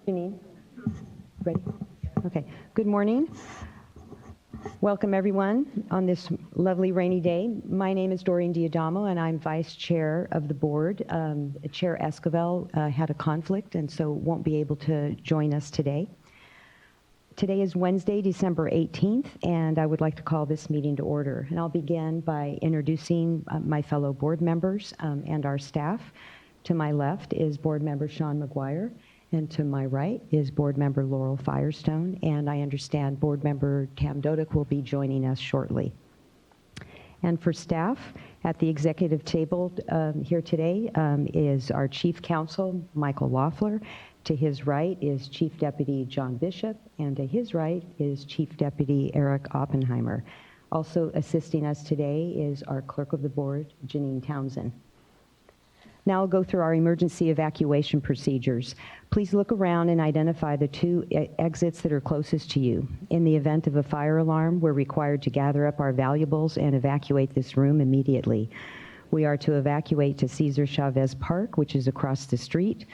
Janine, ready? Okay, good morning. Welcome everyone on this lovely rainy day. My name is Doreen Diadamo and I'm Vice Chair of the Board. Chair Esquivel had a conflict and so won't be able to join us today. Today is Wednesday, December 18th, and I would like to call this meeting to order. And I'll begin by introducing my fellow board members and our staff. To my left is Board Member Sean McGuire, and to my right is Board Member Laurel Firestone, and I understand Board Member Tam Dodick will be joining us shortly. And for staff, at the executive table here today is our Chief Counsel, Michael Loeffler. To his right is Chief Deputy John Bishop, and to his right is Chief Deputy Eric Oppenheimer. Also assisting us today is our Clerk of the Board, Janine Townsend. Now I'll go through our emergency evacuation procedures. Please look around and identify the two exits that are closest to you. In the event of a fire alarm, we're required to gather up our valuables and evacuate this room immediately. We are to evacuate to Cesar Chavez Park, which is across the street.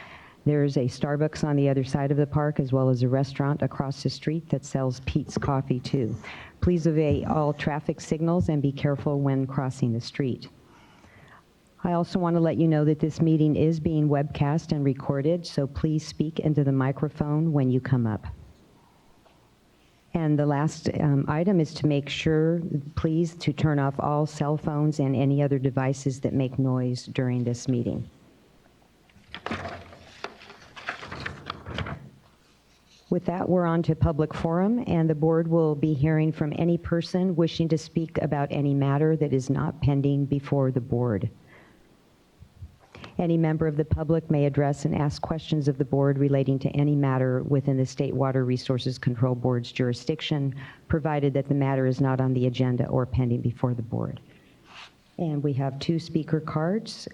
There's a Starbucks on the other side of the park, as well as a restaurant across the street that sells Pete's Coffee too. Please obey all traffic signals and be careful when crossing the street. I also want to let you know that this meeting is being webcast and recorded, so please speak into the microphone when you come up. And the last item is to make sure, please, to turn off all cell phones and any other devices that make noise during this meeting. With that, we're on to public forum, and the board will be hearing from any person wishing to speak about any matter that is not pending before the board. Any member of the public may address and ask questions of the board relating to any matter within the State Water Resources Control Board's jurisdiction, provided that the matter is not on the agenda or pending before the board. And we have two speaker cards.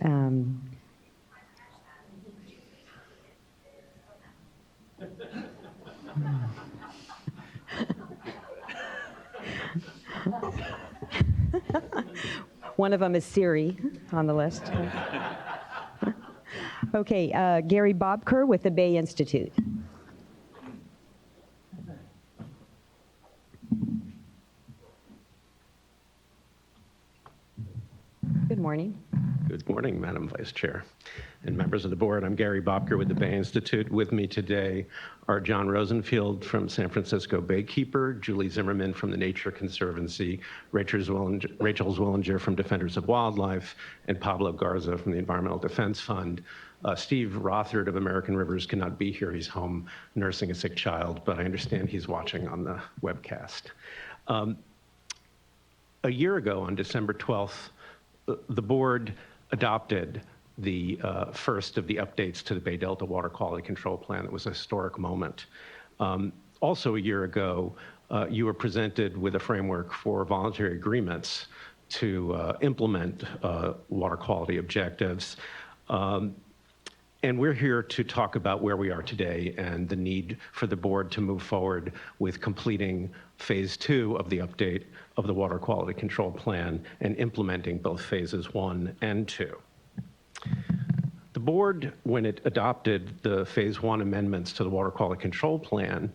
One of them is Siri on the list. Okay, Gary Bobker with the Bay Institute. Good morning. Good morning, Madam Vice Chair and members of the board. I'm Gary Bobker with the Bay Institute. With me today are John Rosenfield from San Francisco Baykeeper, Julie Zimmerman from the Nature Conservancy, Rachel Zwillinger from Defenders of Wildlife, and Pablo Garza from the Environmental Defense Fund. Steve Rothard of American Rivers cannot be here. He's home nursing a sick child, but I understand he's watching on the webcast. A year ago, on December 12th, the board adopted the first of the updates to the Bay Delta Water Quality Control Plan. It was a historic moment. Also a year ago, you were presented with a framework for voluntary agreements to implement water quality objectives. And we're here to talk about where we are today and the need for the board to move forward with completing phase 2 of the update of the Water Quality Control Plan and implementing both phases 1 and 2. The board, when it adopted the phase 1 amendments to the Water Quality Control Plan,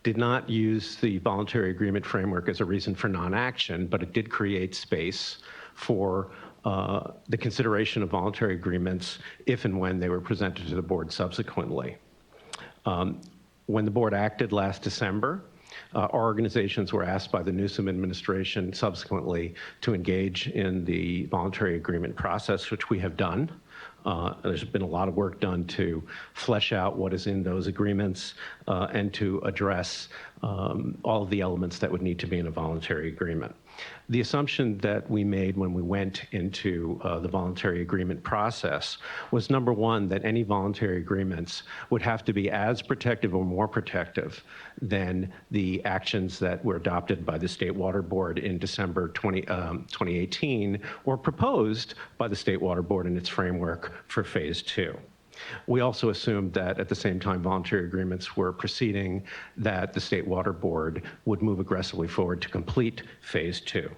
did not use the voluntary agreement framework as a reason for non-action, but it did create space for the consideration of voluntary agreements if and when they were presented to the board subsequently. When the board acted last December, our organizations were asked by the Newsom administration subsequently to engage in the voluntary agreement process, which we have done. There's been a lot of work done to flesh out what is in those agreements and to address all of the elements that would need to be in a voluntary agreement. The assumption that we made when we went into the voluntary agreement process was, number one, that any voluntary agreements would have to be as protective or more protective than the actions that were adopted by the State Water Board in December 2018 or proposed by the State Water Board in its framework for phase 2. We also assumed that at the same time voluntary agreements were proceeding, that the State Water Board would move aggressively forward to complete phase 2.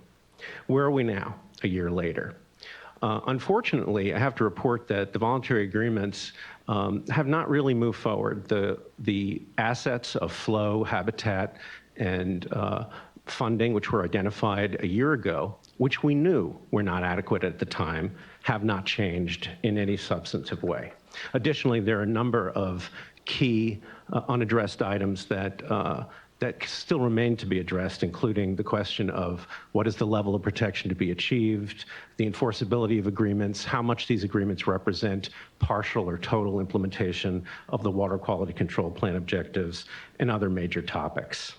Where are we now, a year later? Unfortunately, I have to report that the voluntary agreements have not really moved forward. The assets of flow, habitat, and funding, which were identified a year ago, which we knew were not adequate at the time, have not changed in any substantive way. Additionally, there are a number of key unaddressed items that still remain to be addressed, including the question of what is the level of protection to be achieved, the enforceability of agreements, how much these agreements represent partial or total implementation of the water quality control plan objectives, and other major topics.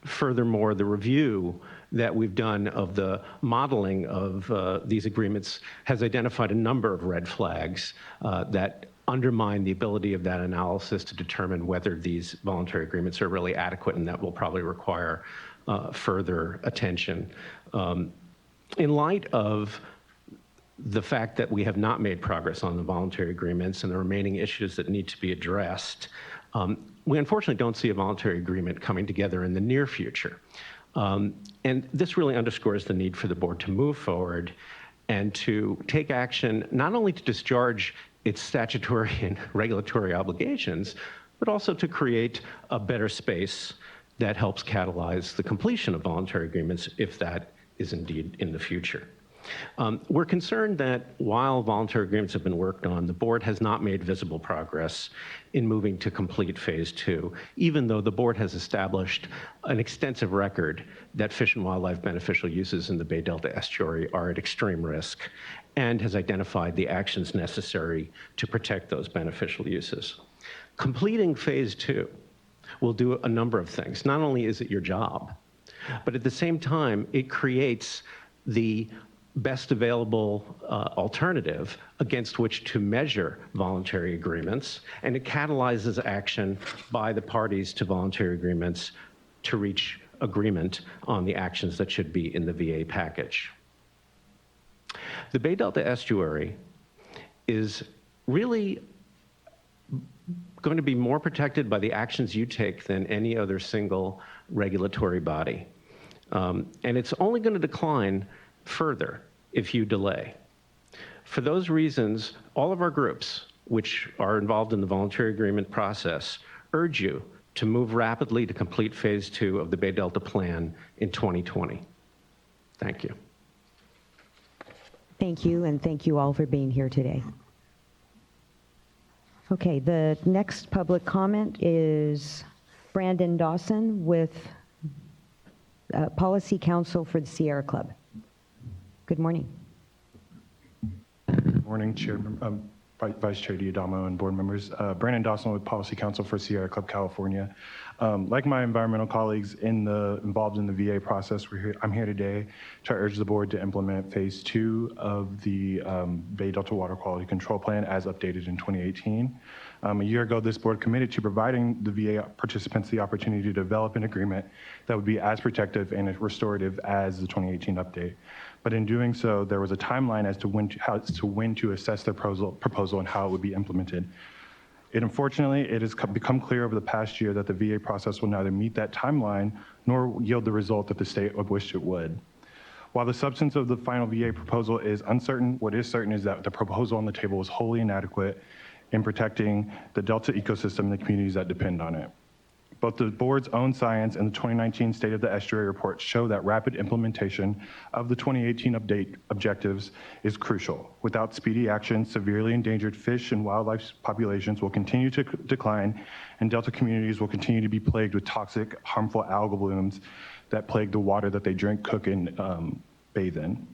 Furthermore, the review that we've done of the modeling of these agreements has identified a number of red flags that undermine the ability of that analysis to determine whether these voluntary agreements are really adequate, and that will probably require further attention. In light of the fact that we have not made progress on the voluntary agreements and the remaining issues that need to be addressed, we unfortunately don't see a voluntary agreement coming together in the near future. And this really underscores the need for the board to move forward and to take action, not only to discharge its statutory and regulatory obligations, but also to create a better space that helps catalyze the completion of voluntary agreements, if that is indeed in the future. We're concerned that while voluntary agreements have been worked on, the board has not made visible progress in moving to complete phase 2, even though the board has established an extensive record that fish and wildlife beneficial uses in the Bay Delta estuary are at extreme risk, and has identified the actions necessary to protect those beneficial uses. Completing phase 2 will do a number of things. Not only is it your job, but at the same time, it creates the best available alternative against which to measure voluntary agreements, and it catalyzes action by the parties to voluntary agreements to reach agreement on the actions that should be in the VA package. The Bay Delta estuary is really going to be more protected by the actions you take than any other single regulatory body. And it's only going to decline further if you delay. For those reasons, all of our groups, which are involved in the voluntary agreement process, urge you to move rapidly to complete phase 2 of the Bay Delta plan in 2020. Thank you. Thank you, and thank you all for being here today. Okay, the next public comment is Brandon Dawson with Policy Council for the Sierra Club. Good morning. Good morning, Vice Chair Diadamo and board members. Brandon Dawson with Policy Council for Sierra Club, California. Like my environmental colleagues involved in the VA process, I'm here today to urge the board to implement phase 2 of the Bay Delta Water Quality Control Plan as updated in 2018. A year ago, this board committed to providing the VA participants the opportunity to develop an agreement that would be as protective and as restorative as the 2018 update. But in doing so, there was a timeline as to when to assess their proposal and how it would be implemented. Unfortunately, it has become clear over the past year that the VA process will neither meet that timeline nor yield the result that the state wished it would. While the substance of the final VA proposal is uncertain, what is certain is that the proposal on the table was wholly inadequate in protecting the Delta ecosystem and the communities that depend on it. Both the board's own science and the 2019 State of the Estuary report show that rapid implementation of the 2018 update objectives is crucial. Without speedy action, severely endangered fish and wildlife populations will continue to decline, and Delta communities will continue to be plagued with toxic, harmful algal blooms that plague the water that they drink, cook, and bathe in.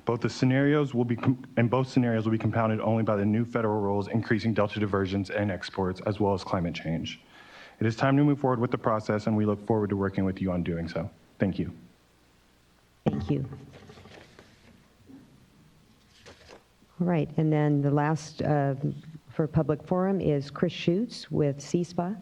Both scenarios will be compounded only by the new federal rules increasing Delta diversions and exports, as well as climate change. It is time to move forward with the process, and we look forward to working with you on doing so. Thank you. Thank you. All right, and then the last for public forum is Chris Schutz with CSPA.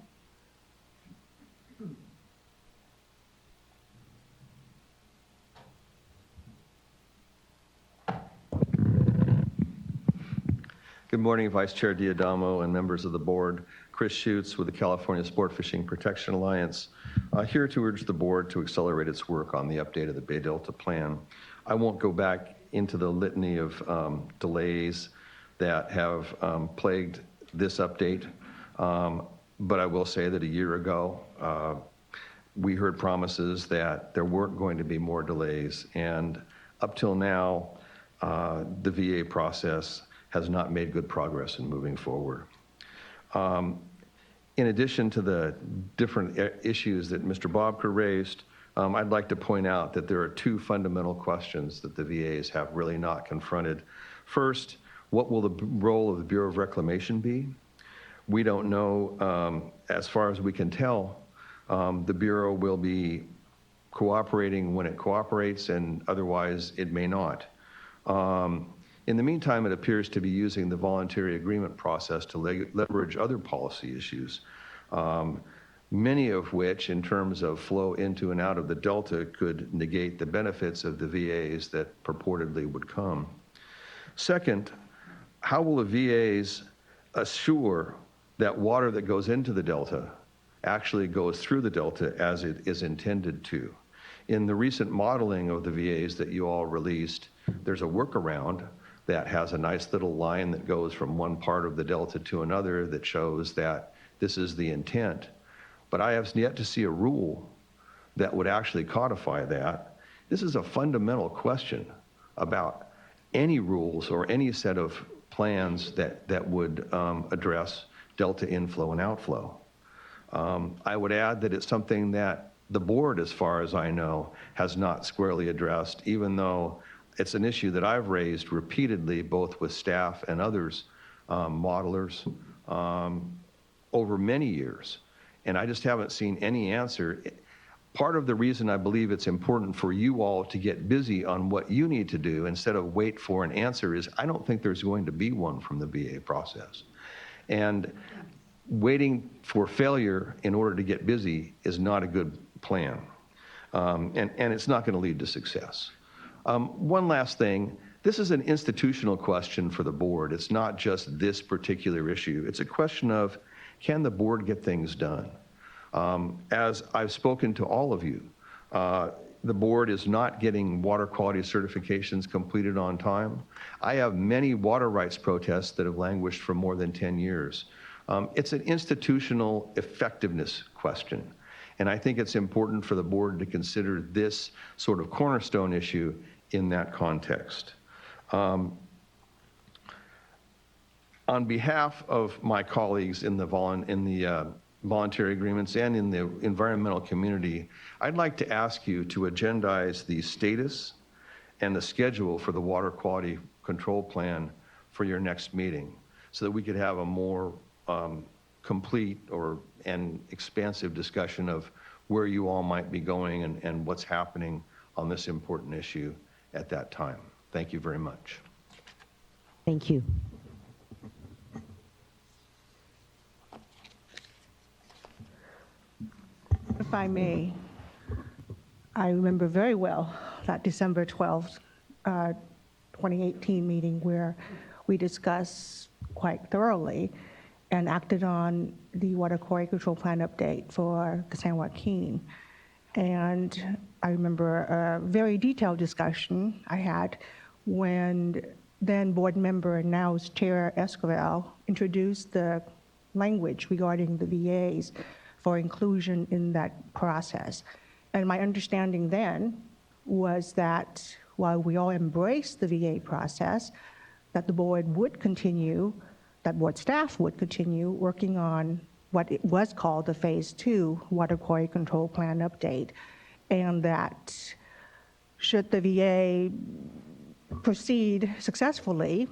Good morning, Vice Chair Diadamo and members of the board. Chris Schutz with the California Sport Fishing Protection Alliance, here to urge the board to accelerate its work on the update of the Bay Delta plan. I won't go back into the litany of delays that have plagued this update. But I will say that a year ago, we heard promises that there weren't going to be more delays. And up till now, the VA process has not made good progress in moving forward. In addition to the different issues that Mr. Bobker raised, I'd like to point out that there are two fundamental questions that the VAs have really not confronted. First, what will the role of the Bureau of Reclamation be? We don't know, as far as we can tell, the Bureau will be cooperating when it cooperates, and otherwise it may not. In the meantime, it appears to be using the voluntary agreement process to leverage other policy issues, many of which, in terms of flow into and out of the Delta, could negate the benefits of the VAs that purportedly would come. Second, how will the VAs assure that water that goes into the Delta actually goes through the Delta as it is intended to? In the recent modeling of the VAs that you all released, there's a workaround that has a nice little line that goes from one part of the Delta to another that shows that this is the intent. But I have yet to see a rule that would actually codify that. This is a fundamental question about any rules or any set of plans that would address Delta inflow and outflow. I would add that it's something that the board, as far as I know, has not squarely addressed, even though it's an issue that I've raised repeatedly, both with staff and others, modelers, over many years. And I just haven't seen any answer. Part of the reason I believe it's important for you all to get busy on what you need to do instead of wait for an answer is I don't think there's going to be one from the VA process. And waiting for failure in order to get busy is not a good plan. And it's not going to lead to success. One last thing, this is an institutional question for the board. It's not just this particular issue. It's a question of, can the board get things done? As I've spoken to all of you, the board is not getting water quality certifications completed on time. I have many water rights protests that have languished for more than 10 years. It's an institutional effectiveness question. And I think it's important for the board to consider this sort of cornerstone issue in that context. On behalf of my colleagues in the voluntary agreements and in the environmental community, I'd like to ask you to agendize the status and the schedule for the water quality control plan for your next meeting so that we could have a more complete and expansive discussion of where you all might be going and what's happening on this important issue at that time. Thank you very much. Thank you. If I may, I remember very well that December 12th, 2018 meeting where we discussed quite thoroughly and acted on the water quality control plan update for the San Joaquin. And I remember a very detailed discussion I had when then board member and now Chair Esquivel introduced the language regarding the VAs for inclusion in that process. And my understanding then was that while we all embraced the VA process, that the board would continue, that board staff would continue working on what it was called the Phase 2 Water Quality Control Plan update, and that should the VA proceed successfully,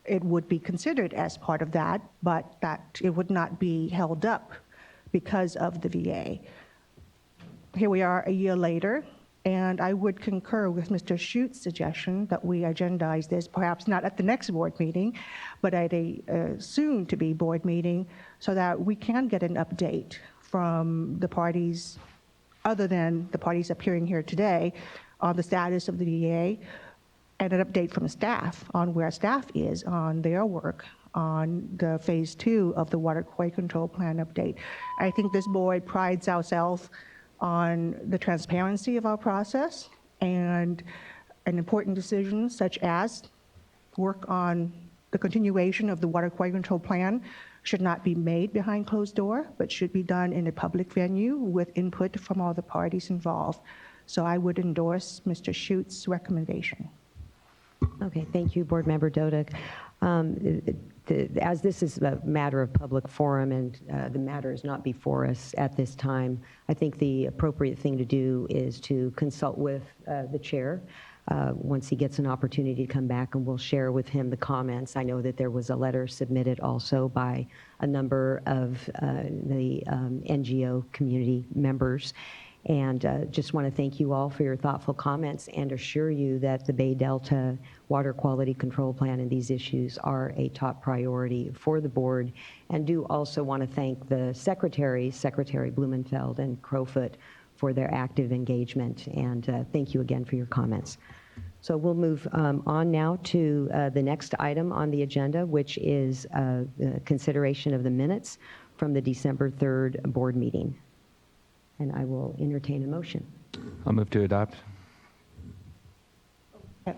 it would be considered as part of that, but that it would not be held up because of the VA. Here we are a year later, and I would concur with Mr. Schutz's suggestion that we agendize this, perhaps not at the next board meeting, but at a soon-to-be board meeting, so that we can get an update from the parties, other than the parties appearing here today, on the status of the VA, and an update from staff on where staff is on their work on the Phase 2 of the Water Quality Control Plan update. I think this board prides ourselves on the transparency of our process, and an important decision such as work on the continuation of the Water Quality Control Plan should not be made behind closed door, but should be done in a public venue with input from all the parties involved. So I would endorse Mr. Schutz's recommendation. Okay, thank you, Board Member Dodig. As this is a matter of public forum and the matter is not before us at this time, I think the appropriate thing to do is to consult with the chair once he gets an opportunity to come back, and we'll share with him the comments. I know that there was a letter submitted also by a number of the NGO community members. And just want to thank you all for your thoughtful comments and assure you that the Bay Delta Water Quality Control Plan and these issues are a top priority for the board. And do also want to thank the secretaries, Secretary Blumenfeld and Crowfoot, for their active engagement. And thank you again for your comments. So we'll move on now to the next item on the agenda, which is the consideration of the minutes from the December 3rd board meeting. And I will entertain a motion. I'll move to adopt.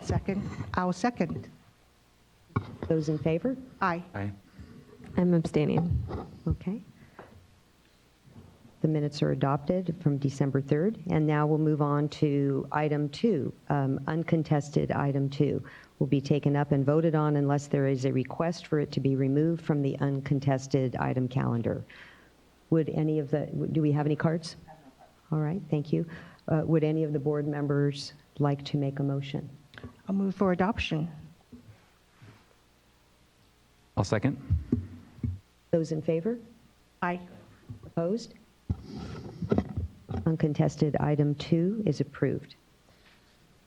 Second? I'll second. Those in favor? Aye. Aye. I'm abstaining. Okay. The minutes are adopted from December 3rd. And now we'll move on to item 2, uncontested item 2. Will be taken up and voted on unless there is a request for it to be removed from the uncontested item calendar. Would any of the, do we have any cards? All right, thank you. Would any of the board members like to make a motion? I'll move for adoption. I'll second. Those in favor? Aye. Opposed? Uncontested item 2 is approved.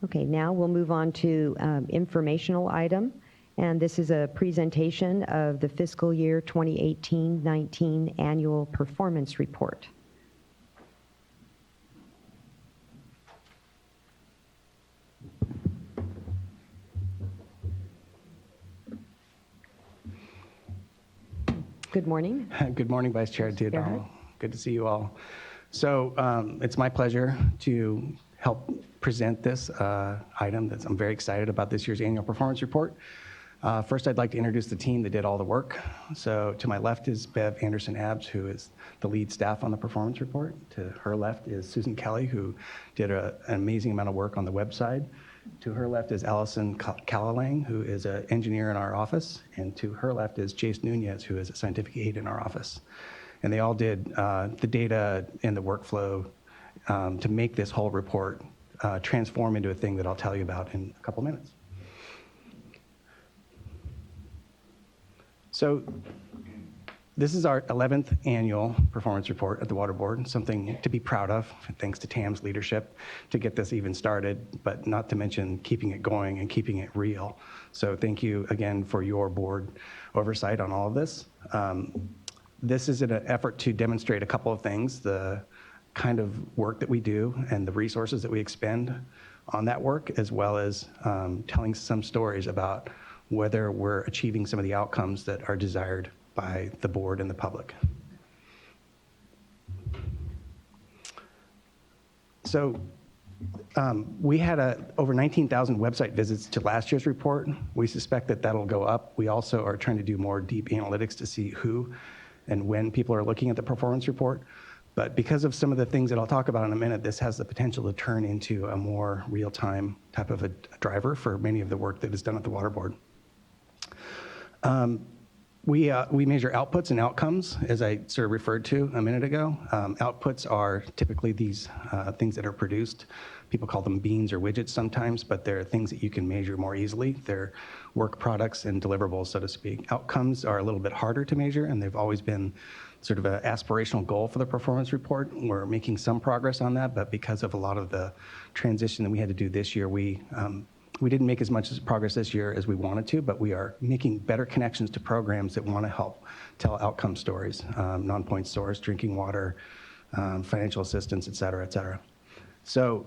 Okay, now we'll move on to informational item. And this is a presentation of the fiscal year 2018-19 annual performance report. Good morning. Good morning, Vice Chair Go ahead. Diodamo. Good to see you all. So it's my pleasure to help present this item that I'm very excited about this year's annual performance report. First, I'd like to introduce the team that did all the work. So to my left is Bev Anderson-Abbs, who is the lead staff on the performance report. To her left is Susan Kelly, who did an amazing amount of work on the website. To her left is Allison Callalang, who is an engineer in our office. And to her left is Jace Nunez, who is a scientific aide in our office. And they all did the data and the workflow to make this whole report transform into a thing that I'll tell you about in a couple minutes. So this is our 11th annual performance report at the Water Board, something to be proud of, thanks to Tam's leadership to get this even started, but not to mention keeping it going and keeping it real. So thank you again for your board oversight on all of this. This is an effort to demonstrate a couple of things, the kind of work that we do and the resources that we expend on that work, as well as telling some stories about whether we're achieving some of the outcomes that are desired by the board and the public. So we had over 19,000 website visits to last year's report. We suspect that that'll go up. We also are trying to do more deep analytics to see who and when people are looking at the performance report. But because of some of the things that I'll talk about in a minute, this has the potential to turn into a more real-time type of a driver for many of the work that is done at the Water Board. We measure outputs and outcomes, as I sort of referred to a minute ago. Outputs are typically these things that are produced. People call them beans or widgets sometimes, but they're things that you can measure more easily. They're work products and deliverables, so to speak. Outcomes are a little bit harder to measure, and they've always been sort of an aspirational goal for the performance report. We're making some progress on that, but because of a lot of the transition that we had to do this year, we didn't make as much progress this year as we wanted to, but we are making better connections to programs that want to help tell outcome stories, non-point source, drinking water, financial assistance, et cetera, et cetera. So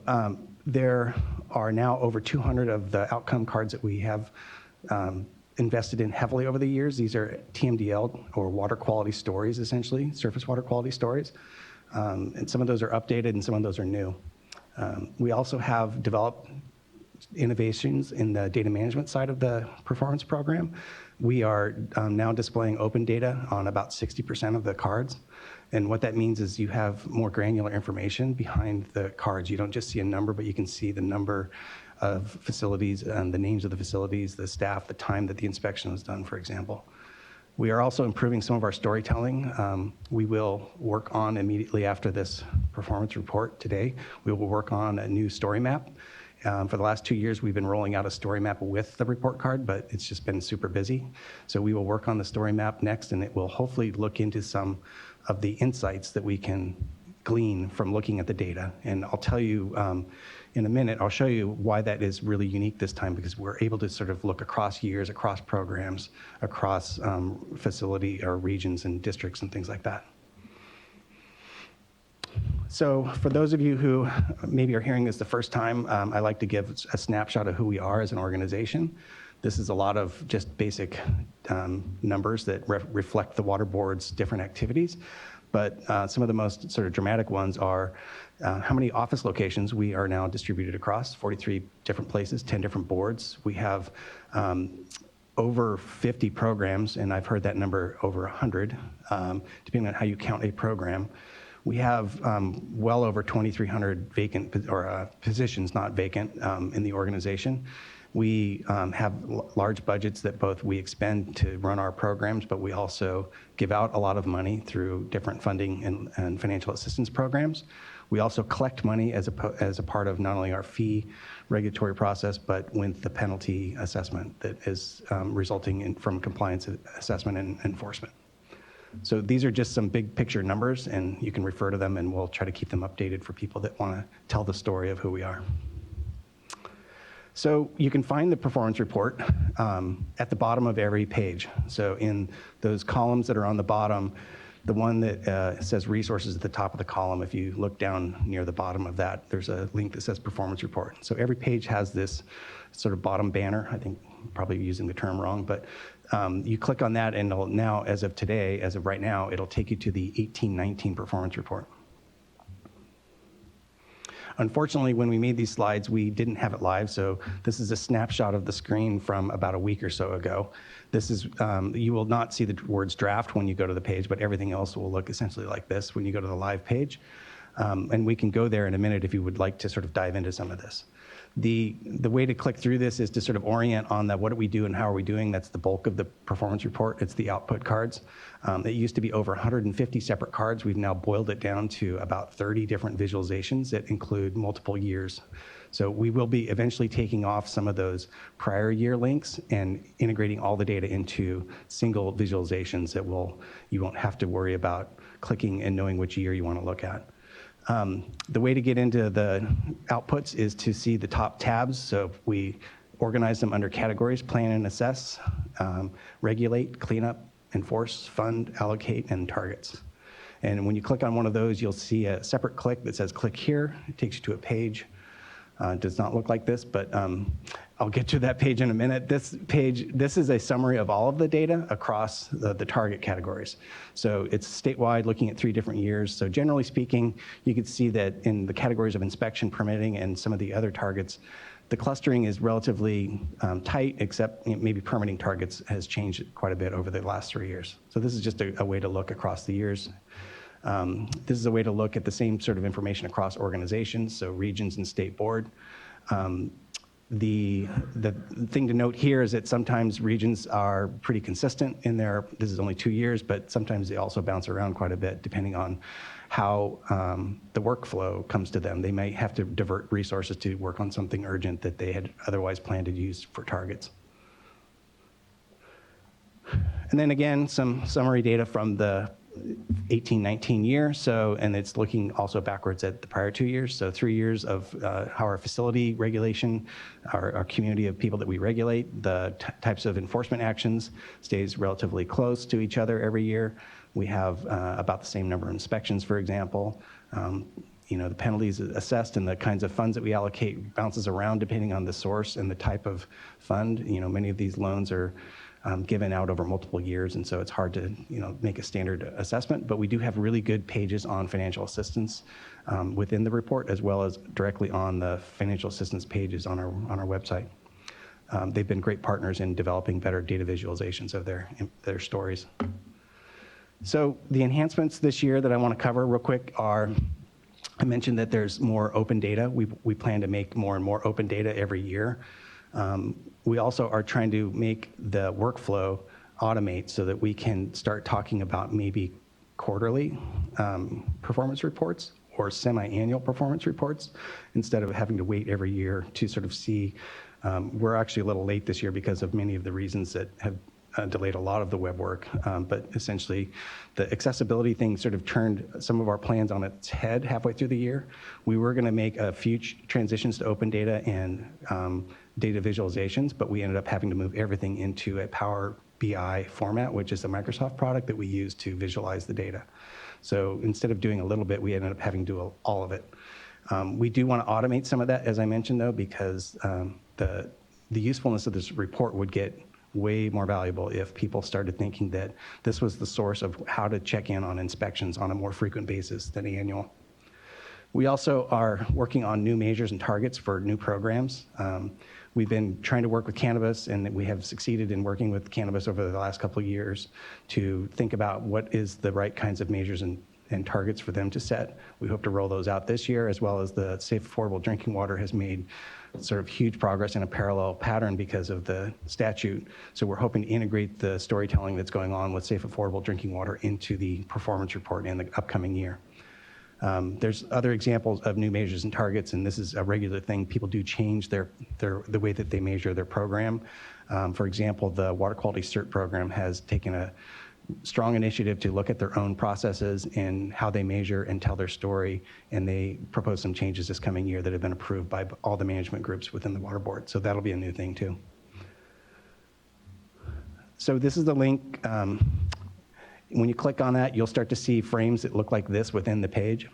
there are now over 200 of the outcome cards that we have invested in heavily over the years. These are TMDL, or water quality stories, essentially, surface water quality stories. And some of those are updated and some of those are new. We also have developed innovations in the data management side of the performance program. We are now displaying open data on about 60% of the cards. And what that means is you have more granular information behind the cards. You don't just see a number, but you can see the number of facilities and the names of the facilities, the staff, the time that the inspection was done, for example. We are also improving some of our storytelling. We will work on, immediately after this performance report today, we will work on a new story map. For the last 2 years, we've been rolling out a story map with the report card, but it's just been super busy. So we will work on the story map next, and it will hopefully look into some of the insights that we can glean from looking at the data. And I'll tell you in a minute, I'll show you why that is really unique this time, because we're able to sort of look across years, across programs, across facility or regions and districts and things like that. So for those of you who maybe are hearing this the first time, I like to give a snapshot of who we are as an organization. This is a lot of just basic numbers that reflect the Water Board's different activities. But some of the most sort of dramatic ones are how many office locations we are now distributed across, 43 different places, 10 different boards. We have over 50 programs, and I've heard that number over 100, depending on how you count a program. We have well over 2,300 vacant or positions, not vacant, in the organization. We have large budgets that both we expend to run our programs, but we also give out a lot of money through different funding and financial assistance programs. We also collect money as a part of not only our fee regulatory process, but with the penalty assessment that is resulting from compliance assessment and enforcement. So these are just some big picture numbers, and you can refer to them, and we'll try to keep them updated for people that want to tell the story of who we are. So you can find the performance report at the bottom of every page. So in those columns that are on the bottom, the one that says resources at the top of the column, if you look down near the bottom of that, there's a link that says performance report. So every page has this sort of bottom banner. I think probably using the term wrong, but you click on that, and it'll now, as of today, as of right now, it'll take you to the 18-19 performance report. Unfortunately, when we made these slides, we didn't have it live, so this is a snapshot of the screen from about a week or so ago. This is, you will not see the words draft when you go to the page, but everything else will look essentially like this when you go to the live page. And we can go there in a minute if you would like to sort of dive into some of this. The way to click through this is to sort of orient on that, what do we do and how are we doing? That's the bulk of the performance report. It's the output cards. It used to be over 150 separate cards. We've now boiled it down to about 30 different visualizations that include multiple years. So we will be eventually taking off some of those prior year links and integrating all the data into single visualizations that you won't have to worry about clicking and knowing which year you want to look at. The way to get into the outputs is to see the top tabs. So we organize them under categories: plan and assess, regulate, clean up, enforce, fund, allocate, and targets. And when you click on one of those, you'll see a separate click that says click here. It takes you to a page. It does not look like this, but I'll get to that page in a minute. This is a summary of all of the data across the target categories. So it's statewide, looking at 3 different years. So generally speaking, you can see that in the categories of inspection, permitting, and some of the other targets, the clustering is relatively tight, except maybe permitting targets has changed quite a bit over the last 3 years. So this is just a way to look across the years. This is a way to look at the same sort of information across organizations, so regions and state board. The thing to note here is that sometimes regions are pretty consistent in this is only 2 years, but sometimes they also bounce around quite a bit depending on how the workflow comes to them. They may have to divert resources to work on something urgent that they had otherwise planned to use for targets. And then again, some summary data from the 18-19 year. So, and it's looking also backwards at the prior 2 years. So 3 years of how our facility regulation, our community of people that we regulate, the types of enforcement actions stays relatively close to each other every year. We have about the same number of inspections, for example. The penalties assessed and the kinds of funds that we allocate bounces around depending on the source and the type of fund. Many of these loans are given out over multiple years, and so it's hard to make a standard assessment, but we do have really good pages on financial assistance within the report, as well as directly on the financial assistance pages on our website. they've been great partners in developing better data visualizations of their stories. So the enhancements this year that I want to cover real quick are, I mentioned that there's more open data. We plan to make more and more open data every year. We also are trying to make the workflow automate so that we can start talking about maybe quarterly performance reports or semi-annual performance reports instead of having to wait every year to sort of see. We're actually a little late this year because of many of the reasons that have delayed a lot of the web work, but essentially the accessibility thing sort of turned some of our plans on its head halfway through the year. We were going to make a few transitions to open data and data visualizations, but we ended up having to move everything into a Power BI format, which is a Microsoft product that we use to visualize the data. So instead of doing a little bit, we ended up having to do all of it. We do want to automate some of that, as I mentioned, though, because the usefulness of this report would get way more valuable if people started thinking that this was the source of how to check in on inspections on a more frequent basis than annual. We also are working on new measures and targets for new programs. We've been trying to work with cannabis, and we have succeeded in working with cannabis over the last couple of years to think about what is the right kinds of measures and targets for them to set. We hope to roll those out this year, as well as the Safe Affordable Drinking Water has made sort of huge progress in a parallel pattern because of the statute. So we're hoping to integrate the storytelling that's going on with Safe Affordable Drinking Water into the performance report in the upcoming year. There's other examples of new measures and targets, and this is a regular thing. People do change the way that they measure their program. For example, the Water Quality CERT program has taken a strong initiative to look at their own processes and how they measure and tell their story, and they propose some changes this coming year that have been approved by all the management groups within the Water Board. So that'll be a new thing too. So this is the link. When you click on that, you'll start to see frames that look like this within the page.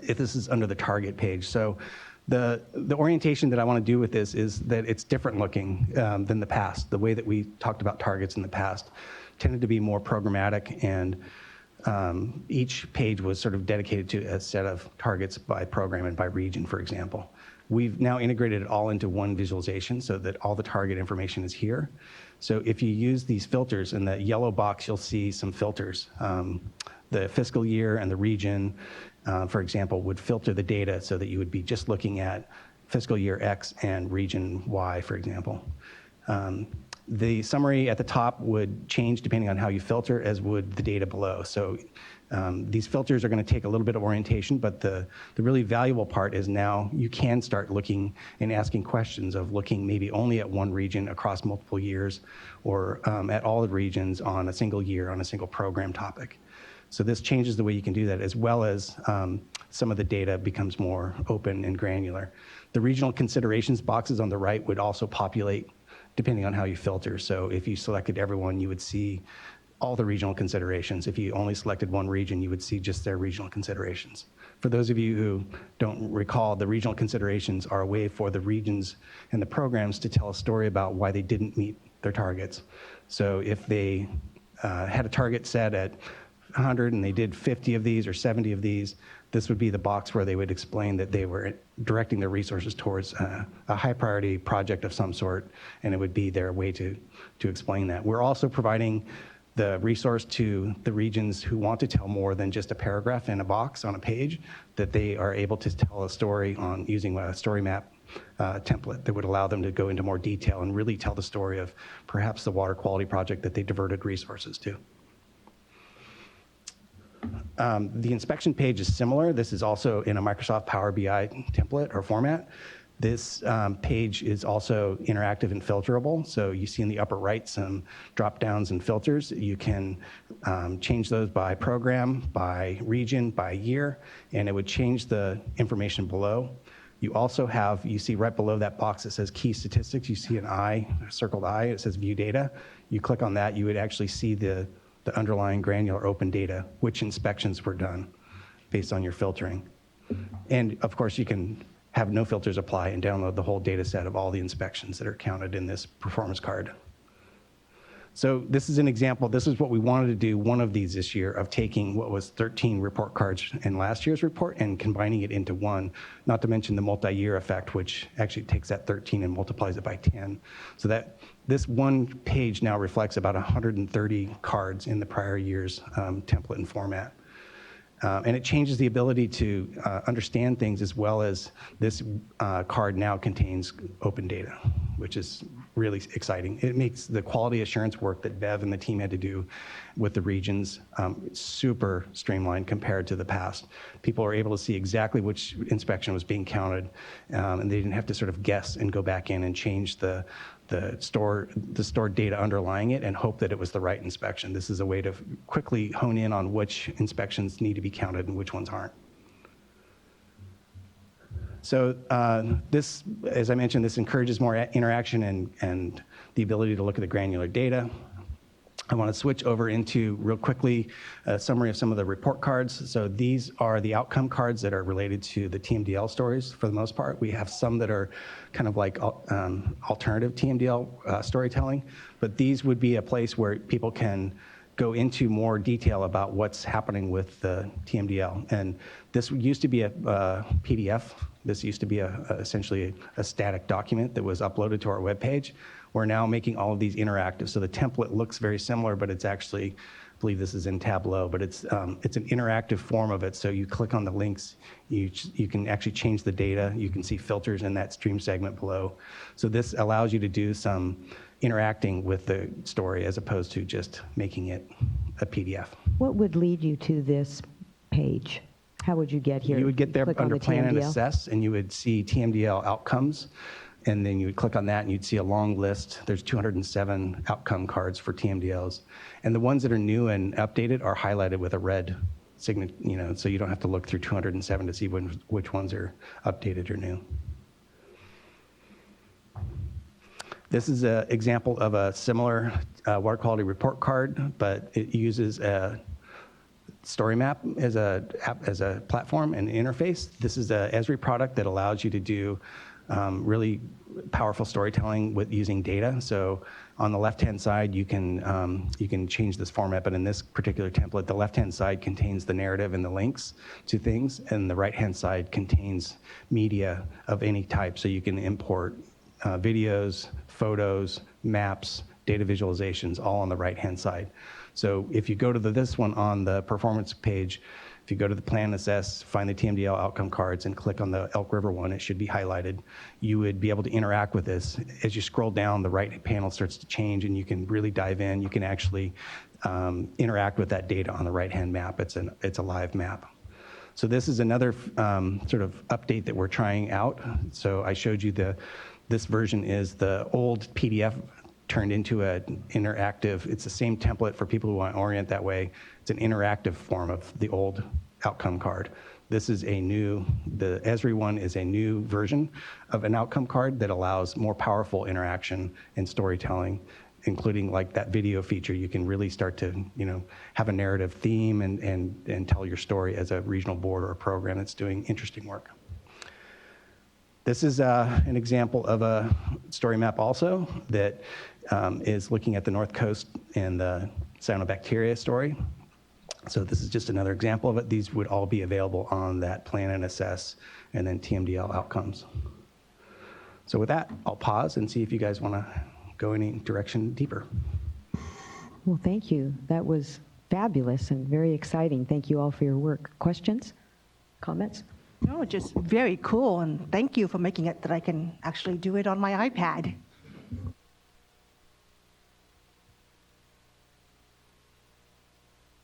If this is under the target page. So the orientation that I want to do with this is that it's different looking than the past. The way that we talked about targets in the past tended to be more programmatic, and each page was sort of dedicated to a set of targets by program and by region, for example. We've now integrated it all into one visualization so that all the target information is here. So if you use these filters, in the yellow box, you'll see some filters. The fiscal year and the region, for example, would filter the data so that you would be just looking at fiscal year X and region Y, for example. The summary at the top would change depending on how you filter, as would the data below. So these filters are going to take a little bit of orientation, but the really valuable part is now you can start looking and asking questions of looking maybe only at one region across multiple years, or at all the regions on a single year on a single program topic. So this changes the way you can do that, as well as some of the data becomes more open and granular. The regional considerations boxes on the right would also populate depending on how you filter. So if you selected everyone, you would see all the regional considerations. If you only selected one region, you would see just their regional considerations. For those of you who don't recall, the regional considerations are a way for the regions and the programs to tell a story about why they didn't meet their targets. So if they had a target set at 100 and they did 50 of these or 70 of these, this would be the box where they would explain that they were directing their resources towards a high priority project of some sort, and it would be their way to explain that. We're also providing the resource to the regions who want to tell more than just a paragraph in a box on a page, that they are able to tell a story on using a story map template that would allow them to go into more detail and really tell the story of perhaps the water quality project that they diverted resources to. The inspection page is similar. This is also in a Microsoft Power BI template or format. This page is also interactive and filterable. So you see in the upper right some drop downs and filters. You can change those by program, by region, by year, and it would change the information below. You also have, you see right below that box that says key statistics, you see an eye, a circled eye, it says view data. You click on that, you would actually see the underlying granular open data, which inspections were done based on your filtering. And of course, you can have no filters apply and download the whole data set of all the inspections that are counted in this performance card. So this is an example. This is what we wanted to do, one of these this year, of taking what was 13 report cards in last year's report and combining it into one, not to mention the multi-year effect, which actually takes that 13 and multiplies it by 10. So that this one page now reflects about 130 cards in the prior year's template and format. And it changes the ability to understand things, as well as this card now contains open data, which is really exciting. It makes the quality assurance work that Bev and the team had to do with the regions super streamlined compared to the past. People are able to see exactly which inspection was being counted, and they didn't have to sort of guess and go back in and change the stored data underlying it and hope that it was the right inspection. This is a way to quickly hone in on which inspections need to be counted and which ones aren't. So this, as I mentioned, this encourages more interaction and the ability to look at the granular data. I want to switch over into, real quickly, a summary of some of the report cards. So these are the outcome cards that are related to the TMDL stories for the most part. We have some that are kind of like alternative TMDL storytelling, but these would be a place where people can go into more detail about what's happening with the TMDL. And this used to be a PDF. This used to be essentially a static document that was uploaded to our webpage. We're now making all of these interactive. So the template looks very similar, but it's actually, I believe this is in Tableau, but it's an interactive form of it. So you click on the links, you can actually change the data. You can see filters in that stream segment below. So this allows you to do some interacting with the story as opposed to just making it a PDF. What would lead you to this page? How would you get here? You would get there Click on under the Plan and TMDL? Assess, and you would see TMDL outcomes, and then you would click on that, and you'd see a long list. There's 207 outcome cards for TMDLs, and the ones that are new and updated are highlighted with a red signature, so you don't have to look through 207 to see which ones are updated or new. This is an example of a similar water quality report card, but it uses a story map as a platform and interface. This is a Esri product that allows you to do really powerful storytelling with using data. So on the left-hand side, you can change this format, but in this particular template, the left-hand side contains the narrative and the links to things, and the right-hand side contains media of any type. So you can import videos, photos, maps, data visualizations, all on the right-hand side. So if you go to this one on the performance page, if you go to the Plan Assess, find the TMDL outcome cards, and click on the Elk River one, it should be highlighted. You would be able to interact with this. As you scroll down, the right panel starts to change, and you can really dive in. You can actually interact with that data on the right-hand map. It's a live map. So this is another sort of update that we're trying out. So I showed you this version is the old PDF turned into an interactive. It's the same template for people who want to orient that way. It's an interactive form of the old outcome card. This is the Esri one is a new version of an outcome card that allows more powerful interaction and storytelling, including like that video feature. You can really start to, have a narrative theme and tell your story as a regional board or a program that's doing interesting work. This is an example of a story map also that is looking at the North Coast and the cyanobacteria story. So this is just another example of it. These would all be available on that Plan and Assess and then TMDL outcomes. So with that, I'll pause and see if you guys want to go any direction deeper. Well, thank you. That was fabulous and very exciting. Thank you all for your work. Questions? Comments? No, just very cool, and thank you for making it that I can actually do it on my iPad.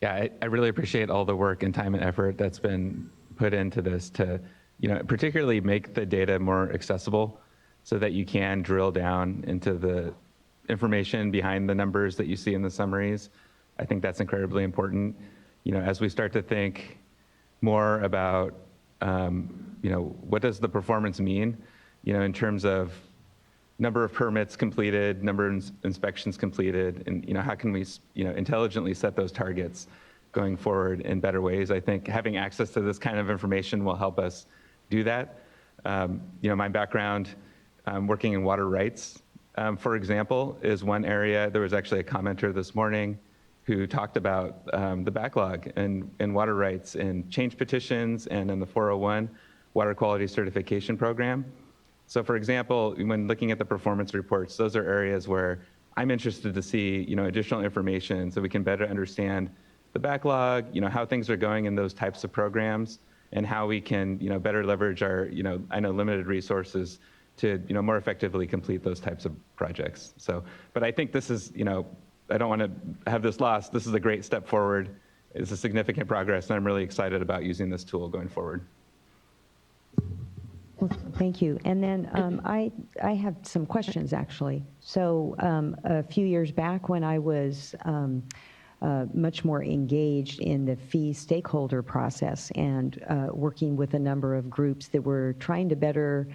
Yeah, I really appreciate all the work and time and effort that's been put into this to, particularly make the data more accessible so that you can drill down into the information behind the numbers that you see in the summaries. I think that's incredibly important. As we start to think more about, what does the performance mean, in terms of number of permits completed, number of inspections completed, and how can we, intelligently set those targets going forward in better ways. I think having access to this kind of information will help us do that. My background, working in water rights, for example, is one area. There was actually a commenter this morning who talked about the backlog in water rights in change petitions and in the 401 water quality certification program. So for example, when looking at the performance reports, those are areas where I'm interested to see, additional information so we can better understand the backlog, how things are going in those types of programs, and how we can, better leverage our, I know limited resources to, more effectively complete those types of projects. So, but I think this is, I don't want to have this lost. This is a great step forward. It's a significant progress, and I'm really excited about using this tool going forward. Well, thank you. And then I have some questions, actually. So a few years back when I was much more engaged in the fee stakeholder process and working with a number of groups that were trying to better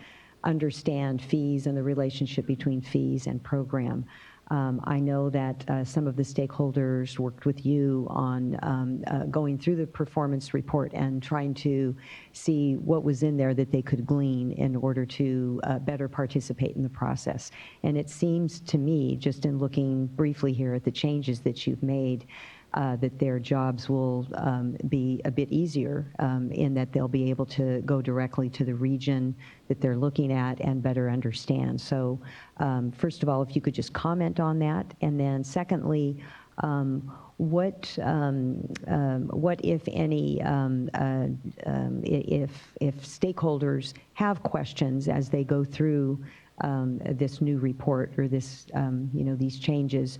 understand fees and the relationship between fees and program. I know that some of the stakeholders worked with you on going through the performance report and trying to see what was in there that they could glean in order to better participate in the process. And it seems to me, just in looking briefly here at the changes that you've made, that their jobs will be a bit easier in that they'll be able to go directly to the region that they're looking at and better understand. So first of all, if you could just comment on that. And then secondly, what if any, if stakeholders have questions as they go through this new report or this, these changes,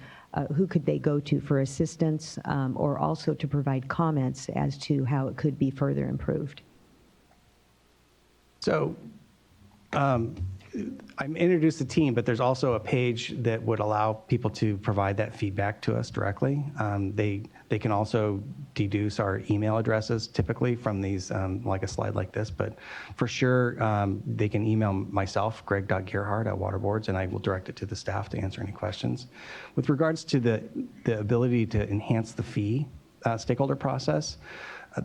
who could they go to for assistance or also to provide comments as to how it could be further improved? So I'm introduced the team, but there's also a page that would allow people to provide that feedback to us directly. They can also deduce our email addresses typically from these, like a slide like this, but for sure they can email myself, greg.gerhardt@waterboards, and I will direct it to the staff to answer any questions. With regards to the ability to enhance the fee stakeholder process,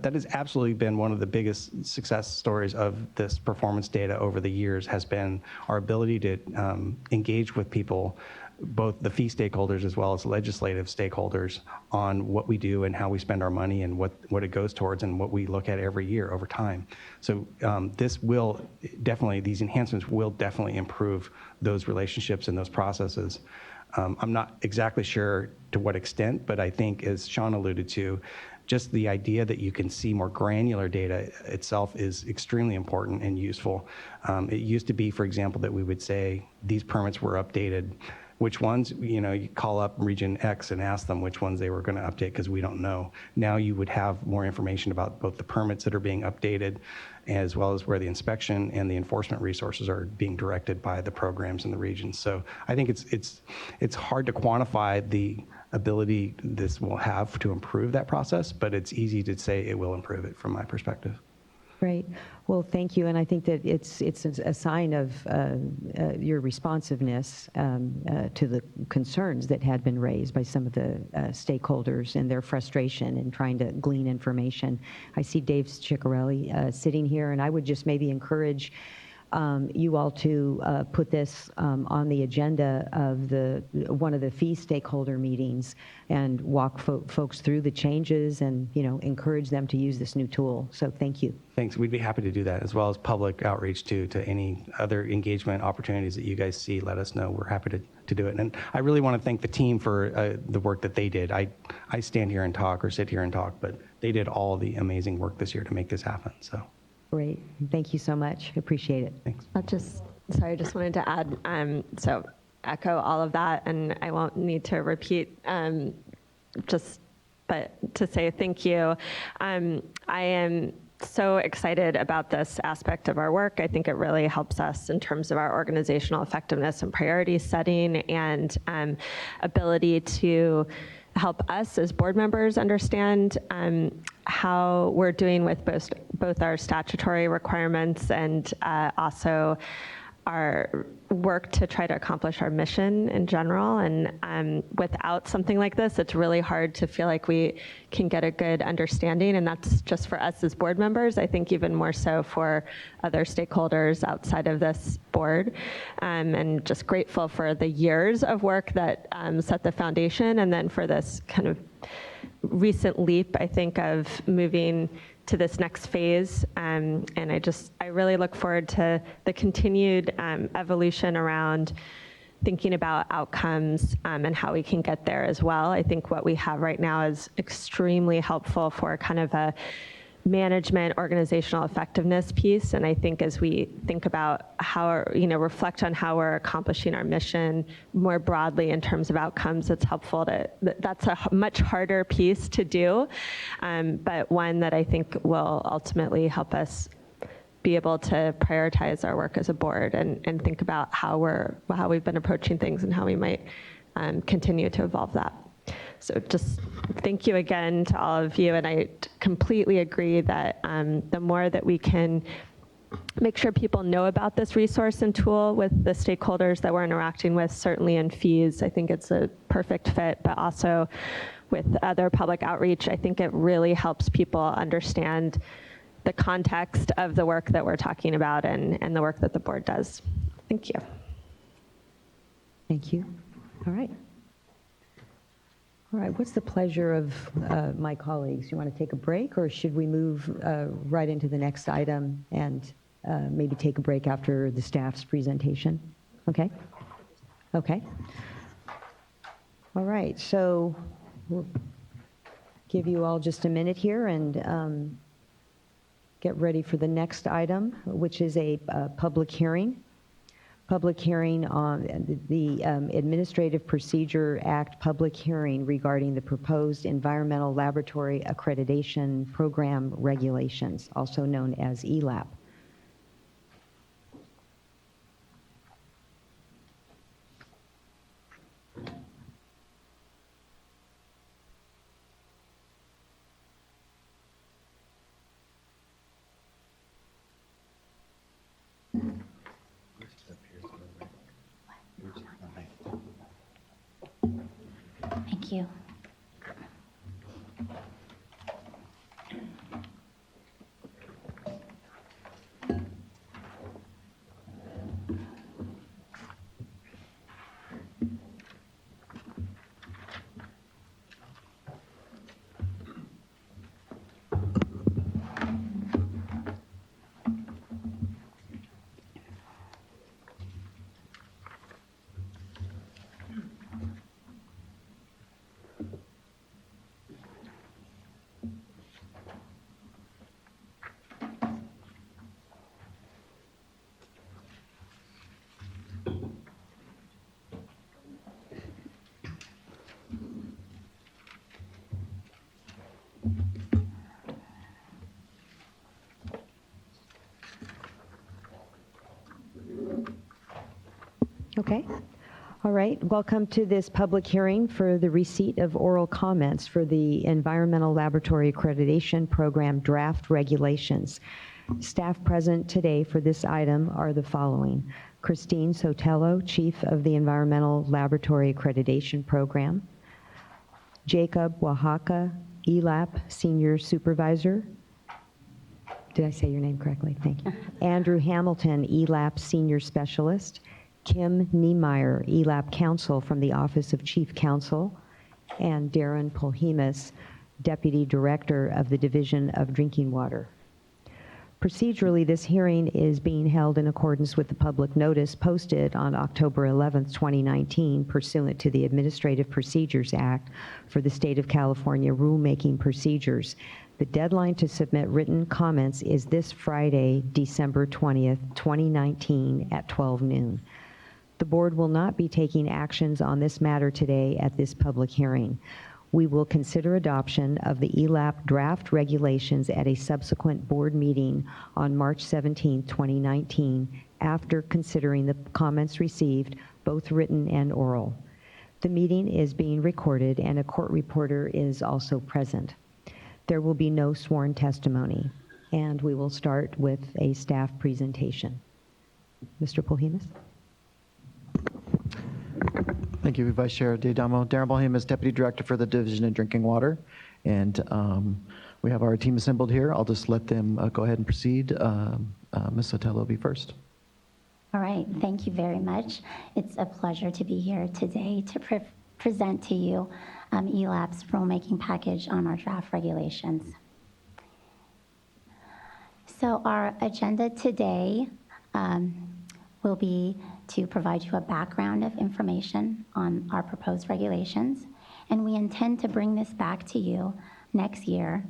that has absolutely been one of the biggest success stories of this performance data over the years, has been our ability to engage with people, both the fee stakeholders as well as legislative stakeholders, on what we do and how we spend our money and what it goes towards and what we look at every year over time. So this will definitely, these enhancements will definitely improve those relationships and those processes. I'm not exactly sure to what extent, but I think, as Sean alluded to, just the idea that you can see more granular data itself is extremely important and useful. It used to be, for example, that we would say these permits were updated. Which ones, you call up Region X and ask them which ones they were going to update because we don't know. Now you would have more information about both the permits that are being updated as well as where the inspection and the enforcement resources are being directed by the programs in the region. So I think it's hard to quantify the ability this will have to improve that process, but it's easy to say it will improve it from my perspective. Great. Well, thank you. And I think that it's a sign of your responsiveness to the concerns that had been raised by some of the stakeholders and their frustration in trying to glean information. I see Dave Ciccarelli sitting here, and I would just maybe encourage you all to put this on the agenda of one of the fee stakeholder meetings and walk folks through the changes and encourage them to use this new tool. So thank you. Thanks. We'd be happy to do that, as well as public outreach too, to any other engagement opportunities that you guys see. Let us know. We're happy to do it. And I really want to thank the team for the work that they did. I stand here and talk or sit here and talk, but they did all the amazing work this year to make this happen. So. Great. Thank you so much. Appreciate it. Thanks. I just wanted to add, so echo all of that, and I won't need to repeat, but to say thank you. I am so excited about this aspect of our work. I think it really helps us in terms of our organizational effectiveness and priority setting and ability to help us as board members understand how we're doing with both our statutory requirements and also our work to try to accomplish our mission in general. And without something like this, it's really hard to feel like we can get a good understanding. And that's just for us as board members. I think even more so for other stakeholders outside of this board. And just grateful for the years of work that set the foundation, and then for this kind of recent leap, I think, of moving to this next phase. And I really look forward to the continued evolution around thinking about outcomes and how we can get there as well. I think what we have right now is extremely helpful for kind of a management organizational effectiveness piece. And I think as we think about how, reflect on how we're accomplishing our mission more broadly in terms of outcomes, it's helpful that's a much harder piece to do, but one that I think will ultimately help us be able to prioritize our work as a board and think about how we've been approaching things and how we might continue to evolve that. So just thank you again to all of you. And I completely agree that the more that we can make sure people know about this resource and tool with the stakeholders that we're interacting with, certainly in fees, I think it's a perfect fit, but also with other public outreach, I think it really helps people understand the context of the work that we're talking about and the work that the board does. Thank you. Thank you. All right. All right, what's the pleasure of my colleagues? You want to take a break, or should we move right into the next item and maybe take a break after the staff's presentation? Okay? Okay. All right, so we'll give you all just a minute here and get ready for the next item, which is a public hearing. Public hearing on the Administrative Procedure Act public hearing regarding the proposed Environmental Laboratory Accreditation Program regulations, also known as ELAP. Thank you. Okay. All right. Welcome to this public hearing for the receipt of oral comments for the Environmental Laboratory Accreditation Program draft regulations. Staff present today for this item are the following: Christine Sotelo, Chief of the Environmental Laboratory Accreditation Program; Jacob Oaxaca, ELAP Senior Supervisor. Did I say your name correctly? Thank you. Andrew Hamilton, ELAP Senior Specialist; Kim Niemeyer, ELAP Counsel from the Office of Chief Counsel; and Darren Polhemus, Deputy Director of the Division of Drinking Water. Procedurally, this hearing is being held in accordance with the public notice posted on October 11th, 2019, pursuant to the Administrative Procedures Act for the State of California rulemaking procedures. The deadline to submit written comments is this Friday, December 20th, 2019 at 12 noon. The board will not be taking actions on this matter today at this public hearing. We will consider adoption of the ELAP draft regulations at a subsequent board meeting on March 17, 2019, after considering the comments received, both written and oral. The meeting is being recorded and a court reporter is also present. There will be no sworn testimony, and we will start with a staff presentation. Mr. Polhemus? Thank you, Vice Chair Diadamo. Darren Balham is Deputy Director for the Division of Drinking Water, and we have our team assembled here. I'll just let them go ahead and proceed. Ms. Sotelo will be first. All right, thank you very much. It's a pleasure to be here today to present to you ELAP's rulemaking package on our draft regulations. So our agenda today will be to provide you a background of information on our proposed regulations, and we intend to bring this back to you next year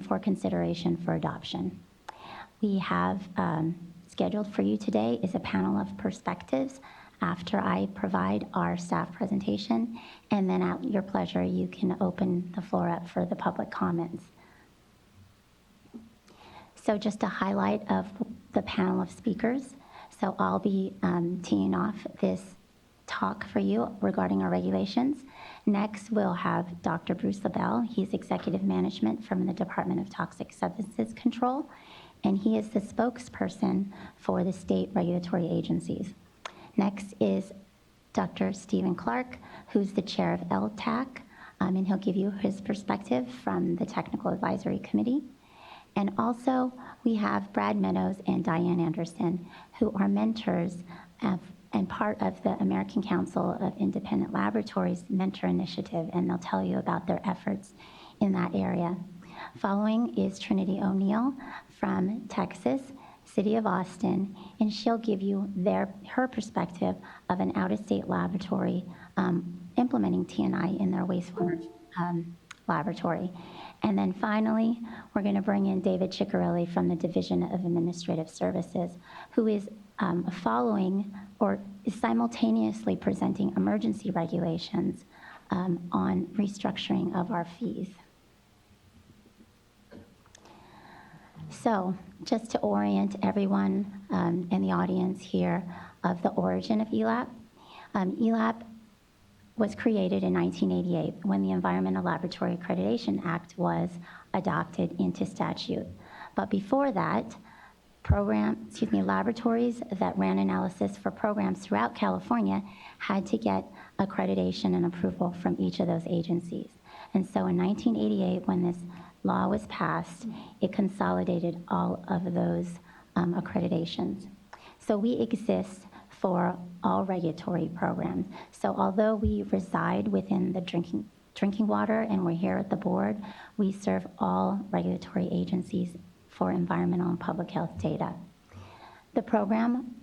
for consideration for adoption. We have scheduled for you today is a panel of perspectives after I provide our staff presentation, and then at your pleasure, you can open the floor up for the public comments. So just a highlight of the panel of speakers. So I'll be teeing off this talk for you regarding our regulations. Next, we'll have Dr. Bruce LaBelle. He's Executive Management from the Department of Toxic Substances Control, and he is the spokesperson for the state regulatory agencies. Next is Dr. Stephen Clark, who's the chair of LTAC, and he'll give you his perspective from the Technical Advisory Committee. And also, we have Brad Meadows and Diane Anderson, who are mentors and part of the American Council of Independent Laboratories Mentor Initiative, and they'll tell you about their efforts in that area. Following is Trinity O'Neill from Texas, City of Austin, and she'll give you her perspective of an out-of-state laboratory implementing TNI in their wastewater laboratory. And then finally, we're going to bring in David Ciccarelli from the Division of Administrative Services, who is following or is simultaneously presenting emergency regulations on restructuring of our fees. So just to orient everyone in the audience here of the origin of ELAP, ELAP was created in 1988 when the Environmental Laboratory Accreditation Act was adopted into statute. But before that, laboratories that ran analysis for programs throughout California had to get accreditation and approval from each of those agencies. And so in 1988, when this law was passed, it consolidated all of those accreditations. So we exist for all regulatory programs. So although we reside within the drinking water and we're here at the board, we serve all regulatory agencies for environmental and public health data. The program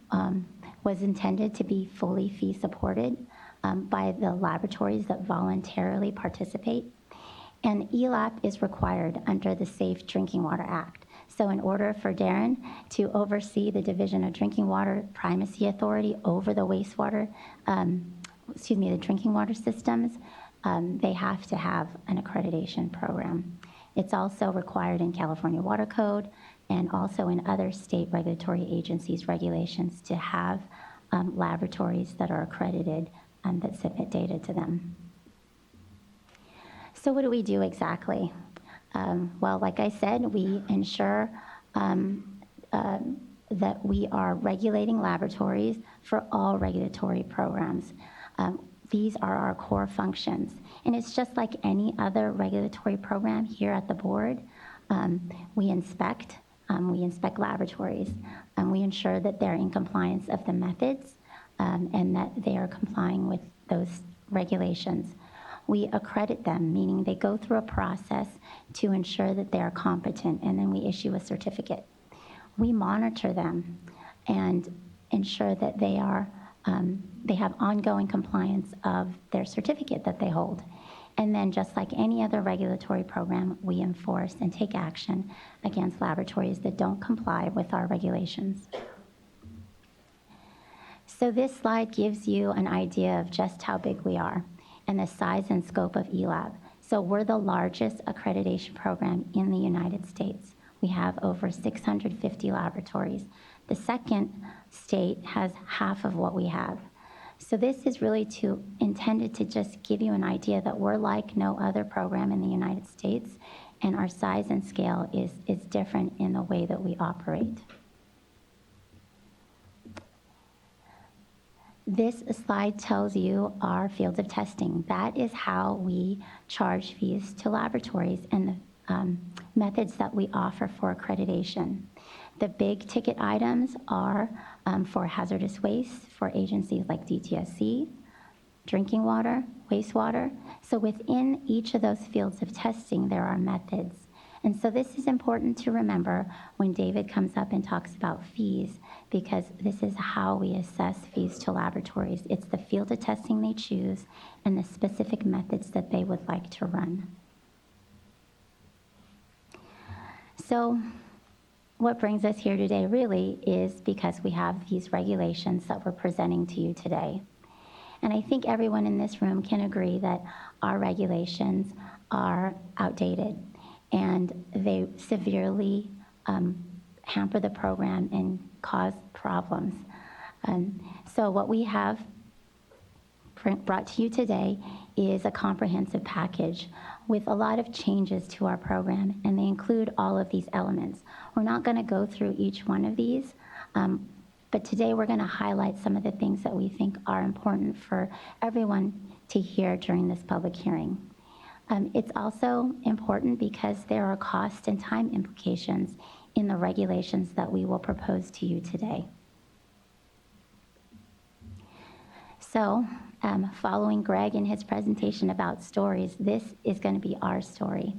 was intended to be fully fee supported by the laboratories that voluntarily participate. And ELAP is required under the Safe Drinking Water Act. So in order for Darren to oversee the Division of Drinking Water primacy authority over the wastewater, the drinking water systems, they have to have an accreditation program. It's also required in California Water Code and also in other state regulatory agencies' regulations to have laboratories that are accredited that submit data to them. So what do we do exactly? Well, like I said, we ensure that we are regulating laboratories for all regulatory programs. These are our core functions. And it's just like any other regulatory program here at the board. We inspect laboratories, and we ensure that they're in compliance of the methods and that they are complying with those regulations. We accredit them, meaning they go through a process to ensure that they are competent, and then we issue a certificate. We monitor them and ensure that they have ongoing compliance of their certificate that they hold. And then just like any other regulatory program, we enforce and take action against laboratories that don't comply with our regulations. So this slide gives you an idea of just how big we are and the size and scope of ELAB. So we're the largest accreditation program in the United States. We have over 650 laboratories. The second state has half of what we have. So this is really intended to just give you an idea that we're like no other program in the United States, and our size and scale is different in the way that we operate. This slide tells you our fields of testing. That is how we charge fees to laboratories and the methods that we offer for accreditation. The big ticket items are for hazardous waste for agencies like DTSC, drinking water, wastewater. So within each of those fields of testing, there are methods. And so this is important to remember when David comes up and talks about fees, because this is how we assess fees to laboratories. It's the field of testing they choose and the specific methods that they would like to run. So what brings us here today really is because we have these regulations that we're presenting to you today. And I think everyone in this room can agree that our regulations are outdated and they severely hamper the program and cause problems. So what we have brought to you today is a comprehensive package with a lot of changes to our program, and they include all of these elements. We're not going to go through each one of these, but today we're going to highlight some of the things that we think are important for everyone to hear during this public hearing. It's also important because there are cost and time implications in the regulations that we will propose to you today. So, following Greg in his presentation about stories, this is going to be our story.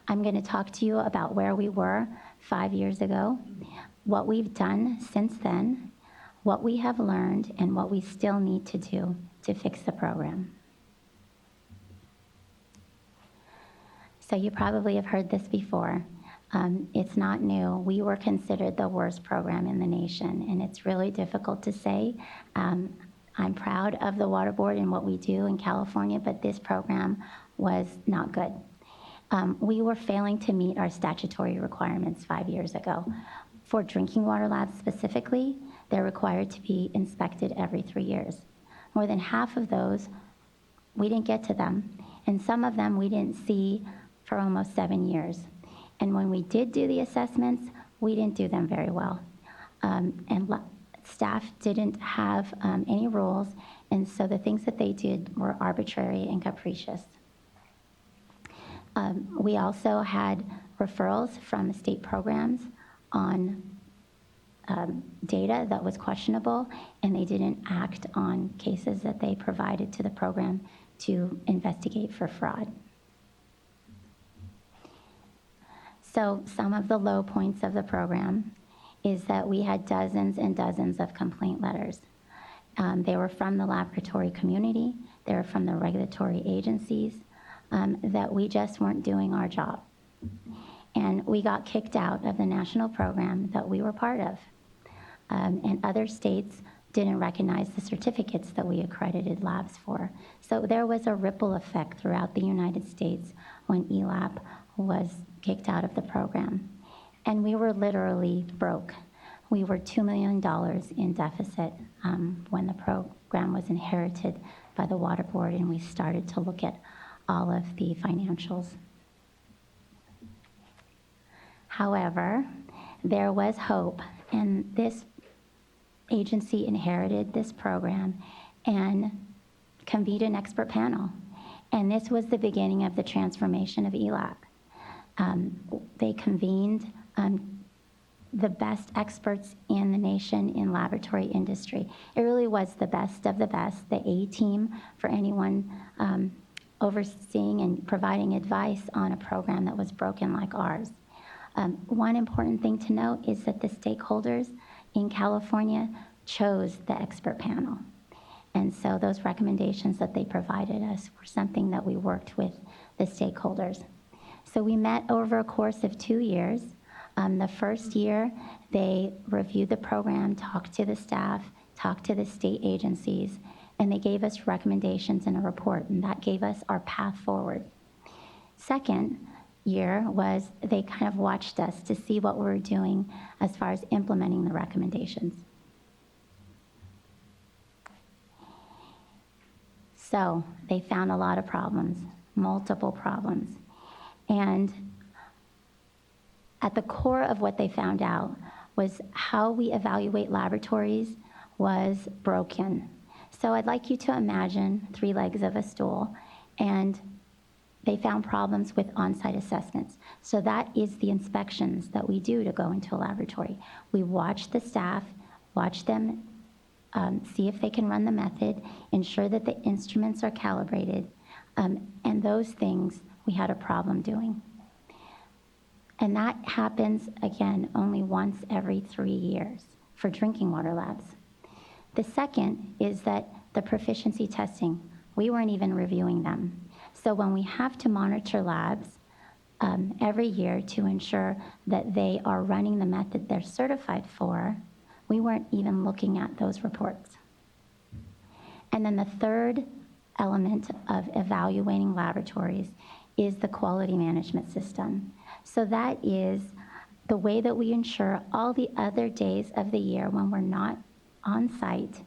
I'm going to talk to you about where we were 5 years ago, what we've done since then, what we have learned, and what we still need to do to fix the program. So you probably have heard this before. It's not new. We were considered the worst program in the nation, and it's really difficult to say. I'm proud of the Water Board and what we do in California, but this program was not good. We were failing to meet our statutory requirements 5 years ago. For drinking water labs specifically, they're required to be inspected every 3 years. More than half of those, we didn't get to them, and some of them we didn't see for almost 7 years. And when we did do the assessments, we didn't do them very well. Staff didn't have any rules, and so the things that they did were arbitrary and capricious. We also had referrals from state programs on data that was questionable, and they didn't act on cases that they provided to the program to investigate for fraud. So some of the low points of the program is that we had dozens and dozens of complaint letters. They were from the laboratory community, they were from the regulatory agencies, that we just weren't doing our job. And we got kicked out of the national program that we were part of. And other states didn't recognize the certificates that we accredited labs for. So there was a ripple effect throughout the United States when ELAB was kicked out of the program. And we were literally broke. We were $2 million in deficit when the program was inherited by the Water Board, and we started to look at all of the financials. However, there was hope, and this agency inherited this program and convened an expert panel. And this was the beginning of the transformation of ELAB. They convened the best experts in the nation in laboratory industry. It really was the best of the best, the A team for anyone overseeing and providing advice on a program that was broken like ours. One important thing to note is that the stakeholders in California chose the expert panel. And so those recommendations that they provided us were something that we worked with the stakeholders. So we met over a course of 2 years. The first year, they reviewed the program, talked to the staff, talked to the state agencies, and they gave us recommendations in a report, and that gave us our path forward. Second year was they kind of watched us to see what we were doing as far as implementing the recommendations. So they found a lot of problems, multiple problems. And at the core of what they found out was how we evaluate laboratories was broken. So I'd like you to imagine 3 legs of a stool, and they found problems with on-site assessments. So that is the inspections that we do to go into a laboratory. We watch the staff, watch them, see if they can run the method, ensure that the instruments are calibrated, and those things we had a problem doing. And that happens, again, only once every 3 years for drinking water labs. The second is that the proficiency testing, we weren't even reviewing them. So when we have to monitor labs every year to ensure that they are running the method they're certified for, we weren't even looking at those reports. And then the third element of evaluating laboratories is the quality management system. So that is the way that we ensure all the other days of the year when we're not on site,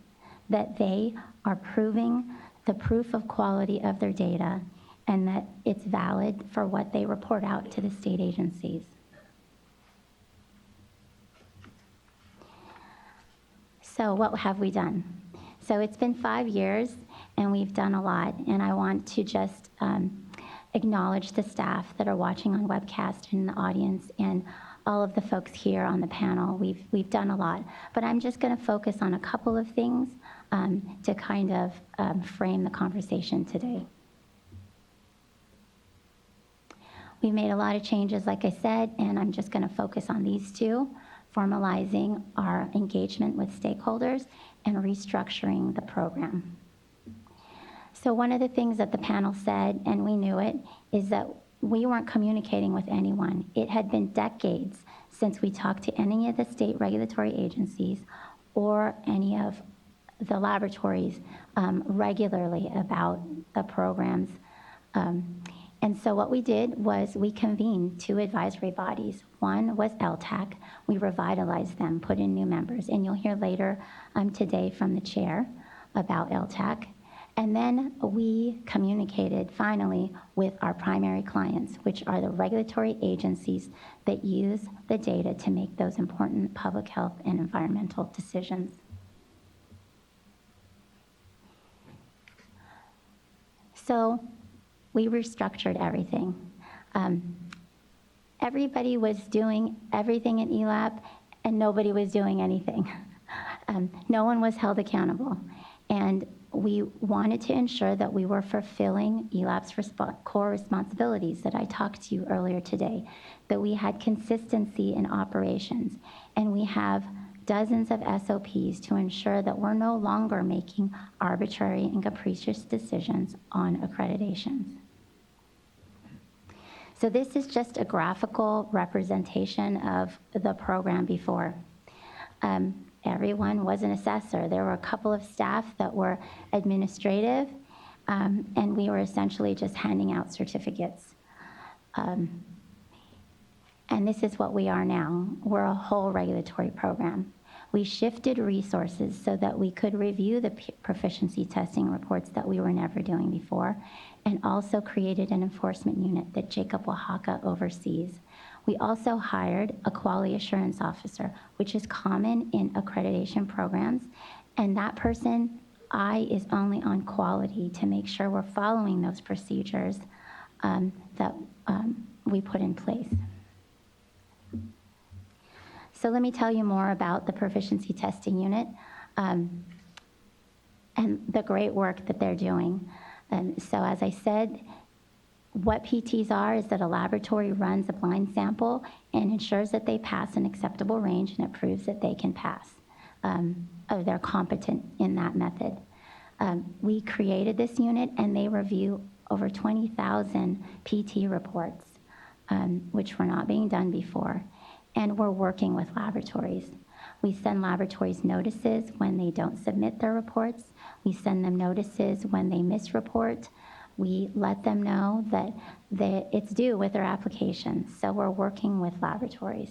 that they are proving the proof of quality of their data and that it's valid for what they report out to the state agencies. So what have we done? So it's been 5 years and we've done a lot, and I want to just acknowledge the staff that are watching on webcast and the audience and all of the folks here on the panel. We've done a lot, but I'm just going to focus on a couple of things to kind of frame the conversation today. We've made a lot of changes, like I said, and I'm just going to focus on these two: formalizing our engagement with stakeholders and restructuring the program. So one of the things that the panel said, and we knew it, is that we weren't communicating with anyone. It had been decades since we talked to any of the state regulatory agencies or any of the laboratories regularly about the programs. And so what we did was we convened 2 advisory bodies. One was LTAC. We revitalized them, put in new members, and you'll hear later today from the chair about LTAC. And then we communicated finally with our primary clients, which are the regulatory agencies that use the data to make those important public health and environmental decisions. So we restructured everything. Everybody was doing everything in ELAP and nobody was doing anything. No one was held accountable. And we wanted to ensure that we were fulfilling ELAP's core responsibilities that I talked to you earlier today, that we had consistency in operations, and we have dozens of SOPs to ensure that we're no longer making arbitrary and capricious decisions on accreditations. So this is just a graphical representation of the program before. Everyone was an assessor. There were a couple of staff that were administrative, and we were essentially just handing out certificates. And this is what we are now. We're a whole regulatory program. We shifted resources so that we could review the proficiency testing reports that we were never doing before, and also created an enforcement unit that Jacob Oaxaca oversees. We also hired a quality assurance officer, which is common in accreditation programs, and that person, is only on quality to make sure we're following those procedures that we put in place. So let me tell you more about the proficiency testing unit and the great work that they're doing. So as I said, what PTs are is that a laboratory runs a blind sample and ensures that they pass an acceptable range, and it proves that they can pass, or they're competent in that method. We created this unit, and they review over 20,000 PT reports, which were not being done before, and we're working with laboratories. We send laboratories notices when they don't submit their reports. We send them notices when they misreport. We let them know that it's due with their applications. So we're working with laboratories.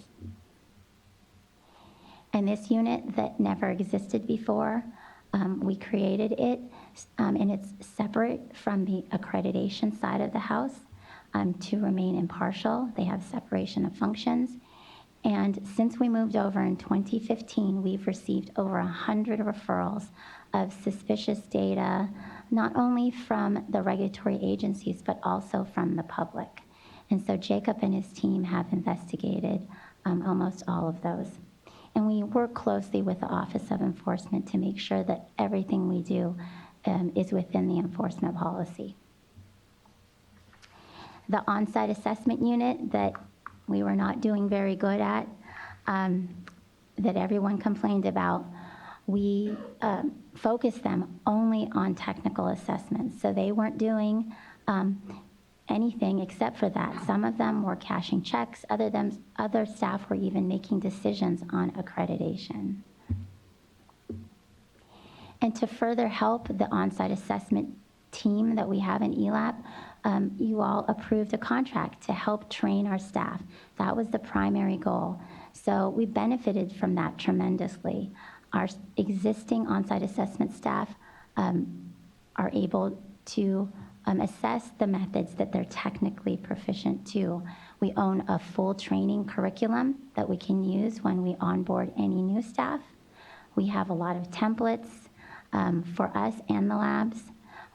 And this unit that never existed before, we created it, and it's separate from the accreditation side of the house to remain impartial. They have separation of functions. And since we moved over in 2015, we've received over 100 referrals of suspicious data, not only from the regulatory agencies, but also from the public. And so Jacob and his team have investigated almost all of those. And we work closely with the Office of Enforcement to make sure that everything we do is within the enforcement policy. The on-site assessment unit that we were not doing very good at, that everyone complained about, we focused them only on technical assessments. So they weren't doing anything except for that. Some of them were cashing checks, other staff were even making decisions on accreditation. And to further help the on-site assessment team that we have in ELAP, you all approved a contract to help train our staff. That was the primary goal. So we benefited from that tremendously. Our existing on-site assessment staff are able to assess the methods that they're technically proficient to. We own a full training curriculum that we can use when we onboard any new staff. We have a lot of templates for us and the labs.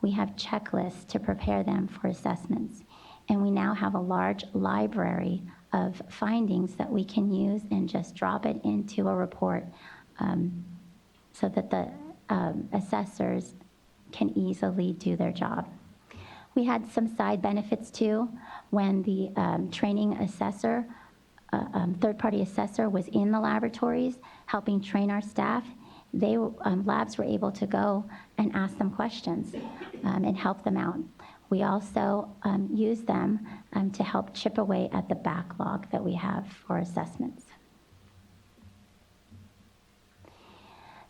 We have checklists to prepare them for assessments. And we now have a large library of findings that we can use and just drop it into a report so that the assessors can easily do their job. We had some side benefits too. When the training assessor, third-party assessor was in the laboratories helping train our staff, labs were able to go and ask them questions and help them out. We also use them to help chip away at the backlog that we have for assessments.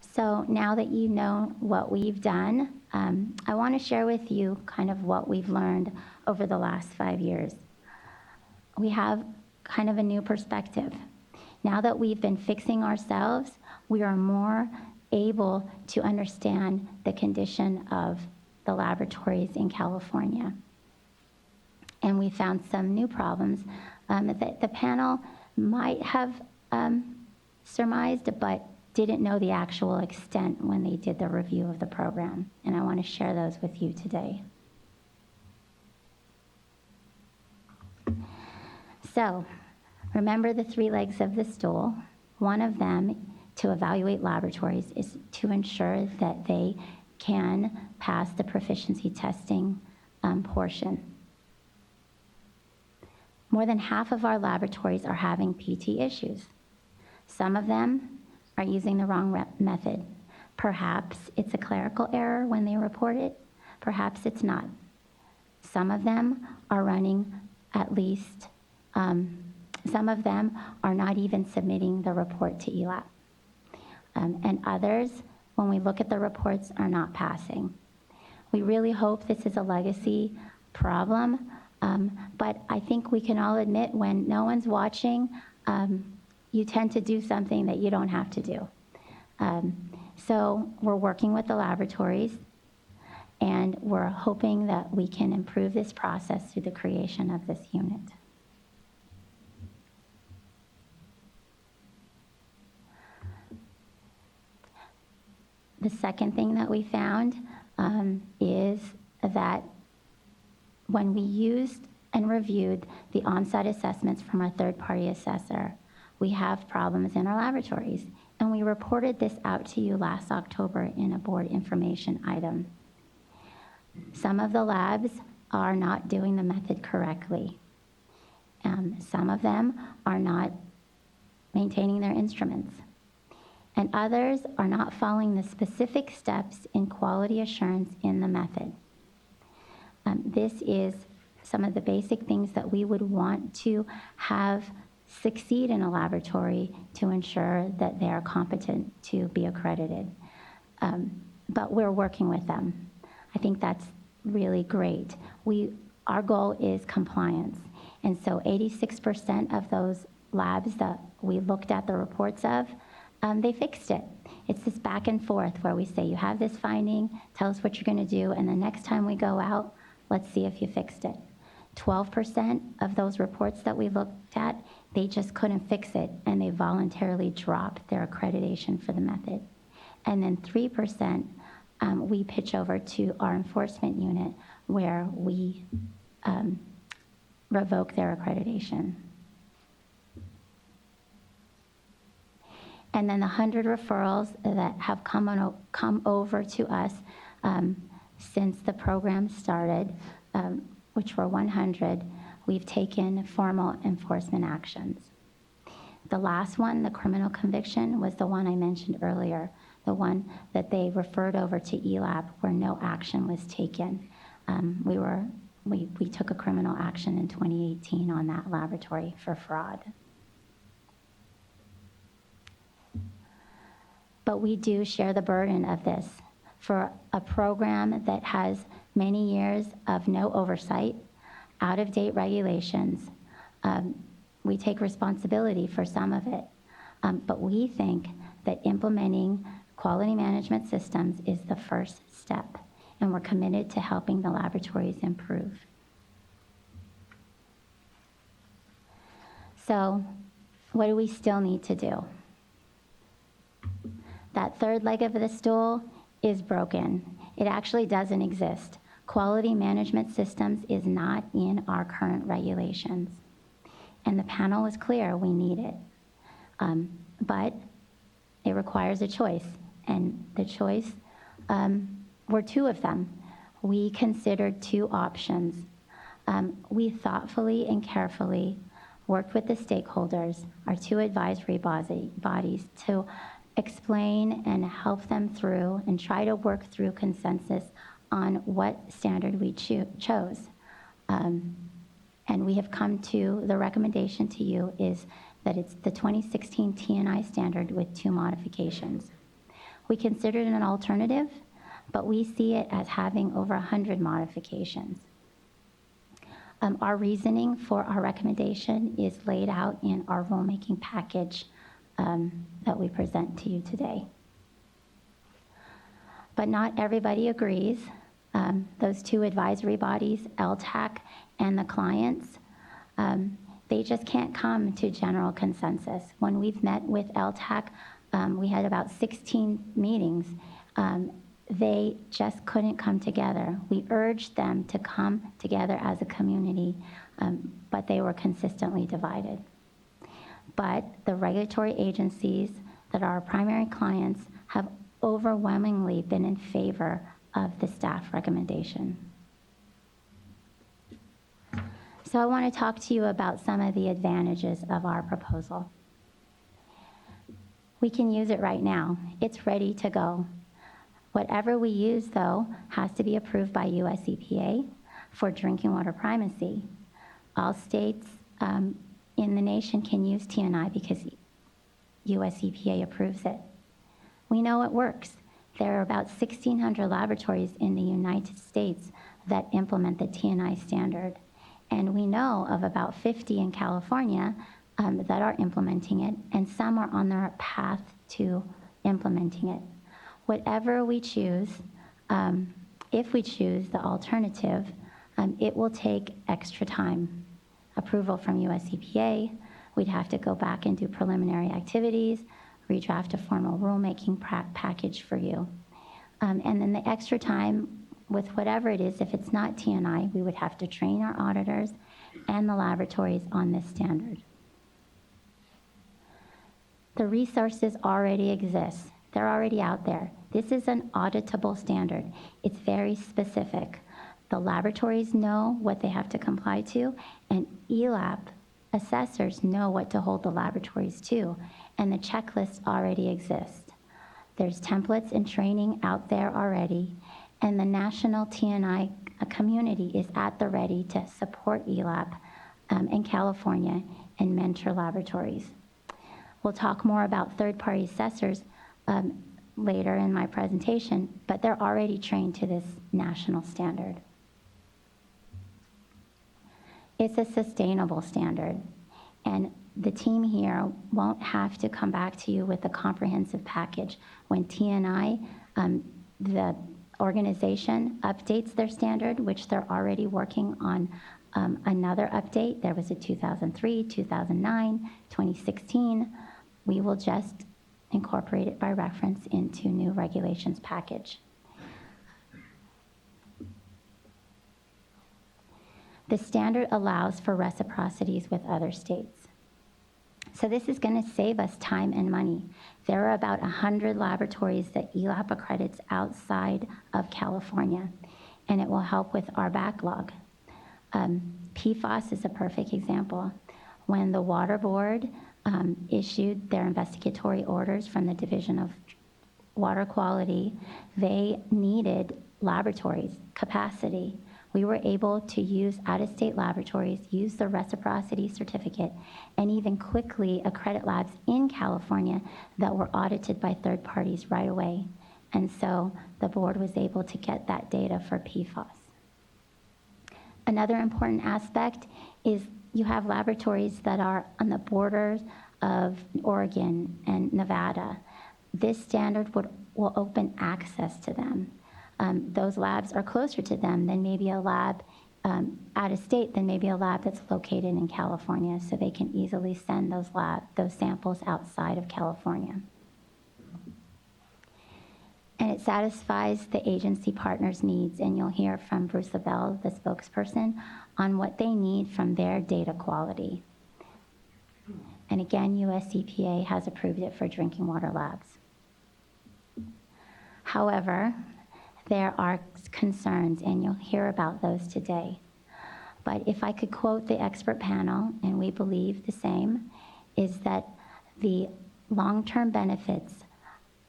So now that you know what we've done, I want to share with you kind of what we've learned over the last 5 years. We have kind of a new perspective. Now that we've been fixing ourselves, we are more able to understand the condition of the laboratories in California. And we found some new problems that the panel might have surmised, but didn't know the actual extent when they did the review of the program. And I want to share those with you today. So, remember the 3 legs of the stool. One of them, to evaluate laboratories, is to ensure that they can pass the proficiency testing portion. More than half of our laboratories are having PT issues. Some of them are using the wrong method. Perhaps it's a clerical error when they report it. Perhaps it's not. Some of them are running at least, some of them are not even submitting the report to ELAP. And others, when we look at the reports, are not passing. We really hope this is a legacy problem, but I think we can all admit when no one's watching, you tend to do something that you don't have to do. So we're working with the laboratories, and we're hoping that we can improve this process through the creation of this unit. The second thing that we found is that when we used and reviewed the on-site assessments from our third-party assessor, we have problems in our laboratories. And we reported this out to you last October in a board information item. Some of the labs are not doing the method correctly. Some of them are not maintaining their instruments. And others are not following the specific steps in quality assurance in the method. This is some of the basic things that we would want to have succeed in a laboratory to ensure that they are competent to be accredited. But we're working with them. I think that's really great. Our goal is compliance. And so 86% of those labs that we looked at the reports of, they fixed it. It's this back and forth where we say, you have this finding, tell us what you're going to do, and the next time we go out, let's see if you fixed it. 12% of those reports that we looked at They just couldn't fix it, and they voluntarily dropped their accreditation for the method. And then 3%, we pitch over to our enforcement unit, where we revoke their accreditation. And then the 100 referrals that have come over to us since the program started, which were 100, we've taken formal enforcement actions. The last one, the criminal conviction, was the one I mentioned earlier, the one that they referred over to ELAP where no action was taken. We took a criminal action in 2018 on that laboratory for fraud. But we do share the burden of this. For a program that has many years of no oversight, out-of-date regulations, we take responsibility for some of it. But we think that implementing quality management systems is the first step, and we're committed to helping the laboratories improve. So, what do we still need to do? That third leg of the stool is broken. It actually doesn't exist. Quality management systems is not in our current regulations. And the panel was clear, we need it. But it requires a choice. And the choice were two of them. We considered two options. We thoughtfully and carefully worked with the stakeholders, our two advisory bodies, to explain and help them through and try to work through consensus on what standard we chose. And we have come to the recommendation to you is that it's the 2016 T&I standard with 2 modifications. We considered it an alternative, but we see it as having over 100 modifications. Our reasoning for our recommendation is laid out in our rulemaking package that we present to you today. But not everybody agrees. Those two advisory bodies, LTAC and the clients, they just can't come to general consensus. When we've met with LTAC, we had about 16 meetings. They just couldn't come together. We urged them to come together as a community, but they were consistently divided. But the regulatory agencies that are our primary clients have overwhelmingly been in favor of the staff recommendation. So I want to talk to you about some of the advantages of our proposal. We can use it right now. It's ready to go. Whatever we use, though, has to be approved by US EPA for drinking water primacy. All states in the nation can use T&I because US EPA approves it. We know it works. There are about 1,600 laboratories in the United States that implement the T&I standard. And we know of about 50 in California that are implementing it, and some are on their path to implementing it. Whatever we choose, if we choose the alternative, it will take extra time. Approval from US EPA, we'd have to go back and do preliminary activities, redraft a formal rulemaking package for you. And then the extra time with whatever it is, if it's not T&I, we would have to train our auditors and the laboratories on this standard. The resources already exist. They're already out there. This is an auditable standard. It's very specific. The laboratories know what they have to comply to, and ELAP assessors know what to hold the laboratories to, and the checklist already exists. There's templates and training out there already, and the national T&I community is at the ready to support ELAP in California and mentor laboratories. We'll talk more about third-party assessors later in my presentation, but they're already trained to this national standard. It's a sustainable standard, and the team here won't have to come back to you with a comprehensive package. When T&I, the organization, updates their standard, which they're already working on another update. There was a 2003, 2009, 2016. We will just incorporate it by reference into new regulations package. The standard allows for reciprocities with other states. So this is going to save us time and money. There are about 100 laboratories that ELAP accredits outside of California, and it will help with our backlog. PFAS is a perfect example. When the Water Board issued their investigatory orders from the Division of Water Quality, they needed laboratories, capacity. We were able to use out-of-state laboratories, use the reciprocity certificate, and even quickly accredit labs in California that were audited by third parties right away. And so the board was able to get that data for PFAS. Another important aspect is you have laboratories that are on the borders of Oregon and Nevada. This standard will open access to them. Those labs are closer to them than maybe a lab out of state than maybe a lab that's located in California, so they can easily send those samples outside of California. And it satisfies the agency partners' needs, and you'll hear from Bruce LaBelle, the spokesperson, on what they need from their data quality. And again, US EPA has approved it for drinking water labs. However, there are concerns, and you'll hear about those today. But if I could quote the expert panel, and we believe the same, is that the long-term benefits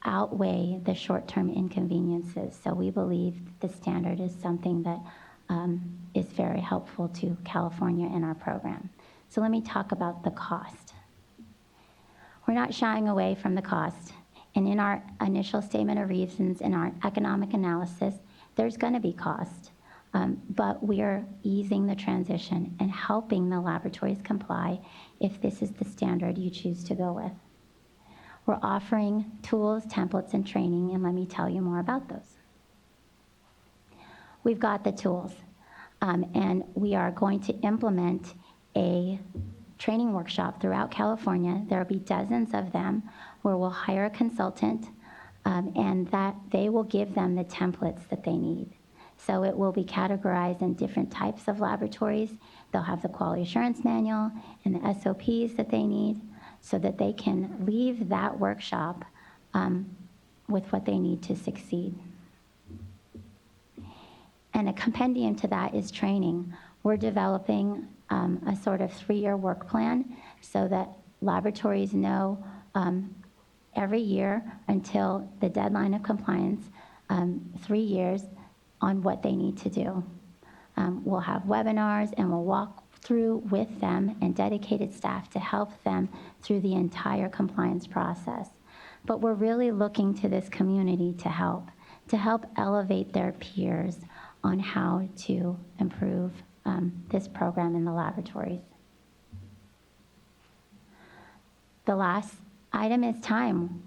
outweigh the short-term inconveniences. So we believe the standard is something that is very helpful to California in our program. So let me talk about the cost. We're not shying away from the cost. And in our initial statement of reasons, in our economic analysis, there's going to be cost. But we are easing the transition and helping the laboratories comply if this is the standard you choose to go with. We're offering tools, templates, and training, and let me tell you more about those. We've got the tools, and we are going to implement a training workshop throughout California. There will be dozens of them where we'll hire a consultant, and that they will give them the templates that they need. So it will be categorized in different types of laboratories. They'll have the quality assurance manual and the SOPs that they need so that they can leave that workshop with what they need to succeed. And a compendium to that is training. We're developing a sort of 3-year work plan so that laboratories know every year until the deadline of compliance, 3 years, on what they need to do. We'll have webinars, and we'll walk through with them and dedicated staff to help them through the entire compliance process. But we're really looking to this community to help elevate their peers on how to improve this program in the laboratories. The last item is time.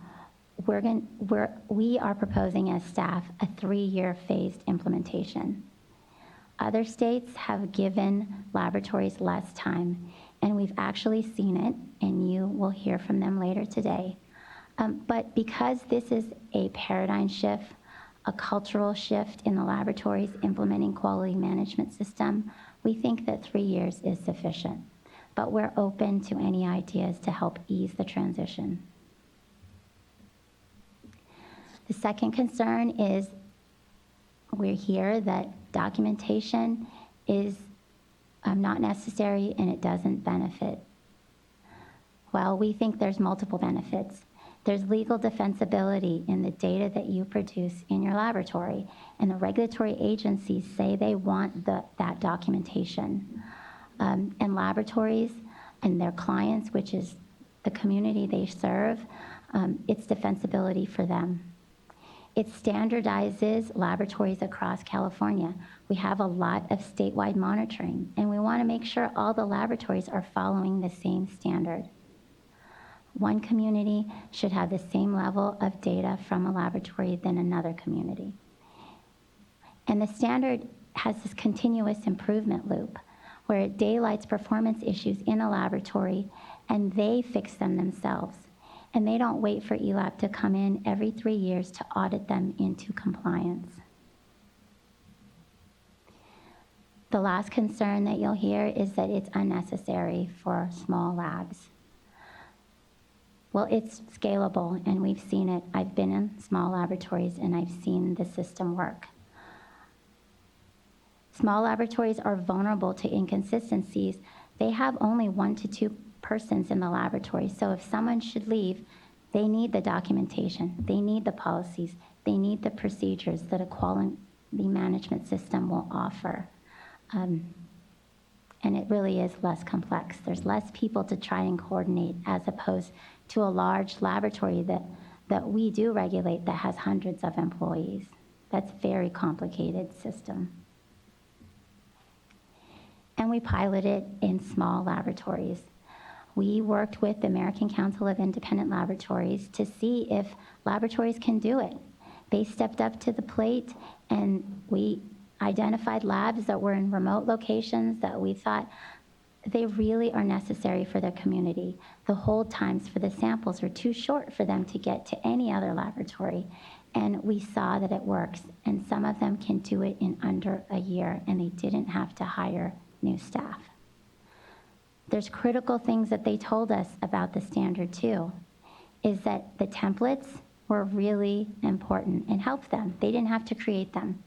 We are proposing as staff a 3-year phased implementation. Other states have given laboratories less time, and we've actually seen it, and you will hear from them later today. But because this is a paradigm shift, a cultural shift in the laboratories implementing quality management system, we think that 3 years is sufficient. But we're open to any ideas to help ease the transition. The second concern is we're here that documentation is not necessary and it doesn't benefit. Well, we think there's multiple benefits. There's legal defensibility in the data that you produce in your laboratory, and the regulatory agencies say they want that documentation. And laboratories and their clients, which is the community they serve, it's defensibility for them. It standardizes laboratories across California. We have a lot of statewide monitoring, and we want to make sure all the laboratories are following the same standard. One community should have the same level of data from a laboratory than another community. And the standard has this continuous improvement loop where it daylights performance issues in a laboratory and they fix them themselves. And they don't wait for ELAB to come in every 3 years to audit them into compliance. The last concern that you'll hear is that it's unnecessary for small labs. Well, it's scalable, and we've seen it. I've been in small laboratories, and I've seen the system work. Small laboratories are vulnerable to inconsistencies. They have only 1 to 2 persons in the laboratory, so if someone should leave, they need the documentation, they need the policies, they need the procedures that a quality management system will offer. And it really is less complex. There's less people to try and coordinate as opposed to a large laboratory that we do regulate that has hundreds of employees. That's a very complicated system. And we pilot it in small laboratories. We worked with the American Council of Independent Laboratories to see if laboratories can do it. They stepped up to the plate, and we identified labs that were in remote locations that we thought they really are necessary for their community. The hold times for the samples are too short for them to get to any other laboratory. And we saw that it works. And some of them can do it in under a year, and they didn't have to hire new staff. There's critical things that they told us about the standard too, is that the templates were really important and helped them. They didn't have to create them.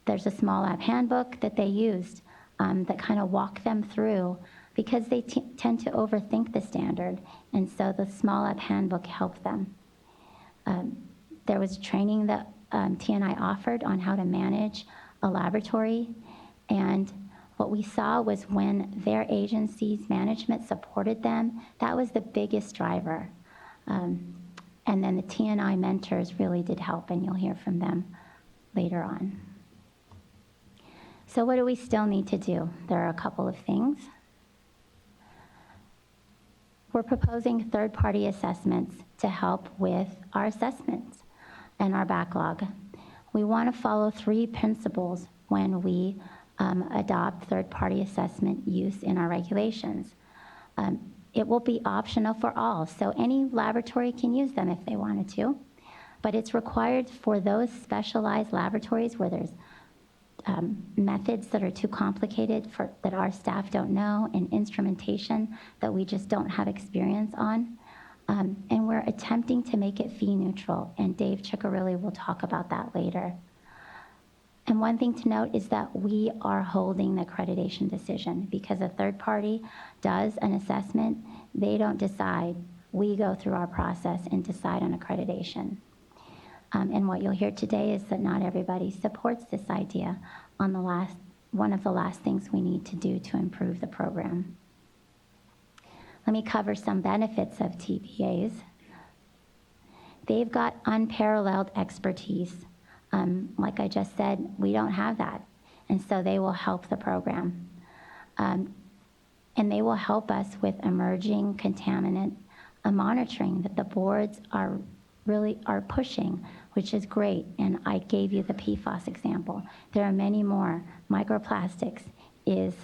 There's a small lab handbook that they used that kind of walked them through because they tend to overthink the standard. And so the small lab handbook helped them. There was training that TNI offered on how to manage a laboratory. And what we saw was when their agency's management supported them, that was the biggest driver. And then the TNI mentors really did help, and you'll hear from them later on. So what do we still need to do? There are a couple of things. We're proposing third-party assessments to help with our assessments and our backlog. We want to follow 3 principles when we adopt third-party assessment use in our regulations. It will be optional for all, so any laboratory can use them if they wanted to, but it's required for those specialized laboratories where there's methods that are too complicated that our staff don't know, and instrumentation that we just don't have experience on. And we're attempting to make it fee neutral, and Dave Ciccarelli will talk about that later. And one thing to note is that we are holding the accreditation decision because a third party does an assessment. They don't decide. We go through our process and decide on accreditation. And what you'll hear today is that not everybody supports this idea on one of the last things we need to do to improve the program. Let me cover some benefits of TPAs. They've got unparalleled expertise. Like I just said, we don't have that. And so they will help the program. And they will help us with emerging contaminant monitoring that the boards are pushing, which is great. And I gave you the PFAS example. There are many more. Microplastics is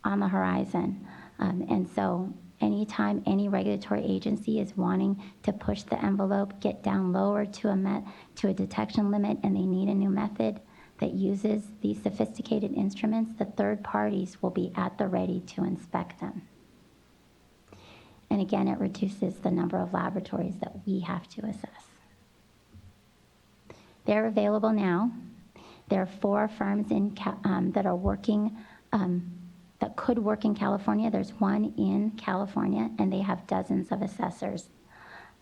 on the horizon. And so anytime any regulatory agency is wanting to push the envelope, get down lower to a detection limit, and they need a new method that uses these sophisticated instruments, the third parties will be at the ready to inspect them. And again, it reduces the number of laboratories that we have to assess. They're available now. There are 4 firms that are working, that could work in California. There's one in California, and they have dozens of assessors.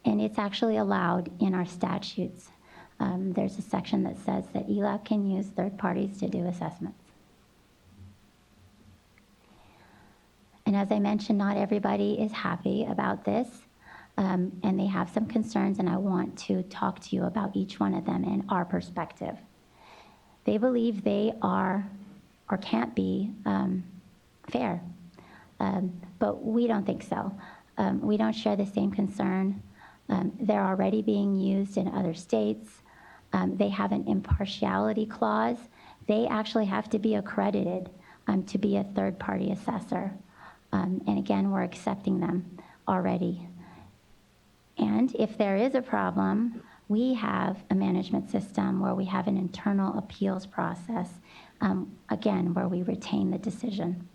And it's actually allowed in our statutes. There's a section that says that ELAB can use third parties to do assessments. And as I mentioned, not everybody is happy about this, and they have some concerns, and I want to talk to you about each one of them in our perspective. They believe they are or can't be fair, but we don't think so. We don't share the same concern. They're already being used in other states. They have an impartiality clause. They actually have to be accredited to be a third-party assessor. And again, we're accepting them already. And if there is a problem, we have a management system where we have an internal appeals process, again, where we retain the decision.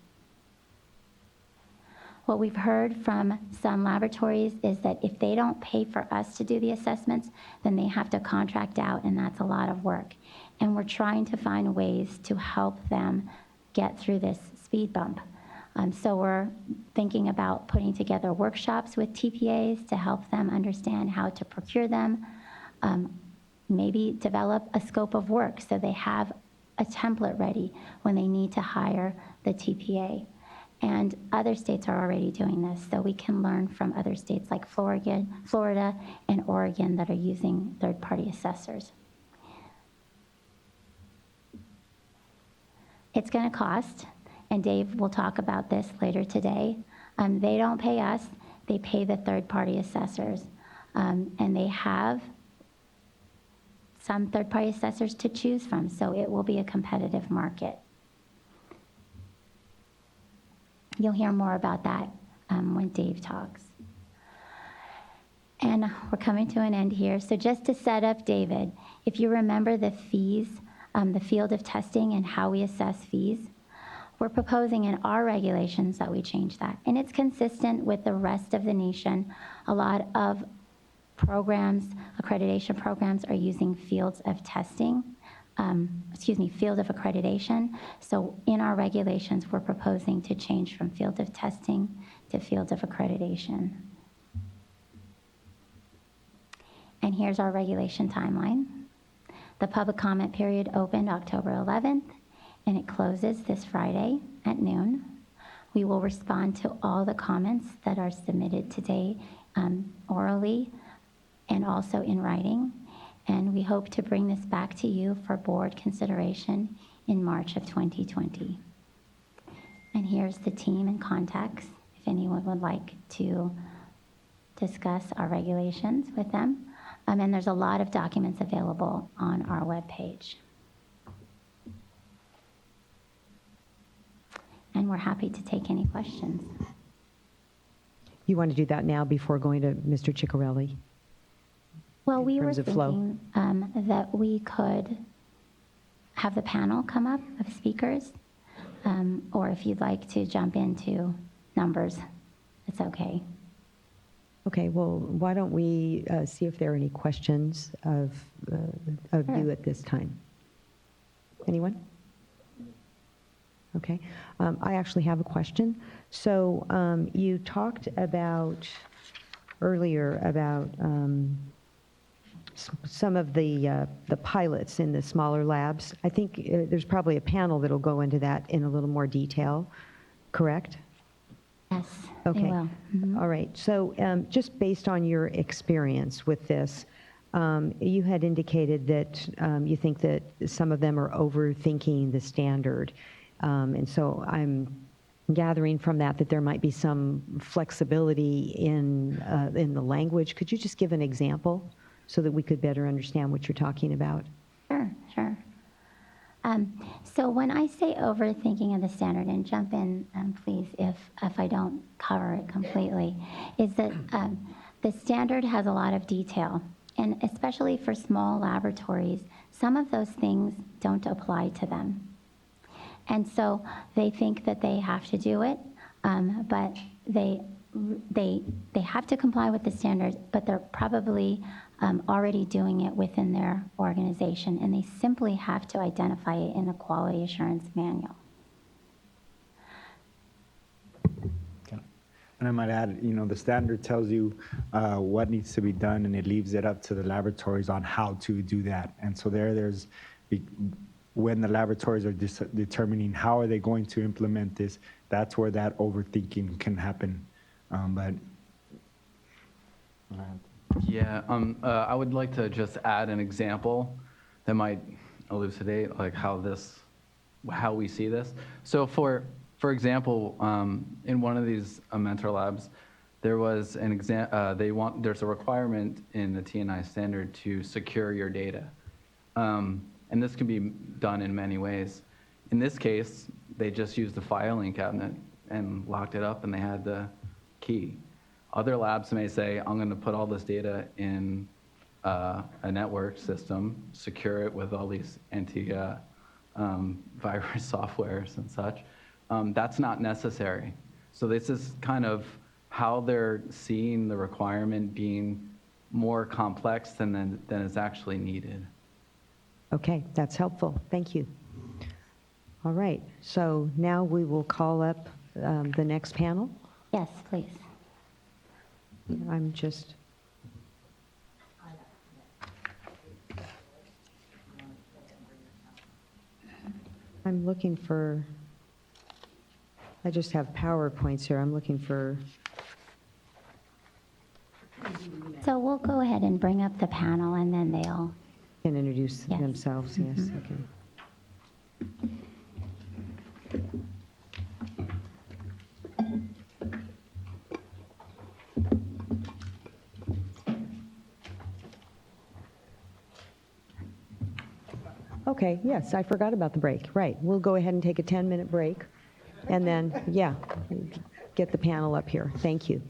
What we've heard from some laboratories is that if they don't pay for us to do the assessments, then they have to contract out, and that's a lot of work. And we're trying to find ways to help them get through this speed bump. So we're thinking about putting together workshops with TPAs to help them understand how to procure them, maybe develop a scope of work so they have a template ready when they need to hire the TPA. And other states are already doing this, so we can learn from other states like Florida and Oregon that are using third-party assessors. It's going to cost, and Dave will talk about this later today. They don't pay us, they pay the third-party assessors. And they have some third-party assessors to choose from, so it will be a competitive market. You'll hear more about that when Dave talks. And we're coming to an end here. So just to set up David, if you remember the fees, the field of testing and how we assess fees, we're proposing in our regulations that we change that. And it's consistent with the rest of the nation. A lot of programs, accreditation programs, are using fields of testing. Field of accreditation. So in our regulations, we're proposing to change from field of testing to field of accreditation. And here's our regulation timeline. The public comment period opened October 11th, and it closes this Friday at noon. We will respond to all the comments that are submitted today orally and also in writing. And we hope to bring this back to you for board consideration in March of 2020. And here's the team and contacts if anyone would like to discuss our regulations with them. And there's a lot of documents available on our webpage. And we're happy to take any questions. You want to do that now before going to Mr. Ciccarelli? Well, we were terms of flow. thinking that we could have the panel come up of speakers, or if you'd like to jump into numbers, it's okay. Okay, well, why don't we see if there are any questions of Sure. you at this time? Anyone? Okay. I actually have a question. So you talked about earlier about some of the pilots in the smaller labs. I think there's probably a panel that'll go into that in a little more detail, correct? Yes, Okay. they will. Mhm. All right. So just based on your experience with this, you had indicated that you think that some of them are overthinking the standard. And so I'm gathering from that that there might be some flexibility in the language. Could you just give an example so that we could better understand what you're talking about? Sure. So when I say overthinking of the standard, and jump in, please, if I don't cover it completely, is that the standard has a lot of detail, and especially for small laboratories, some of those things don't apply to them. And so they think that they have to do it, but they have to comply with the standards, but they're probably already doing it within their organization, and they simply have to identify it in the quality assurance manual. And I might add, the standard tells you what needs to be done, and it leaves it up to the laboratories on how to do that. And so there's when the laboratories are determining how are they going to implement this, that's where that overthinking can happen. Yeah, I would like to just add an example that might elucidate like how we see this. So for example, in one of these mentor labs, there was an there's a requirement in the T&I standard to secure your data. And this can be done in many ways. In this case, they just used the filing cabinet and locked it up and they had the key. Other labs may say, I'm going to put all this data in a network system, secure it with all these anti-virus softwares and such. That's not necessary. So this is kind of how they're seeing the requirement being more complex than is actually needed. Okay, that's helpful. Thank you. All right, so now we will call up the next panel. Yes, please. I'm just... I'm looking for... I just have PowerPoints here. I'm looking for... So we'll go ahead and bring up the panel, and then they'll, Can introduce Yes. themselves, yes, okay. Okay, yes, I forgot about the break, right. We'll go ahead and take a 10-minute break, and then, yeah, get the panel up here. Thank you.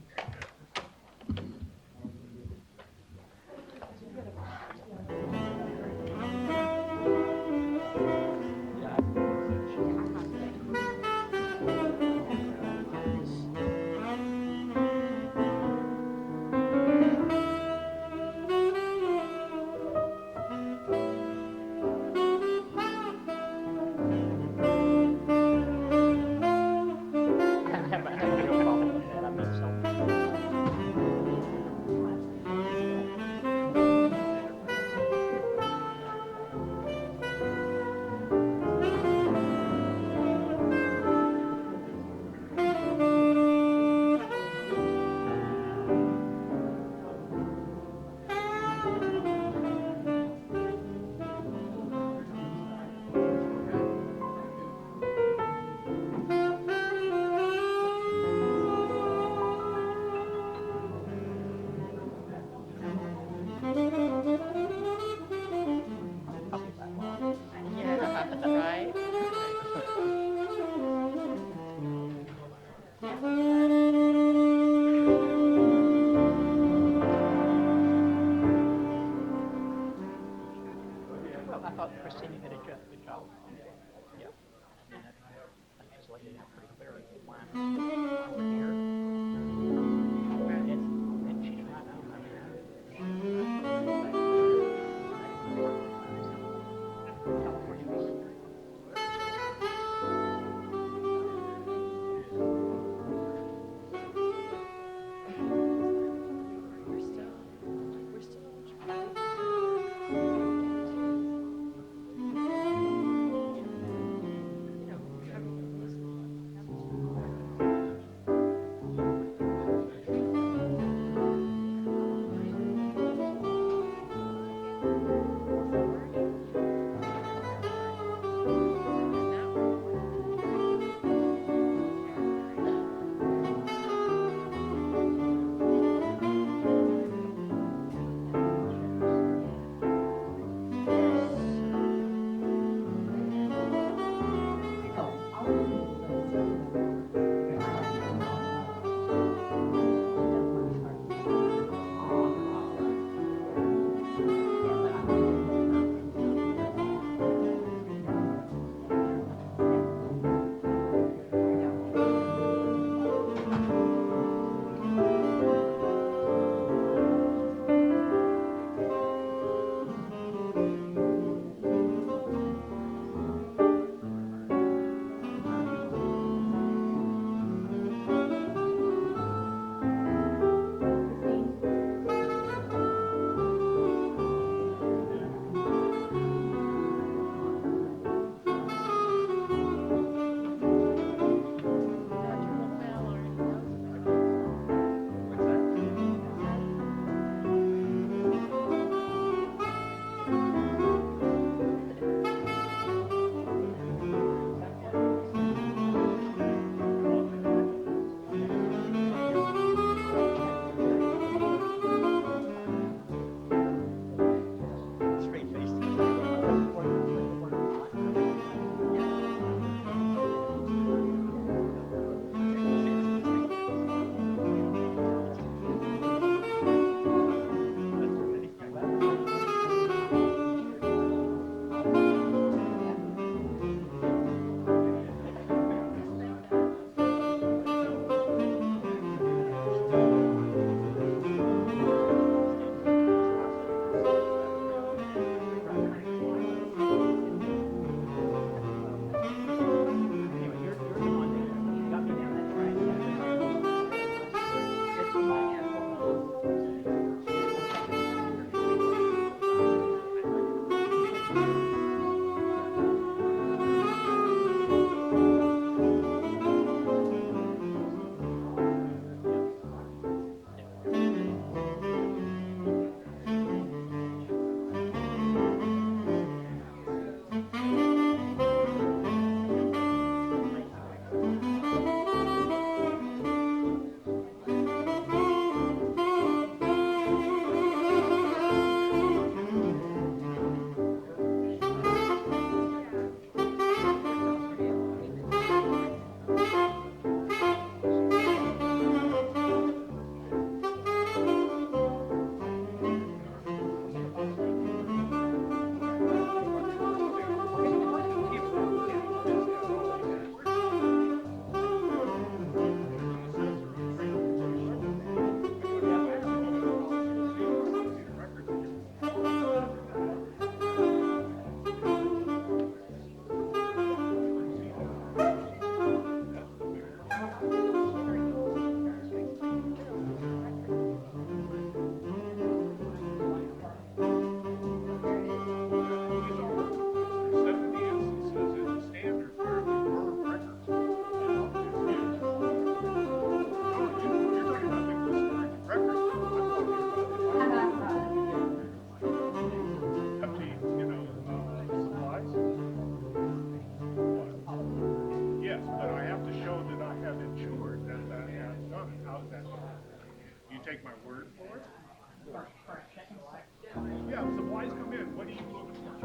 yeah, supplies come in. What do you looking for?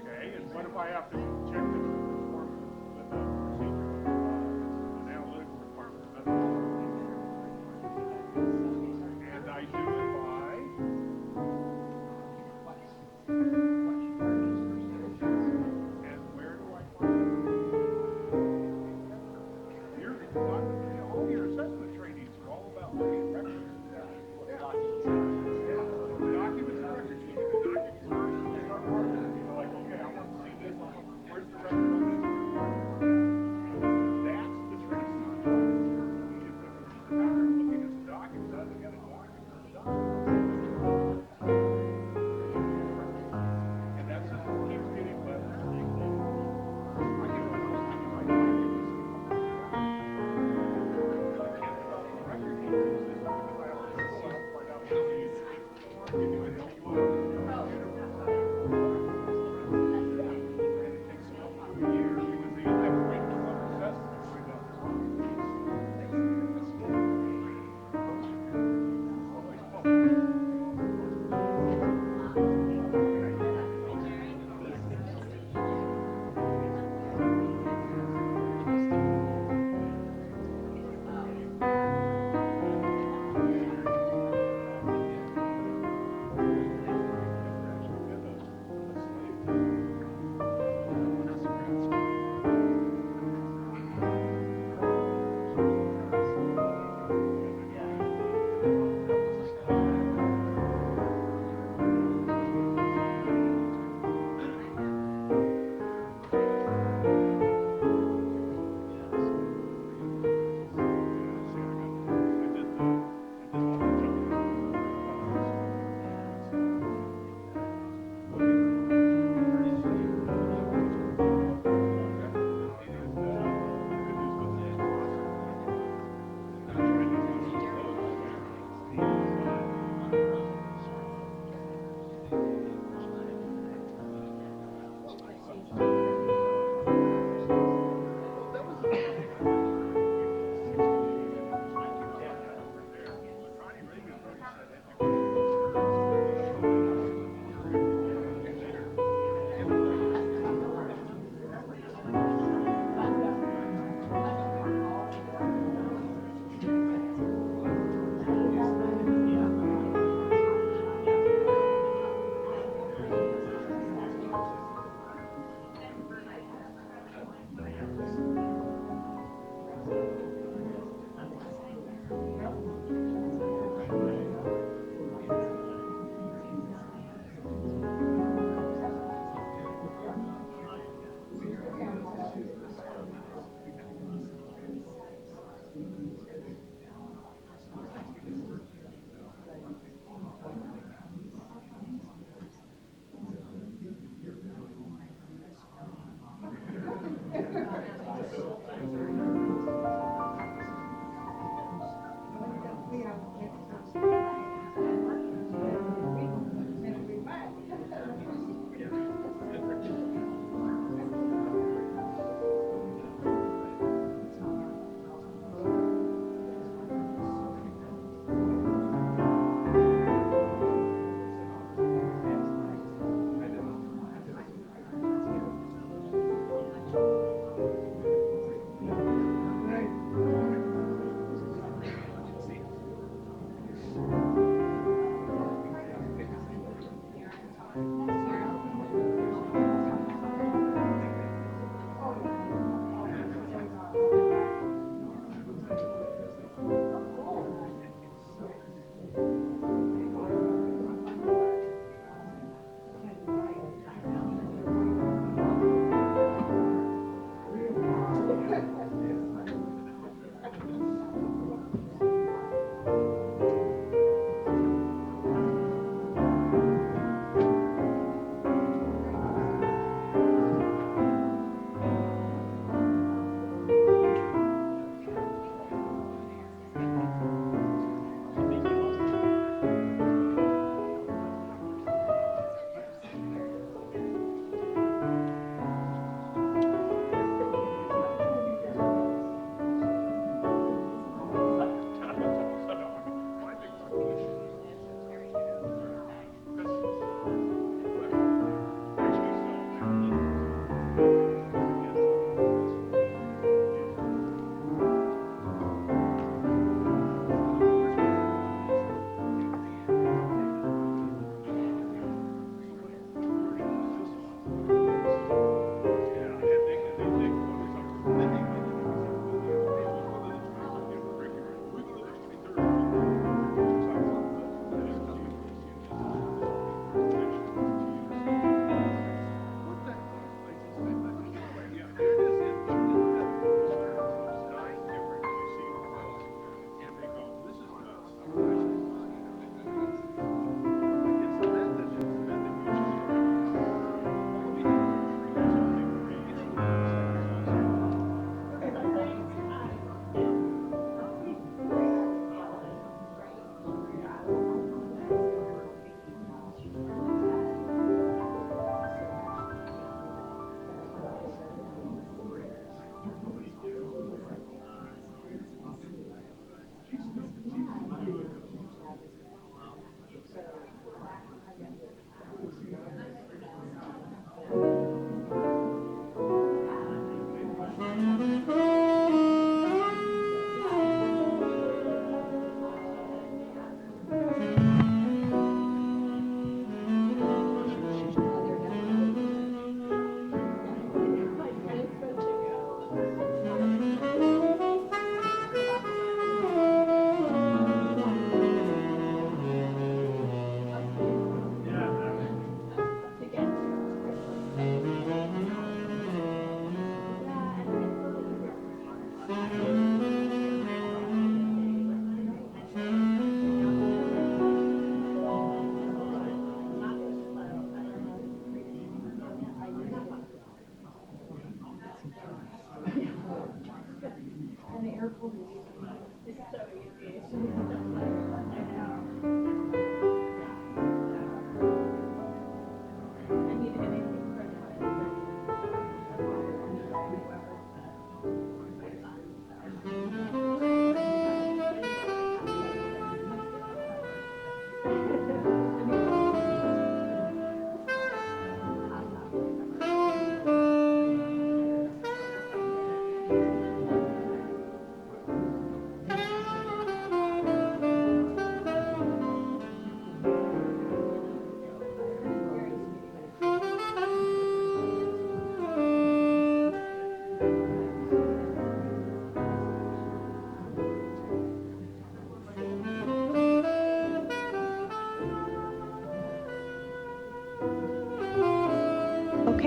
Okay, and what if I have to check this form with a procedure, an analytical requirement? And I do it by? And where do I find it? All your assessment trainings are all about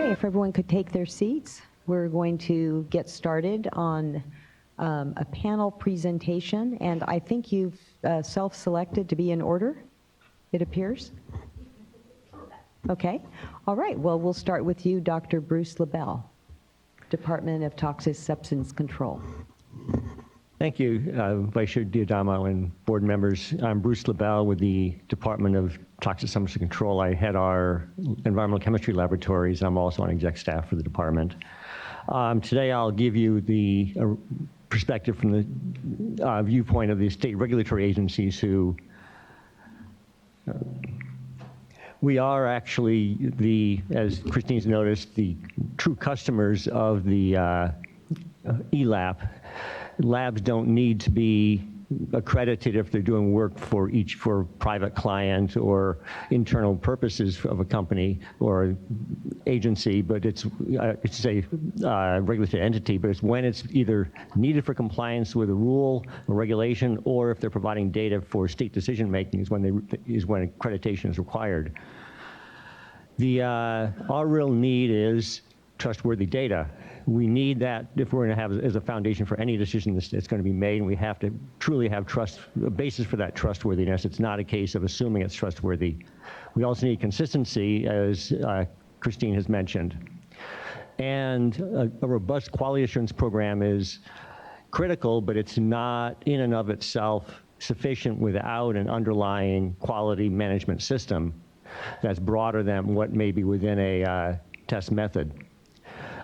Okay, if everyone could take their seats, we're going to get started on a panel presentation, and I think you've self-selected to be in order, it appears. Okay, all right, well, we'll start with you, Dr. Bruce LaBelle, Department of Toxic Substance Control. Thank you, Vice Chair Diadamo and board members. I'm Bruce LaBelle with the Department of Toxic Substance Control. I head our environmental chemistry laboratories. I'm also on exec staff for the department. Today I'll give you the perspective from the viewpoint of the state regulatory agencies who we are actually as Christine's noticed, the true customers of the ELAP. Labs don't need to be accredited if they're doing work for private client or internal purposes of a company or agency, but it's a regulatory entity, but it's when it's either needed for compliance with a rule or regulation, or if they're providing data for state decision making is when accreditation is required. Our real need is trustworthy data. We need that if we're going to have as a foundation for any decision that's going to be made, and we have to truly have a basis for that trustworthiness. It's not a case of assuming it's trustworthy. We also need consistency, as Christine has mentioned. And a robust quality assurance program is critical, but it's not in and of itself sufficient without an underlying quality management system that's broader than what may be within a test method.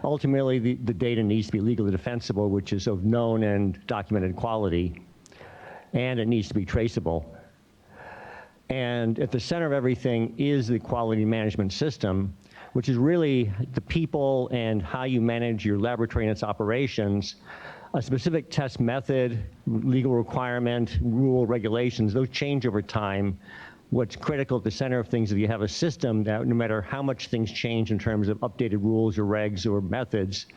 Ultimately, the data needs to be legally defensible, which is of known and documented quality, and it needs to be traceable. And at the center of everything is the quality management system, which is really the people and how you manage your laboratory and its operations. A specific test method, legal requirement, rule, regulations, those change over time. What's critical at the center of things is you have a system that no matter how much things change in terms of updated rules or regs or methods,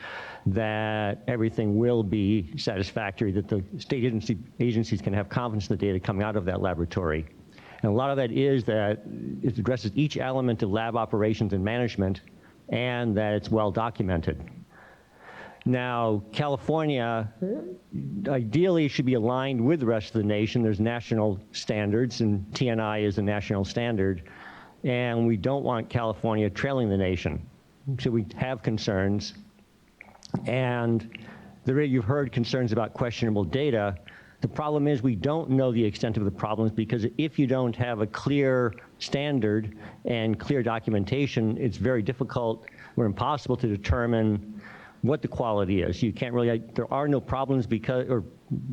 that everything will be satisfactory, that the state agencies can have confidence in the data coming out of that laboratory. And a lot of that is that it addresses each element of lab operations and management, and that it's well documented. Now, California ideally should be aligned with the rest of the nation. There's national standards, and TNI is a national standard, and we don't want California trailing the nation. So we have concerns, and you've heard concerns about questionable data. The problem is we don't know the extent of the problems, because if you don't have a clear standard and clear documentation, it's very difficult or impossible to determine what the quality is. You can't really, there are no problems or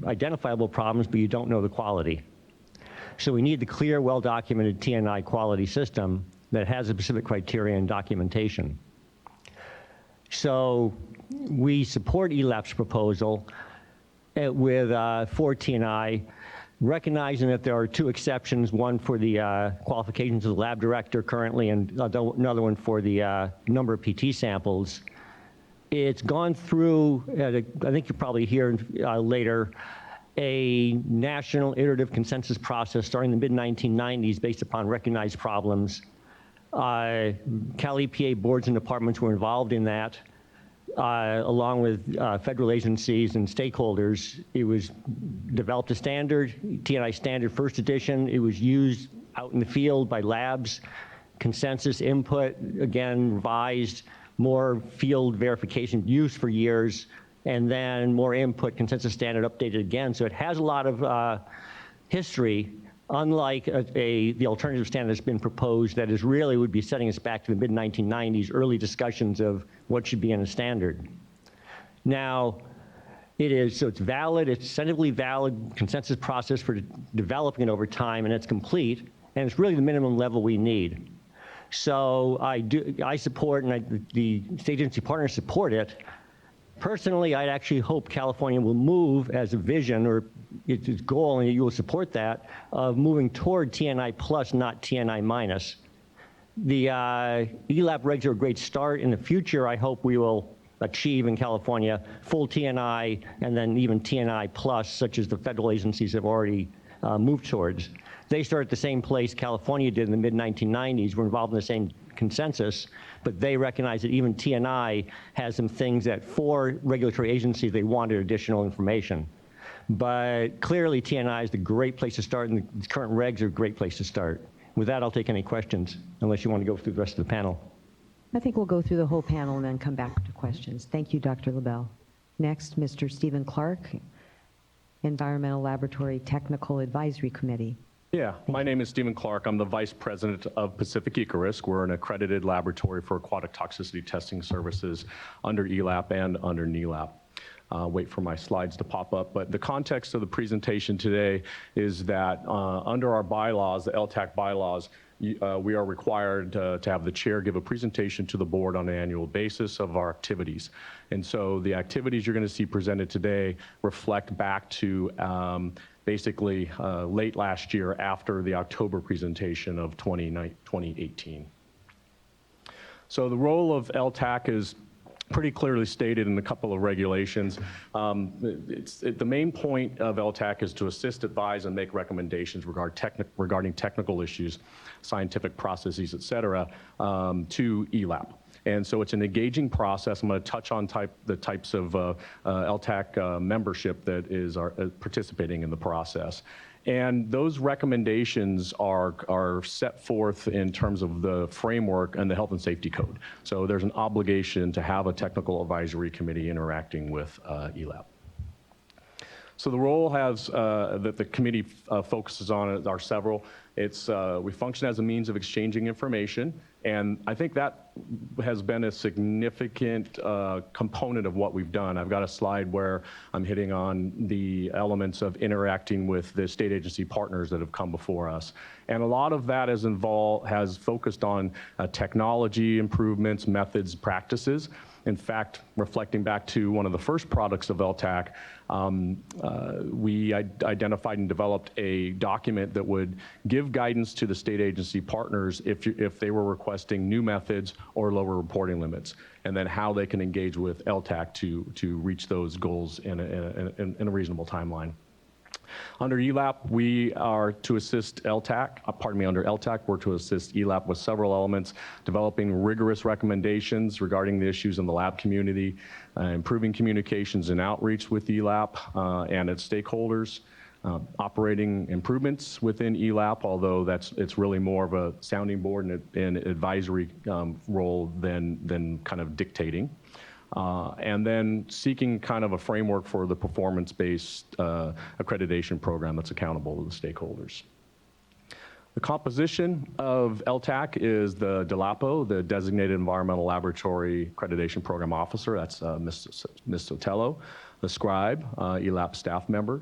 identifiable problems, but you don't know the quality. So we need the clear, well-documented TNI quality system that has a specific criteria and documentation. So we support ELAP's proposal with for TNI, recognizing that there are two exceptions, one for the qualifications of the lab director currently, and another one for the number of PT samples. It's gone through, I think you'll probably hear later, a national iterative consensus process starting in the mid-1990s based upon recognized problems. Cal EPA boards and departments were involved in that, along with federal agencies and stakeholders. It was developed a standard, TNI standard first edition. It was used out in the field by labs. Consensus input, again, revised. More field verification use for years, and then more input, consensus standard updated again. So it has a lot of history, unlike the alternative standard that's been proposed that is really would be setting us back to the mid-1990s, early discussions of what should be in a standard. Now, so it's valid, it's sensitively valid consensus process for developing it over time, and it's complete, and it's really the minimum level we need. So I support, and the state agency partners support it. Personally, I'd actually hope California will move as a vision, or its goal, and you will support that, of moving toward TNI plus, not TNI minus. The ELAP regs are a great start. In the future, I hope we will achieve in California full TNI and then even TNI plus, such as the federal agencies have already moved towards. They started at the same place California did in the mid-1990s. We're involved in the same consensus, but they recognize that even TNI has some things that for regulatory agencies, they wanted additional information. But clearly TNI is the great place to start, and the current regs are a great place to start. With that, I'll take any questions, unless you want to go through the rest of the panel. I think we'll go through the whole panel and then come back to questions. Thank you, Dr. LaBelle. Next, Mr. Stephen Clark, Environmental Laboratory Technical Advisory Committee. Yeah, my name is Stephen Clark. I'm the Vice President of Pacific EcoRisk. We're an accredited laboratory for aquatic toxicity testing services under ELAP and under NELAP. Wait for my slides to pop up, but the context of the presentation today is that under our bylaws, the LTAC bylaws, we are required to have the chair give a presentation to the board on an annual basis of our activities. And so the activities you're going to see presented today reflect back to basically late last year after the October presentation of 2018. So the role of LTAC is pretty clearly stated in a couple of regulations. The main point of LTAC is to assist, advise, and make recommendations regarding technical issues, scientific processes, et cetera, to ELAP. And so it's an engaging process. I'm going to touch on the types of LTAC membership that is participating in the process. And those recommendations are set forth in terms of the framework and the health and safety code. So there's an obligation to have a technical advisory committee interacting with ELAP. So the role that the committee focuses on are several. We function as a means of exchanging information, and I think that has been a significant component of what we've done. I've got a slide where I'm hitting on the elements of interacting with the state agency partners that have come before us. And a lot of that has focused on technology improvements, methods, practices. In fact, reflecting back to one of the first products of LTAC, we identified and developed a document that would give guidance to the state agency partners if they were requesting new methods or lower reporting limits, and then how they can engage with LTAC to reach those goals in a reasonable timeline. Under ELAP, we are to assist LTAC, under LTAC, we're to assist ELAP with several elements, developing rigorous recommendations regarding the issues in the lab community, improving communications and outreach with ELAP and its stakeholders, operating improvements within ELAP, although it's really more of a sounding board and advisory role than kind of dictating. And then seeking kind of a framework for the performance-based accreditation program that's accountable to the stakeholders. The composition of LTAC is the DELAPO, the Designated Environmental Laboratory Accreditation Program Officer, that's Ms. Sotelo, the scribe, ELAP staff member,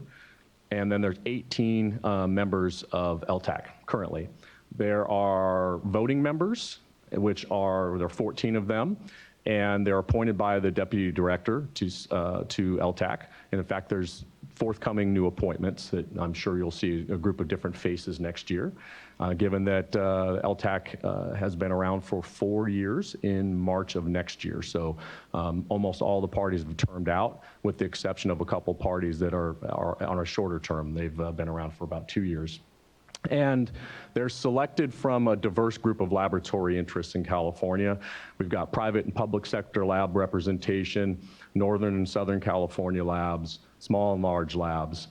and then there's 18 members of LTAC currently. There are voting members, there are 14 of them, and they're appointed by the deputy director to LTAC. And in fact, there's forthcoming new appointments that I'm sure you'll see a group of different faces next year, given that LTAC has been around for 4 years in March of next year. So almost all the parties have termed out, with the exception of a couple parties that are on a shorter term. They've been around for about 2 years. And they're selected from a diverse group of laboratory interests in California. We've got private and public sector lab representation, Northern and Southern California labs, small and large labs.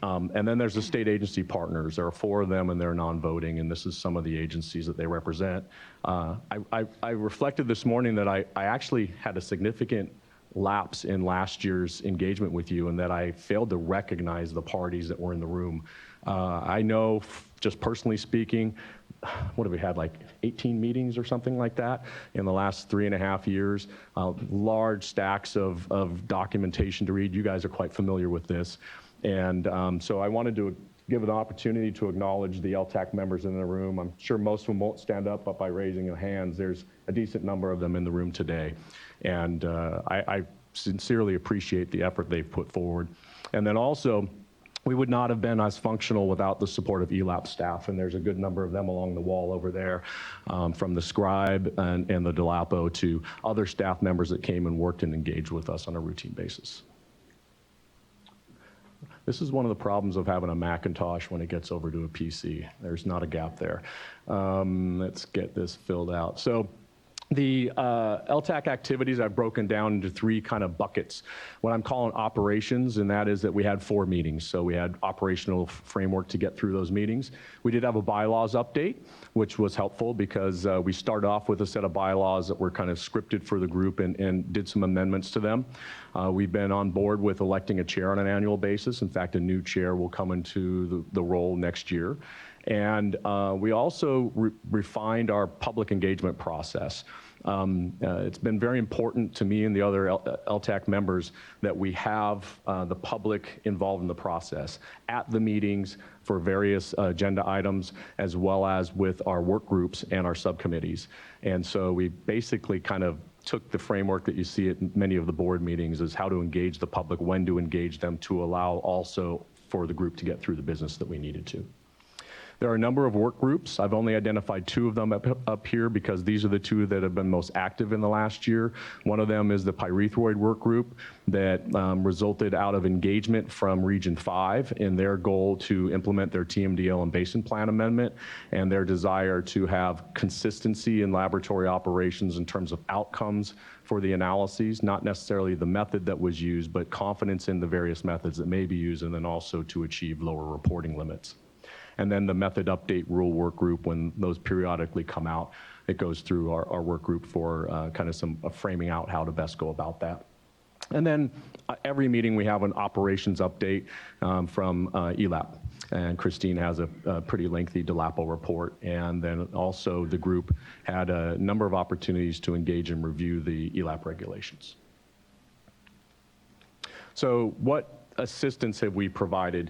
And then there's the state agency partners. There are 4 of them, and they're non-voting, and this is some of the agencies that they represent. I reflected this morning that I actually had a significant lapse in last year's engagement with you, and that I failed to recognize the parties that were in the room. I know, just personally speaking, what have we had, like 18 meetings or something like that in the last 3.5 years? Large stacks of documentation to read. You guys are quite familiar with this. And so I wanted to give an opportunity to acknowledge the LTAC members in the room. I'm sure most of them won't stand up, but by raising their hands, there's a decent number of them in the room today. And I sincerely appreciate the effort they've put forward. And then also, we would not have been as functional without the support of ELAP staff, and there's a good number of them along the wall over there, from the scribe and the DELAPO to other staff members that came and worked and engaged with us on a routine basis. This is one of the problems of having a Macintosh when it gets over to a PC. There's not a gap there. Let's get this filled out. So the LTAC activities I've broken down into 3 kind of buckets. What I'm calling operations, and that is that we had 4 meetings. So we had operational framework to get through those meetings. We did have a bylaws update, which was helpful because we started off with a set of bylaws that were kind of scripted for the group and did some amendments to them. We've been on board with electing a chair on an annual basis. In fact, a new chair will come into the role next year. And we also refined our public engagement process. It's been very important to me and the other LTAC members that we have the public involved in the process at the meetings for various agenda items, as well as with our work groups and our subcommittees. And so we basically kind of took the framework that you see at many of the board meetings as how to engage the public, when to engage them, to allow also for the group to get through the business that we needed to. There are a number of work groups. I've only identified 2 of them up here because these are the 2 that have been most active in the last year. One of them is the pyrethroid work group that resulted out of engagement from Region 5 in their goal to implement their TMDL and Basin Plan amendment and their desire to have consistency in laboratory operations in terms of outcomes for the analyses, not necessarily the method that was used, but confidence in the various methods that may be used, and then also to achieve lower reporting limits. And then the method update rule work group, when those periodically come out, it goes through our work group for kind of some framing out how to best go about that. And then every meeting we have an operations update from ELAP. And Christine has a pretty lengthy DELAPO report. And then also the group had a number of opportunities to engage and review the ELAP regulations. So what assistance have we provided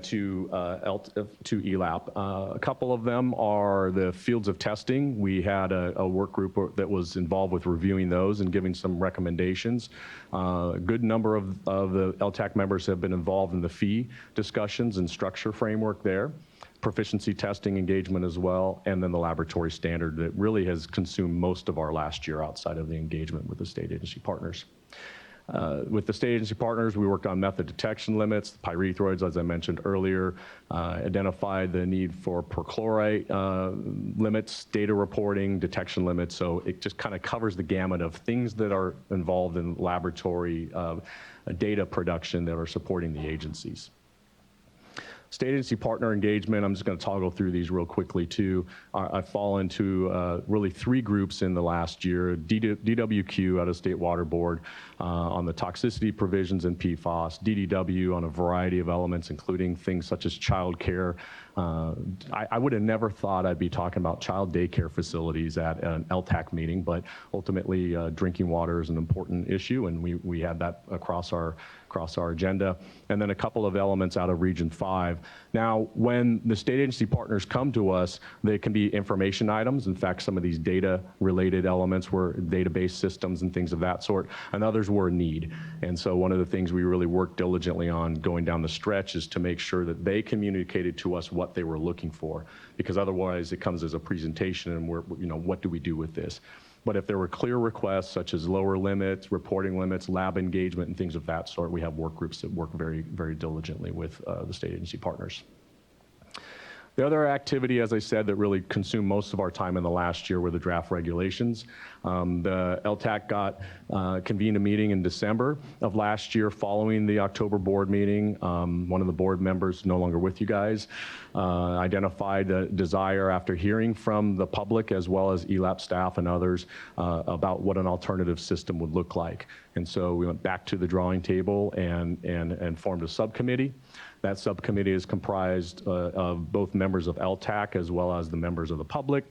to ELAP? A couple of them are the fields of testing. We had a work group that was involved with reviewing those and giving some recommendations. A good number of the LTAC members have been involved in the fee discussions and structure framework there. Proficiency testing engagement as well, and then the laboratory standard that really has consumed most of our last year outside of the engagement with the state agency partners. With the state agency partners, we worked on method detection limits, the pyrethroids, as I mentioned earlier, identified the need for perchlorate limits, data reporting, detection limits. So it just kind of covers the gamut of things that are involved in laboratory data production that are supporting the agencies. State agency partner engagement, I'm just going to toggle through these real quickly too. I fall into really 3 groups in the last year. DWQ out of State Water Board on the toxicity provisions in PFAS, DDW on a variety of elements, including things such as child care. I would have never thought I'd be talking about child daycare facilities at an LTAC meeting, but ultimately drinking water is an important issue, and we had that across our agenda. And then a couple of elements out of Region 5. Now, when the state agency partners come to us, they can be information items. In fact, some of these data-related elements were database systems and things of that sort, and others were a need. And so one of the things we really worked diligently on going down the stretch is to make sure that they communicated to us what they were looking for, because otherwise it comes as a presentation and we're, what do we do with this? But if there were clear requests such as lower limits, reporting limits, lab engagement, and things of that sort, we have work groups that work very, very diligently with the state agency partners. The other activity, as I said, that really consumed most of our time in the last year were the draft regulations. The LTAC convened a meeting in December of last year following the October board meeting. One of the board members, no longer with you guys, identified a desire after hearing from the public as well as ELAP staff and others about what an alternative system would look like. And so we went back to the drawing table and formed a subcommittee. That subcommittee is comprised of both members of LTAC as well as the members of the public,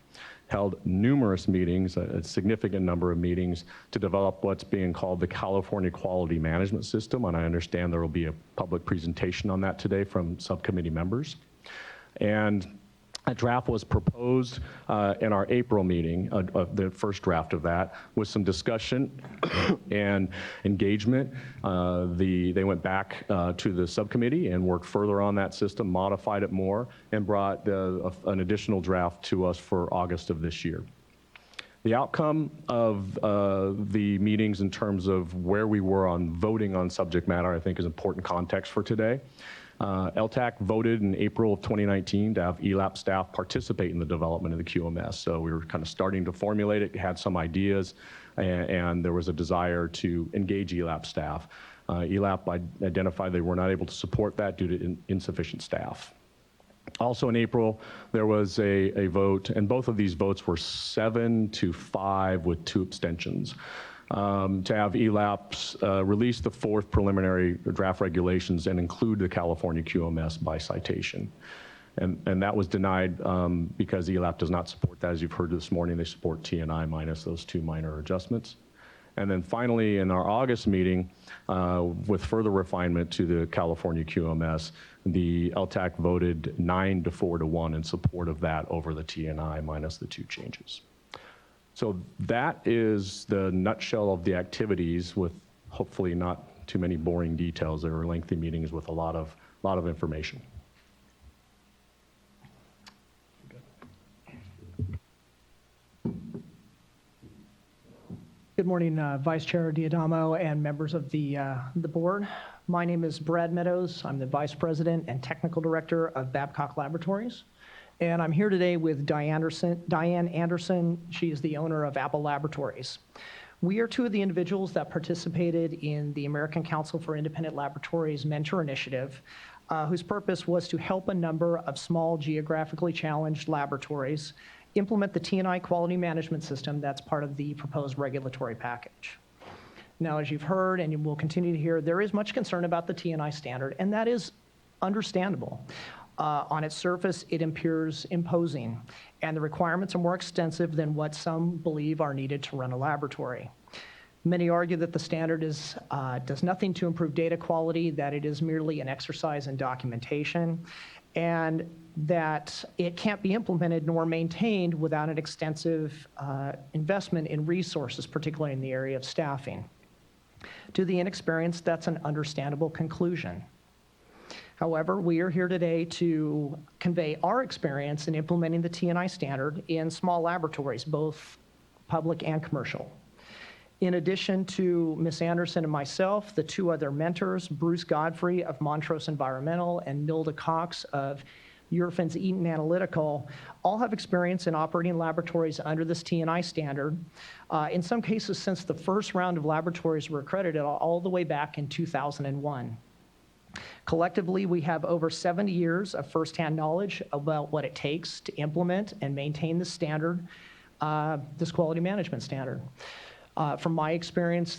held numerous meetings, a significant number of meetings, to develop what's being called the California Quality Management System, and I understand there will be a public presentation on that today from subcommittee members. And a draft was proposed in our April meeting, the first draft of that, with some discussion and engagement. They went back to the subcommittee and worked further on that system, modified it more, and brought an additional draft to us for August of this year. The outcome of the meetings in terms of where we were on voting on subject matter, I think, is important context for today. LTAC voted in April of 2019 to have ELAP staff participate in the development of the QMS. So we were kind of starting to formulate it, had some ideas, and there was a desire to engage ELAP staff. ELAP identified they were not able to support that due to insufficient staff. Also in April, there was a vote, and both of these votes were 7-5 with 2 abstentions, to have ELAPs release the 4th preliminary draft regulations and include the California QMS by citation. And that was denied because ELAP does not support that. As you've heard this morning, they support TNI minus those 2 minor adjustments. And then finally, in our August meeting, with further refinement to the California QMS, the LTAC voted 9-4-1 in support of that over the TNI minus the 2 changes. So that is the nutshell of the activities, with hopefully not too many boring details. There were lengthy meetings with a lot of information. Good morning, Vice Chair Diadamo and members of the board. My name is Brad Meadows. I'm the Vice President and Technical Director of Babcock Laboratories. And I'm here today with Diane Anderson. She is the owner of Apple Laboratories. We are 2 of the individuals that participated in the American Council for Independent Laboratories Mentor Initiative, whose purpose was to help a number of small geographically challenged laboratories implement the TNI quality management system that's part of the proposed regulatory package. Now, as you've heard and you will continue to hear, there is much concern about the TNI standard, and that is understandable. On its surface, it appears imposing, and the requirements are more extensive than what some believe are needed to run a laboratory. Many argue that the standard does nothing to improve data quality, that it is merely an exercise in documentation, and that it can't be implemented nor maintained without an extensive investment in resources, particularly in the area of staffing. To the inexperienced, that's an understandable conclusion. However, we are here today to convey our experience in implementing the TNI standard in small laboratories, both public and commercial. In addition to Ms. Anderson and myself, the 2 other mentors, Bruce Godfrey of Montrose Environmental and Nilda Cox of Eurofins Eaton Analytical, all have experience in operating laboratories under this TNI standard, in some cases since the first round of laboratories were accredited all the way back in 2001. Collectively, we have over 70 years of firsthand knowledge about what it takes to implement and maintain the standard, this quality management standard. From my experience,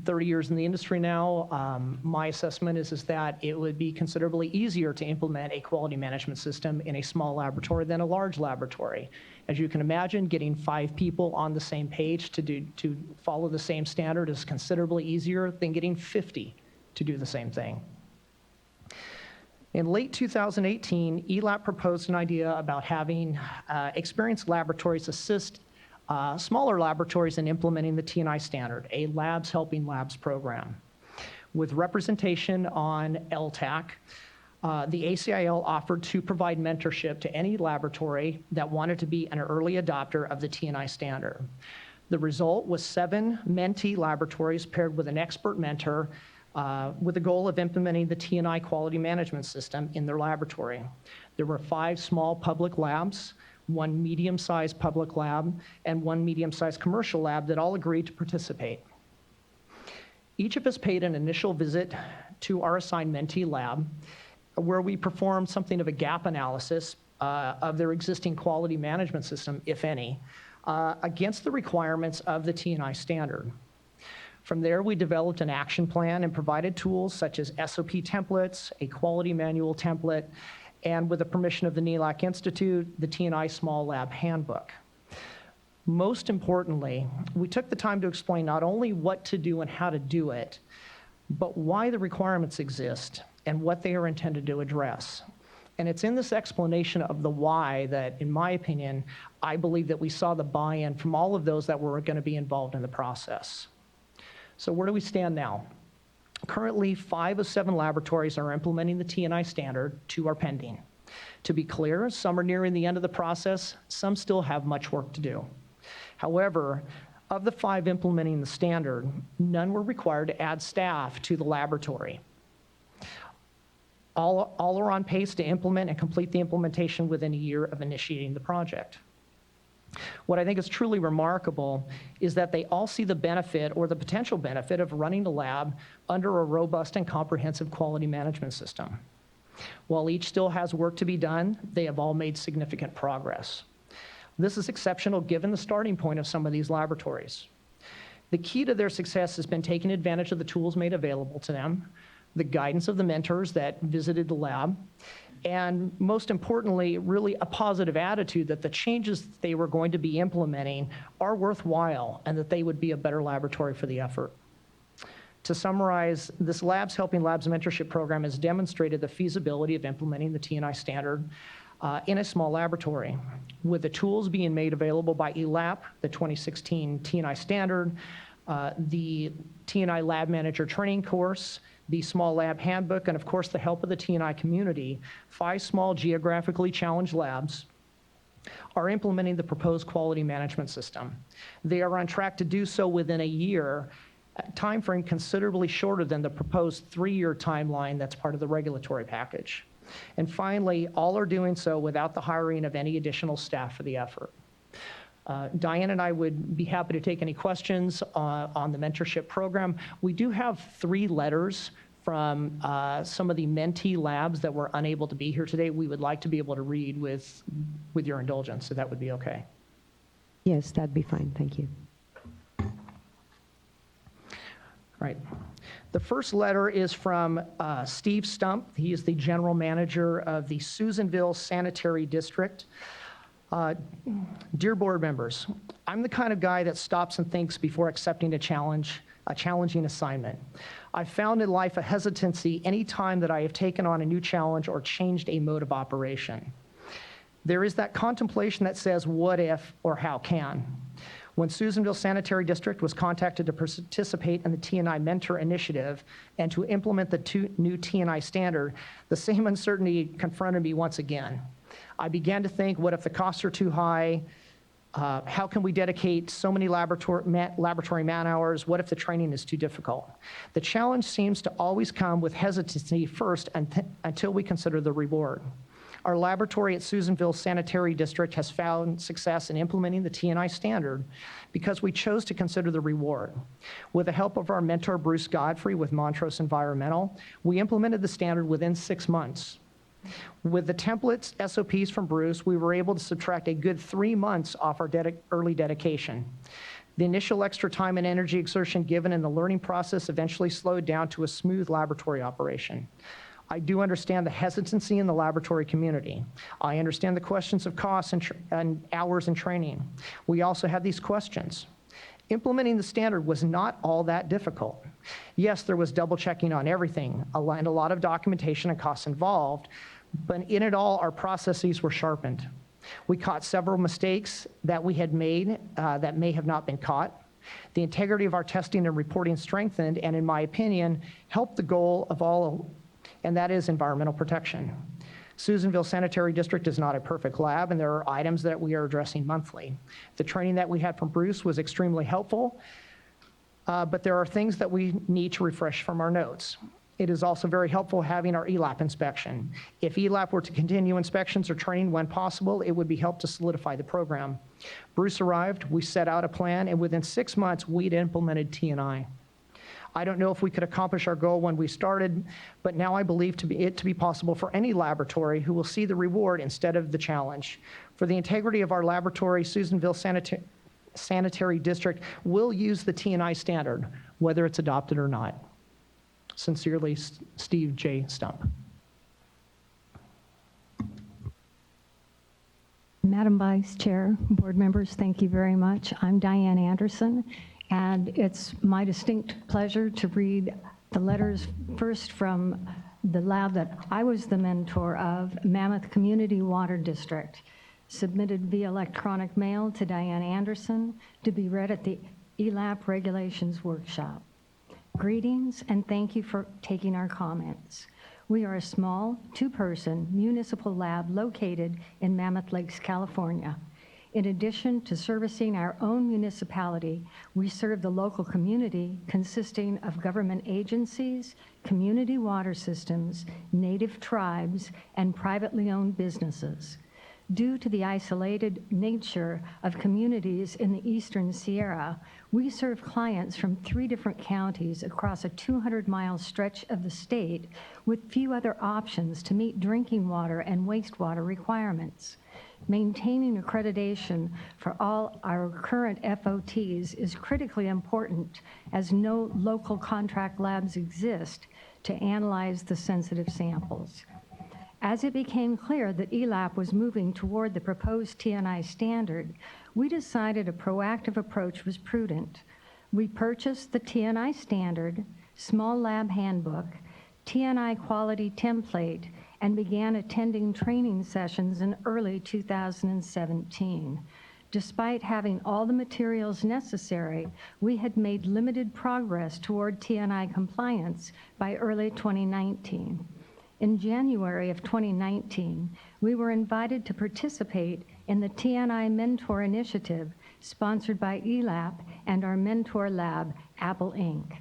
30 years in the industry now, my assessment is that it would be considerably easier to implement a quality management system in a small laboratory than a large laboratory. As you can imagine, getting 5 people on the same page to follow the same standard is considerably easier than getting 50 to do the same thing. In late 2018, ELAP proposed an idea about having experienced laboratories assist smaller laboratories in implementing the TNI standard, a Labs Helping Labs program. With representation on LTAC, the ACIL offered to provide mentorship to any laboratory that wanted to be an early adopter of the TNI standard. The result was 7 mentee laboratories paired with an expert mentor with the goal of implementing the TNI quality management system in their laboratory. There were 5 small public labs, 1 medium-sized public lab, and 1 medium-sized commercial lab that all agreed to participate. Each of us paid an initial visit to our assigned mentee lab, where we performed something of a gap analysis of their existing quality management system, if any, against the requirements of the TNI standard. From there, we developed an action plan and provided tools such as SOP templates, a quality manual template, and with the permission of the NELAC Institute, the TNI Small Lab Handbook. Most importantly, we took the time to explain not only what to do and how to do it, but why the requirements exist and what they are intended to address. And it's in this explanation of the why that, in my opinion, I believe that we saw the buy-in from all of those that were going to be involved in the process. So where do we stand now? Currently, 5 of 7 laboratories are implementing the TNI standard, 2 are pending. To be clear, some are nearing the end of the process, some still have much work to do. However, of the 5 implementing the standard, none were required to add staff to the laboratory. All are on pace to implement and complete the implementation within a year of initiating the project. What I think is truly remarkable is that they all see the benefit or the potential benefit of running the lab under a robust and comprehensive quality management system. While each still has work to be done, they have all made significant progress. This is exceptional given the starting point of some of these laboratories. The key to their success has been taking advantage of the tools made available to them, the guidance of the mentors that visited the lab, and most importantly, really a positive attitude that the changes they were going to be implementing are worthwhile and that they would be a better laboratory for the effort. To summarize, this Labs Helping Labs mentorship program has demonstrated the feasibility of implementing the T&I standard in a small laboratory. With the tools being made available by ELAP, the 2016 T&I standard, the T&I Lab Manager training course, the Small Lab Handbook, and of course the help of the T&I community, 5 small geographically challenged labs are implementing the proposed quality management system. They are on track to do so within a year, a time frame considerably shorter than the proposed 3-year timeline that's part of the regulatory package. And finally, all are doing so without the hiring of any additional staff for the effort. Diane and I would be happy to take any questions on the mentorship program. We do have 3 letters from some of the mentee labs that were unable to be here today. We would like to be able to read with your indulgence, so that would be okay. Yes, that'd be fine. Thank you. Right. The first letter is from Steve Stump. He is the general manager of the Susanville Sanitary District. Dear board members, I'm the kind of guy that stops and thinks before accepting a challenging assignment. I've found in life a hesitancy any time that I have taken on a new challenge or changed a mode of operation. There is that contemplation that says, what if or how can? When Susanville Sanitary District was contacted to participate in the T&I Mentor Initiative and to implement the new T&I standard, the same uncertainty confronted me once again. I began to think, what if the costs are too high? How can we dedicate so many laboratory man hours? What if the training is too difficult? The challenge seems to always come with hesitancy first until we consider the reward. Our laboratory at Susanville Sanitary District has found success in implementing the T&I standard because we chose to consider the reward. With the help of our mentor, Bruce Godfrey with Montrose Environmental, we implemented the standard within 6 months. With the templates, SOPs from Bruce, we were able to subtract a good 3 months off our early dedication. The initial extra time and energy exertion given in the learning process eventually slowed down to a smooth laboratory operation. I do understand the hesitancy in the laboratory community. I understand the questions of costs and hours in training. We also had these questions. Implementing the standard was not all that difficult. Yes, there was double checking on everything and a lot of documentation and costs involved, but in it all, our processes were sharpened. We caught several mistakes that we had made that may have not been caught. The integrity of our testing and reporting strengthened, and in my opinion, helped the goal of all, and that is environmental protection. Susanville Sanitary District is not a perfect lab, and there are items that we are addressing monthly. The training that we had from Bruce was extremely helpful, but there are things that we need to refresh from our notes. It is also very helpful having our ELAP inspection. If ELAP were to continue inspections or training when possible, it would be helped to solidify the program. Bruce arrived, we set out a plan, and within 6 months, we'd implemented T&I. I don't know if we could accomplish our goal when we started, but now I believe it to be possible for any laboratory who will see the reward instead of the challenge. For the integrity of our laboratory, Susanville Sanitary District will use the T&I standard, whether it's adopted or not. Sincerely, Steve J. Stump. Madam Vice Chair, board members, thank you very much. I'm Diane Anderson, and it's my distinct pleasure to read the letters first from the lab that I was the mentor of, Mammoth Community Water District, submitted via electronic mail to Diane Anderson to be read at the ELAP Regulations Workshop. Greetings and thank you for taking our comments. We are a small 2-person municipal lab located in Mammoth Lakes, California. In addition to servicing our own municipality, we serve the local community consisting of government agencies, community water systems, native tribes, and privately owned businesses. Due to the isolated nature of communities in the Eastern Sierra, we serve clients from 3 different counties across a 200-mile stretch of the state with few other options to meet drinking water and wastewater requirements. Maintaining accreditation for all our current FOTs is critically important, as no local contract labs exist to analyze the sensitive samples. As it became clear that ELAP was moving toward the proposed TNI standard, we decided a proactive approach was prudent. We purchased the TNI standard, small lab handbook, TNI quality template, and began attending training sessions in early 2017. Despite having all the materials necessary, we had made limited progress toward TNI compliance by early 2019. In January of 2019, we were invited to participate in the TNI Mentor Initiative sponsored by ELAP and our mentor lab, Apple Inc.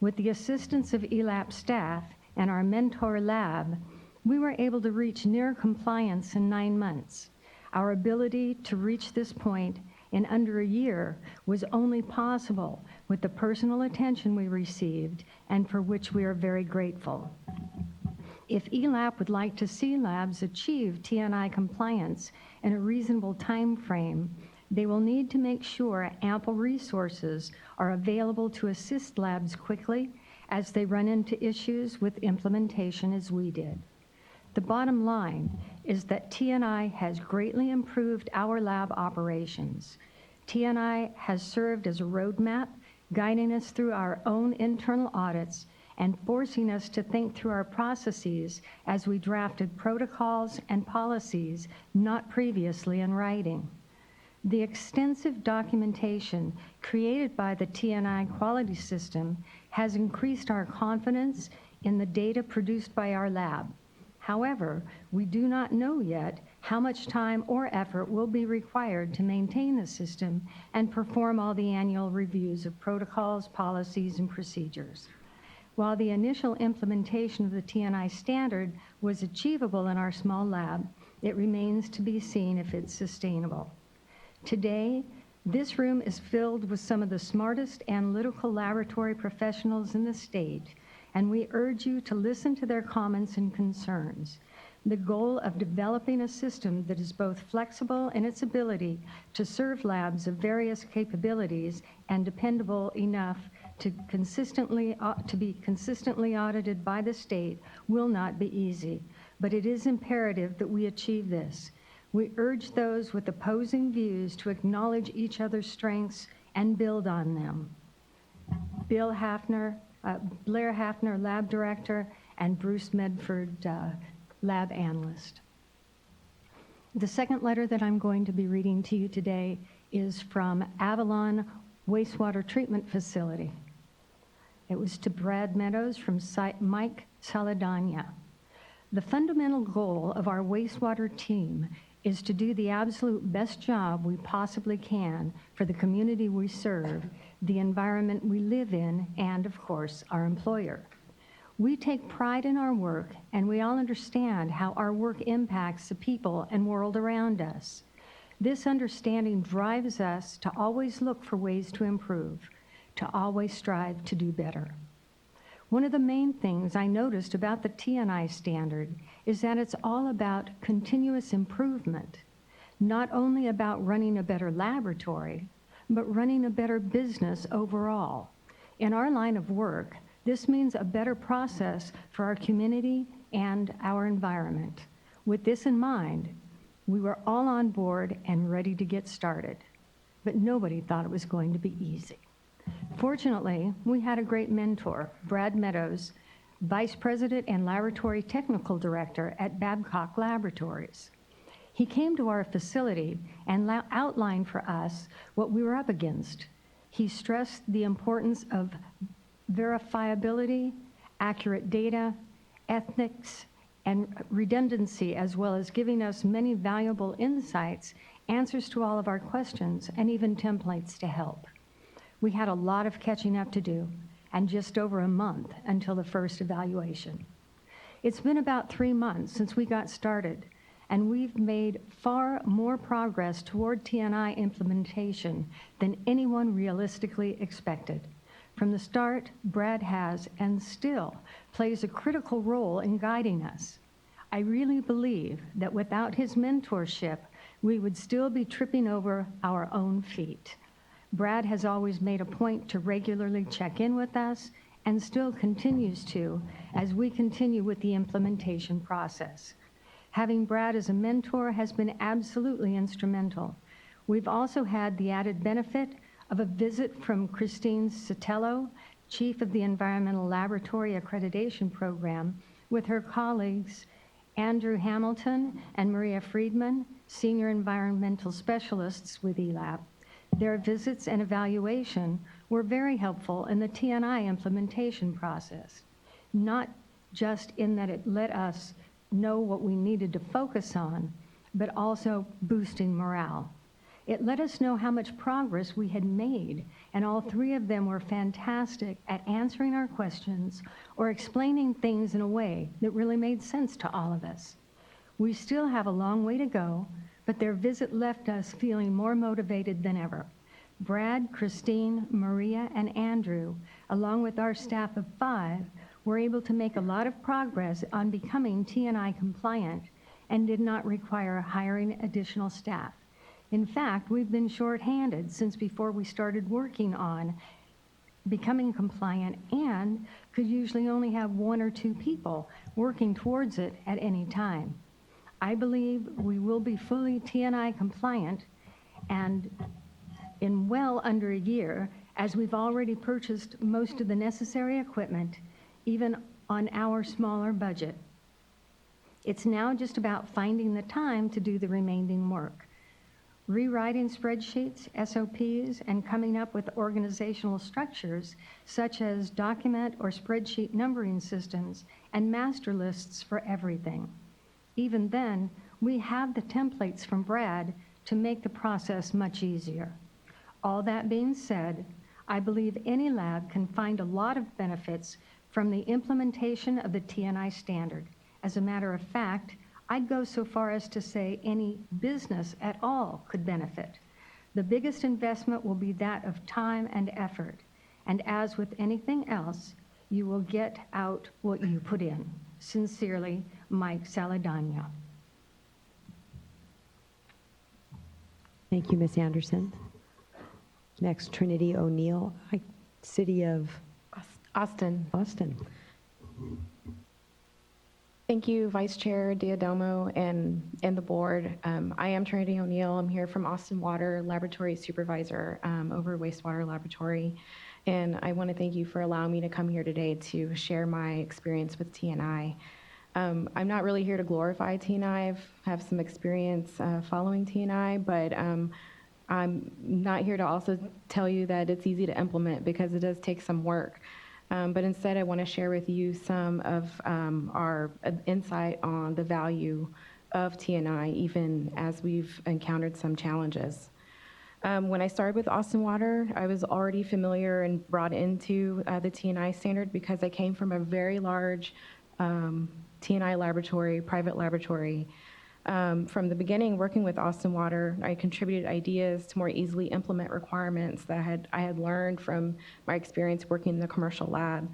With the assistance of ELAP staff and our mentor lab, we were able to reach near compliance in 9 months. Our ability to reach this point in under a year was only possible with the personal attention we received, and for which we are very grateful. If ELAP would like to see labs achieve TNI compliance in a reasonable time frame, they will need to make sure ample resources are available to assist labs quickly as they run into issues with implementation as we did. The bottom line is that TNI has greatly improved our lab operations. TNI has served as a roadmap, guiding us through our own internal audits and forcing us to think through our processes as we drafted protocols and policies not previously in writing. The extensive documentation created by the TNI quality system has increased our confidence in the data produced by our lab. However, we do not know yet how much time or effort will be required to maintain the system and perform all the annual reviews of protocols, policies, and procedures. While the initial implementation of the TNI standard was achievable in our small lab, it remains to be seen if it's sustainable. Today, this room is filled with some of the smartest analytical laboratory professionals in the state, and we urge you to listen to their comments and concerns. The goal of developing a system that is both flexible in its ability to serve labs of various capabilities and dependable enough to be consistently audited by the state will not be easy, but it is imperative that we achieve this. We urge those with opposing views to acknowledge each other's strengths and build on them. Blair Hafner, Lab Director, and Bruce Medford, Lab Analyst. The second letter that I'm going to be reading to you today is from Avalon Wastewater Treatment Facility. It was to Brad Meadows from Mike Saladanya. The fundamental goal of our wastewater team is to do the absolute best job we possibly can for the community we serve, the environment we live in, and of course, our employer. We take pride in our work, and we all understand how our work impacts the people and world around us. This understanding drives us to always look for ways to improve, to always strive to do better. One of the main things I noticed about the TNI standard is that it's all about continuous improvement, not only about running a better laboratory, but running a better business overall. In our line of work, this means a better process for our community and our environment. With this in mind, we were all on board and ready to get started, but nobody thought it was going to be easy. Fortunately, we had a great mentor, Brad Meadows, Vice President and Laboratory Technical Director at Babcock Laboratories. He came to our facility and outlined for us what we were up against. He stressed the importance of verifiability, accurate data, ethics, and redundancy, as well as giving us many valuable insights, answers to all of our questions, and even templates to help. We had a lot of catching up to do, and just over a month until the first evaluation. It's been about 3 months since we got started, and we've made far more progress toward TNI implementation than anyone realistically expected. From the start, Brad has and still plays a critical role in guiding us. I really believe that without his mentorship, we would still be tripping over our own feet. Brad has always made a point to regularly check in with us and still continues to as we continue with the implementation process. Having Brad as a mentor has been absolutely instrumental. We've also had the added benefit of a visit from Christine Sotelo, Chief of the Environmental Laboratory Accreditation Program, with her colleagues Andrew Hamilton and Maria Friedman, Senior Environmental Specialists with ELAB. Their visits and evaluation were very helpful in the TNI implementation process, not just in that it let us know what we needed to focus on, but also boosting morale. It let us know how much progress we had made, and all three of them were fantastic at answering our questions or explaining things in a way that really made sense to all of us. We still have a long way to go, but their visit left us feeling more motivated than ever. Brad, Christine, Maria, and Andrew, along with our staff of 5, were able to make a lot of progress on becoming TNI compliant and did not require hiring additional staff. In fact, we've been shorthanded since before we started working on becoming compliant and could usually only have 1 or 2 people working towards it at any time. I believe we will be fully TNI compliant and in well under a year, as we've already purchased most of the necessary equipment, even on our smaller budget. It's now just about finding the time to do the remaining work. Rewriting spreadsheets, SOPs, and coming up with organizational structures such as document or spreadsheet numbering systems and master lists for everything. Even then, we have the templates from Brad to make the process much easier. All that being said, I believe any lab can find a lot of benefits from the implementation of the TNI standard. As a matter of fact, I'd go so far as to say any business at all could benefit. The biggest investment will be that of time and effort. And as with anything else, you will get out what you put in. Sincerely, Mike Saladana. Thank you, Ms. Anderson. Next, Trinity O'Neill, City of Austin. Austin. Thank you, Vice Chair Diodomo and the board. I am Trinity O'Neill. I'm here from Austin Water, Laboratory Supervisor over Wastewater Laboratory. And I want to thank you for allowing me to come here today to share my experience with TNI. I'm not really here to glorify TNI. I have some experience following TNI, but I'm not here to also tell you that it's easy to implement because it does take some work. But instead, I want to share with you some of our insight on the value of TNI, even as we've encountered some challenges. When I started with Austin Water, I was already familiar and brought into the TNI standard because I came from a very large TNI laboratory, private laboratory. From the beginning, working with Austin Water, I contributed ideas to more easily implement requirements that I had learned from my experience working in the commercial lab.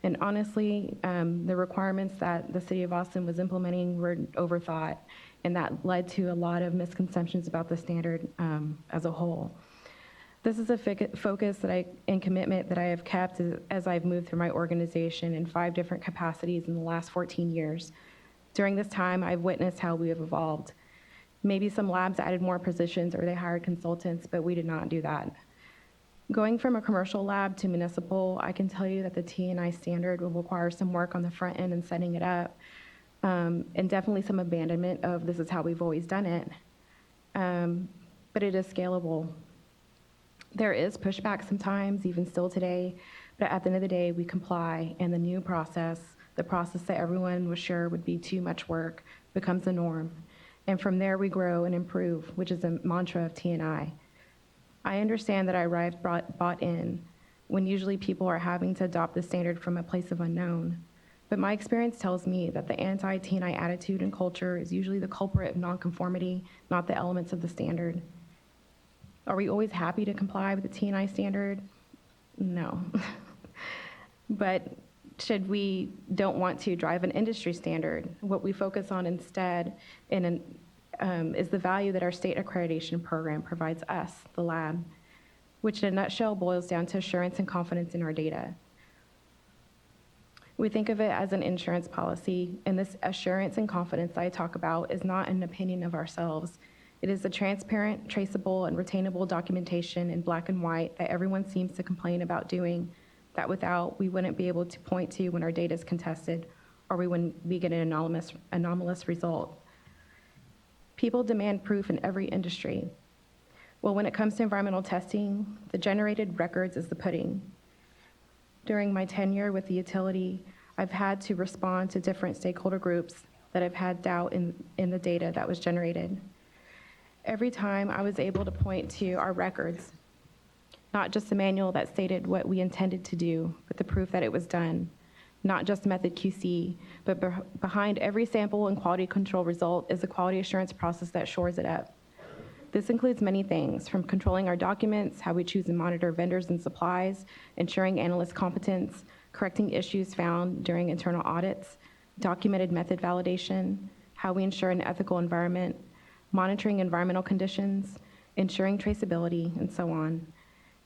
And honestly, the requirements that the City of Austin was implementing were overthought, and that led to a lot of misconceptions about the standard as a whole. This is a focus and commitment that I have kept as I've moved through my organization in 5 different capacities in the last 14 years. During this time, I've witnessed how we have evolved. Maybe some labs added more positions or they hired consultants, but we did not do that. Going from a commercial lab to municipal, I can tell you that the TNI standard will require some work on the front end and setting it up, and definitely some abandonment of this is how we've always done it. But it is scalable. There is pushback sometimes, even still today, but at the end of the day, we comply, and the new process, The process that everyone was sure would be too much work becomes the norm. And from there, we grow and improve, which is a mantra of TNI. I understand that I arrived bought in, when usually people are having to adopt the standard from a place of unknown. But my experience tells me that the anti-TNI attitude and culture is usually the culprit of nonconformity, not the elements of the standard. Are we always happy to comply with the TNI standard? No. But should we don't want to drive an industry standard, what we focus on instead is the value that our state accreditation program provides us, the lab, which in a nutshell boils down to assurance and confidence in our data. We think of it as an insurance policy, and this assurance and confidence I talk about is not an opinion of ourselves. It is a transparent, traceable, and retainable documentation in black and white that everyone seems to complain about doing, that without we wouldn't be able to point to when our data is contested or we get an anomalous result. People demand proof in every industry. Well, when it comes to environmental testing, the generated records is the pudding. During my tenure with the utility, I've had to respond to different stakeholder groups that have had doubt in the data that was generated. Every time I was able to point to our records, not just a manual that stated what we intended to do, but the proof that it was done. Not just method QC, but behind every sample and quality control result is a quality assurance process that shores it up. This includes many things, from controlling our documents, how we choose and monitor vendors and supplies, ensuring analyst competence, correcting issues found during internal audits, documented method validation, how we ensure an ethical environment, monitoring environmental conditions, ensuring traceability, and so on.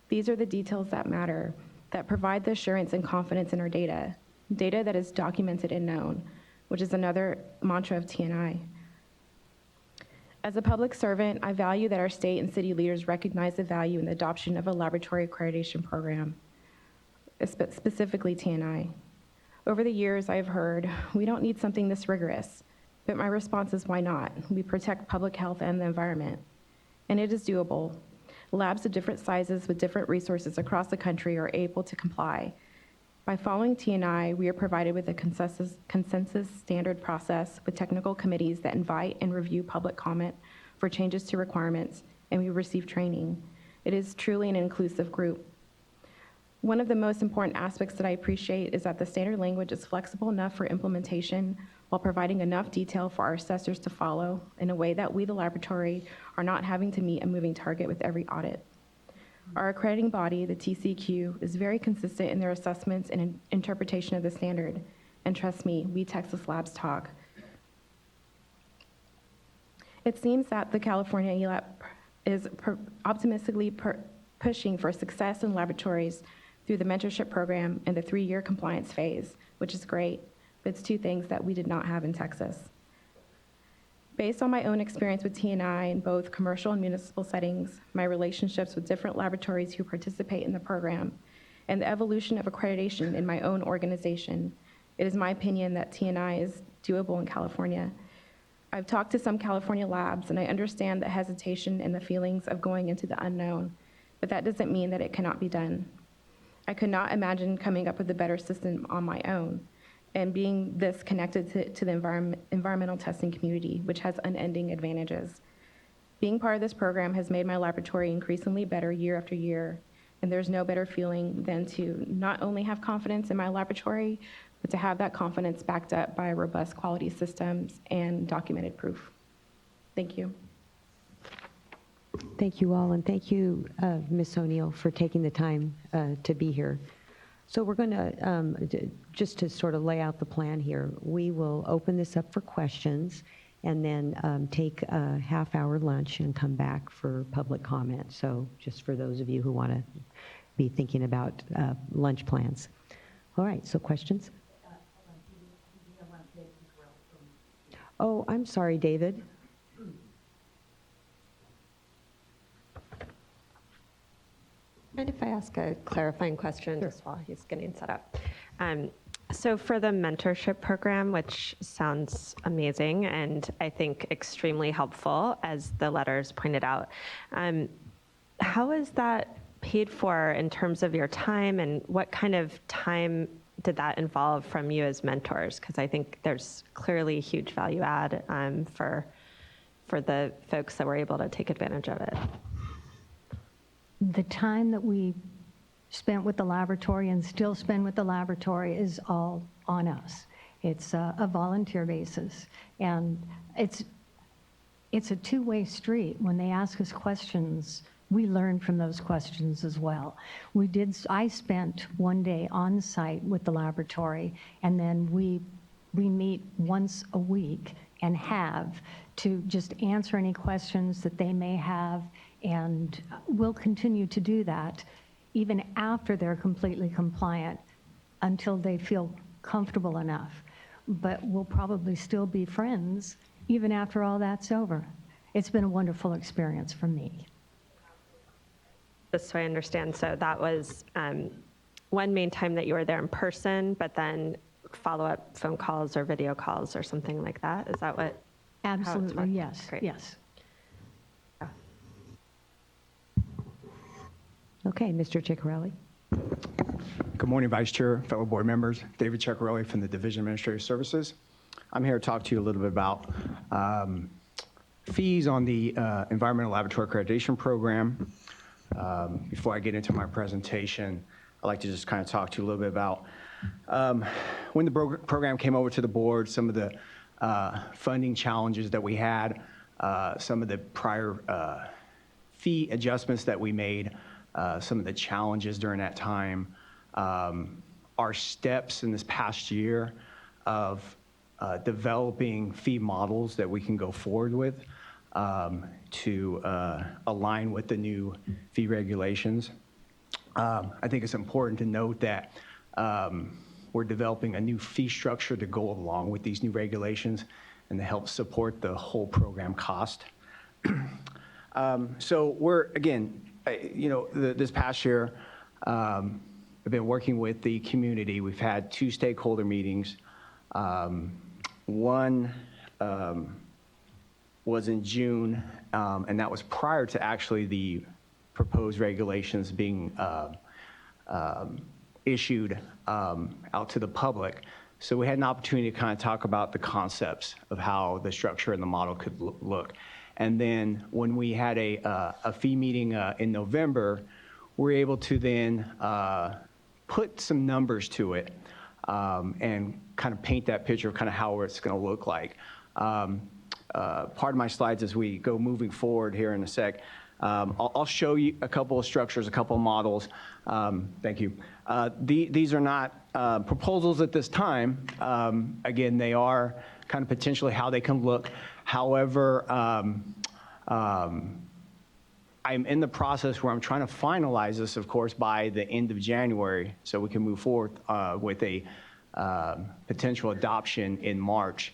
These are the details that matter, that provide the assurance and confidence in our data that is documented and known, which is another mantra of TNI. As a public servant, I value that our state and city leaders recognize the value in the adoption of a laboratory accreditation program, specifically TNI. Over the years, I've heard, we don't need something this rigorous, but my response is, why not? We protect public health and the environment, and it is doable. Labs of different sizes with different resources across the country are able to comply. By following TNI, we are provided with a consensus standard process with technical committees that invite and review public comment for changes to requirements, and we receive training. It is truly an inclusive group. One of the most important aspects that I appreciate is that the standard language is flexible enough for implementation while providing enough detail for our assessors to follow in a way that we, the laboratory, are not having to meet a moving target with every audit. Our accrediting body, the TCQ, is very consistent in their assessments and interpretation of the standard. And trust me, we Texas Labs talk. It seems that the California ELAB is optimistically pushing for success in laboratories through the mentorship program and the 3-year compliance phase, which is great, but it's 2 things that we did not have in Texas. Based on my own experience with TNI in both commercial and municipal settings, my relationships with different laboratories who participate in the program, and the evolution of accreditation in my own organization, it is my opinion that TNI is doable in California. I've talked to some California labs, and I understand the hesitation and the feelings of going into the unknown, but that doesn't mean that it cannot be done. I could not imagine coming up with a better system on my own, and being this connected to the environmental testing community, which has unending advantages. Being part of this program has made my laboratory increasingly better year after year, and there's no better feeling than to not only have confidence in my laboratory, but to have that confidence backed up by robust quality systems and documented proof. Thank you. Thank you all, and thank you, Ms. O'Neill, for taking the time to be here. So we're going to, just to sort of lay out the plan here, we will open this up for questions and then take a half-hour lunch and come back for public comment. So just for those of you who want to be thinking about lunch plans. All right, so questions? Oh, I'm sorry, David. Mind if I ask a clarifying question just while he's getting set up? So for the mentorship program, which sounds amazing and I think extremely helpful, as the letters pointed out, how is that paid for in terms of your time, and what kind of time did that involve from you as mentors? Because I think there's clearly huge value add for the folks that were able to take advantage of it. The time that we spent with the laboratory and still spend with the laboratory is all on us. It's a volunteer basis, and it's a two-way street. When they ask us questions, we learn from those questions as well. I spent one day on site with the laboratory, and then we meet once a week and have to just answer any questions that they may have, and we'll continue to do that even after they're completely compliant until they feel comfortable enough. But we'll probably still be friends even after all that's over. It's been a wonderful experience for me. Just so I understand, so that was one main time that you were there in person, but then follow-up phone calls or video calls or something like that? Is that what? Absolutely, yes, Great. yes. Okay, Mr. Ciccarelli. Good morning, Vice Chair, fellow board members. David Ciccarelli from the Division of Administrative Services. I'm here to talk to you a little bit about fees on the Environmental Laboratory Accreditation Program. Before I get into my presentation, I'd like to just kind of talk to you a little bit about when the program came over to the board, some of the funding challenges that we had, some of the prior fee adjustments that we made, some of the challenges during that time, our steps in this past year of developing fee models that we can go forward with to align with the new fee regulations. I think it's important to note that we're developing a new fee structure to go along with these new regulations and to help support the whole program cost. So we're, again, this past year, I've been working with the community. We've had 2 stakeholder meetings. One was in June, and that was prior to actually the proposed regulations being issued out to the public. So we had an opportunity to kind of talk about the concepts of how the structure and the model could look. And then when we had a fee meeting in November, we were able to then put some numbers to it and kind of paint that picture of kind of how it's going to look like. Part of my slides as we go moving forward here in a sec, I'll show you a couple of structures, a couple of models. Thank you. These are not proposals at this time. Again, they are kind of potentially how they can look. However, I'm in the process where I'm trying to finalize this, of course, by the end of January, so we can move forward with a potential adoption in March.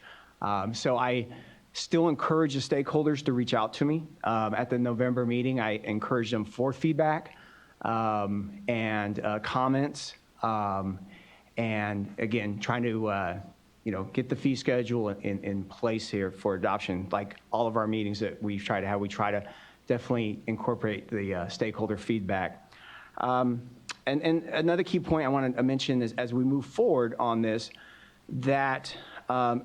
So I still encourage the stakeholders to reach out to me. At the November meeting, I encourage them for feedback and comments. And again, trying to get the fee schedule in place here for adoption. Like all of our meetings that we try to have, we try to definitely incorporate the stakeholder feedback. And another key point I want to mention is as we move forward on this, that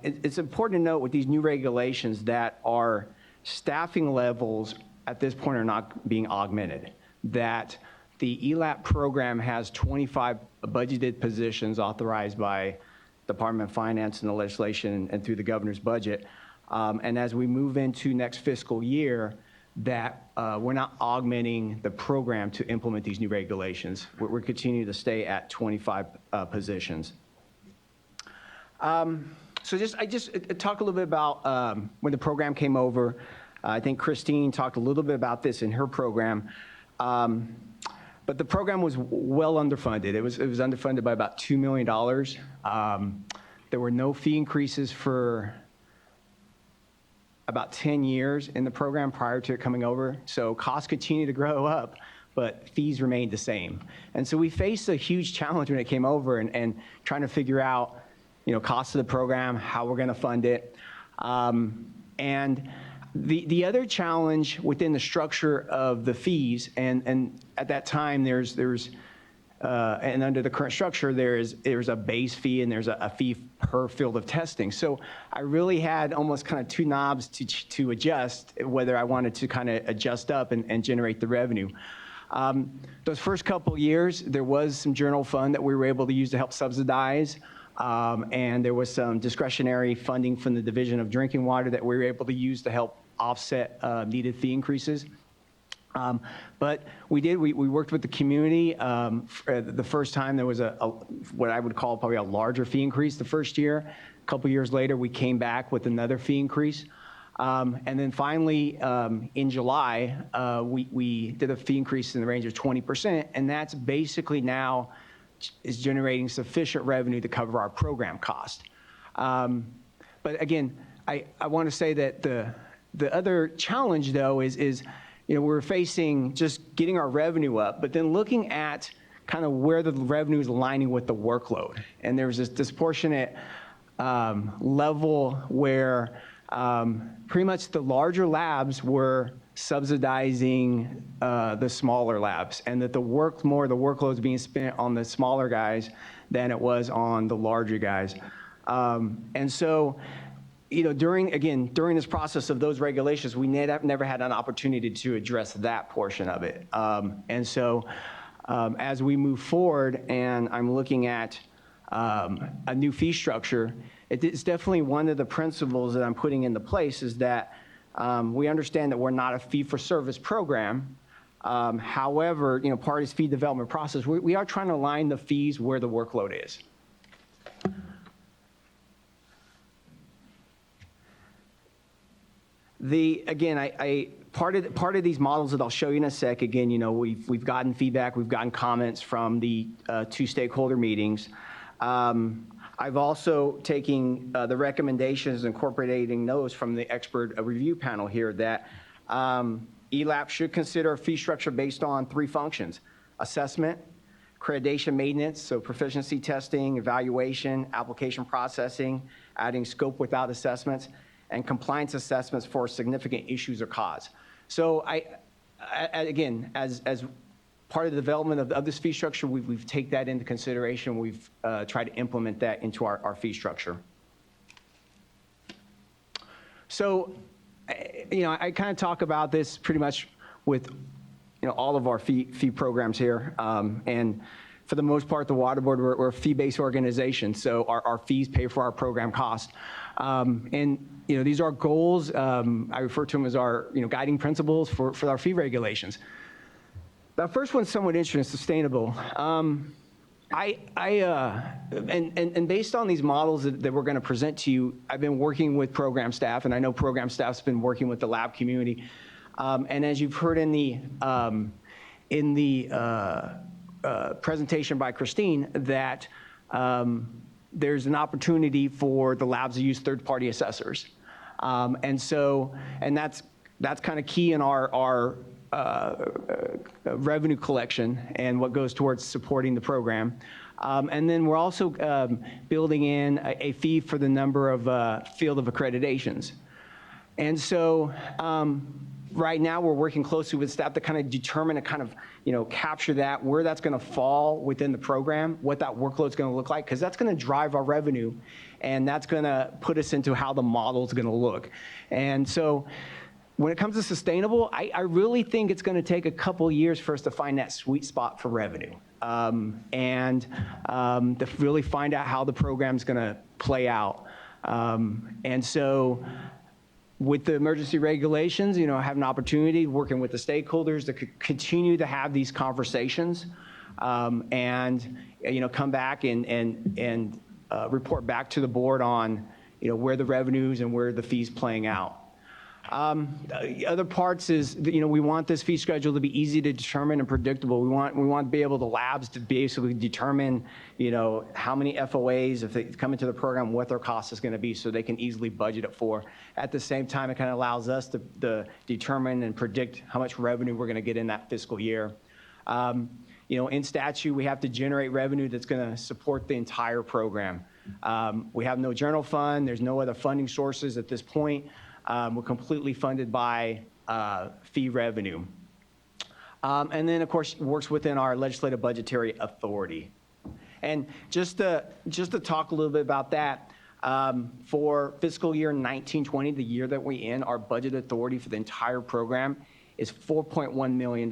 it's important to note with these new regulations that our staffing levels at this point are not being augmented, that the ELAP program has 25 budgeted positions authorized by Department of Finance and the legislation and through the governor's budget. And as we move into next fiscal year, that we're not augmenting the program to implement these new regulations. We're continuing to stay at 25 positions. So I just talk a little bit about when the program came over. I think Christine talked a little bit about this in her program. But the program was well underfunded. It was underfunded by about $2 million. There were no fee increases for about 10 years in the program prior to it coming over. So costs continue to grow up, but fees remained the same. And so we faced a huge challenge when it came over and trying to figure out, costs of the program, how we're going to fund it. And the other challenge within the structure of the fees, and at that time there's and under the current structure, there's a base fee and there's a fee per field of testing. So I really had almost kind of two knobs to adjust, whether I wanted to kind of adjust up and generate the revenue. Those first couple years, there was some general fund that we were able to use to help subsidize, and there was some discretionary funding from the Division of Drinking Water that we were able to use to help offset needed fee increases. But we worked with the community. The first time there was what I would call probably a larger fee increase the first year. A couple years later, we came back with another fee increase. And then finally, in July, we did a fee increase in the range of 20%, and that's basically now is generating sufficient revenue to cover our program cost. But again, I want to say that the other challenge, though, is we're facing just getting our revenue up, but then looking at kind of where the revenue is aligning with the workload. And there's this disproportionate level where pretty much the larger labs were subsidizing the smaller labs, and that the workload is being spent on the smaller guys than it was on the larger guys. And so, during this process of those regulations, we never had an opportunity to address that portion of it. And so, as we move forward, and I'm looking at a new fee structure, it's definitely one of the principles that I'm putting into place is that we understand that we're not a fee-for-service program. However, part of this fee development process, we are trying to align the fees where the workload is. Part of these models that I'll show you in a sec, again, we've gotten feedback, we've gotten comments from the two stakeholder meetings. I've also taken the recommendations, incorporating those from the expert review panel here, that ELAP should consider a fee structure based on 3 functions: assessment, accreditation maintenance, so proficiency testing, evaluation, application processing, adding scope without assessments, and compliance assessments for significant issues or cause. So again, as part of the development of this fee structure, we've taken that into consideration. We've tried to implement that into our fee structure. So, I kind of talk about this pretty much with, all of our fee programs here. And for the most part, the Water Board, we're a fee-based organization, so our fees pay for our program cost. And these are goals. I refer to them as our guiding principles for our fee regulations. The first one's somewhat interesting, sustainable. And based on these models that we're going to present to you, I've been working with program staff, and I know program staff's been working with the lab community. And as you've heard in the presentation by Christine, that there's an opportunity for the labs to use third-party assessors. And that's kind of key in our revenue collection and what goes towards supporting the program. And then we're also building in a fee for the number of field of accreditations. And so right now we're working closely with staff to kind of determine and kind of capture that, where that's going to fall within the program, what that workload's going to look like, because that's going to drive our revenue, and that's going to put us into how the model's going to look. And so when it comes to sustainable, I really think it's going to take a couple years for us to find that sweet spot for revenue, and to really find out how the program's going to play out. And so with the emergency regulations, I have an opportunity working with the stakeholders to continue to have these conversations, and come back and report back to the board on where the revenues and where the fees playing out. Other parts is, we want this fee schedule to be easy to determine and predictable. We want to be able, the labs to basically determine, how many FOAs, if they come into the program, what their cost is going to be, so they can easily budget it for. At the same time, it kind of allows us to determine and predict how much revenue we're going to get in that fiscal year. In statute, we have to generate revenue that's going to support the entire program. We have no general fund. There's no other funding sources at this point. We're completely funded by fee revenue. And then, of course, works within our legislative budgetary authority. And just to talk a little bit about that, for fiscal year 1920, the year that we in, our budget authority for the entire program is $4.1 million.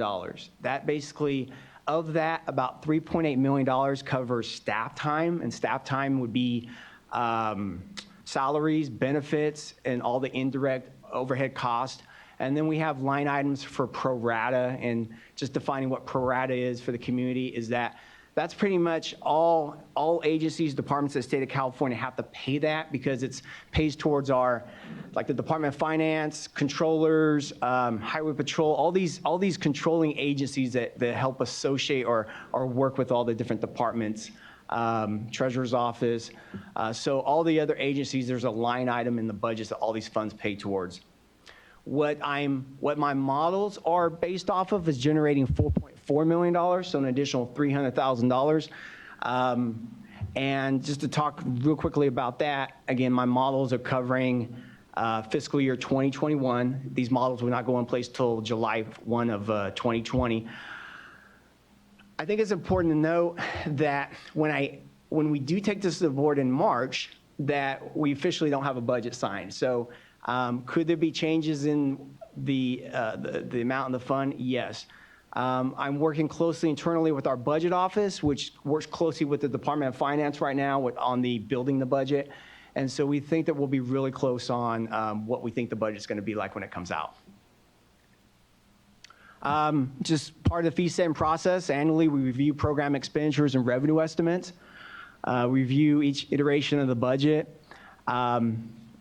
That basically, of that, about $3.8 million covers staff time, and staff time would be salaries, benefits, and all the indirect overhead costs. And then we have line items for pro rata, and just defining what pro rata is for the community is that's pretty much all agencies, departments of the state of California have to pay that because it's pays towards our, like the Department of Finance, controllers, Highway Patrol, all these controlling agencies that help associate or work with all the different departments, Treasurer's Office. So all the other agencies, there's a line item in the budgets that all these funds pay towards. What my models are based off of is generating $4.4 million, so an additional $300,000. And just to talk real quickly about that, again, my models are covering fiscal year 2021. These models will not go in place till July 1 of 2020. I think it's important to note that when we do take this to the board in March, that we officially don't have a budget signed. So could there be changes in the amount in the fund? Yes. I'm working closely internally with our budget office, which works closely with the Department of Finance right now on the building the budget. And so we think that we'll be really close on what we think the budget's going to be like when it comes out. Just part of the fee setting process, annually we review program expenditures and revenue estimates. Review each iteration of the budget.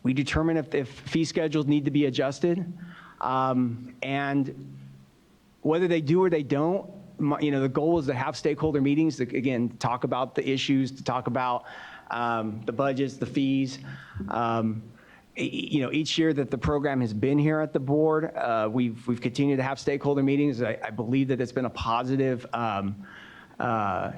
We determine if fee schedules need to be adjusted. And whether they do or they don't, the goal is to have stakeholder meetings to, again, talk about the issues, to talk about the budgets, the fees. Each year that the program has been here at the board, we've continued to have stakeholder meetings. I believe that it's been a positive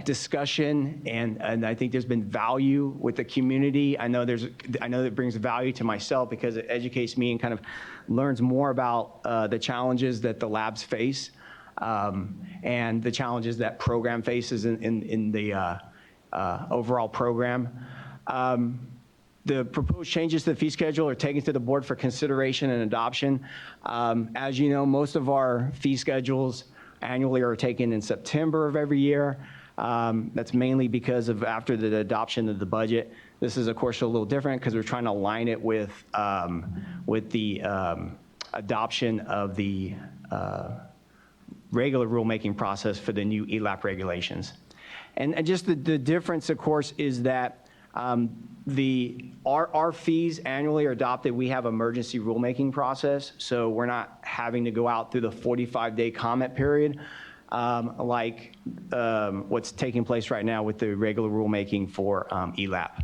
discussion, and I think there's been value with the community. I know that brings value to myself because it educates me and kind of learns more about the challenges that the labs face and the challenges that program faces in the overall program. The proposed changes to the fee schedule are taken to the board for consideration and adoption. As you know, most of our fee schedules annually are taken in September of every year. That's mainly because of after the adoption of the budget. This is, of course, a little different because we're trying to align it with the adoption of the regular rulemaking process for the new ELAP regulations. And just the difference, of course, is that our fees annually are adopted. We have emergency rulemaking process, so we're not having to go out through the 45-day comment period like what's taking place right now with the regular rulemaking for ELAP.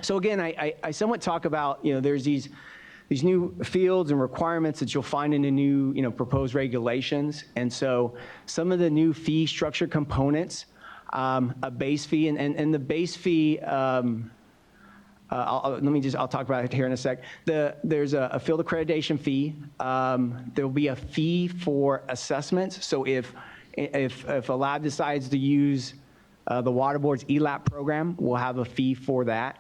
So again, I somewhat talk about, there's these new fields and requirements that you'll find in the new, proposed regulations. And so some of the new fee structure components, a base fee, and the base fee, I'll talk about it here in a sec. There's a field accreditation fee. There'll be a fee for assessments. So if a lab decides to use the Water Board's ELAP program, we'll have a fee for that.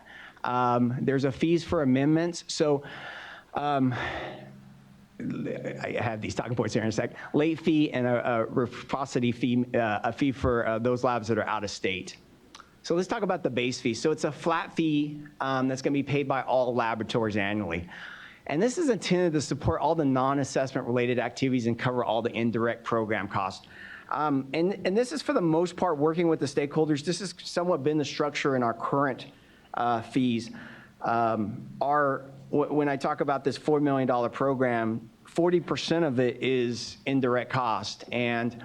There's a fees for amendments. So I have these talking points here in a sec. Late fee and a reciprocity fee, a fee for those labs that are out of state. So let's talk about the base fee. So it's a flat fee that's going to be paid by all laboratories annually. And this is intended to support all the non-assessment related activities and cover all the indirect program costs. And this is for the most part working with the stakeholders. This has somewhat been the structure in our current fees. When I talk about this $4 million program, 40% of it is indirect cost. And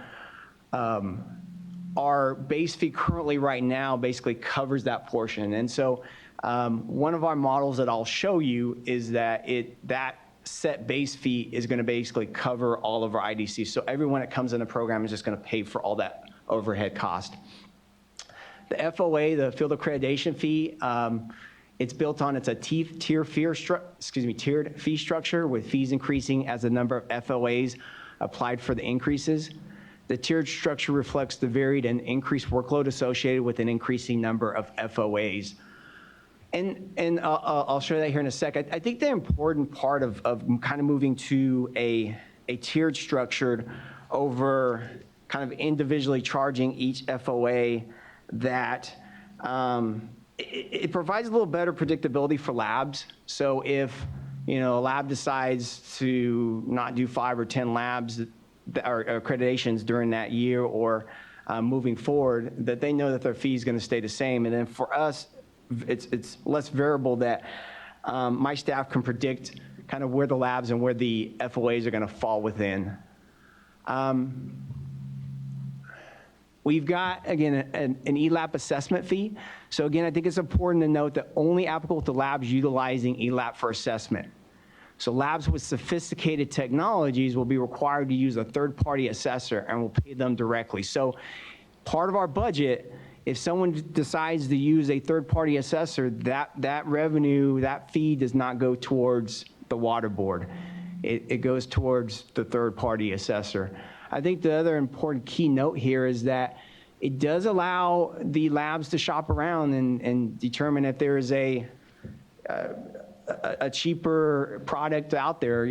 our base fee currently right now basically covers that portion. And so one of our models that I'll show you is that that set base fee is going to basically cover all of our IDCs. So everyone that comes in the program is just going to pay for all that overhead cost. The FOA, the field accreditation fee, it's built on, it's a tiered fee structure with fees increasing as the number of FOAs applied for the increases. The tiered structure reflects the varied and increased workload associated with an increasing number of FOAs. And I'll show that here in a sec. I think the important part of kind of moving to a tiered structured over kind of individually charging each FOA, that it provides a little better predictability for labs. So if a lab decides to not do 5 or 10 labs or accreditations during that year, or moving forward, that they know that their fee is going to stay the same. And then for us, it's less variable, that my staff can predict kind of where the labs and where the FOAs are going to fall within. We've got, again, an ELAP assessment fee. So again, I think it's important to note that only applicable to labs utilizing ELAP for assessment. So labs with sophisticated technologies will be required to use a third-party assessor and will pay them directly. So part of our budget, if someone decides to use a third-party assessor, that revenue, that fee does not go towards the water board. It goes towards the third-party assessor. I think the other important key note here is that it does allow the labs to shop around and determine if there is a cheaper product out there,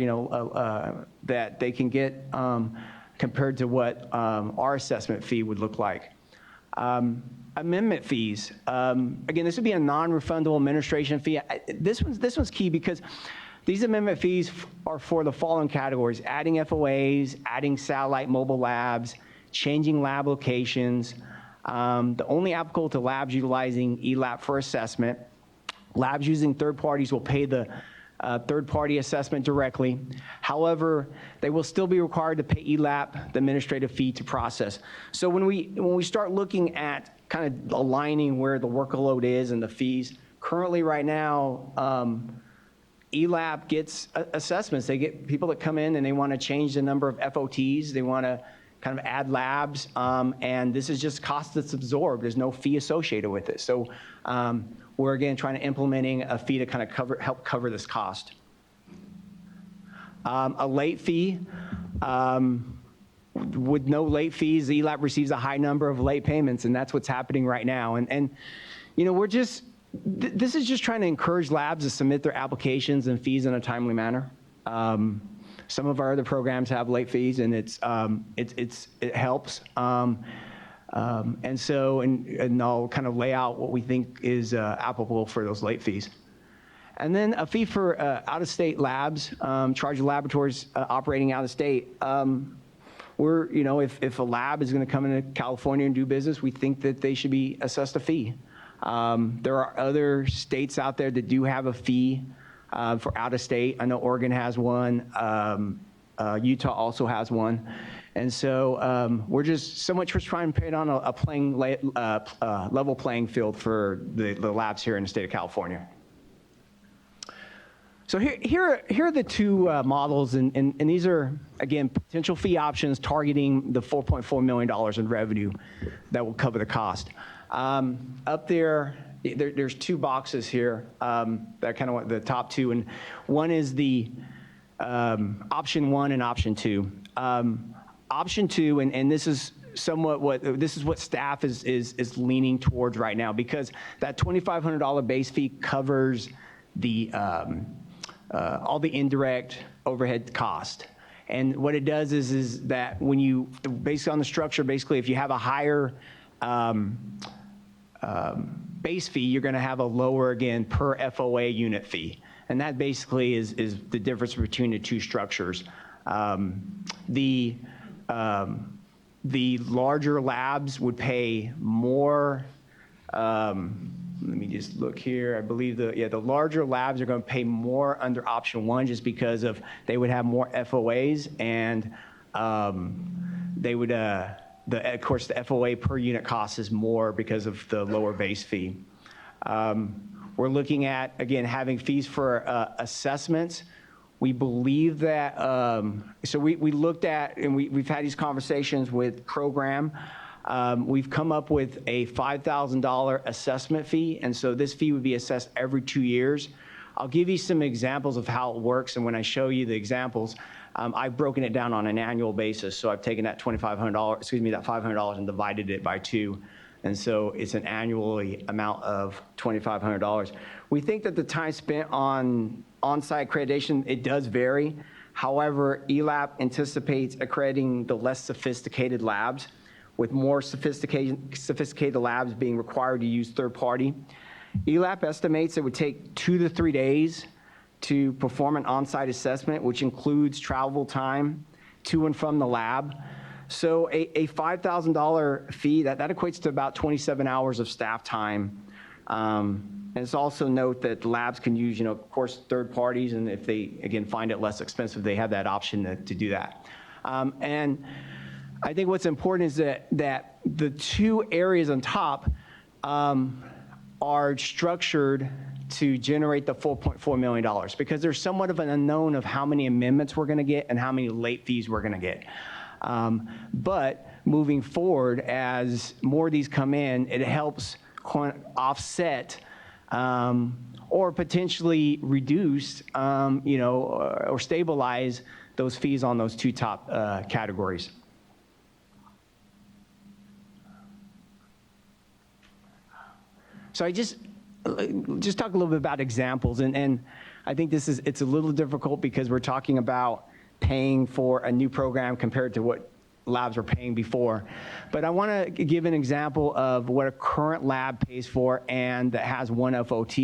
that they can get compared to what our assessment fee would look like. Amendment fees. Again, this would be a non-refundable administration fee. This one's key because these amendment fees are for the following categories: adding FOAs, adding satellite mobile labs, changing lab locations. The only applicable to labs utilizing ELAP for assessment. Labs using third parties will pay the third-party assessment directly. However, they will still be required to pay ELAP, the administrative fee to process. So when we start looking at kind of aligning where the workload is and the fees, currently right now, ELAP gets assessments. They get people that come in and they want to change the number of FOTs. They want to kind of add labs, and this is just cost that's absorbed. There's no fee associated with it. So we're again trying to implementing a fee to kind of help cover this cost. A late fee. With no late fees, ELAP receives a high number of late payments, and that's what's happening right now. And we're just, this is just trying to encourage labs to submit their applications and fees in a timely manner. Some of our other programs have late fees, and it helps. And I'll kind of lay out what we think is applicable for those late fees. And then a fee for out-of-state labs, charge laboratories operating out of state. If a lab is going to come into California and do business, we think that they should be assessed a fee. There are other states out there that do have a fee for out of state. I know Oregon has one. Utah also has one. And so we're just so much for trying to put it on a level playing field for the labs here in the state of California. So here are the two models, and these are, again, potential fee options targeting the $4.4 million in revenue that will cover the cost. Up there's two boxes here that kind of want the top two, and one is the option 1 and option 2. Option 2, and this is somewhat what staff is leaning towards right now, because that $2,500 base fee covers the all the indirect overhead cost. And what it does is that when you, based on the structure, basically if you have a higher base fee, you're going to have a lower, again, per FOA unit fee. And that basically is the difference between the two structures. The larger labs would pay more. Let me just look here. I believe the larger labs are going to pay more under option 1 just because they would have more FOAs, and they would of course the FOA per unit cost is more because of the lower base fee. We're looking at, again, having fees for assessments. We believe that, so we looked at, and we've had these conversations with program. We've come up with a $5,000 assessment fee, and so this fee would be assessed every 2 years. I'll give you some examples of how it works, and when I show you the examples, I've broken it down on an annual basis. So I've taken that that $500 and divided it by 2. And so it's an annually amount of $2,500. We think that the time spent on on-site accreditation, it does vary. However, ELAP anticipates accrediting the less sophisticated labs, with more sophisticated labs being required to use third party. ELAP estimates it would take 2 to 3 days to perform an on-site assessment, which includes travel time to and from the lab. So a $5,000 fee, that equates to about 27 hours of staff time. And it's also note that labs can use, of course, third parties, and if they, again, find it less expensive, they have that option to do that. And I think what's important is that the 2 areas on top are structured to generate the $4.4 million, because there's somewhat of an unknown of how many amendments we're going to get and how many late fees we're going to get. But moving forward, as more of these come in, it helps offset or potentially reduce, or stabilize those fees on those 2 top categories. So I just talk a little bit about examples, and I think it's a little difficult because we're talking about paying for a new program compared to what labs were paying before. But I want to give an example of what a current lab pays for and that has 1 FOT,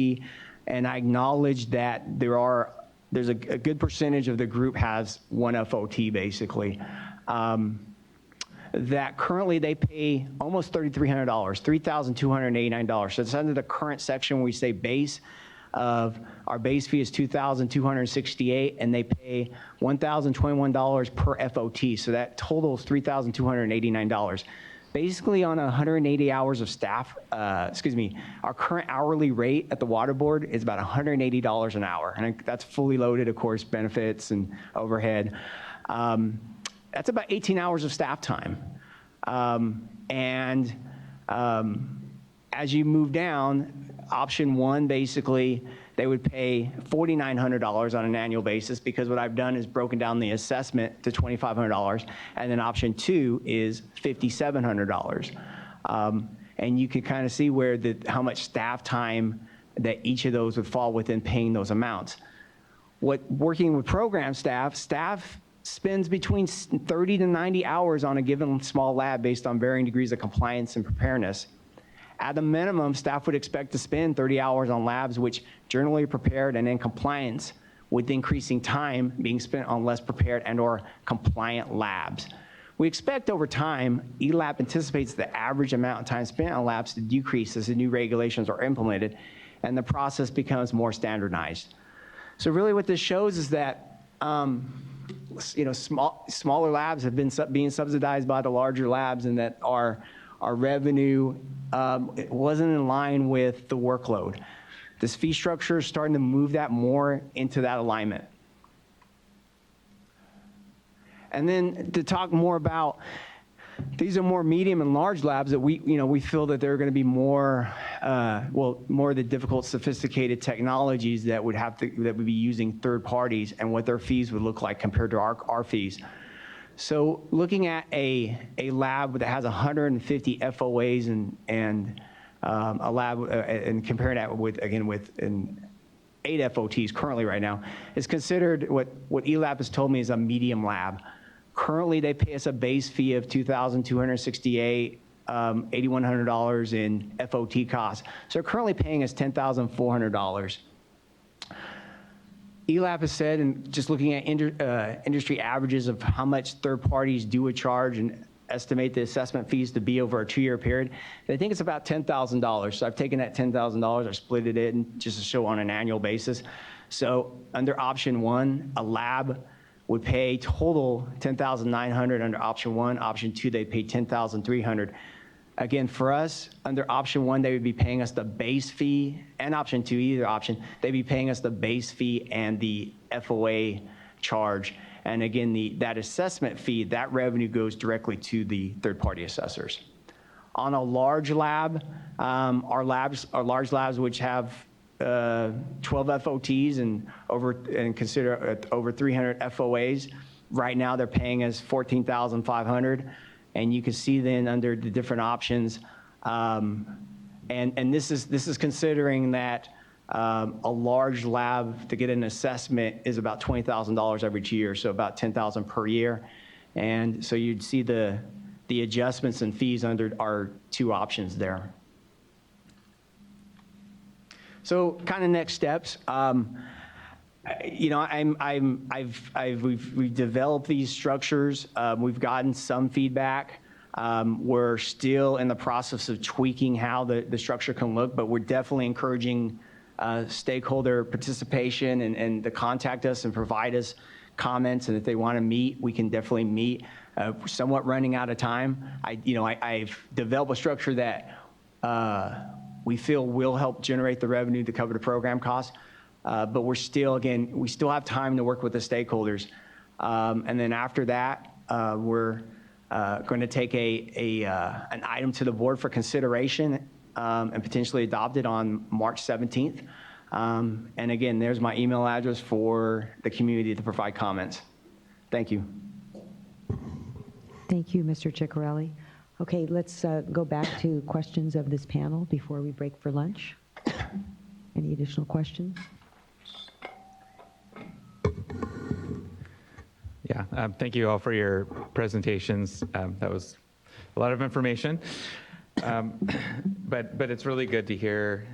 and I acknowledge that there's a good percentage of the group has 1 FOT basically. That currently they pay almost $3,300, $3,289. So it's under the current section where we say base of our base fee is $2,268, and they pay $1,021 per FOT. So that totals $3,289. Basically on 180 hours of staff, our current hourly rate at the water board is about $180 an hour. And that's fully loaded, of course, benefits and overhead. That's about 18 hours of staff time. As you move down, option 1, basically, they would pay $4,900 on an annual basis, because what I've done is broken down the assessment to $2,500, and then option 2 is $5,700. And you can kind of see where how much staff time that each of those would fall within paying those amounts. Working with program staff spends between 30 to 90 hours on a given small lab based on varying degrees of compliance and preparedness. At a minimum, staff would expect to spend 30 hours on labs which generally are prepared and in compliance, with increasing time being spent on less prepared and or compliant labs. We expect over time, ELAP anticipates the average amount of time spent on labs to decrease as the new regulations are implemented and the process becomes more standardized. So really what this shows is that smaller labs have been being subsidized by the larger labs, and that our revenue it wasn't in line with the workload. This fee structure is starting to move that more into that alignment. And then to talk more about, these are more medium and large labs that we feel that they're going to be more of the difficult, sophisticated technologies that would be using third parties, and what their fees would look like compared to our fees. So looking at a lab that has 150 FOAs and a lab and comparing that with 8 FOTs currently right now, is considered what ELAP has told me is a medium lab. Currently, they pay us a base fee of $2,268, $8,100 in FOT costs. So they're currently paying us $10,400. ELAP has said, and just looking at industry averages of how much third parties do a charge and estimate the assessment fees to be over a 2-year period, they think it's about $10,000. So I've taken that $10,000, I split it in just to show on an annual basis. So under option 1, a lab would pay total $10,900 under option 1. Option 2, they pay $10,300. Again, for us, under option 1, they would be paying us the base fee, and option 2, either option, they'd be paying us the base fee and the FOA charge. And again, that assessment fee, that revenue goes directly to the third-party assessors. On a large lab, our large labs, which have 12 FOTs and consider over 300 FOAs, Right now, they're paying us $14,500, and you can see then under the different options, and this is considering that a large lab to get an assessment is about $20,000 every year, so about $10,000 per year. And so you'd see the adjustments and fees under our two options there. So kind of next steps. You know, we've developed these structures. We've gotten some feedback. We're still in the process of tweaking how the structure can look, but we're definitely encouraging stakeholder participation and to contact us and provide us comments. And if they want to meet, we can definitely meet. We're somewhat running out of time. I've developed a structure that we feel will help generate the revenue to cover the program costs. But we still have time to work with the stakeholders. And then after that, we're going to take an item to the board for consideration and potentially adopt it on March 17th. And again, there's my email address for the community to provide comments. Thank you. Thank you, Mr. Ciccarelli. Okay, let's go back to questions of this panel before we break for lunch. Any additional questions? Yeah, thank you all for your presentations. That was a lot of information. But it's really good to hear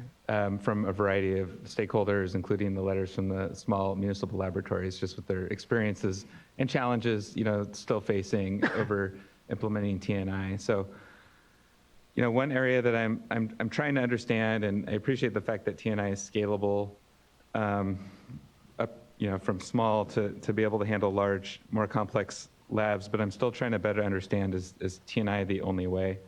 from a variety of stakeholders, including the letters from the small municipal laboratories, just with their experiences and challenges, still facing over implementing TNI. So, one area that I'm trying to understand, and I appreciate the fact that TNI is scalable, from small to be able to handle large, more complex labs, but I'm still trying to better understand, is TNI the only way?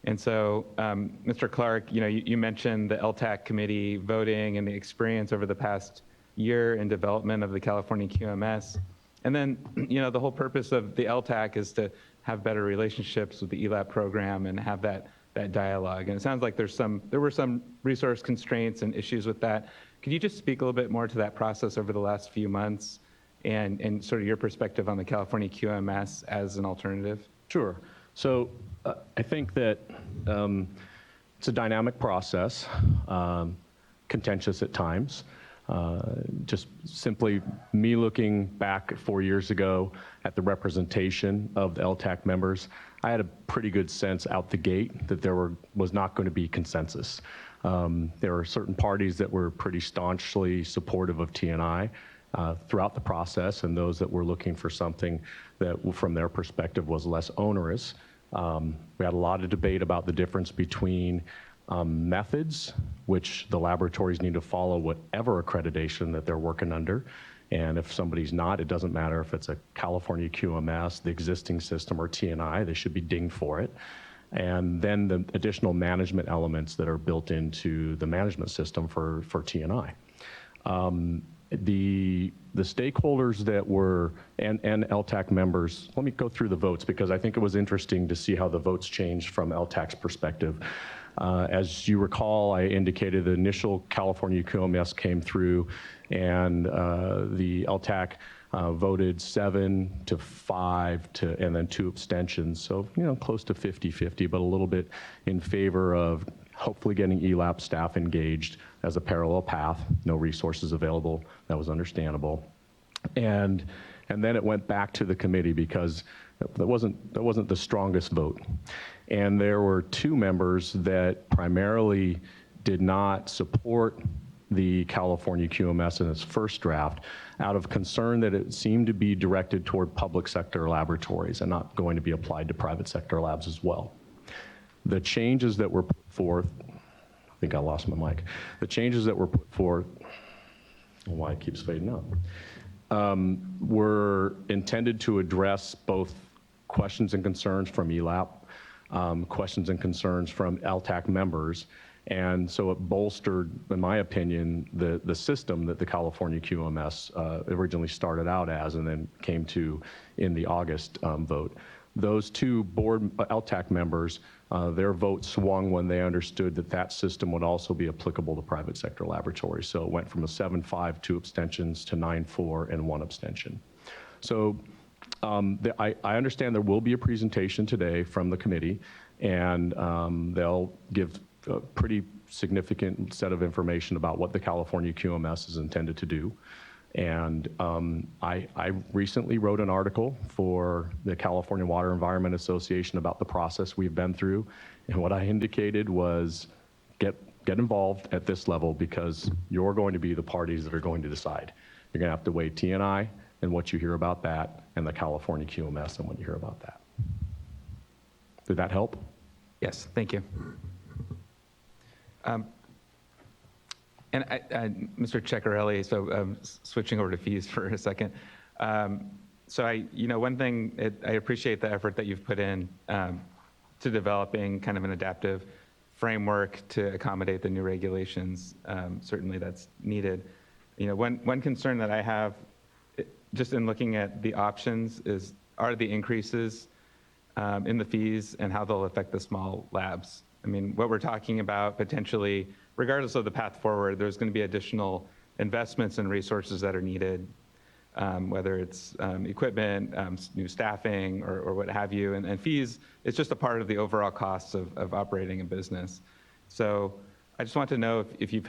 And so, Mr. Clark, you mentioned the LTAC committee voting and the experience over the past year in development of the California QMS. And then, the whole purpose of the LTAC is to have better relationships with the ELAP program and have that dialogue. And it sounds like there were some resource constraints and issues with that. Could you just speak a little bit more to that process over the last few months and sort of your perspective on the California QMS as an alternative? Sure. So I think that it's a dynamic process, contentious at times. Just simply me looking back 4 years ago at the representation of the LTAC members, I had a pretty good sense out the gate that there was not going to be consensus. There were certain parties that were pretty staunchly supportive of TNI throughout the process, and those that were looking for something that, from their perspective, was less onerous. We had a lot of debate about the difference between methods, which the laboratories need to follow whatever accreditation that they're working under. And if somebody's not, it doesn't matter if it's a California QMS, the existing system, or TNI, they should be dinged for it. And then the additional management elements that are built into the management system for TNI. The stakeholders that were, and LTAC members, let me go through the votes because I think it was interesting to see how the votes changed from LTAC's perspective. As you recall, I indicated the initial California QMS came through and the LTAC voted 7-5 and then 2 abstentions. So, close to 50-50, but a little bit in favor of hopefully getting ELAP staff engaged as a parallel path. No resources available. That was understandable. And then it went back to the committee because that wasn't the strongest vote. And there were 2 members that primarily did not support the California QMS in its first draft out of concern that it seemed to be directed toward public sector laboratories and not going to be applied to private sector labs as well. The changes that were put forth, I think I lost my mic. The changes that were put forth, why it keeps fading out, were intended to address both questions and concerns from ELAP, questions and concerns from LTAC members. And so it bolstered, in my opinion, the system that the California QMS originally started out as and then came to in the August vote. Those 2 board LTAC members, their vote swung when they understood that system would also be applicable to private sector laboratories. So it went from a 7-5, 2 abstentions to 9-4 and 1 abstention. So I understand there will be a presentation today from the committee, and they'll give a pretty significant set of information about what the California QMS is intended to do. And I recently wrote an article for the California Water Environment Association about the process we've been through. And what I indicated was get involved at this level, because you're going to be the parties that are going to decide. You're going to have to weigh TNI and what you hear about that, and the California QMS and what you hear about that. Did that help? Yes, thank you. And Mr. Ceccarelli, so switching over to fees for a second. So one thing, I appreciate the effort that you've put in to developing kind of an adaptive framework to accommodate the new regulations. Certainly that's needed. One concern that I have, just in looking at the options, are the increases in the fees and how they'll affect the small labs. I mean, what we're talking about potentially, regardless of the path forward, there's going to be additional investments and resources that are needed, whether it's equipment, new staffing, or what have you. And fees, it's just a part of the overall costs of operating a business. So I just want to know if you've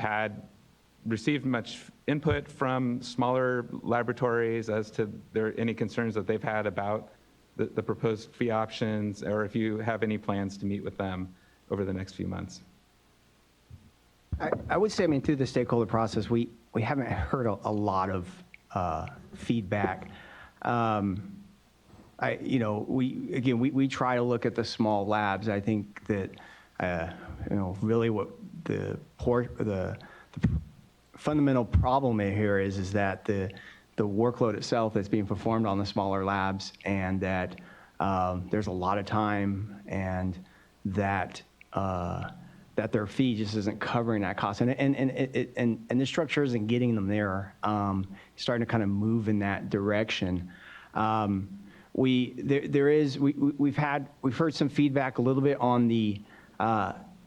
received much input from smaller laboratories as to any concerns that they've had about the proposed fee options, or if you have any plans to meet with them over the next few months. I would say, I mean, through the stakeholder process, we haven't heard a lot of feedback. We try to look at the small labs. I think that really what the fundamental problem here is that the workload itself that's being performed on the smaller labs, and that there's a lot of time, and that their fee just isn't covering that cost, and the structure isn't getting them there. Starting to kind of move in that direction. We've heard some feedback a little bit on the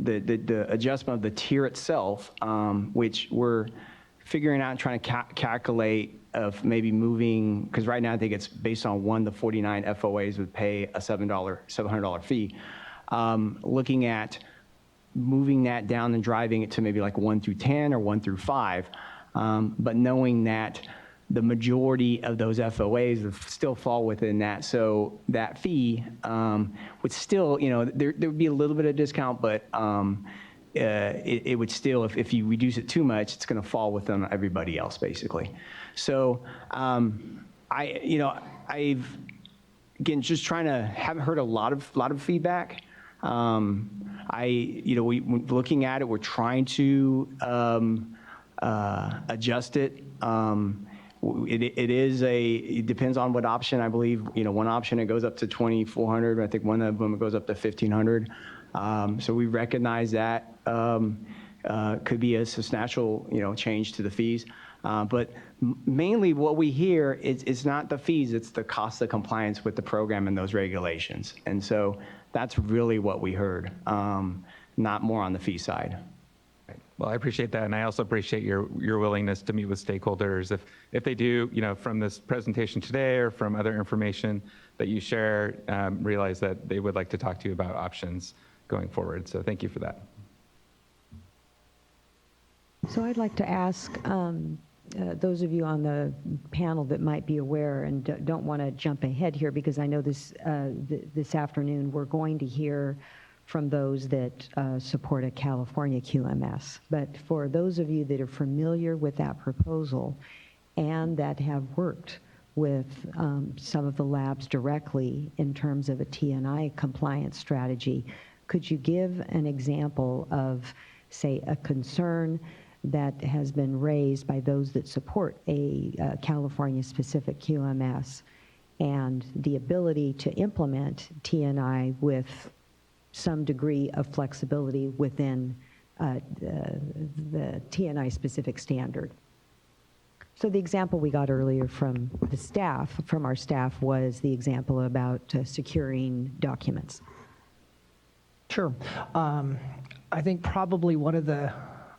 adjustment of the tier itself, which we're figuring out and trying to calculate of maybe moving, because right now I think it's based on 1 to 49 FOAs would pay a $700 fee. Looking at moving that down and driving it to maybe like 1 through 10 or 1 through 5, but knowing that the majority of those FOAs would still fall within that. So that fee would still, there would be a little bit of discount, but it would still, if you reduce it too much, it's going to fall within everybody else, basically. So I've, again, just haven't heard a lot of feedback. Looking at it, we're trying to adjust it. It depends on what option. I believe, one option, it goes up to 2,400. I think one of them goes up to 1,500. So we recognize that could be a substantial, change to the fees. But mainly what we hear is not the fees, it's the cost of compliance with the program and those regulations. And so that's really what we heard, not more on the fee side. Well, I appreciate that, and I also appreciate your willingness to meet with stakeholders. If they do, from this presentation today or from other information that you share, realize that they would like to talk to you about options going forward. So thank you for that. So I'd like to ask those of you on the panel that might be aware and don't want to jump ahead here, because I know this afternoon we're going to hear from those that support a California QMS. But for those of you that are familiar with that proposal and that have worked with some of the labs directly in terms of a TNI compliance strategy, could you give an example of, say, a concern that has been raised by those that support a California-specific QMS and the ability to implement TNI with some degree of flexibility within the TNI-specific standard? So the example we got earlier from our staff, was the example about securing documents. Sure. I think probably one of the,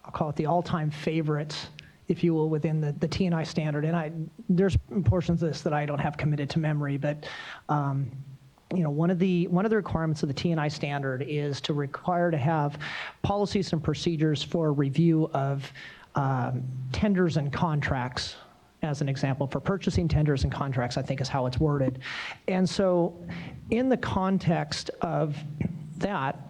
I'll call it the all-time favorites if you will, within the T&I standard. And there's portions of this that I don't have committed to memory, but one of the requirements of the T&I standard is to require to have policies and procedures for review of tenders and contracts. As an example, for purchasing tenders and contracts, I think is how it's worded. And so in the context of that,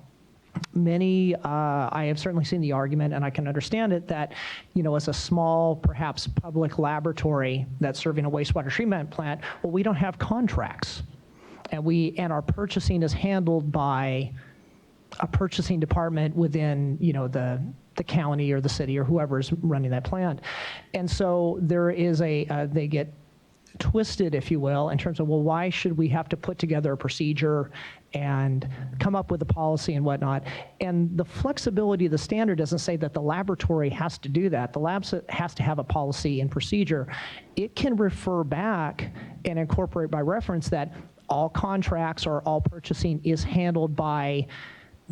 I have certainly seen the argument, and I can understand it, that, as a small, perhaps public laboratory that's serving a wastewater treatment plant, well, we don't have contracts. And our purchasing is handled by a purchasing department within, the county or the city or whoever's running that plant. And so there is they get twisted, if you will, in terms of, well, why should we have to put together a procedure and come up with a policy and whatnot? And the flexibility of the standard doesn't say that the laboratory has to do that. The lab has to have a policy and procedure. It can refer back and incorporate by reference that all contracts or all purchasing is handled by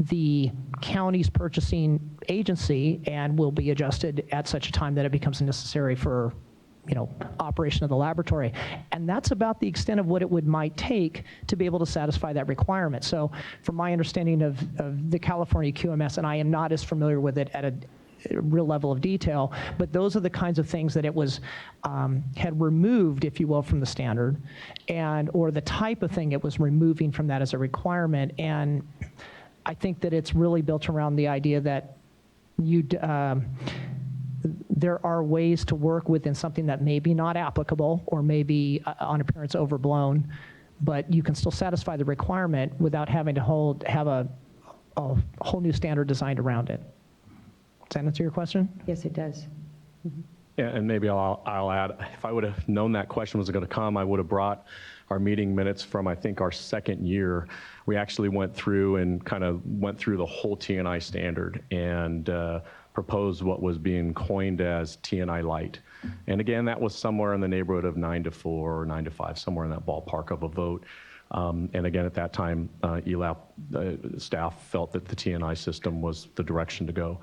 the county's purchasing agency and will be adjusted at such a time that it becomes necessary for operation of the laboratory. And that's about the extent of what it might take to be able to satisfy that requirement. So from my understanding of the California QMS, and I am not as familiar with it at a real level of detail, but those are the kinds of things that it was had removed, if you will, from the standard, or the type of thing it was removing from that as a requirement. And I think that it's really built around the idea that there are ways to work within something that may be not applicable or may be on appearance overblown, but you can still satisfy the requirement without having to have a whole new standard designed around it. Does that answer your question? Yes, it does. Yeah, and maybe I'll add, if I would have known that question was going to come, I would have brought our meeting minutes from, I think, our second year. We actually went through the whole T&I standard and proposed what was being coined as T&I light. And again, that was somewhere in the neighborhood of 9-4 or 9-5, somewhere in that ballpark of a vote. And again, at that time, ELAP staff felt that the T&I system was the direction to go.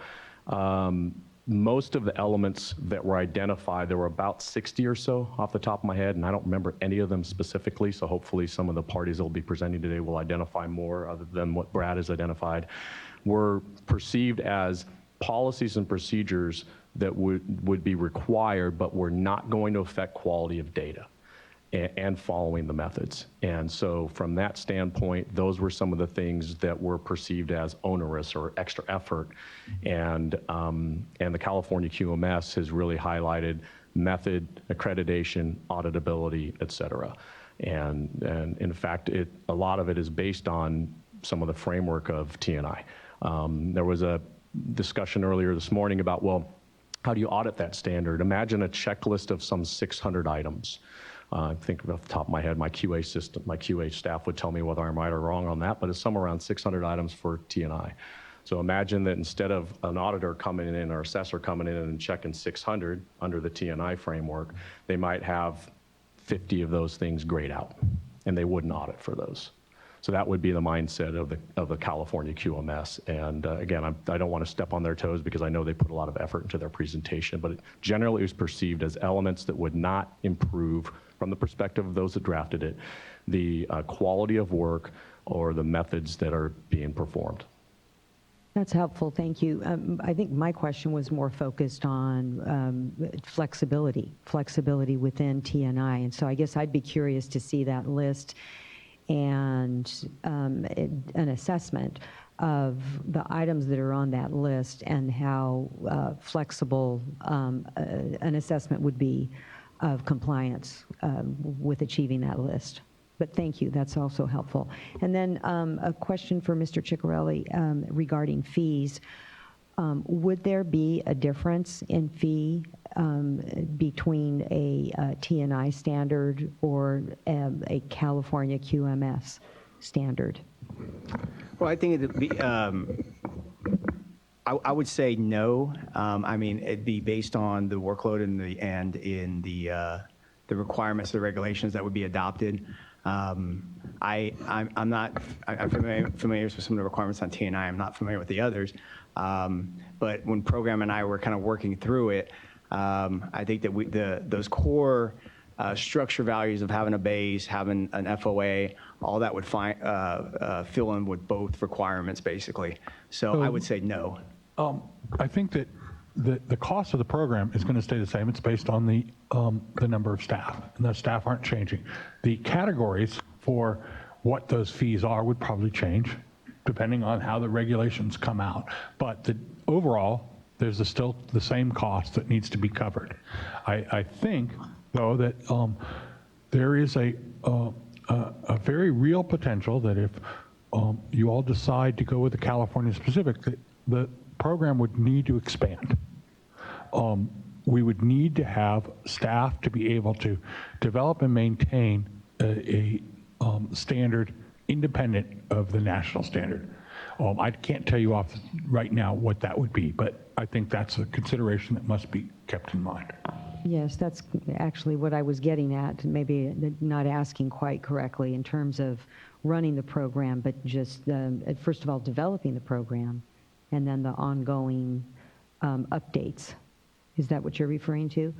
Most of the elements that were identified, there were about 60 or so off the top of my head, and I don't remember any of them specifically, so hopefully some of the parties that will be presenting today will identify more other than what Brad has identified, were perceived as policies and procedures that would be required but were not going to affect quality of data and following the methods. And so from that standpoint, those were some of the things that were perceived as onerous or extra effort. And the California QMS has really highlighted method, accreditation, auditability, et cetera. And in fact, a lot of it is based on some of the framework of T&I. There was a discussion earlier this morning about, well, how do you audit that standard? Imagine a checklist of some 600 items. I think off the top of my head, my QA staff would tell me whether I'm right or wrong on that, but it's somewhere around 600 items for T&I. So imagine that instead of an auditor coming in or assessor coming in and checking 600 under the T&I framework, they might have 50 of those things grayed out, and they wouldn't audit for those. So that would be the mindset of the California QMS. And again, I don't want to step on their toes because I know they put a lot of effort into their presentation, but generally it was perceived as elements that would not improve, from the perspective of those that drafted it, the quality of work or the methods that are being performed. That's helpful, thank you. I think my question was more focused on flexibility within T&I. And so I guess I'd be curious to see that list and an assessment of the items that are on that list and how flexible an assessment would be of compliance with achieving that list. But thank you, that's also helpful. And then a question for Mr. Ciccarelli regarding fees. Would there be a difference in fee between a T&I standard or a California QMS standard? Well, I think it'd be, I would say no. I mean, it'd be based on the workload and in the requirements, the regulations that would be adopted. I'm familiar with some of the requirements on T&I. I'm not familiar with the others. But when Program and I were kind of working through it, I think that those core structure values of having a base, having an FOA, all that would fill in with both requirements, basically. So I would say no. I think that the cost of the program is going to stay the same. It's based on the number of staff, and those staff aren't changing. The categories for what those fees are would probably change depending on how the regulations come out. But overall, there's still the same cost that needs to be covered. I think, though, that there is a very real potential that if you all decide to go with the California specific, that the program would need to expand. We would need to have staff to be able to develop and maintain a standard independent of the national standard. I can't tell you right now what that would be, but I think that's a consideration that must be kept in mind. Yes, that's actually what I was getting at, maybe not asking quite correctly in terms of running the program, but just, first of all, developing the program, and then the ongoing updates. Is that what you're referring to?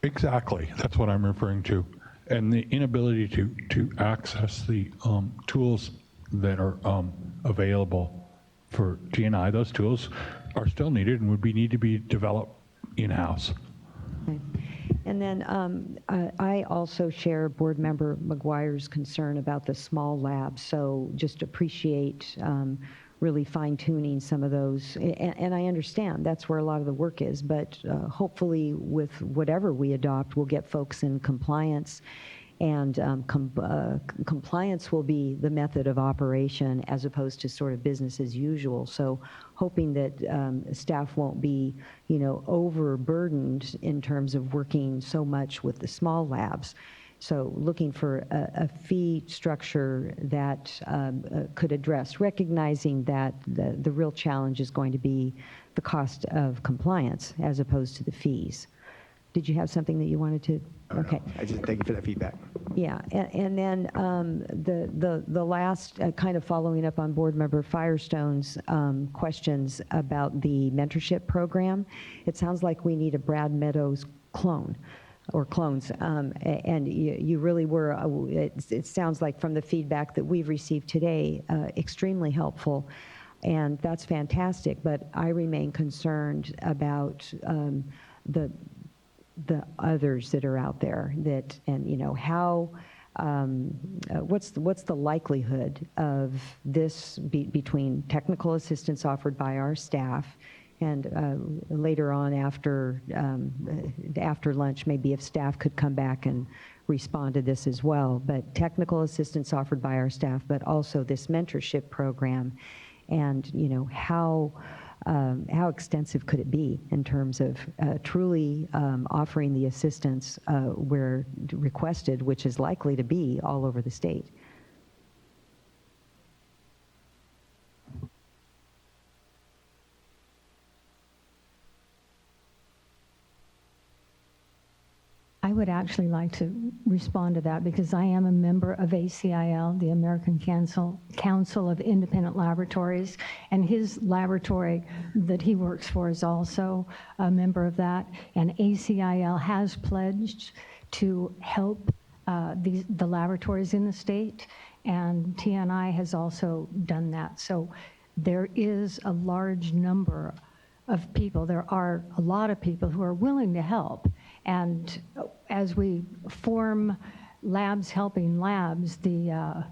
Exactly. That's what I'm referring to. And the inability to access the tools that are available for GNI, those tools are still needed and would need to be developed in-house. Okay. And then I also share Board Member McGuire's concern about the small labs, so just appreciate really fine-tuning some of those. And I understand that's where a lot of the work is, but hopefully with whatever we adopt, we'll get folks in compliance, and compliance will be the method of operation as opposed to sort of business as usual. So hoping that staff won't be, overburdened in terms of working so much with the small labs. So looking for a fee structure that could address, recognizing that the real challenge is going to be the cost of compliance as opposed to the fees. Did you have something that you wanted to? Okay. I just thank you for that feedback. Yeah, and then the last, kind of following up on Board Member Firestone's questions about the mentorship program, it sounds like we need a Brad Meadows clone or clones, and you really were, it sounds like from the feedback that we've received today, extremely helpful, and that's fantastic, but I remain concerned about the others that are out there that, and how, what's the likelihood of this between technical assistance offered by our staff and later on after lunch, maybe if staff could come back and respond to this as well, but technical assistance offered by our staff, but also this mentorship program, and how extensive could it be in terms of truly offering the assistance where requested, which is likely to be all over the state? I would actually like to respond to that because I am a member of ACIL, the American Council of Independent Laboratories, and his laboratory that he works for is also a member of that. And ACIL has pledged to help the laboratories in the state, and TNI has also done that. So there is a large number of people. There are a lot of people who are willing to help. And as we form labs helping labs, the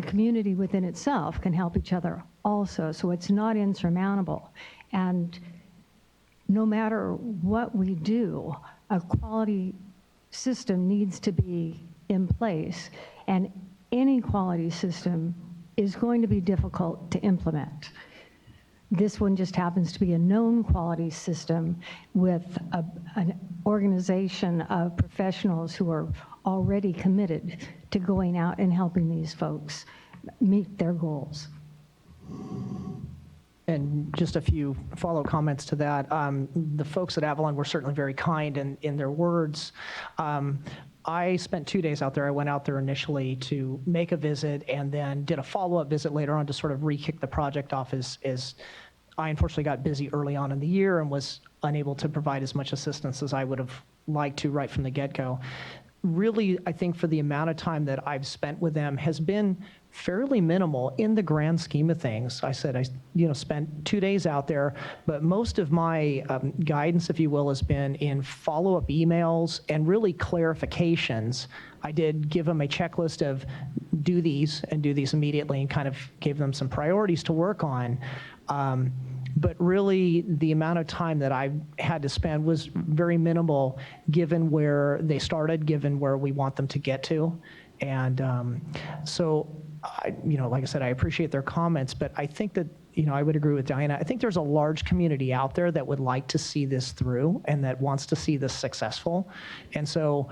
community within itself can help each other also. So it's not insurmountable. And no matter what we do, a quality system needs to be in place. And any quality system is going to be difficult to implement. This one just happens to be a known quality system with an organization of professionals who are already committed to going out and helping these folks meet their goals. And just a few follow comments to that. The folks at Avalon were certainly very kind in their words. I spent 2 days out there. I went out there initially to make a visit and then did a follow-up visit later on to sort of re-kick the project off as I unfortunately got busy early on in the year and was unable to provide as much assistance as I would have liked to right from the get-go. Really, I think for the amount of time that I've spent with them has been fairly minimal in the grand scheme of things. I said I spent 2 days out there, but most of my guidance, if you will, has been in follow-up emails and really clarifications. I did give them a checklist of do these and do these immediately and kind of gave them some priorities to work on. But really, the amount of time that I had to spend was very minimal given where they started, given where we want them to get to. And so, like I said, I appreciate their comments, but I think that, I would agree with Diana. I think there's a large community out there that would like to see this through and that wants to see this successful. And so,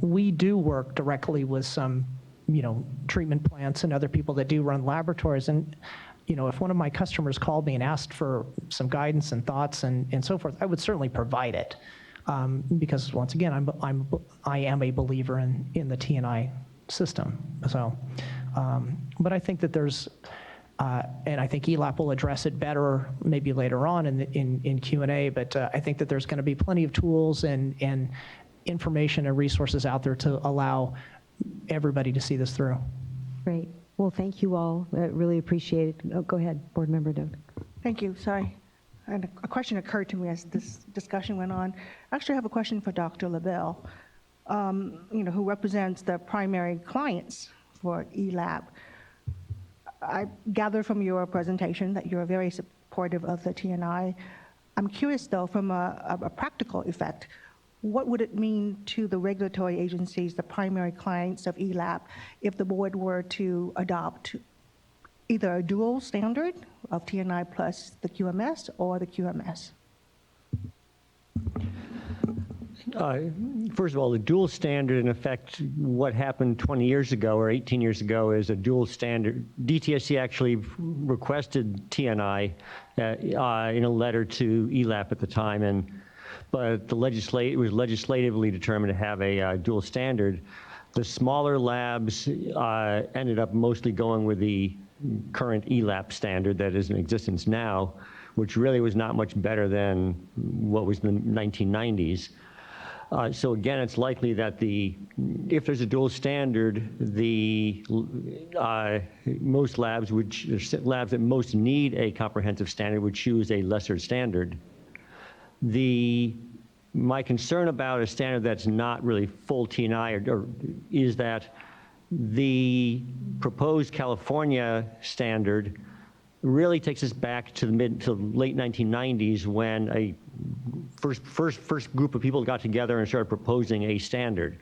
we do work directly with some, treatment plants and other people that do run laboratories. And if one of my customers called me and asked for some guidance and thoughts and so forth, I would certainly provide it. Because once again, I am a believer in the TNI system. So, but I think that there's, and I think ELAP will address it better maybe later on in Q&A, but I think that there's going to be plenty of tools and information and resources out there to allow everybody to see this through. Great. Well, thank you all. I really appreciate it. Oh, go ahead, Board Member Doak. Thank you. Sorry. And a question occurred to me as this discussion went on. Actually, I have a question for Dr. LaBelle, who represents the primary clients for ELAP. I gathered from your presentation that you're very supportive of the TNI. I'm curious, though, from a practical effect, what would it mean to the regulatory agencies, the primary clients of ELAP, if the board were to adopt either a dual standard of TNI plus the QMS or the QMS? First of all, the dual standard, in effect, what happened 20 years ago or 18 years ago is a dual standard. DTSC actually requested TNI in a letter to ELAP at the time, but it was legislatively determined to have a dual standard. The smaller labs ended up mostly going with the current ELAP standard that is in existence now, which really was not much better than what was in the 1990s. So again, it's likely that if there's a dual standard, most labs that most need a comprehensive standard would choose a lesser standard. My concern about a standard that's not really full TNI is that the proposed California standard really takes us back to the late 1990s when a first group of people got together and started proposing a standard.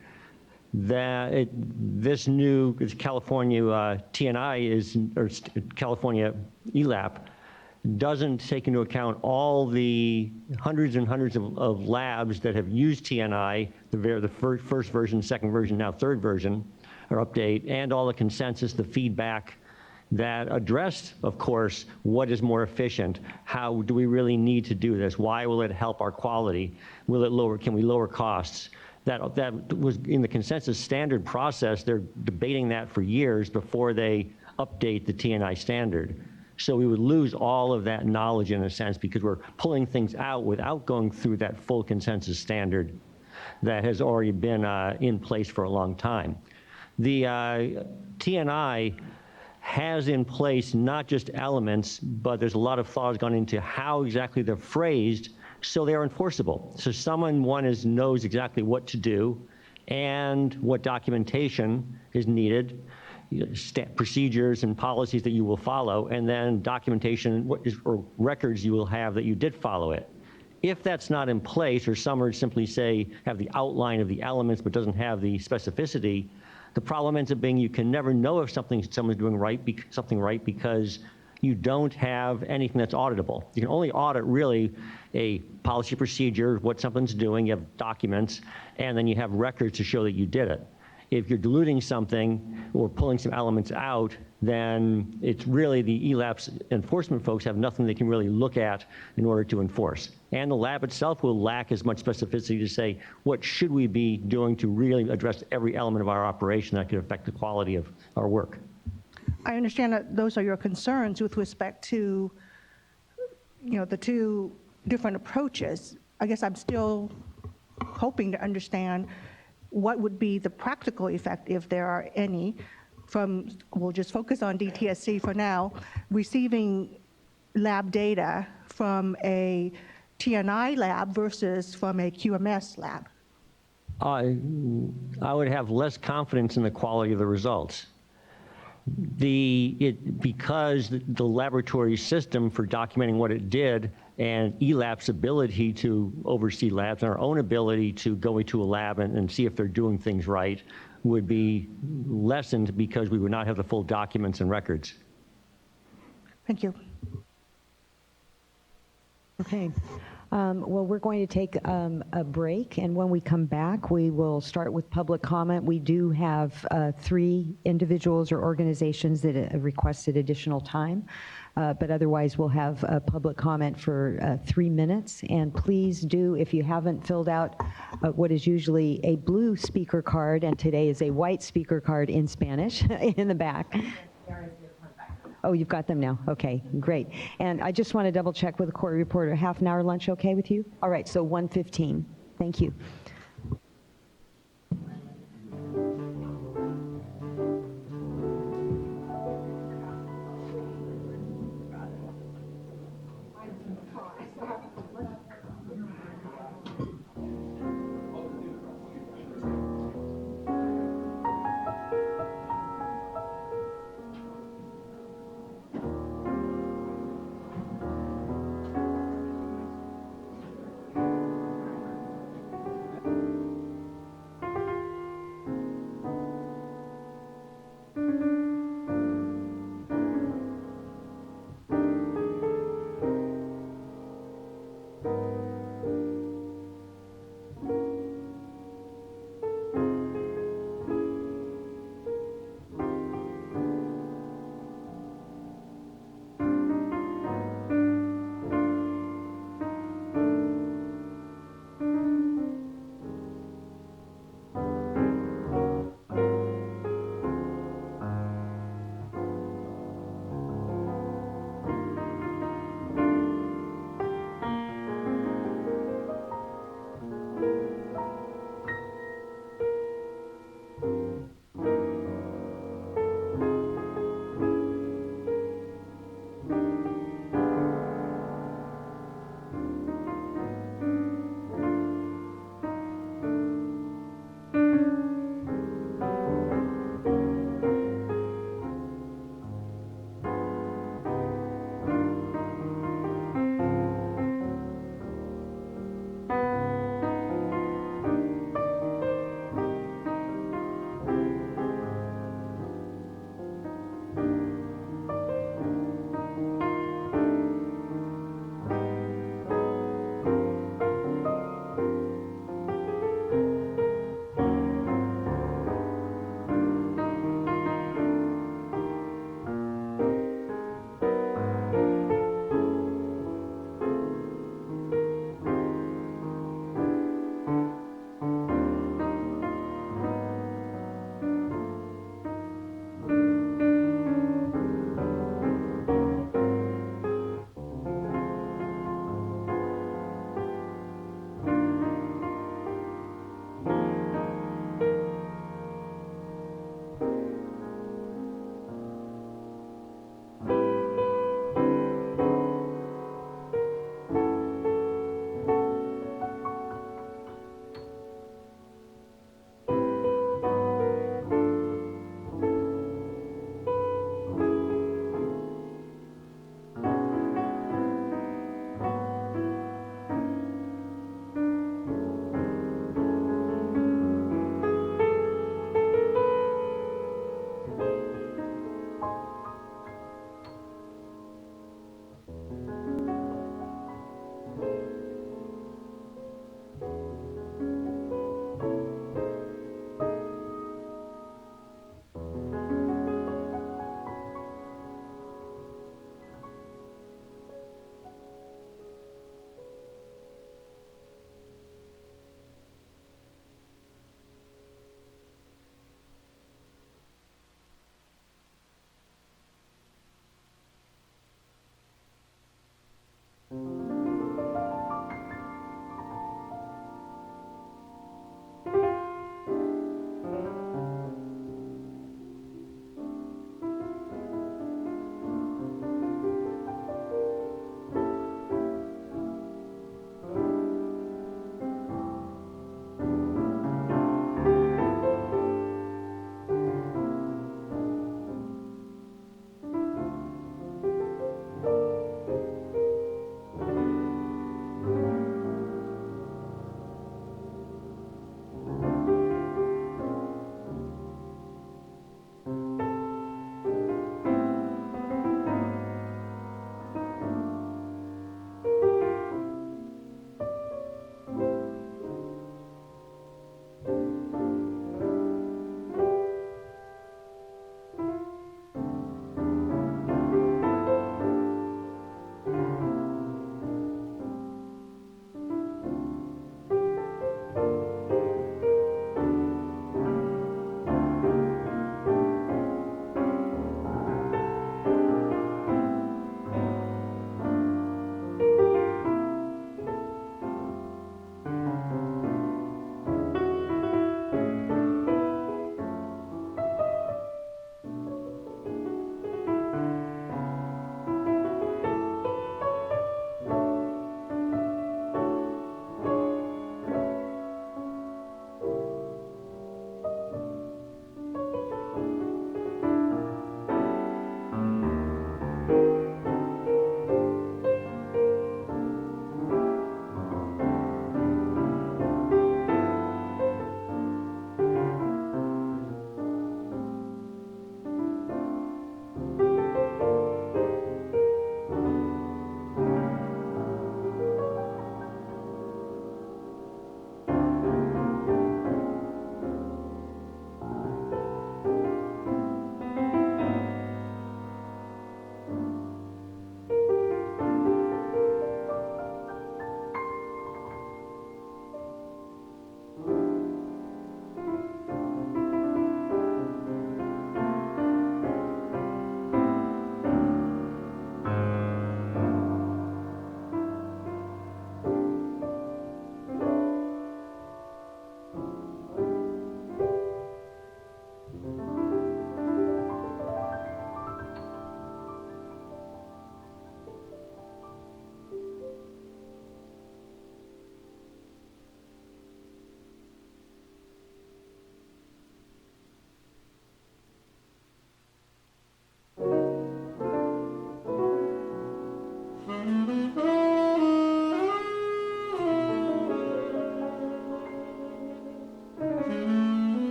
This California TNI or California ELAP doesn't take into account all the hundreds and hundreds of labs that have used TNI, the first version, second version, now third version, or update, and all the consensus, the feedback that addressed, of course, what is more efficient, how do we really need to do this, why will it help our quality, can we lower costs? That was in the consensus standard process. They're debating that for years before they update the TNI standard. So we would lose all of that knowledge in a sense because we're pulling things out without going through that full consensus standard that has already been in place for a long time. The TNI has in place not just elements, but there's a lot of thought gone into how exactly they're phrased so they are enforceable. So knows exactly what to do and what documentation is needed, procedures and policies that you will follow, and then documentation or records you will have that you did follow it. If that's not in place, or some are simply have the outline of the elements but doesn't have the specificity, the problem ends up being you can never know if someone's doing something right because you don't have anything that's auditable. You can only audit really a policy procedure, what something's doing, you have documents, and then you have records to show that you did it. If you're diluting something or pulling some elements out, then it's really the ELAP's enforcement folks have nothing they can really look at in order to enforce. And the lab itself will lack as much specificity to say, what should we be doing to really address every element of our operation that could affect the quality of our work? I understand that those are your concerns with respect to the two different approaches, I guess I'm still hoping to understand what would be the practical effect, if there are any, from, we'll just focus on DTSC for now, receiving lab data from a TNI lab versus from a QMS lab. I would have less confidence in the quality of the results. Because the laboratory system for documenting what it did and ELAP's ability to oversee labs and our own ability to go into a lab and see if they're doing things right would be lessened because we would not have the full documents and records. Thank you. Okay. Well, we're going to take a break, and when we come back, we will start with public comment. We do have 3 individuals or organizations that have requested additional time, but otherwise we'll have public comment for 3 minutes. And please do, if you haven't filled out what is usually a blue speaker card, and today is a white speaker card in Spanish in the back. Oh, you've got them now. Okay, great. And I just want to double check with the court reporter. Half an hour lunch okay with you? All right, so 1:15. Thank you.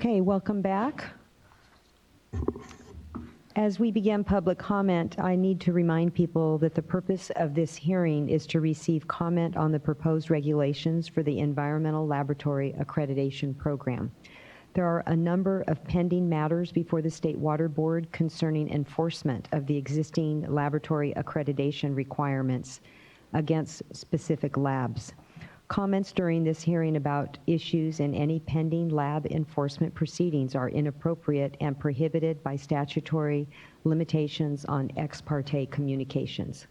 Okay, welcome back. As we begin public comment, I need to remind people that the purpose of this hearing is to receive comment on the proposed regulations for the Environmental Laboratory Accreditation Program. There are a number of pending matters before the State Water Board concerning enforcement of the existing laboratory accreditation requirements against specific labs. Comments during this hearing about issues in any pending lab enforcement proceedings are inappropriate and prohibited by statutory limitations on ex parte communications.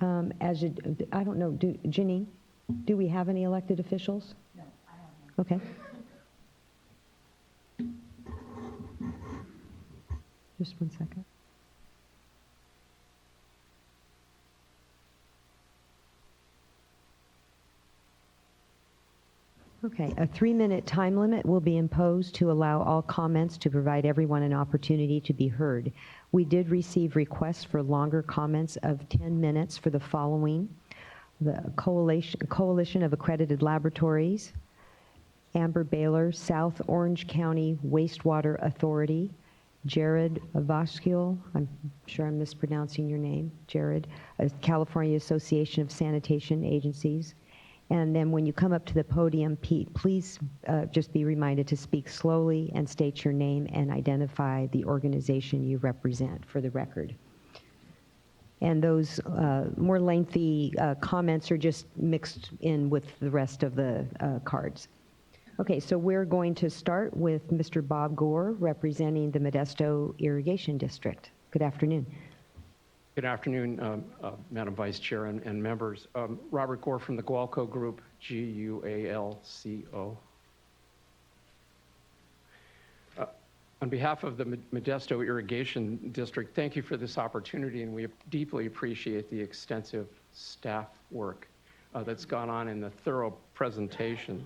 I don't know, Janine, do we have any elected officials? No, I don't. Okay. Just one second. Okay, a 3-minute time limit will be imposed to allow all comments to provide everyone an opportunity to be heard. We did receive requests for longer comments of 10 minutes for the following: the Coalition of Accredited Laboratories, Amber Baylor, South Orange County Wastewater Authority, Jared Vascuel, I'm sure I'm mispronouncing your name, Jared, California Association of Sanitation Agencies. And then when you come up to the podium, please just be reminded to speak slowly and state your name and identify the organization you represent for the record. And those more lengthy comments are just mixed in with the rest of the cards. Okay, so we're going to start with Mr. Bob Gore, representing the Modesto Irrigation District. Good afternoon. Good afternoon, Madam Vice Chair and members. Robert Gore from the Gualco Group, Gualco. On behalf of the Modesto Irrigation District, thank you for this opportunity, and we deeply appreciate the extensive staff work that's gone on in the thorough presentation.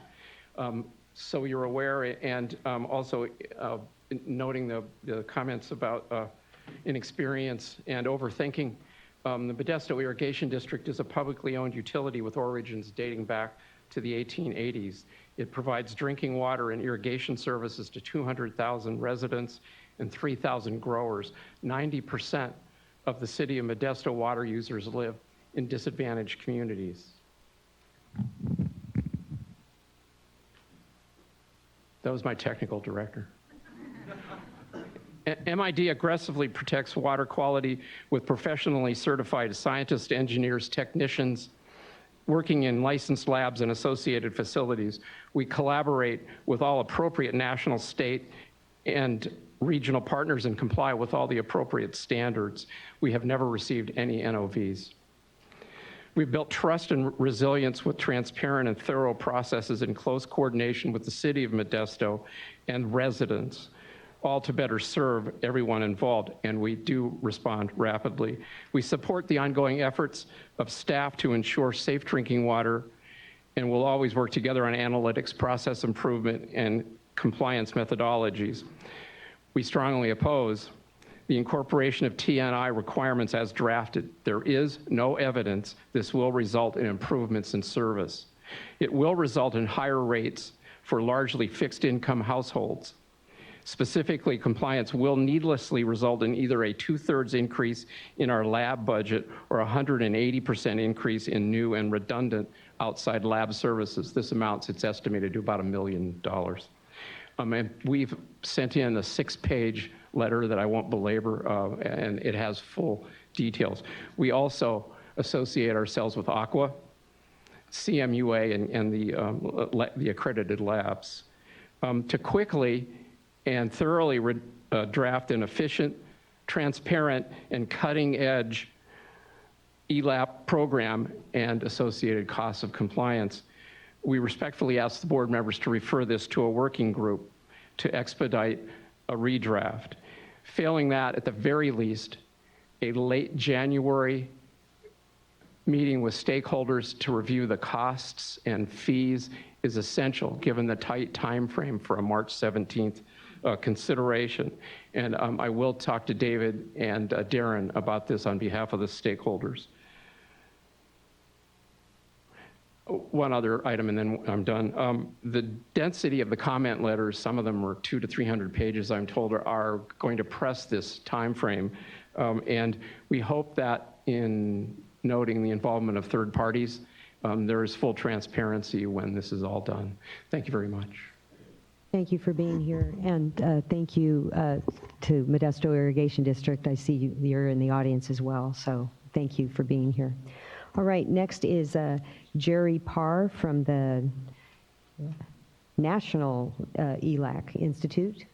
So you're aware, and also noting the comments about inexperience and overthinking. The Modesto Irrigation District is a publicly owned utility with origins dating back to the 1880s. It provides drinking water and irrigation services to 200,000 residents and 3,000 growers. 90% of the city of Modesto water users live in disadvantaged communities. That was my technical director. MID aggressively protects water quality with professionally certified scientists, engineers, technicians working in licensed labs and associated facilities. We collaborate with all appropriate national, state, and regional partners and comply with all the appropriate standards. We have never received any NOVs. We've built trust and resilience with transparent and thorough processes in close coordination with the city of Modesto and residents, all to better serve everyone involved, and we do respond rapidly. We support the ongoing efforts of staff to ensure safe drinking water, and we'll always work together on analytics, process improvement, and compliance methodologies. We strongly oppose the incorporation of TNI requirements as drafted. There is no evidence this will result in improvements in service. It will result in higher rates for largely fixed income households. Specifically, compliance will needlessly result in either a 2/3 increase in our lab budget or 180% increase in new and redundant outside lab services. This amounts, it's estimated, to about $1 million. And we've sent in a 6-page letter that I won't belabor, and it has full details. We also associate ourselves with Aqua, CMUA, and the accredited labs. To quickly and thoroughly draft an efficient, transparent, and cutting-edge ELAP program and associated costs of compliance, we respectfully ask the board members to refer this to a working group to expedite a redraft. Failing that, at the very least, a late January meeting with stakeholders to review the costs and fees is essential given the tight time frame for a March 17th consideration. And I will talk to David and Darren about this on behalf of the stakeholders. One other item, and then I'm done. The density of the comment letters, some of them are 200 to 300 pages, I'm told, are going to press this time frame. And we hope that in noting the involvement of third parties, there is full transparency when this is all done. Thank you very much. Thank you for being here, and thank you to Modesto Irrigation District. I see you're in the audience as well, so thank you for being here. All right, next is Jerry Parr from the National ELAC Institute.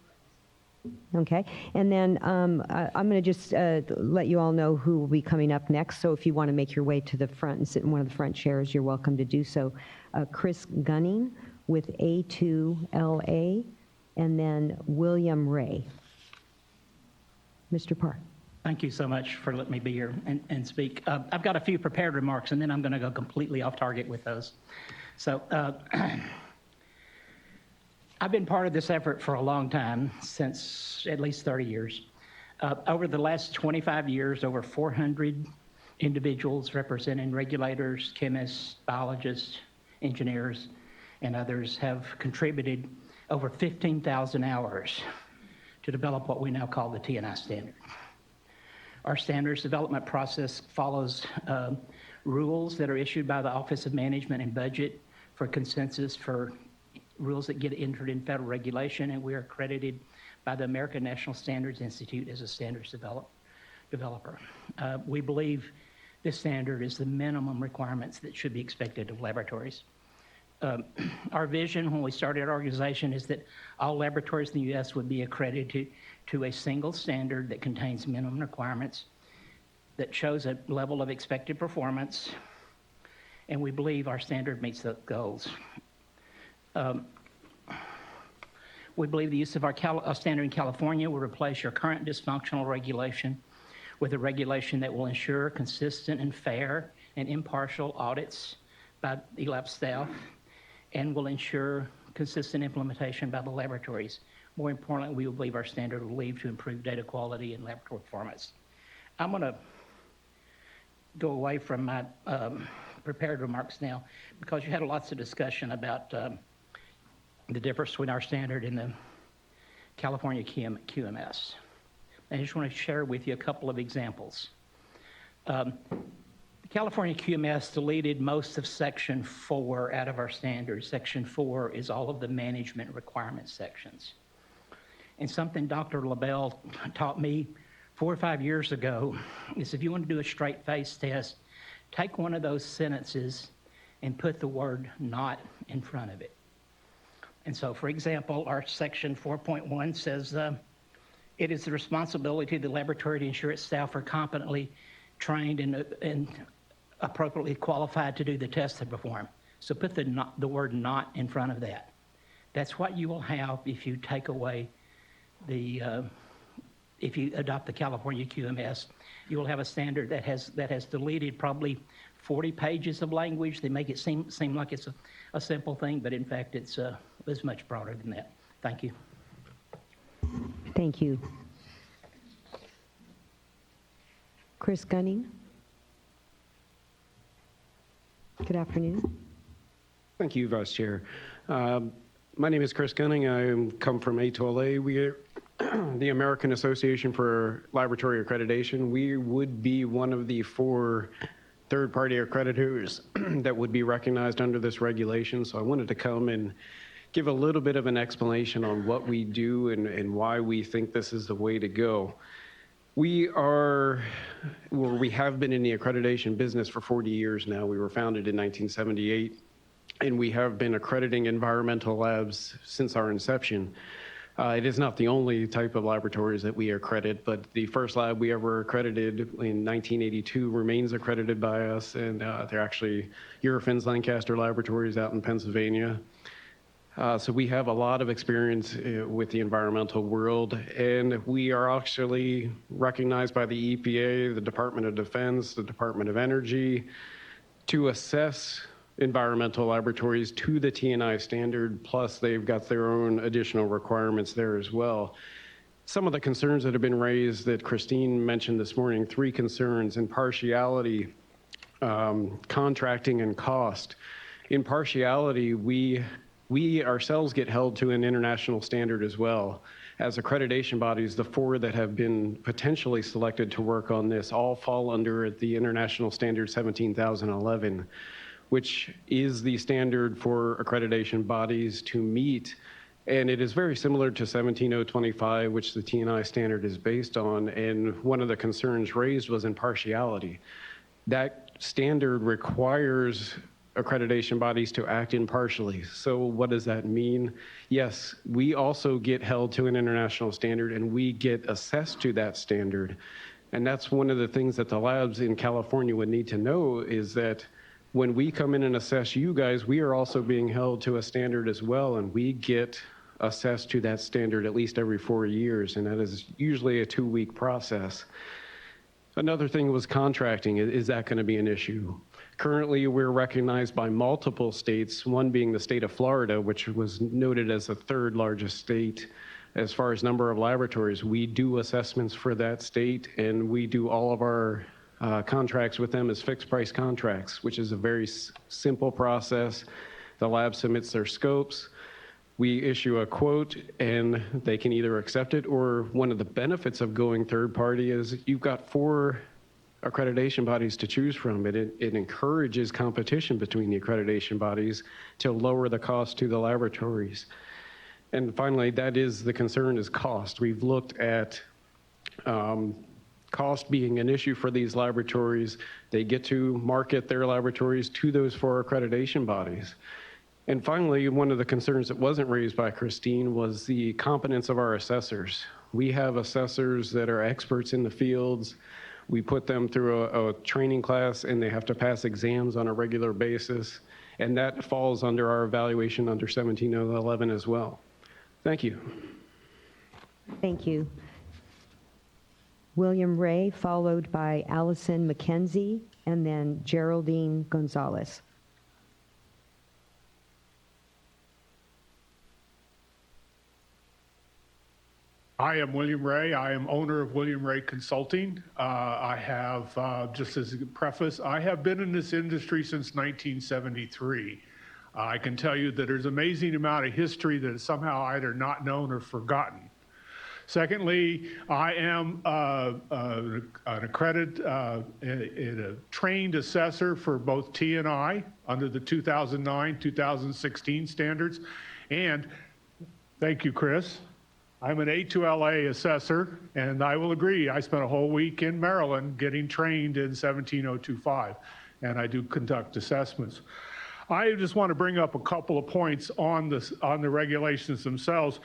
Okay, and then I'm going to just let you all know who will be coming up next, so if you want to make your way to the front and sit in one of the front chairs, you're welcome to do so. Chris Gunning with A2LA, and then William Ray. Mr. Parr. Thank you so much for letting me be here and speak. I've got a few prepared remarks, and then I'm going to go completely off target with those. So I've been part of this effort for a long time, since at least 30 years. Over the last 25 years, over 400 individuals representing regulators, chemists, biologists, engineers, and others have contributed over 15,000 hours to develop what we now call the T&I standard. Our standards development process follows rules that are issued by the Office of Management and Budget for consensus for rules that get entered in federal regulation, and we are accredited by the American National Standards Institute as a standards developer. We believe this standard is the minimum requirements that should be expected of laboratories. Our vision when we started our organization is that all laboratories in the U.S. would be accredited to a single standard that contains minimum requirements, that shows a level of expected performance, and we believe our standard meets the goals. We believe the use of our standard in California will replace your current dysfunctional regulation with a regulation that will ensure consistent and fair and impartial audits by ELAP staff, and will ensure consistent implementation by the laboratories. More importantly, we believe our standard will lead to improved data quality and laboratory performance. I'm going to go away from my prepared remarks now, because you had lots of discussion about the difference between our standard and the California QMS. I just want to share with you a couple of examples. The California QMS deleted most of Section 4 out of our standards. Section 4 is all of the management requirement sections. And something Dr. LaBelle taught me 4 or 5 years ago is if you want to do a straight face test, take one of those sentences and put the word "not" in front of it. And so, for example, our Section 4.1 says, it is the responsibility of the laboratory to ensure its staff are competently trained and appropriately qualified to do the tests they perform. So put the word "not" in front of that. That's what you will have if you take away if you adopt the California QMS. You will have a standard that has deleted probably 40 pages of language. They make it seem like it's a simple thing, but in fact it's much broader than that. Thank you. Thank you. Chris Gunning. Good afternoon. Thank you, Vice Chair. My name is Chris Gunning. I come from A2LA. We are the American Association for Laboratory Accreditation. We would be one of the 4 third-party accreditors that would be recognized under this regulation. So I wanted to come and give a little bit of an explanation on what we do and why we think this is the way to go. We have been in the accreditation business for 40 years now. We were founded in 1978, and we have been accrediting environmental labs since our inception. It is not the only type of laboratories that we accredit, but the first lab we ever accredited in 1982 remains accredited by us, and they're actually Eurofins Lancaster Laboratories out in Pennsylvania. So we have a lot of experience with the environmental world, and we are actually recognized by the EPA, the Department of Defense, the Department of Energy, to assess environmental laboratories to the T&I standard, plus they've got their own additional requirements there as well. Some of the concerns that have been raised that Christine mentioned this morning, 3 concerns: impartiality, contracting, and cost. Impartiality, we ourselves get held to an international standard as well. As accreditation bodies, the 4 that have been potentially selected to work on this all fall under the International Standard 17,011, which is the standard for accreditation bodies to meet. And it is very similar to 17025, which the T&I standard is based on. And one of the concerns raised was impartiality. That standard requires accreditation bodies to act impartially. So what does that mean? Yes, we also get held to an international standard and we get assessed to that standard. And that's one of the things that the labs in California would need to know, is that when we come in and assess you guys, we are also being held to a standard as well, and we get assessed to that standard at least every 4 years, and that is usually a 2-week process. Another thing was contracting. Is that going to be an issue? Currently, we're recognized by multiple states, one being the state of Florida, which was noted as the 3rd largest state as far as number of laboratories. We do assessments for that state, and we do all of our contracts with them as fixed price contracts, which is a very simple process. The lab submits their scopes. We issue a quote, and they can either accept it, or one of the benefits of going third party is you've got 4 accreditation bodies to choose from. It encourages competition between the accreditation bodies to lower the cost to the laboratories. And finally, that is the concern, is cost. We've looked at cost being an issue for these laboratories. They get to market their laboratories to those 4 accreditation bodies. And finally, one of the concerns that wasn't raised by Christine was the competence of our assessors. We have assessors that are experts in the fields. We put them through a training class, and they have to pass exams on a regular basis. And that falls under our evaluation under 17011 as well. Thank you. Thank you. William Ray, followed by Allison McKenzie, and then Geraldine Gonzalez. I am William Ray. I am owner of William Ray Consulting. I have, just as a preface, I have been in this industry since 1973. I can tell you that there's an amazing amount of history that is somehow either not known or forgotten. Secondly, I am an accredited, a trained assessor for both T&I under the 2009-2016 standards. And thank you, Chris. I'm an A2LA assessor, and I will agree, I spent a whole week in Maryland getting trained in 17025, and I do conduct assessments. I just want to bring up a couple of points on the regulations themselves.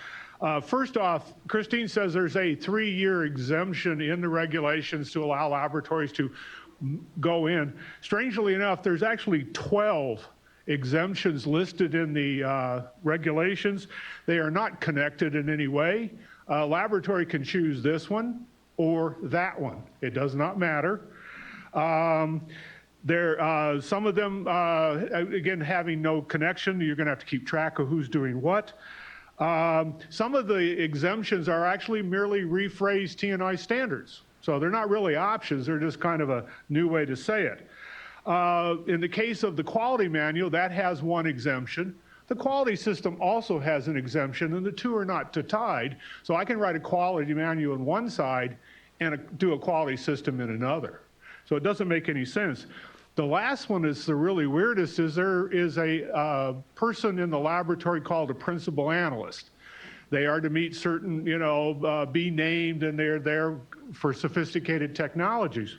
First off, Christine says there's a 3-year exemption in the regulations to allow laboratories to go in. Strangely enough, there's actually 12 exemptions listed in the regulations. They are not connected in any way. A laboratory can choose this one or that one. It does not matter. Some of them, again, having no connection, you're going to have to keep track of who's doing what. Some of the exemptions are actually merely rephrased T&I standards. So they're not really options, they're just kind of a new way to say it. In the case of the quality manual, that has one exemption. The quality system also has an exemption, and the two are not tied. So I can write a quality manual on one side and do a quality system in another. So it doesn't make any sense. The last one is the really weirdest, is there is a person in the laboratory called a principal analyst. They are to meet certain, be named, and they're there for sophisticated technologies.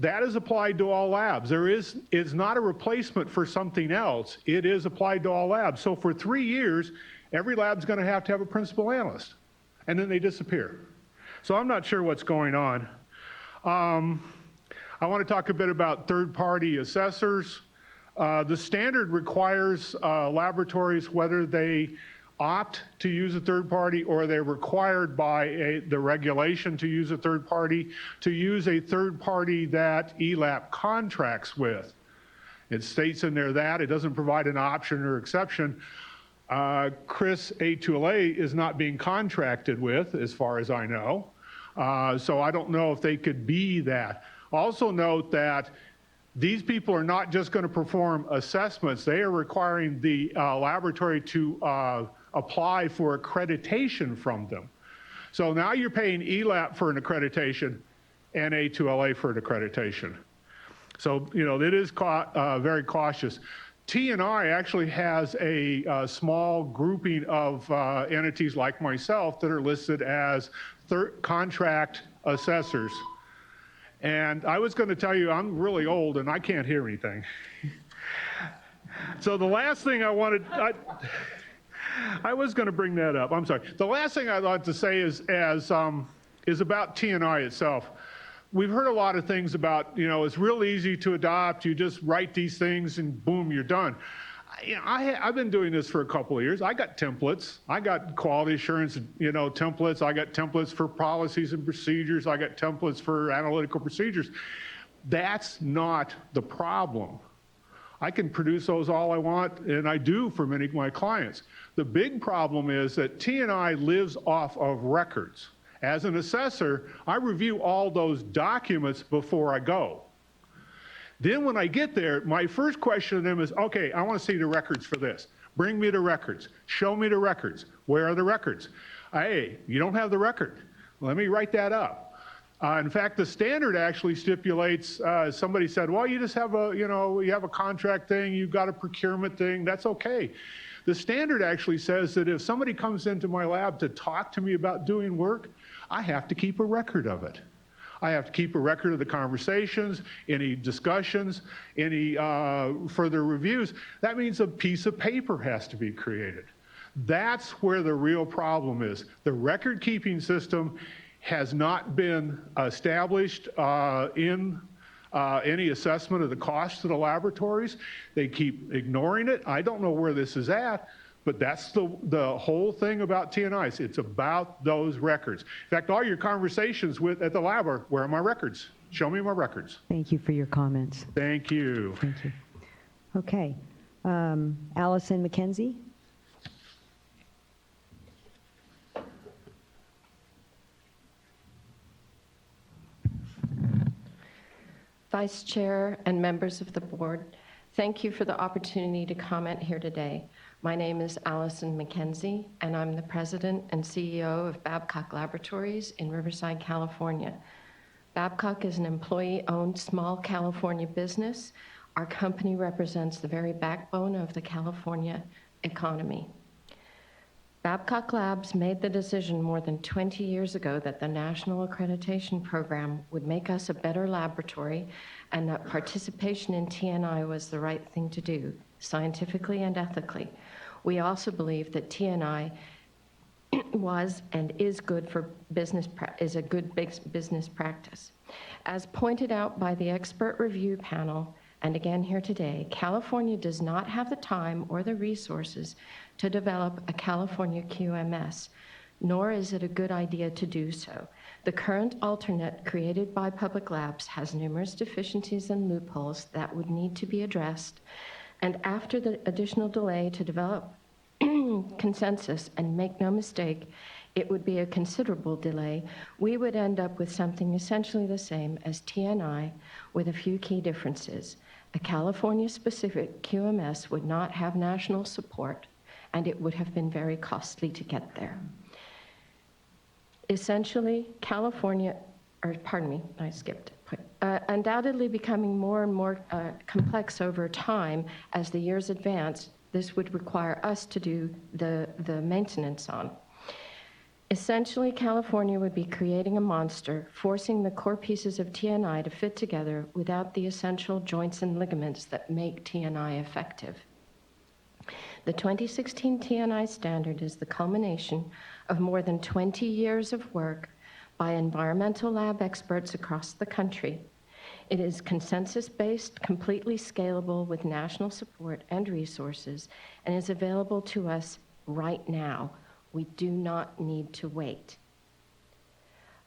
That is applied to all labs. It's not a replacement for something else. It is applied to all labs. So for 3 years, every lab's going to have a principal analyst, and then they disappear. So I'm not sure what's going on. I want to talk a bit about third-party assessors. The standard requires laboratories, whether they opt to use a third party or they're required by the regulation to use a third party that ELAP contracts with. It states in there that it doesn't provide an option or exception. Chris A2LA is not being contracted with, as far as I know. So I don't know if they could be that. Also note that These people are not just going to perform assessments, they are requiring the laboratory to apply for accreditation from them. So now you're paying ELAP for an accreditation and A2LA for an accreditation. So, you know, it is very cautious. T&I actually has a small grouping of entities like myself that are listed as contract assessors. And I was going to tell you, I'm really old and I can't hear anything. So the last thing I wanted, I was going to bring that up. I'm sorry. The last thing I'd like to say is about T&I itself. We've heard a lot of things about, you know, it's real easy to adopt. You just write these things and boom, you're done. You know, I've been doing this for a couple of years. I got templates. I got quality assurance, you know, templates. I got templates for policies and procedures. I got templates for analytical procedures. That's not the problem. I can produce those all I want, and I do for many of my clients. The big problem is that T&I lives off of records. As an assessor, I review all those documents before I go. Then when I get there, my first question to them is, okay, I want to see the records for this. Bring me the records. Show me the records. Where are the records? Hey, you don't have the record. Let me write that up. In fact, the standard actually stipulates, somebody said, well, you just have a, you know, you have a contract thing, you've got a procurement thing, that's okay. The standard actually says that if somebody comes into my lab to talk to me about doing work, I have to keep a record of it. I have to keep a record of the conversations, any discussions, any further reviews. That means a piece of paper has to be created. That's where the real problem is. The record-keeping system has not been established in any assessment of the cost to the laboratories. They keep ignoring it. I don't know where this is at, but that's the whole thing about T&Is. It's about those records. In fact, all your conversations at the lab are, where are my records? Show me my records. Thank you for your comments. Thank you. Thank you. Okay. Allison McKenzie. Vice Chair and members of the board, thank you for the opportunity to comment here today. My name is Allison McKenzie, and I'm the president and CEO of Babcock Laboratories in Riverside, California. Babcock is an employee-owned small California business. Our company represents the very backbone of the California economy. Babcock Labs made the decision more than 20 years ago that the National Accreditation Program would make us a better laboratory and that participation in T&I was the right thing to do, scientifically and ethically. We also believe that T&I was and is good for business, is a good business practice. As pointed out by the expert review panel, and again here today, California does not have the time or the resources to develop a California QMS, nor is it a good idea to do so. The current alternate created by Public Labs has numerous deficiencies and loopholes that would need to be addressed, and after the additional delay to develop consensus, and make no mistake, it would be a considerable delay, we would end up with something essentially the same as T&I with a few key differences. A California-specific QMS would not have national support, and it would have been very costly to get there. Essentially, California, or pardon me, I skipped. Undoubtedly becoming more and more complex over time as the years advance, this would require us to do the maintenance on. Essentially, California would be creating a monster, forcing the core pieces of T&I to fit together without the essential joints and ligaments that make T&I effective. The 2016 T&I standard is the culmination of more than 20 years of work by environmental lab experts across the country. It is consensus-based, completely scalable with national support and resources, and is available to us right now. We do not need to wait.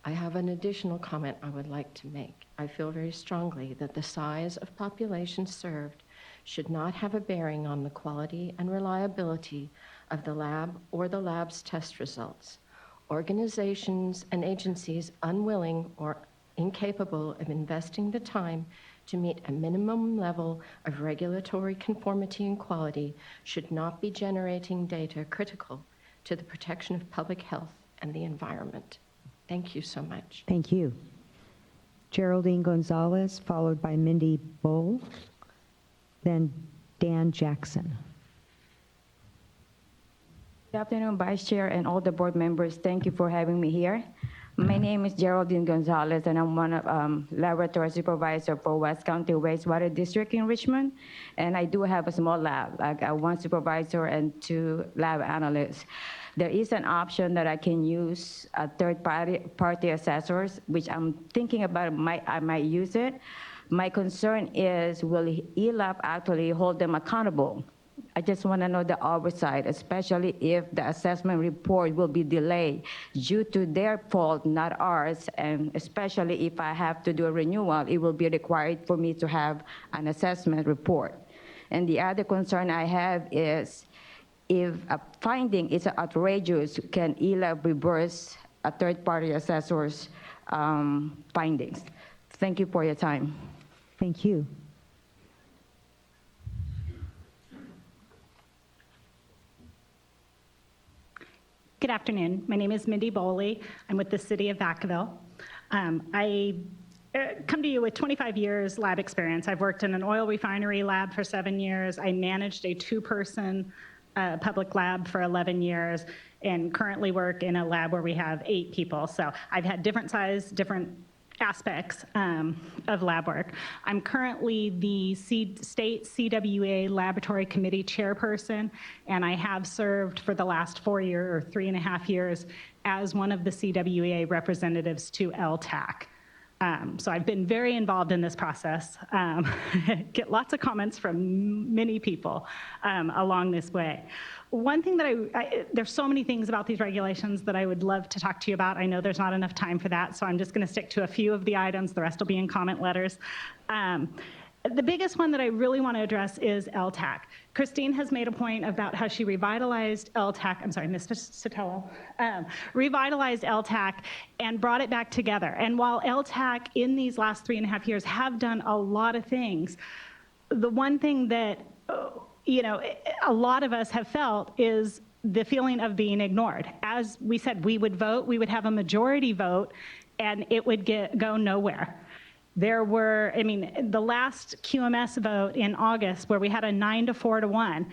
I have an additional comment I would like to make. I feel very strongly that the size of population served should not have a bearing on the quality and reliability of the lab or the lab's test results. Organizations and agencies unwilling or incapable of investing the time to meet a minimum level of regulatory conformity and quality should not be generating data critical to the protection of public health and the environment. Thank you so much. Thank you. Geraldine Gonzalez, followed by Mindy Bowl, then Dan Jackson. Good afternoon, Vice Chair and all the board members. Thank you for having me here. My name is Geraldine Gonzalez, and I'm one of laboratory supervisor for West County Wastewater District in Richmond. And I do have a small lab, like one supervisor and 2 lab analysts. There is an option that I can use third-party assessors, which I'm thinking about. I might use it. My concern is, will ELAP actually hold them accountable? I just want to know the oversight, especially if the assessment report will be delayed due to their fault, not ours, and especially if I have to do a renewal, it will be required for me to have an assessment report. And the other concern I have is, if a finding is outrageous, can ELAB reverse a third-party assessor's findings? Thank you for your time. Thank you. Good afternoon. My name is Mindy Bowley. I'm with the City of Vacaville. I come to you with 25 years lab experience. I've worked in an oil refinery lab for 7 years. I managed a 2-person public lab for 11 years and currently work in a lab where we have 8 people. So I've had different size, different aspects of lab work. I'm currently the state CWA Laboratory Committee chairperson, and I have served for the last 4 years or 3.5 years as one of the CWA representatives to LTAC. So I've been very involved in this process, get lots of comments from many people along this way. One thing that there's so many things about these regulations that I would love to talk to you about. I know there's not enough time for that, so I'm just going to stick to a few of the items. The rest will be in comment letters. The biggest one that I really want to address is LTAC. Christine has made a point about how she revitalized LTAC, I'm sorry, Mr. Sotelo, revitalized LTAC and brought it back together. And while LTAC in these last 3.5 years have done a lot of things, the one thing that a lot of us have felt is the feeling of being ignored. As we said, we would vote, we would have a majority vote, and it would go nowhere. There were, the last QMS vote in August where we had a 9 to 4 to 1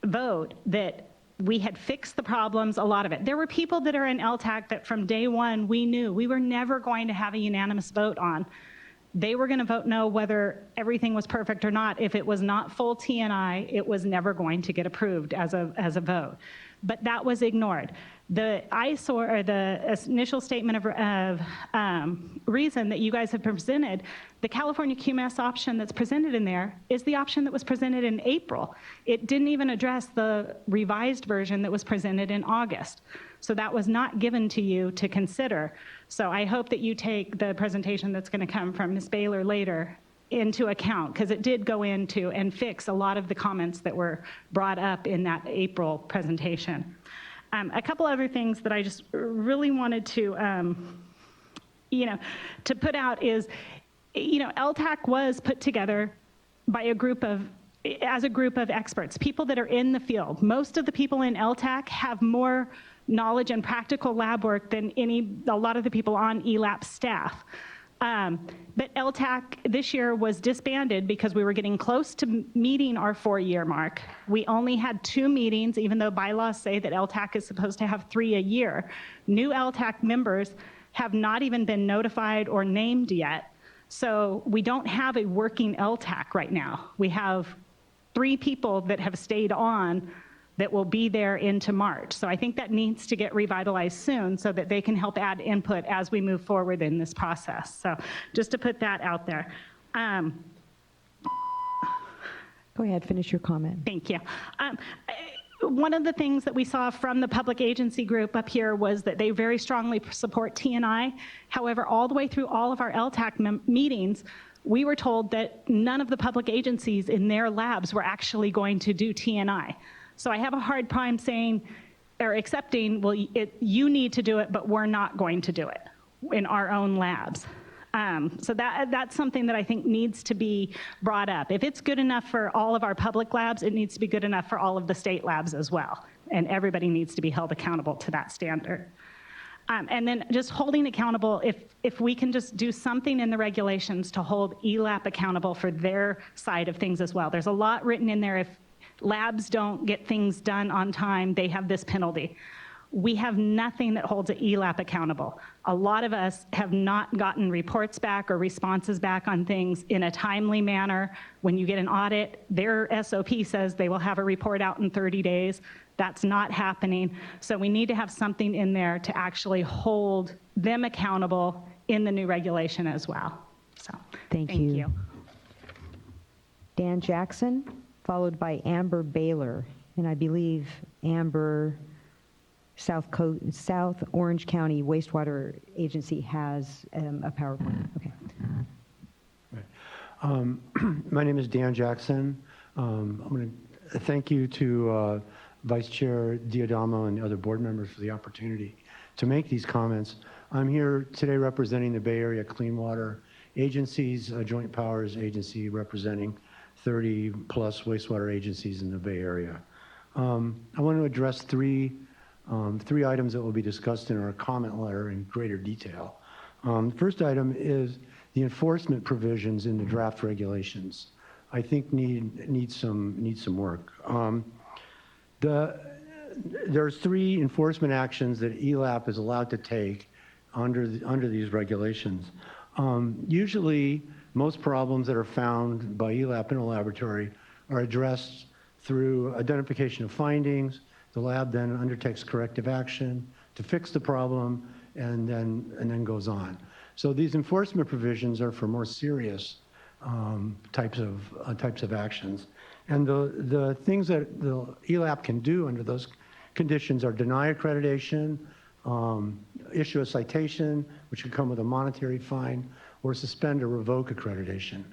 vote that we had fixed the problems, a lot of it. There were people that are in LTAC that from day one we knew we were never going to have a unanimous vote on. They were going to vote no whether everything was perfect or not. If it was not full TNI, it was never going to get approved as a vote. But that was ignored. The ISOR, or the initial statement of reason that you guys have presented, the California QMS option that's presented in there is the option that was presented in April. It didn't even address the revised version that was presented in August. So that was not given to you to consider. So I hope that you take the presentation that's going to come from Ms. Baylor later into account, because it did go into and fix a lot of the comments that were brought up in that April presentation. A couple other things that I just really wanted to, to put out is, LTAC was put together by as a group of experts, people that are in the field. Most of the people in LTAC have more knowledge and practical lab work than a lot of the people on ELAP staff. But LTAC this year was disbanded because we were getting close to meeting our 4-year mark. We only had 2 meetings, even though bylaws say that LTAC is supposed to have 3 a year. New LTAC members have not even been notified or named yet. So we don't have a working LTAC right now. We have 3 people that have stayed on that will be there into March. So I think that needs to get revitalized soon so that they can help add input as we move forward in this process. So just to put that out there. Go ahead, finish your comment. Thank you. One of the things that we saw from the public agency group up here was that they very strongly support TNI. However, all the way through all of our LTAC meetings, we were told that none of the public agencies in their labs were actually going to do TNI. So I have a hard time saying or accepting, well, you need to do it, but we're not going to do it in our own labs. So that's something that I think needs to be brought up. If it's good enough for all of our public labs, it needs to be good enough for all of the state labs as well. And everybody needs to be held accountable to that standard. And then just holding accountable, if we can just do something in the regulations to hold ELAP accountable for their side of things as well. There's a lot written in there. If labs don't get things done on time, they have this penalty. We have nothing that holds an ELAP accountable. A lot of us have not gotten reports back or responses back on things in a timely manner. When you get an audit, their SOP says they will have a report out in 30 days. That's not happening. So we need to have something in there to actually hold them accountable in the new regulation as well. So Thank you. Dan Jackson, followed by Amber Baylor. And I believe Amber, South Orange County Wastewater Agency has a PowerPoint. Okay. My name is Dan Jackson. I'm going to thank you to Vice Chair Diadamo and the other board members for the opportunity to make these comments. I'm here today representing the Bay Area Clean Water Agencies, a joint powers agency representing 30 plus wastewater agencies in the Bay Area. I want to address three items that will be discussed in our comment letter in greater detail. The first item is the enforcement provisions in the draft regulations. I think need some work. There's three enforcement actions that ELAP is allowed to take under these regulations. Usually, most problems that are found by ELAP in a laboratory are addressed through identification of findings. The lab then undertakes corrective action to fix the problem and then goes on. So these enforcement provisions are for more serious types of actions. And the things that the ELAP can do under those conditions are deny accreditation, issue a citation, which could come with a monetary fine, or suspend or revoke accreditation.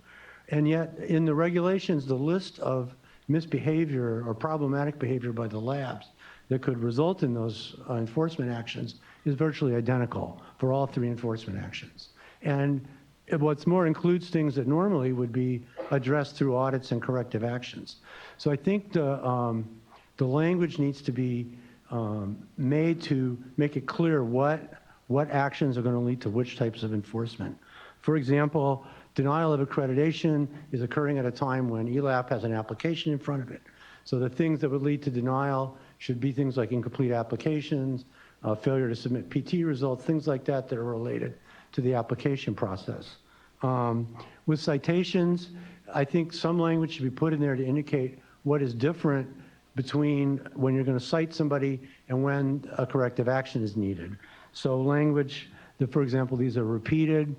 And yet, in the regulations, the list of misbehavior or problematic behavior by the labs that could result in those enforcement actions is virtually identical for all three enforcement actions. And what's more, includes things that normally would be addressed through audits and corrective actions. So I think the language needs to be made to make it clear what actions are going to lead to which types of enforcement. For example, denial of accreditation is occurring at a time when ELAP has an application in front of it. So the things that would lead to denial should be things like incomplete applications, failure to submit PT results, things like that that are related to the application process. With citations, I think some language should be put in there to indicate what is different between when you're going to cite somebody and when a corrective action is needed. So language that, for example, these are repeated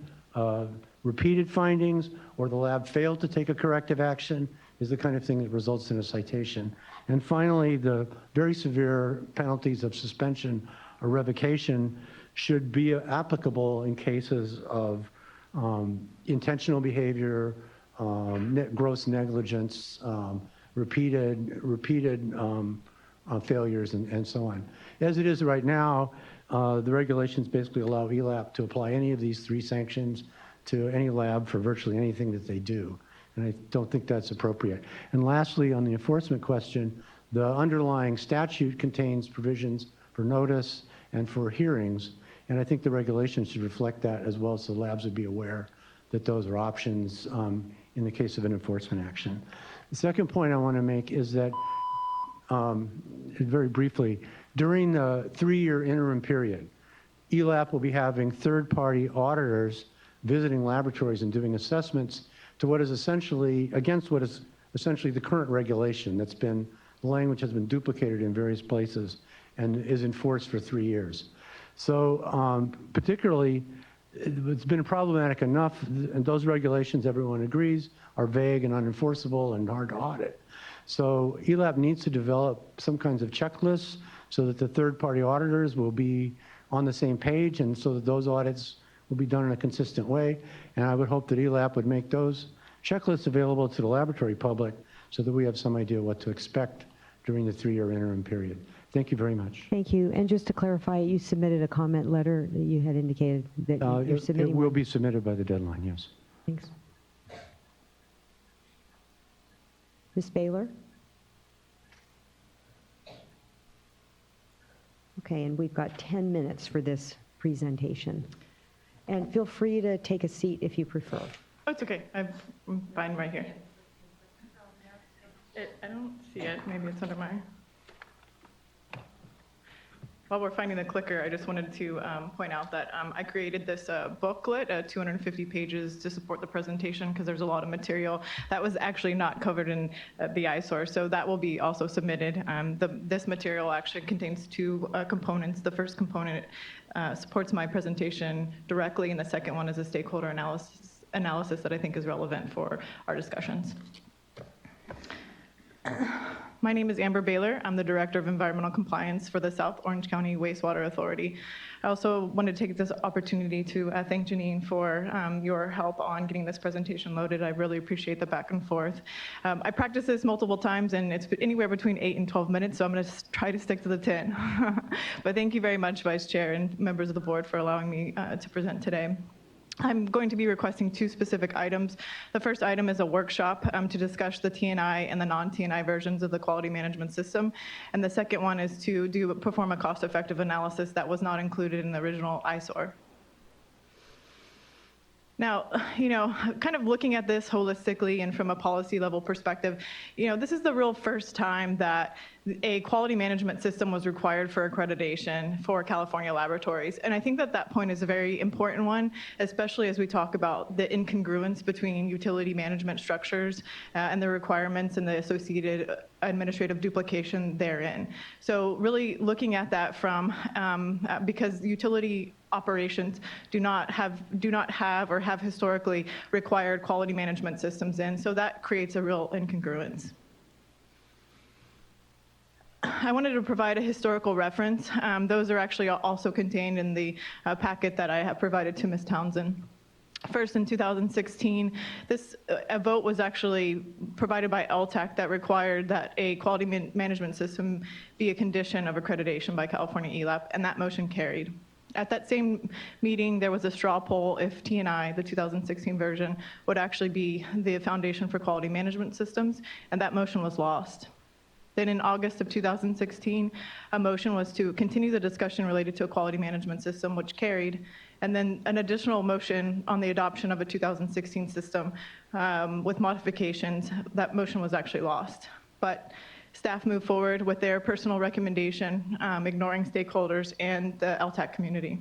findings, or the lab failed to take a corrective action, is the kind of thing that results in a citation. And finally, the very severe penalties of suspension or revocation should be applicable in cases of intentional behavior, gross negligence, repeated failures, and so on. As it is right now, the regulations basically allow ELAP to apply any of these three sanctions to any lab for virtually anything that they do. And I don't think that's appropriate. And lastly, on the enforcement question, the underlying statute contains provisions for notice and for hearings. And I think the regulations should reflect that as well, so labs would be aware that those are options in the case of an enforcement action. The second point I want to make is that, very briefly, during the 3-year interim period, ELAP will be having third-party auditors visiting laboratories and doing assessments to what is essentially, against what is essentially the current regulation that's been, the language has been duplicated in various places and is enforced for 3 years. So particularly, it's been problematic enough, and those regulations, everyone agrees, are vague and unenforceable and hard to audit. So ELAP needs to develop some kinds of checklists so that the third-party auditors will be on the same page, and so that those audits will be done in a consistent way. And I would hope that ELAP would make those checklists available to the laboratory public so that we have some idea what to expect during the 3-year interim period. Thank you very much. Thank you. And just to clarify, you submitted a comment letter that you had indicated that you're It submitting. will one. be submitted by the deadline, yes. Thanks. Ms. Baylor? Okay, and we've got 10 minutes for this presentation. And feel free to take a seat if you prefer. Oh, it's okay. I'm fine right here. I don't see it. Maybe it's under my... While we're finding the clicker, I just wanted to point out that I created this booklet, 250 pages to support the presentation because there's a lot of material that was actually not covered in the eyesore. So that will be also submitted. This material actually contains two components. The first component supports my presentation directly, and the second one is a stakeholder analysis that I think is relevant for our discussions. My name is Amber Baylor. I'm the Director of Environmental Compliance for the South Orange County Wastewater Authority. I also want to take this opportunity to thank Janine for your help on getting this presentation loaded. I really appreciate the back and forth. I practiced this multiple times, and it's anywhere between 8 and 12 minutes, so I'm going to try to stick to the 10. But thank you very much, Vice Chair and members of the board, for allowing me to present today. I'm going to be requesting two specific items. The first item is a workshop to discuss the TNI and the non-TNI versions of the quality management system. And the second one is to perform a cost-effective analysis that was not included in the original eyesore. Now, kind of looking at this holistically and from a policy level perspective, this is the real first time that a quality management system was required for accreditation for California laboratories. And I think that point is a very important one, especially as we talk about the incongruence between utility management structures and the requirements and the associated administrative duplication therein. So really looking at that from, because utility operations do not have or have historically required quality management systems in, so that creates a real incongruence. I wanted to provide a historical reference. Those are actually also contained in the packet that I have provided to Ms. Townsend. First, in 2016, a vote was actually provided by LTAC that required that a quality management system be a condition of accreditation by California ELAP, and that motion carried. At that same meeting, there was a straw poll if TNI, the 2016 version, would actually be the foundation for quality management systems, and that motion was lost. Then in August of 2016, a motion was to continue the discussion related to a quality management system, which carried, and then an additional motion on the adoption of a 2016 system with modifications. That motion was actually lost. But staff moved forward with their personal recommendation, ignoring stakeholders and the LTAC community.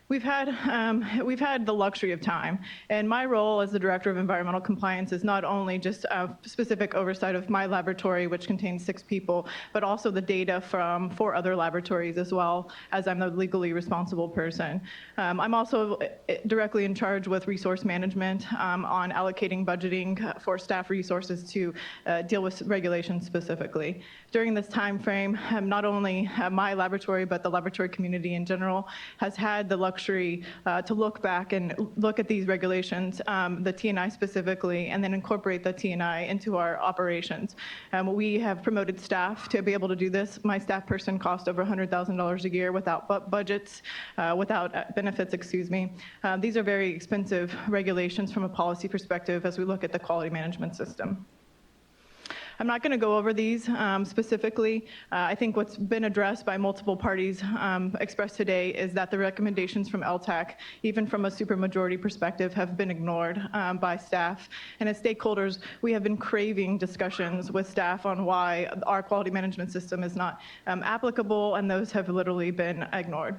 We've had the luxury of time, and my role as the Director of Environmental Compliance is not only just a specific oversight of my laboratory, which contains 6 people, but also the data from 4 other laboratories as well, as I'm the legally responsible person. I'm also directly in charge with resource management on allocating budgeting for staff resources to deal with regulations specifically. During this time frame, not only my laboratory, but the laboratory community in general has had the luxury to look back and look at these regulations, the TNI specifically, and then incorporate the TNI into our operations. We have promoted staff to be able to do this. My staff person cost over $100,000 a year without budgets, without benefits, excuse me. These are very expensive regulations from a policy perspective as we look at the quality management system. I'm not going to go over these specifically. I think what's been addressed by multiple parties expressed today is that the recommendations from LTAC, even from a supermajority perspective, have been ignored by staff. And as stakeholders, we have been craving discussions with staff on why our quality management system is not applicable, and those have literally been ignored.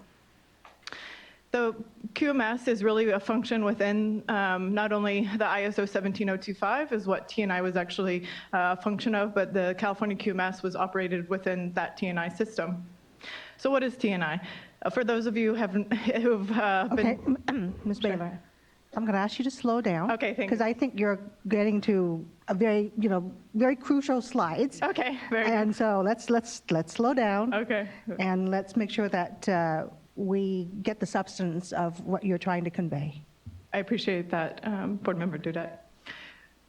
The QMS is really a function within not only the ISO 17025 is what TNI was actually a function of, but the California QMS was operated within that TNI system. So what is TNI? For those of you who've been... Okay, Ms. Baylor, I'm going to ask you to slow down. Okay, thank you. Because I think you're getting to a very, very crucial slides. Okay, very good. And so let's slow down. Okay. And let's make sure that we get the substance of what you're trying to convey. I appreciate that, Board Member Dudet.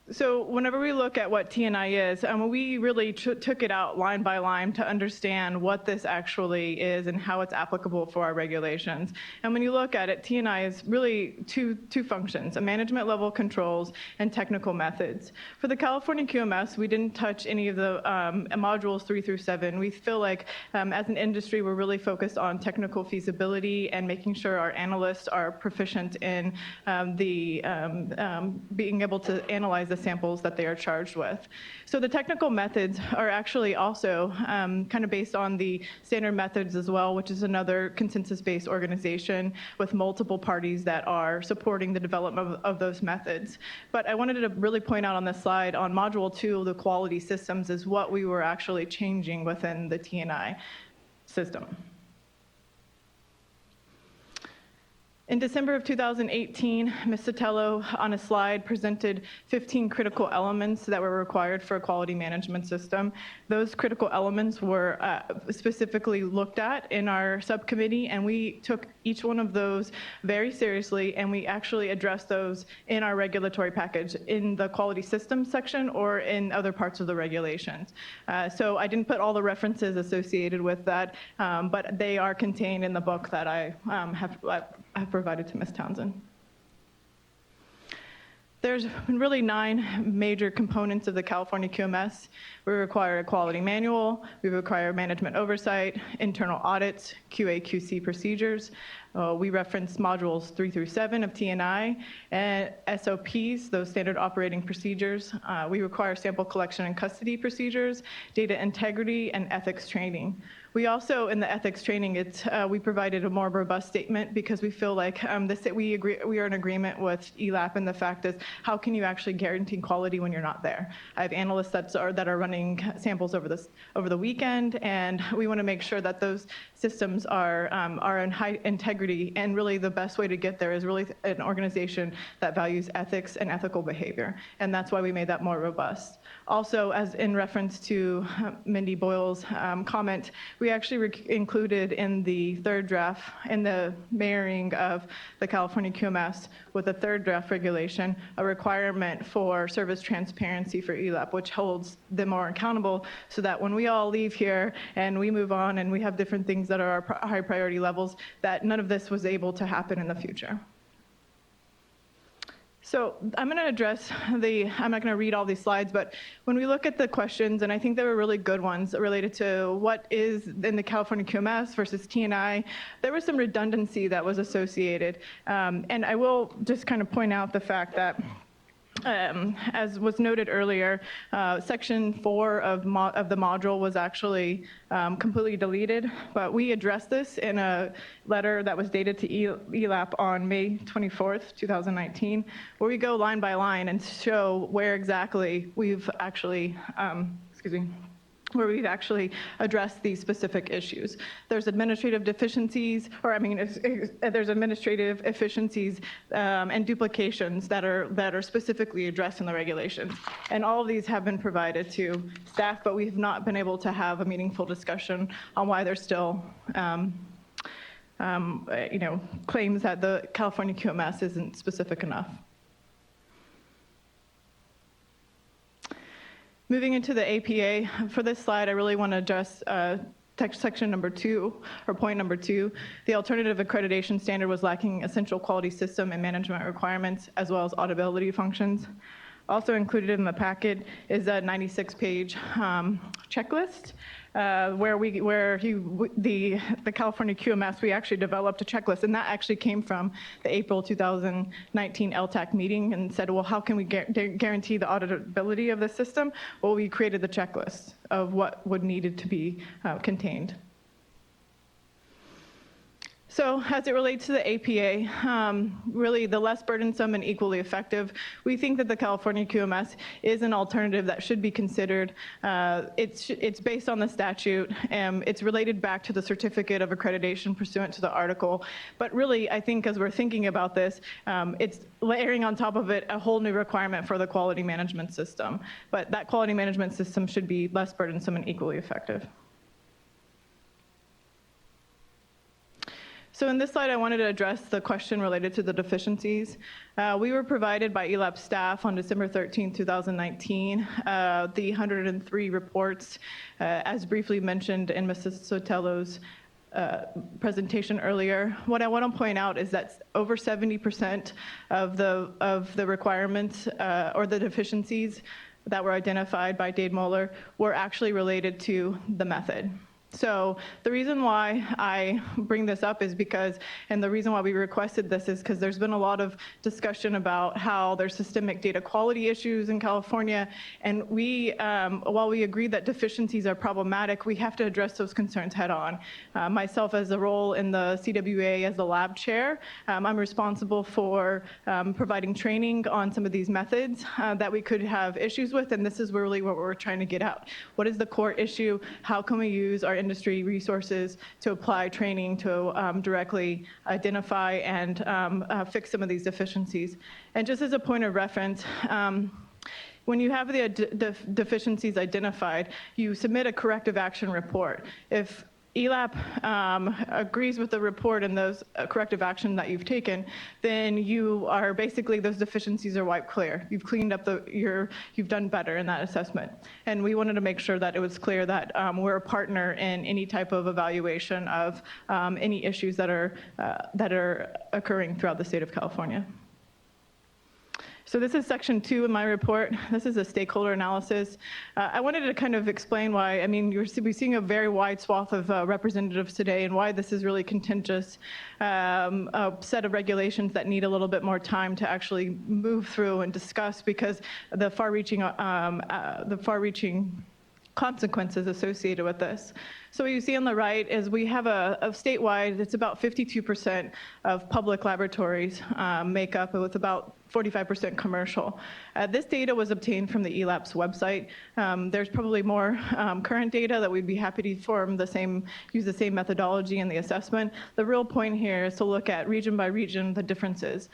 So whenever we look at what TNI is, we really took it out line by line to understand what this actually is and how it's applicable for our regulations. And when you look at it, TNI is really two functions, a management level controls and technical methods. For the California QMS, we didn't touch any of the modules 3 through 7. We feel like as an industry, we're really focused on technical feasibility and making sure our analysts are proficient in being able to analyze the samples that they are charged with. So the technical methods are actually also kind of based on the standard methods as well, which is another consensus-based organization with multiple parties that are supporting the development of those methods. But I wanted to really point out on this slide, on Module 2, the quality systems is what we were actually changing within the TNI system. In December of 2018, Ms. Sotelo, on a slide, presented 15 critical elements that were required for a quality management system. Those critical elements were specifically looked at in our subcommittee, and we took each one of those very seriously, and we actually addressed those in our regulatory package in the quality systems section or in other parts of the regulations. So I didn't put all the references associated with that, but they are contained in the book that I have provided to Ms. Townsend. There's been really 9 major components of the California QMS. We require a quality manual, we require management oversight, internal audits, QA/QC procedures. We reference modules 3 through 7 of TNI, and SOPs, those standard operating procedures. We require sample collection and custody procedures, data integrity, and ethics training. We also, in the ethics training, we provided a more robust statement because we feel like we are in agreement with ELAP, and the fact is, how can you actually guarantee quality when you're not there? I have analysts that are running samples over the weekend, and we want to make sure that those systems are in high integrity. And really, the best way to get there is really an organization that values ethics and ethical behavior, and that's why we made that more robust. Also, as in reference to Mindy Boyle's comment, we actually included in the third draft, in the mirroring of the California QMS with the third draft regulation, a requirement for service transparency for ELAP, which holds them more accountable so that when we all leave here and we move on and we have different things that are our high priority levels, that none of this was able to happen in the future. So I'm going to address I'm not going to read all these slides, but when we look at the questions, and I think they were really good ones related to what is in the California QMS versus TNI, there was some redundancy that was associated. And I will just kind of point out the fact that as was noted earlier, section 4 of the module was actually completely deleted, but we addressed this in a letter that was dated to ELAP on May 24th, 2019, where we go line by line and show where exactly we've actually, where we've actually addressed these specific issues. There's administrative deficiencies, there's administrative efficiencies and duplications that are specifically addressed in the regulations. And all of these have been provided to staff, but we've not been able to have a meaningful discussion on why there's still claims that the California QMS isn't specific enough. Moving into the APA, for this slide, I really want to address section number 2, or point number 2. The alternative accreditation standard was lacking essential quality system and management requirements, as well as auditability functions. Also included in the packet is a 96-page checklist where the California QMS, we actually developed a checklist, and that actually came from the April 2019 LTAC meeting, and said, well, how can we guarantee the auditability of the system? Well, we created the checklist of what would needed to be contained. So as it relates to the APA, really the less burdensome and equally effective, we think that the California QMS is an alternative that should be considered. It's based on the statute. It's related back to the certificate of accreditation pursuant to the article. But really, I think as we're thinking about this, it's layering on top of it a whole new requirement for the quality management system. But that quality management system should be less burdensome and equally effective. So in this slide, I wanted to address the question related to the deficiencies. We were provided by ELAP staff on December 13, 2019, the 103 reports, as briefly mentioned in Mrs. Sotelo's presentation earlier. What I want to point out is that over 70% of the requirements or the deficiencies that were identified by Dade Moeller were actually related to the method. So the reason why I bring this up is because, and the reason why we requested this is because there's been a lot of discussion about how there's systemic data quality issues in California. And we, while we agree that deficiencies are problematic, we have to address those concerns head on. Myself as a role in the CWA as the lab chair, I'm responsible for providing training on some of these methods that we could have issues with. And this is really what we're trying to get out. What is the core issue? How can we use our industry resources to apply training to directly identify and fix some of these deficiencies? And just as a point of reference, when you have the deficiencies identified, you submit a corrective action report. If ELAP agrees with the report and those corrective action that you've taken, then you are basically, those deficiencies are wiped clear. You've cleaned up you've done better in that assessment. And we wanted to make sure that it was clear that we're a partner in any type of evaluation of any issues that are occurring throughout the state of California. So this is section 2 in my report. This is a stakeholder analysis. I wanted to kind of explain why, I mean, we're seeing a very wide swath of representatives today and why this is really contentious, a set of regulations that need a little bit more time to actually move through and discuss because the far-reaching consequences associated with this. So what you see on the right is we have a statewide, it's about 52% of public laboratories make up with about 45% commercial. This data was obtained from the ELAP's website. There's probably more current data that we'd be happy to use the same methodology in the assessment. The real point here is to look at region by region the differences.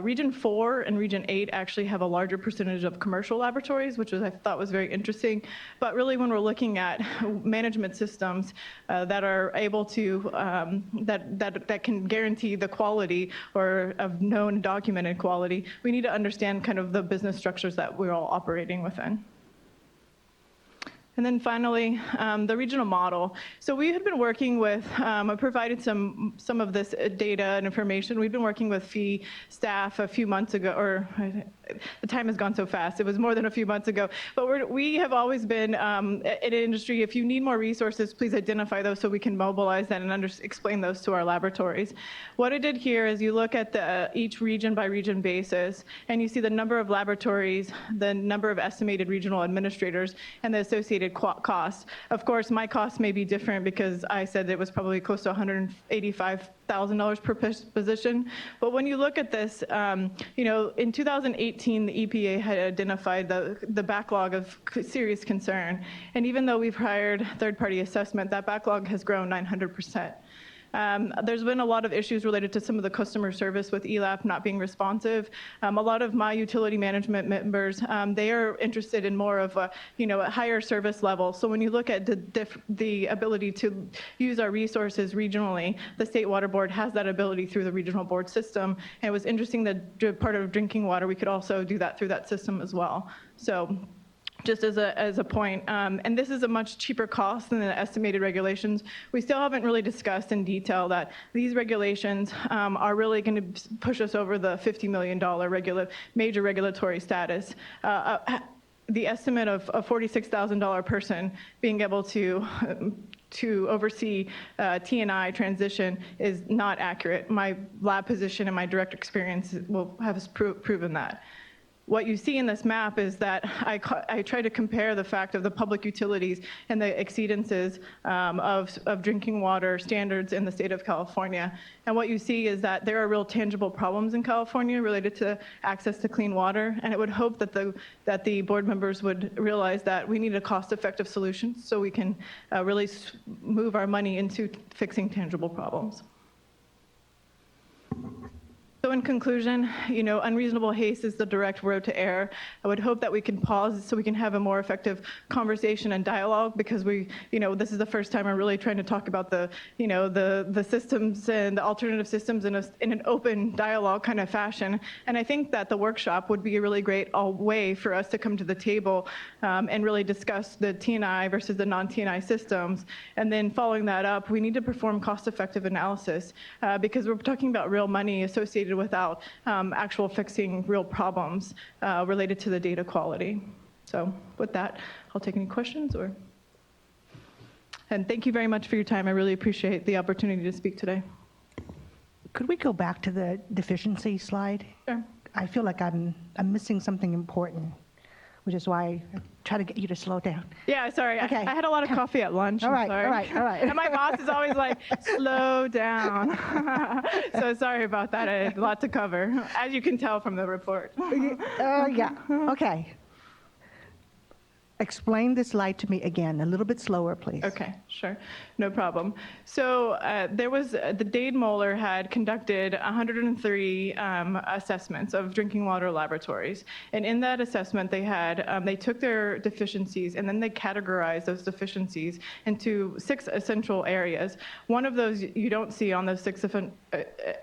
Region 4 and Region 8 actually have a larger percentage of commercial laboratories, which I thought was very interesting. But really when we're looking at management systems that are able to, that can guarantee the quality or of known documented quality, we need to understand kind of the business structures that we're all operating within. And then finally, the regional model. So we had been working with, I provided some of this data and information. We've been working with FEE staff a few months ago, or the time has gone so fast. It was more than a few months ago. But we have always been in an industry, if you need more resources, please identify those so we can mobilize that and explain those to our laboratories. What I did here is you look at each region by region basis, and you see the number of laboratories, the number of estimated regional administrators, and the associated costs. Of course, my costs may be different because I said it was probably close to $185,000 per position. But when you look at this, you know, in 2018, the EPA had identified the backlog of serious concern. And even though we've hired third-party assessment, that backlog has grown 900%. There's been a lot of issues related to some of the customer service with ELAP not being responsive. A lot of my utility management members, they are interested in more of a higher service level. So when you look at the ability to use our resources regionally, the State Water Board has that ability through the regional board system. And it was interesting that part of drinking water, we could also do that through that system as well. So just as a point, and this is a much cheaper cost than the estimated regulations. We still haven't really discussed in detail that these regulations are really going to push us over the $50 million major regulatory status. The estimate of a $46,000 person being able to oversee T&I transition is not accurate. My lab position and my direct experience will have us proven that. What you see in this map is that I try to compare the fact of the public utilities and the exceedances of drinking water standards in the state of California. And what you see is that there are real tangible problems in California related to access to clean water. And it would hope that the board members would realize that we need a cost-effective solution so we can really move our money into fixing tangible problems. So in conclusion, unreasonable haste is the direct road to error. I would hope that we can pause so we can have a more effective conversation and dialogue, because this is the first time I'm really trying to talk about the systems and the alternative systems in an open dialogue kind of fashion. And I think that the workshop would be a really great way for us to come to the table and really discuss the T&I versus the non-T&I systems. And then following that up, we need to perform cost-effective analysis because we're talking about real money associated without actual fixing real problems related to the data quality. So with that, I'll take any questions and thank you very much for your time. I really appreciate the opportunity to speak today. Could we go back to the deficiency slide? Sure. I feel like I'm missing something important, which is why I try to get you to slow down. Yeah, sorry. Okay. I had a lot of coffee at lunch. All I'm right, sorry. all right. And my boss is always like, slow down. So sorry about that. I had a lot to cover, as you can tell from the report. Yeah, okay. Explain this slide to me again, a little bit slower, please. Okay, sure, no problem. So there was, the Dade Moeller had conducted 103 assessments of drinking water laboratories. And in that assessment, they took their deficiencies and then they categorized those deficiencies into 6 essential areas. One of those you don't see on those 6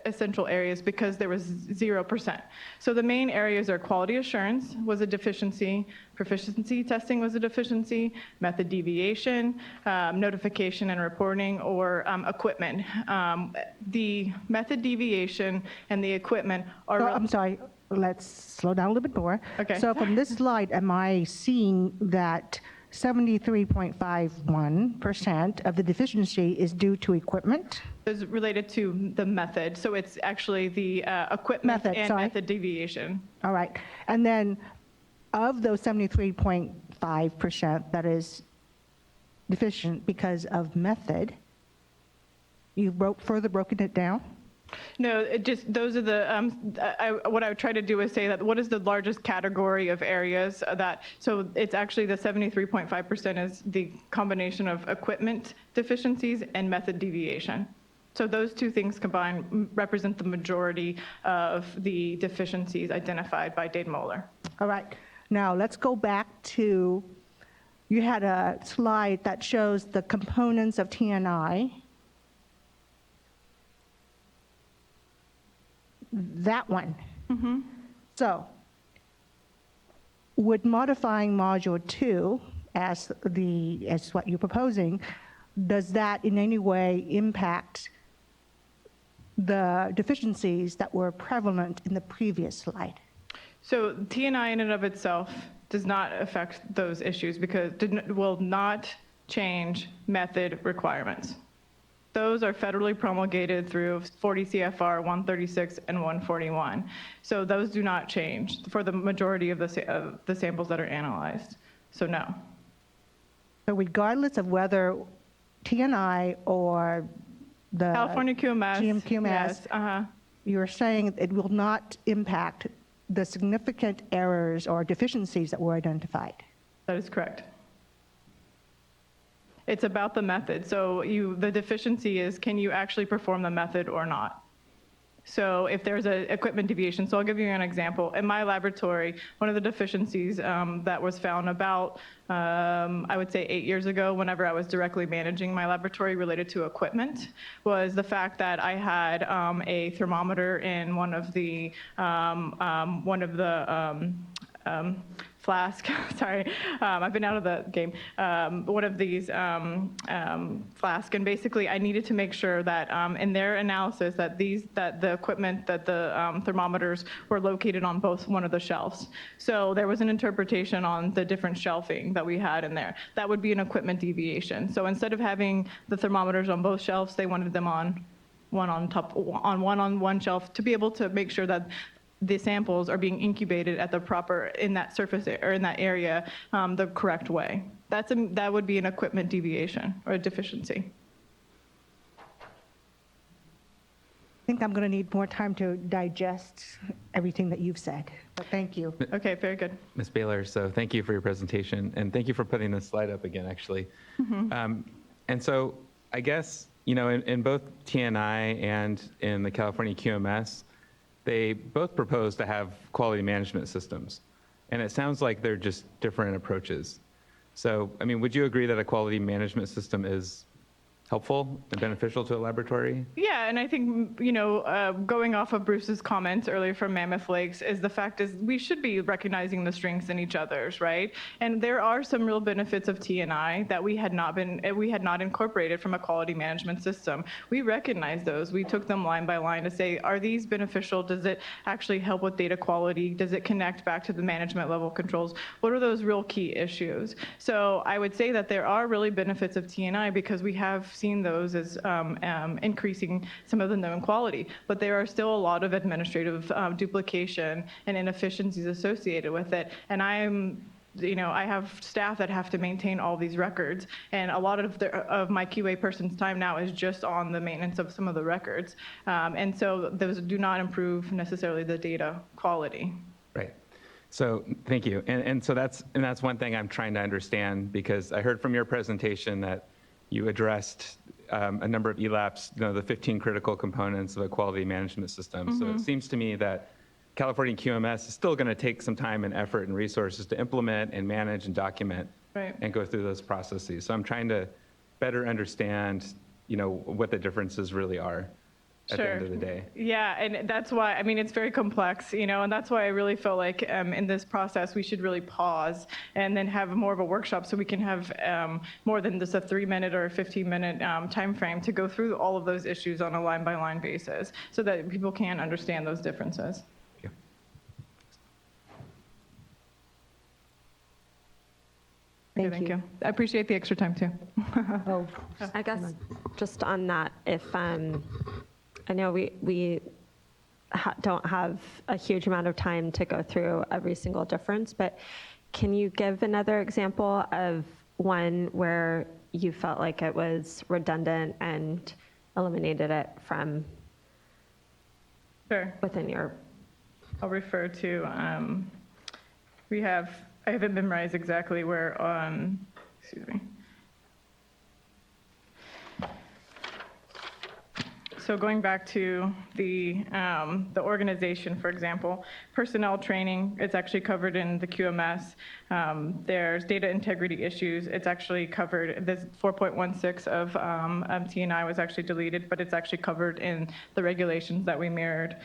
essential areas because there was 0%. So the main areas are quality assurance was a deficiency, proficiency testing was a deficiency, method deviation, notification and reporting, or equipment. The method deviation and the equipment are... So, I'm sorry, let's slow down a little bit more. Okay. So from this slide, am I seeing that 73.51% of the deficiency is due to equipment? Is related to the method. So it's actually the equipment and method deviation. All right. And then of those 73.5% that is deficient because of method, you further broken it down? No, those are the, what I would try to do is say that what is the largest category of areas so it's actually the 73.5% is the combination of equipment deficiencies and method deviation. So those two things combined represent the majority of the deficiencies identified by Dade Moeller. All right. Now let's go back to, you had a slide that shows the components of TNI. That one. Mm-hmm. So would modifying module 2 as what you're proposing, does that in any way impact the deficiencies that were prevalent in the previous slide? So TNI in and of itself does not affect those issues because it will not change method requirements. Those are federally promulgated through 40 CFR 136 and 141. So those do not change for the majority of the samples that are analyzed. So no. So regardless of whether TNI or the California QMS, GMQMS, yes, you're saying it will not impact the significant errors or deficiencies that were identified? That is correct. It's about the method. So the deficiency is, can you actually perform the method or not? So if there's an equipment deviation, so I'll give you an example. In my laboratory, one of the deficiencies that was found about, I would say 8 years ago, whenever I was directly managing my laboratory related to equipment, was the fact that I had a thermometer in one of the flask, sorry, I've been out of the game, one of these flask, and basically I needed to make sure that in their analysis that the equipment, that the thermometers were located on one of the shelves. So there was an interpretation on the different shelving that we had in there. That would be an equipment deviation. So instead of having the thermometers on both shelves, they wanted them on one shelf to be able to make sure that the samples are being incubated at the proper, in that surface or in that area, the correct way. That would be an equipment deviation or a deficiency. I think I'm going to need more time to digest everything that you've said, but thank you. Okay, very good. Ms. Baylor, so thank you for your presentation, and thank you for putting this slide up again, actually. Mm-hmm. And so I guess, in both TNI and in the California QMS, they both propose to have quality management systems. And it sounds like they're just different approaches. So, I mean, would you agree that a quality management system is helpful and beneficial to a laboratory? Yeah, and I think, going off of Bruce's comments earlier from Mammoth Lakes is the fact is we should be recognizing the strengths in each other's, right? And there are some real benefits of T&I that we had not incorporated from a quality management system. We recognize those. We took them line by line to say, are these beneficial? Does it actually help with data quality? Does it connect back to the management level controls? What are those real key issues? So I would say that there are really benefits of T&I because we have seen those as increasing some of the known quality, but there are still a lot of administrative duplication and inefficiencies associated with it. And I have staff that have to maintain all these records, and a lot of my QA person's time now is just on the maintenance of some of the records. And so those do not improve necessarily the data quality. Right. So thank you. And so that's one thing I'm trying to understand, because I heard from your presentation that you addressed a number of ELAPs, the 15 critical components of a quality management system. So it seems to me that California QMS is still going to take some time and effort and resources to implement and manage and document and go through those processes. So I'm trying to better understand, what the differences really are at the end of the day. Yeah, and that's why, it's very complex, and that's why I really feel like in this process, we should really pause and then have more of a workshop so we can have more than just a 3-minute or a 15-minute time frame to go through all of those issues on a line-by-line basis so that people can understand those differences. Thank you. I appreciate the extra time too. I guess just on that, if I know we don't have a huge amount of time to go through every single difference, but can you give another example of one where you felt like it was redundant and eliminated it from within your? I'll refer to, I haven't memorized exactly where on, excuse me. So going back to the organization, for example, personnel training, it's actually covered in the QMS. There's data integrity issues. It's actually covered, this 4.16 of T&I was actually deleted, but it's actually covered in the regulations that we mirrored.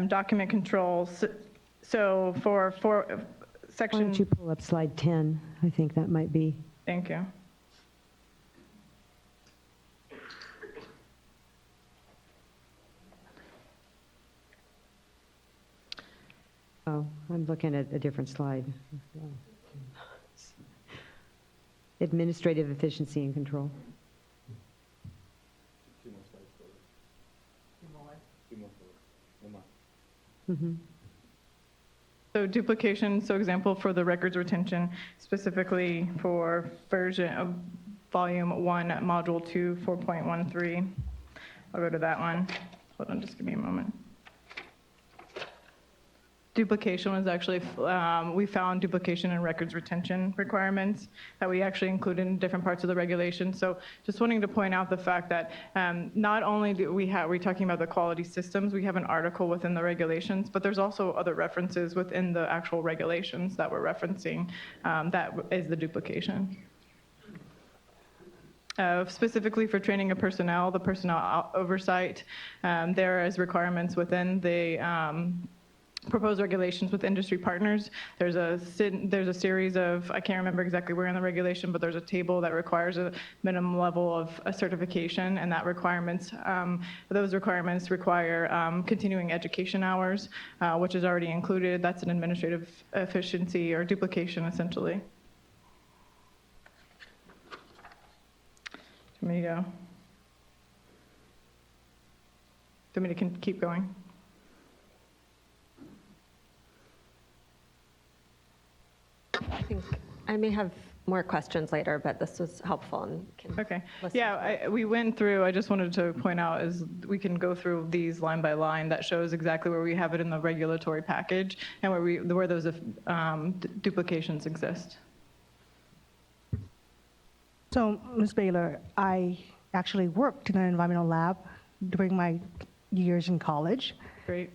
Document controls. So for section. Why don't you pull up slide 10? I think that might be. Thank you. Oh, I'm looking at a different slide. Administrative efficiency and control. So duplication, so example for the records retention, specifically for version of volume 1, module 2, 4.13. I'll go to that one. Hold on, just give me a moment. Duplication was actually, we found duplication in records retention requirements that we actually included in different parts of the regulation. So just wanting to point out the fact that not only do we're talking about the quality systems, we have an article within the regulations, but there's also other references within the actual regulations that we're referencing that is the duplication. Specifically for training of personnel, the personnel oversight, there is requirements within the proposed regulations with industry partners. There's a series of, I can't remember exactly where in the regulation, but there's a table that requires a minimum level of a certification, and that those requirements require continuing education hours, which is already included. That's an administrative efficiency or duplication, essentially. Let me go. Do you want me to keep going? I think I may have more questions later, but this was helpful and can Okay. listen. Yeah, we went through, I just wanted to point out is we can go through these line by line. That shows exactly where we have it in the regulatory package and where those duplications exist. So, Ms. Baylor, I actually worked in an environmental lab during my years in college. Great.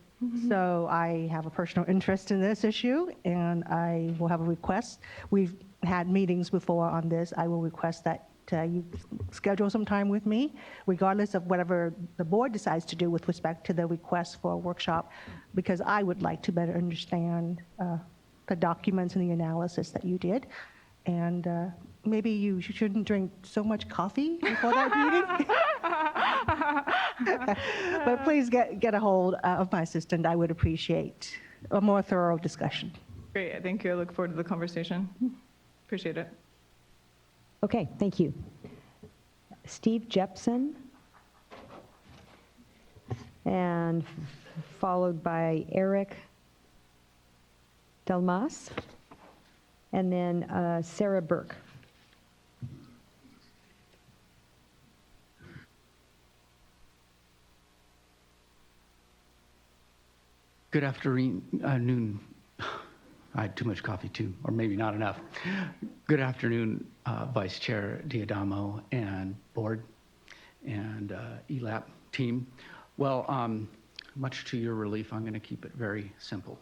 So I have a personal interest in this issue, and I will have a request. We've had meetings before on this. I will request that you schedule some time with me, regardless of whatever the board decides to do with respect to the request for a workshop, because I would like to better understand the documents and the analysis that you did. And maybe you shouldn't drink so much coffee before that meeting. But please get a hold of my assistant. I would appreciate a more thorough discussion. Great, thank you. I look forward to the conversation. Appreciate it. Okay, thank you. Steve Jepson, and followed by Eric Delmas, and then Sarah Burke. Good afternoon. I had too much coffee too, or maybe not enough. Good afternoon, Vice Chair Diadamo and board and ELAP team. Well, much to your relief, I'm going to keep it very simple.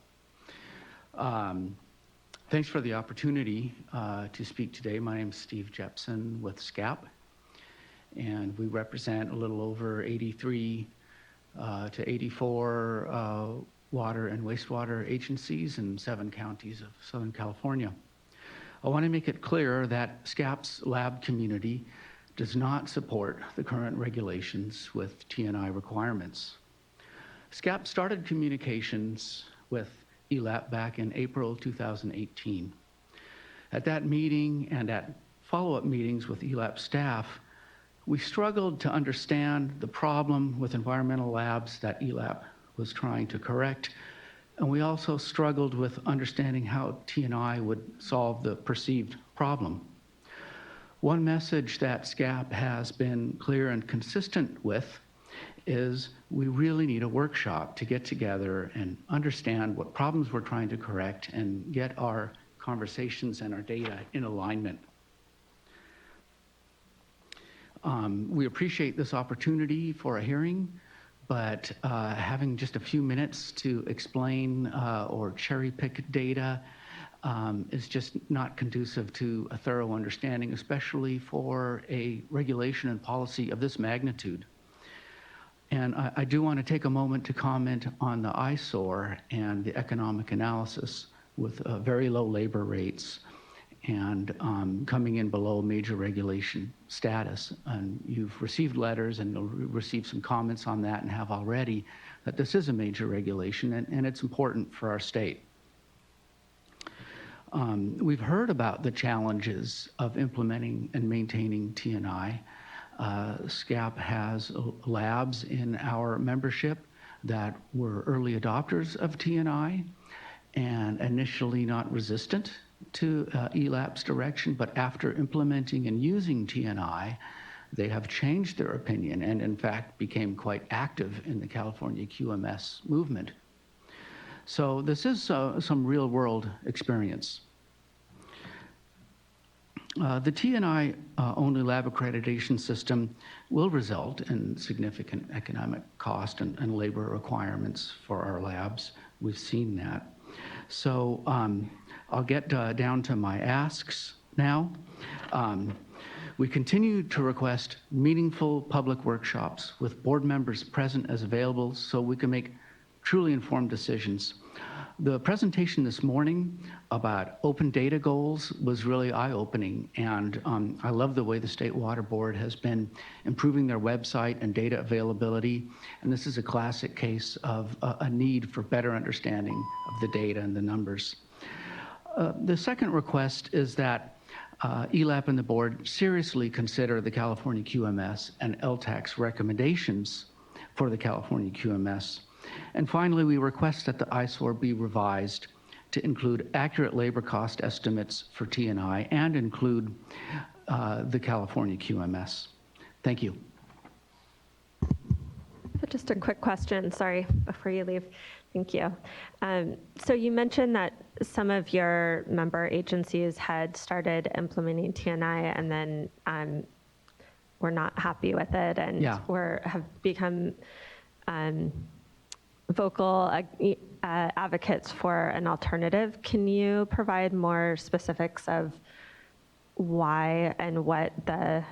Thanks for the opportunity to speak today. My name is Steve Jepson with SCAP, and we represent a little over 83 to 84 water and wastewater agencies in 7 counties of Southern California. I want to make it clear that SCAP's lab community does not support the current regulations with TNI requirements. SCAP started communications with ELAP back in April 2018. At that meeting and at follow-up meetings with ELAP staff, we struggled to understand the problem with environmental labs that ELAP was trying to correct, and we also struggled with understanding how TNI would solve the perceived problem. One message that SCAP has been clear and consistent with is we really need a workshop to get together and understand what problems we're trying to correct and get our conversations and our data in alignment. We appreciate this opportunity for a hearing, but having just a few minutes to explain or cherry pick data is just not conducive to a thorough understanding, especially for a regulation and policy of this magnitude. And I do want to take a moment to comment on the eyesore and the economic analysis with very low labor rates and coming in below major regulation status. And you've received letters and you'll receive some comments on that and have already, that this is a major regulation and it's important for our state. We've heard about the challenges of implementing and maintaining TNI. SCAP has labs in our membership that were early adopters of TNI and initially not resistant to ELAP's direction, but after implementing and using TNI, they have changed their opinion and in fact became quite active in the California QMS movement. So this is some real world experience. The TNI only lab accreditation system will result in significant economic cost and labor requirements for our labs. We've seen that. So I'll get down to my asks now. We continue to request meaningful public workshops with board members present as available so we can make truly informed decisions. The presentation this morning about open data goals was really eye-opening, and I love the way the State Water Board has been improving their website and data availability, and this is a classic case of a need for better understanding of the data and the numbers. The second request is that ELAP and the board seriously consider the California QMS and LTAC's recommendations for the California QMS. And finally, we request that the ISOR be revised to include accurate labor cost estimates for TNI and include the California QMS. Thank you. Just a quick question, sorry, before you leave. Thank you. So you mentioned that some of your member agencies had started implementing TNI and then we're not happy with it, and Yeah. have become vocal advocates for an alternative. Can you provide more specifics of why and what the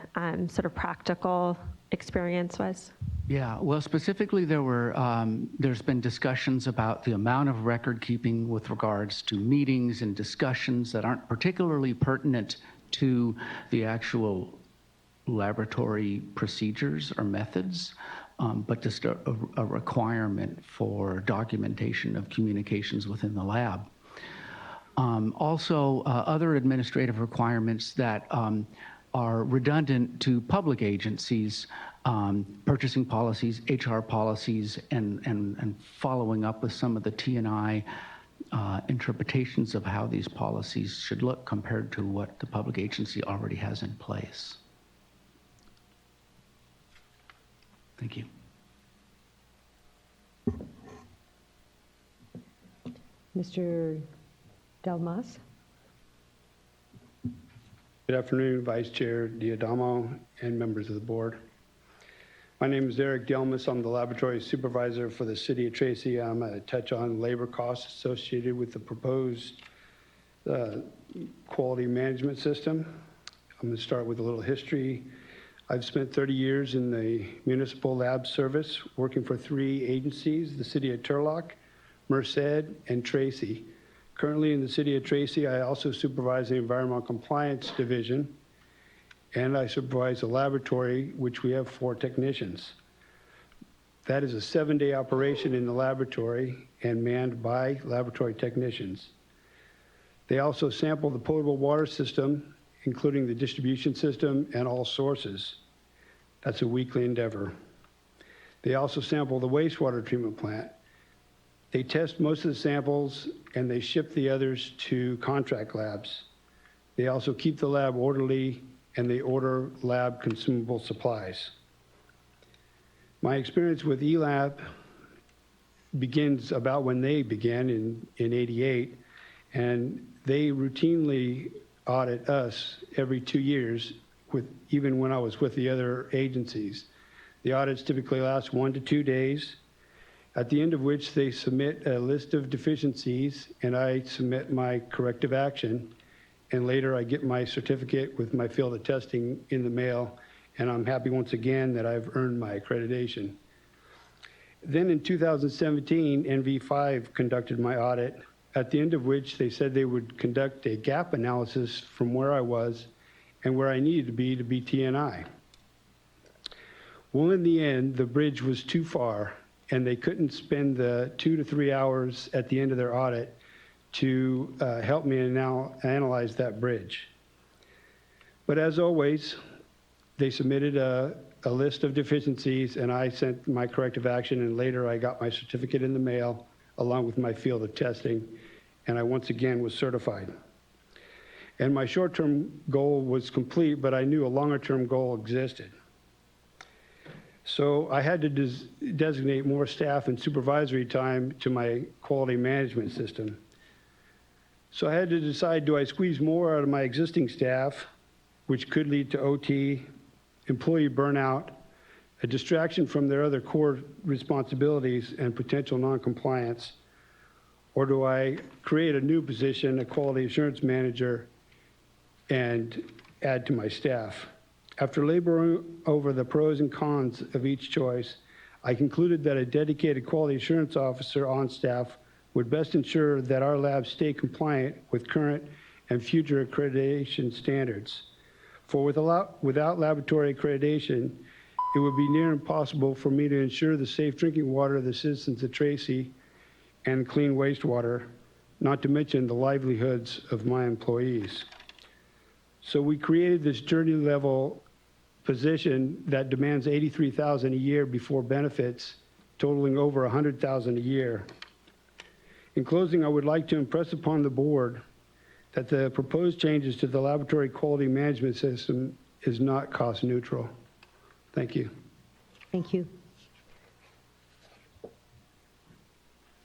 sort of practical experience was? Yeah, well, specifically, there's been discussions about the amount of record keeping with regards to meetings and discussions that aren't particularly pertinent to the actual laboratory procedures or methods, but just a requirement for documentation of communications within the lab. Also, other administrative requirements that are redundant to public agencies, purchasing policies, HR policies, and following up with some of the T&I interpretations of how these policies should look compared to what the public agency already has in place. Thank you. Mr. Delmas? Good afternoon, Vice Chair Diadamo and members of the board. My name is Eric Delmas. I'm the laboratory supervisor for the City of Tracy. I'm going to touch on labor costs associated with the proposed quality management system. I'm going to start with a little history. I've spent 30 years in the municipal lab service, working for 3 agencies, the City of Turlock, Merced, and Tracy. Currently in the City of Tracy, I also supervise the Environmental Compliance Division, and I supervise the laboratory, which we have 4 technicians. That is a 7-day operation in the laboratory and manned by laboratory technicians. They also sample the potable water system, including the distribution system and all sources. That's a weekly endeavor. They also sample the wastewater treatment plant. They test most of the samples and they ship the others to contract labs. They also keep the lab orderly and they order lab consumable supplies. My experience with eLab begins about when they began in 88, and they routinely audit us every 2 years, even when I was with the other agencies. The audits typically last 1 to 2 days, at the end of which they submit a list of deficiencies and I submit my corrective action, and later I get my certificate with my field of testing in the mail, and I'm happy once again that I've earned my accreditation. Then in 2017, NV5 conducted my audit, at the end of which they said they would conduct a gap analysis from where I was and where I needed to be TNI. Well, in the end, the bridge was too far, and they couldn't spend the 2 to 3 hours at the end of their audit to help me now analyze that bridge. But as always, they submitted a list of deficiencies, and I sent my corrective action, and later I got my certificate in the mail along with my field of testing, and I once again was certified. And my short-term goal was complete, but I knew a longer-term goal existed. So I had to designate more staff and supervisory time to my quality management system. So I had to decide, do I squeeze more out of my existing staff, which could lead to OT, employee burnout, a distraction from their other core responsibilities and potential non-compliance, or do I create a new position, a quality assurance manager, and add to my staff? After laboring over the pros and cons of each choice, I concluded that a dedicated quality assurance officer on staff would best ensure that our labs stay compliant with current and future accreditation standards. For without laboratory accreditation, it would be near impossible for me to ensure the safe drinking water of the citizens of Tracy and clean wastewater, not to mention the livelihoods of my employees. So we created this journey level position that demands $83,000 a year before benefits, totaling over $100,000 a year. In closing, I would like to impress upon the board that the proposed changes to the laboratory quality management system is not cost neutral. Thank you. Thank you.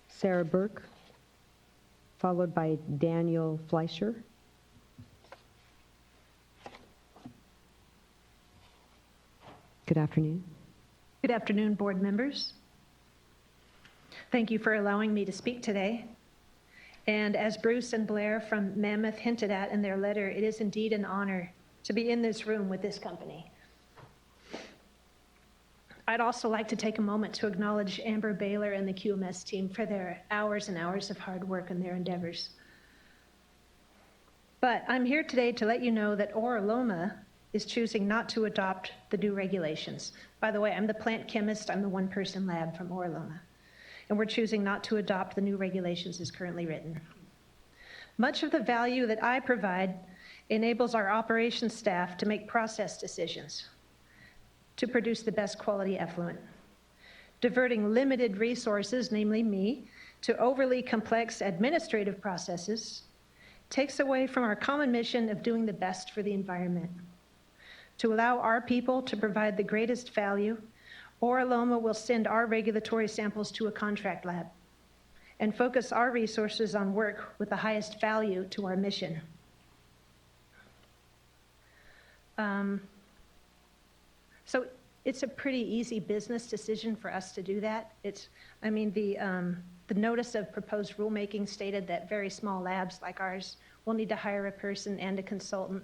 Sarah Burke, followed by Daniel Fleischer. Good afternoon. Good afternoon, board members. Thank you for allowing me to speak today. And as Bruce and Blair from Mammoth hinted at in their letter, it is indeed an honor to be in this room with this company. I'd also like to take a moment to acknowledge Amber Baylor and the QMS team for their hours and hours of hard work in their endeavors. But I'm here today to let you know that Oraloma is choosing not to adopt the new regulations. By the way, I'm the plant chemist. I'm the one-person lab from Oraloma. And we're choosing not to adopt the new regulations as currently written. Much of the value that I provide enables our operations staff to make process decisions to produce the best quality effluent, diverting limited resources, namely me, to overly complex administrative processes takes away from our common mission of doing the best for the environment. To allow our people to provide the greatest value, Oraloma will send our regulatory samples to a contract lab and focus our resources on work with the highest value to our mission. So it's a pretty easy business decision for us to do that. The notice of proposed rulemaking stated that very small labs like ours will need to hire a person and a consultant.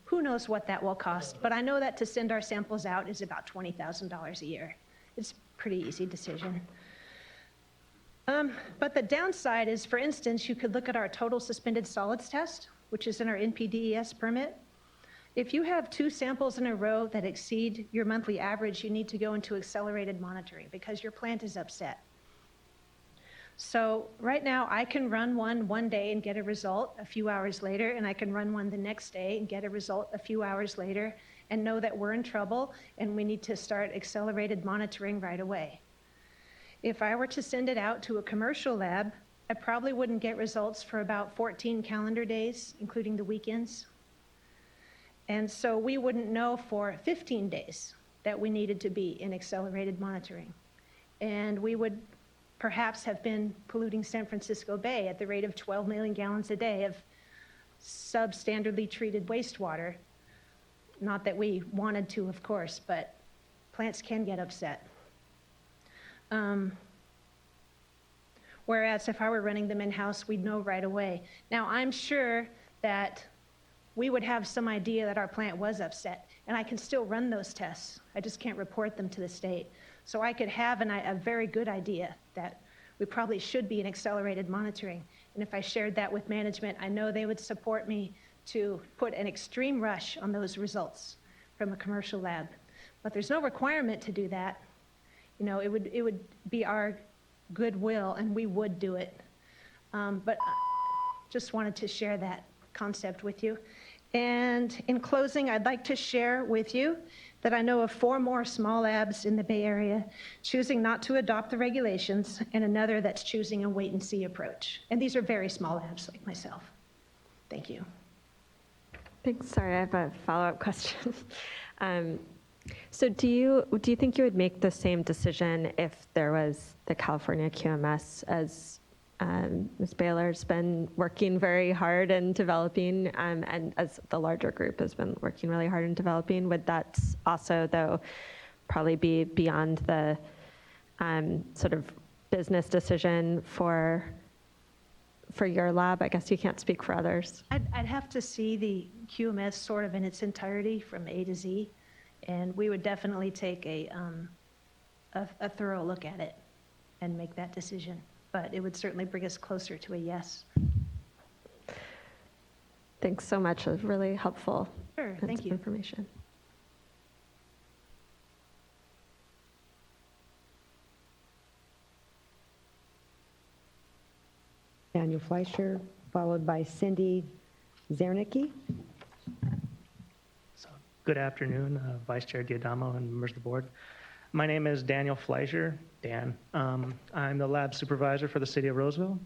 Who knows what that will cost, but I know that to send our samples out is about $20,000 a year. It's a pretty easy decision. But the downside is, for instance, you could look at our total suspended solids test, which is in our NPDES permit. If you have 2 samples in a row that exceed your monthly average, you need to go into accelerated monitoring because your plant is upset. So right now, I can run one day and get a result a few hours later, and I can run one the next day and get a result a few hours later, and know that we're in trouble and we need to start accelerated monitoring right away. If I were to send it out to a commercial lab, I probably wouldn't get results for about 14 calendar days, including the weekends. And so we wouldn't know for 15 days that we needed to be in accelerated monitoring. And we would perhaps have been polluting San Francisco Bay at the rate of 12 million gallons a day of substandardly treated wastewater. Not that we wanted to, of course, but plants can get upset. Whereas if I were running them in-house, we'd know right away. Now, I'm sure that we would have some idea that our plant was upset, and I can still run those tests. I just can't report them to the state. So I could have a very good idea that we probably should be in accelerated monitoring. And if I shared that with management, I know they would support me to put an extreme rush on those results from a commercial lab. But there's no requirement to do that. You know, it would be our goodwill, and we would do it. But just wanted to share that concept with you. And in closing, I'd like to share with you that I know of 4 more small labs in the Bay Area choosing not to adopt the regulations, and another that's choosing a wait-and-see approach. And these are very small labs like myself. Thank you. Thanks. Sorry, I have a follow-up question. So do you think you would make the same decision if there was the California QMS, as Ms. Baylor's been working very hard in developing, and as the larger group has been working really hard in developing? Would that also, though, probably be beyond the sort of business decision for your lab? I guess you can't speak for others. I'd have to see the QMS sort of in its entirety from A to Z, and we would definitely take a thorough look at it and make that decision. But it would certainly bring us closer to a yes. Thanks so much. It was really helpful. Sure, thank you. Information. Daniel Fleischer, followed by Cindy Zernicki. Good afternoon, Vice Chair Diadamo and members of the board. My name is Daniel Fleischer, Dan. I'm the lab supervisor for the city of Roseville,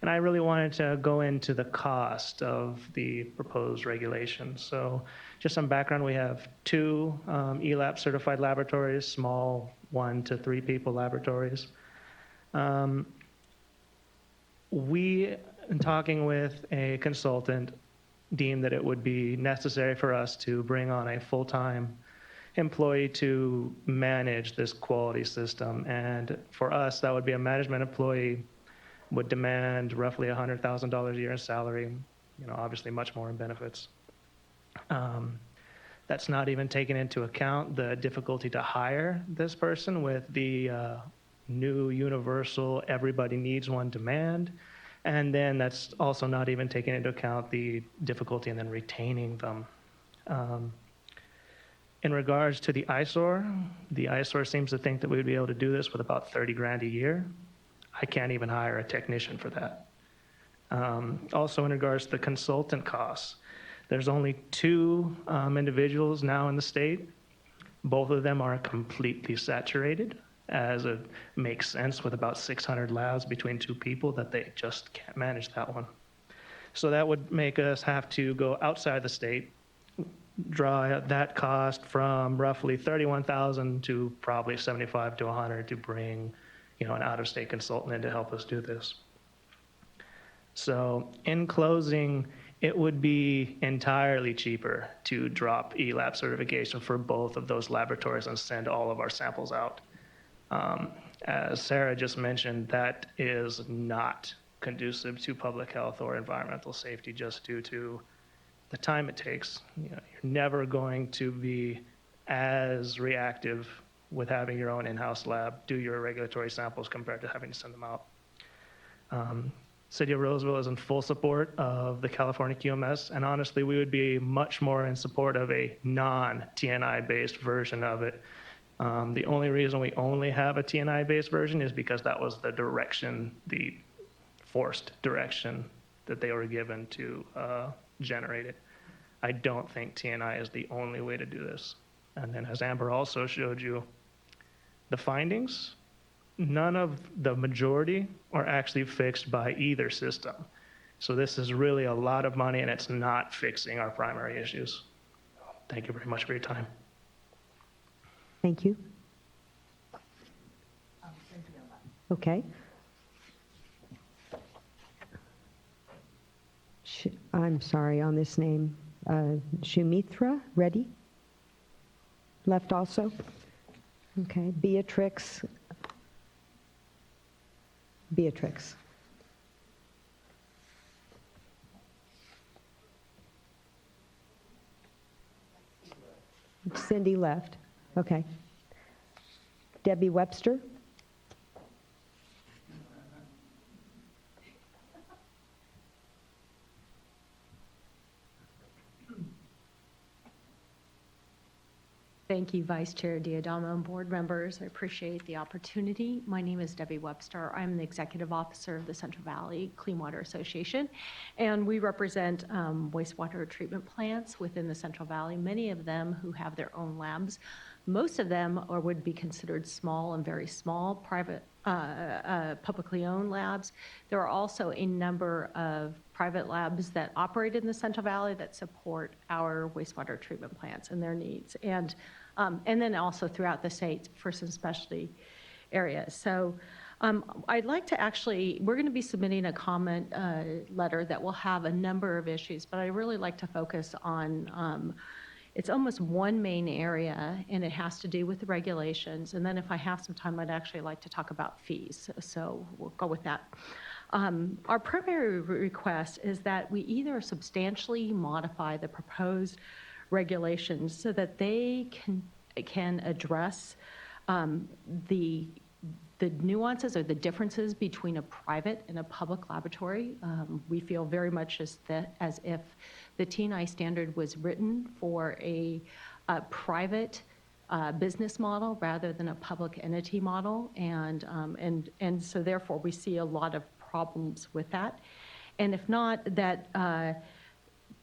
and I really wanted to go into the cost of the proposed regulations. So just some background, we have 2 ELAP certified laboratories, small 1 to 3 people laboratories. We, in talking with a consultant, deemed that it would be necessary for us to bring on a full-time employee to manage this quality system. And for us, that would be a management employee would demand roughly $100,000 a year in salary, obviously much more in benefits. That's not even taking into account the difficulty to hire this person with the new universal everybody needs one demand. And then that's also not even taking into account the difficulty in then retaining them. In regards to the eyesore seems to think that we would be able to do this with about 30 grand a year. I can't even hire a technician for that. Also in regards to the consultant costs, there's only 2 individuals now in the state. Both of them are completely saturated, as it makes sense with about 600 labs between 2 people that they just can't manage that one. So that would make us have to go outside the state, draw that cost from roughly $31,000 to probably $75 to $100 to bring, an out-of-state consultant in to help us do this. So in closing, it would be entirely cheaper to drop ELAB certification for both of those laboratories and send all of our samples out. As Sarah just mentioned, that is not conducive to public health or environmental safety just due to the time it takes. You're never going to be as reactive with having your own in-house lab do your regulatory samples compared to having to send them out. City of Roseville is in full support of the California QMS, and honestly, we would be much more in support of a non-TNI-based version of it. The only reason we only have a TNI-based version is because that was the direction, the forced direction that they were given to generate it. I don't think TNI is the only way to do this. And then as Amber also showed you, the findings, none of the majority are actually fixed by either system. So this is really a lot of money and it's not fixing our primary issues. Thank you very much for your time. Thank you. Okay. I'm sorry on this name. Shumithra, ready? Left also? Okay. Beatrix. Cindy left. Okay. Debbie Webster. Thank you, Vice Chair Diadamo and board members. I appreciate the opportunity. My name is Debbie Webster. I'm the Executive Officer of the Central Valley Clean Water Association, and we represent wastewater treatment plants within the Central Valley, many of them who have their own labs. Most of them would be considered small and very small private, publicly owned labs. There are also a number of private labs that operate in the Central Valley that support our wastewater treatment plants and their needs. And then also throughout the state for some specialty areas. So I'd like to actually, we're going to be submitting a comment letter that will have a number of issues, but I'd really like to focus on, it's almost one main area, and it has to do with the regulations. And then if I have some time, I'd actually like to talk about fees. So we'll go with that. Our primary request is that we either substantially modify the proposed regulations so that they can address the nuances or the differences between a private and a public laboratory. We feel very much as if the TNI standard was written for a private business model rather than a public entity model, and so therefore we see a lot of problems with that. And if not, that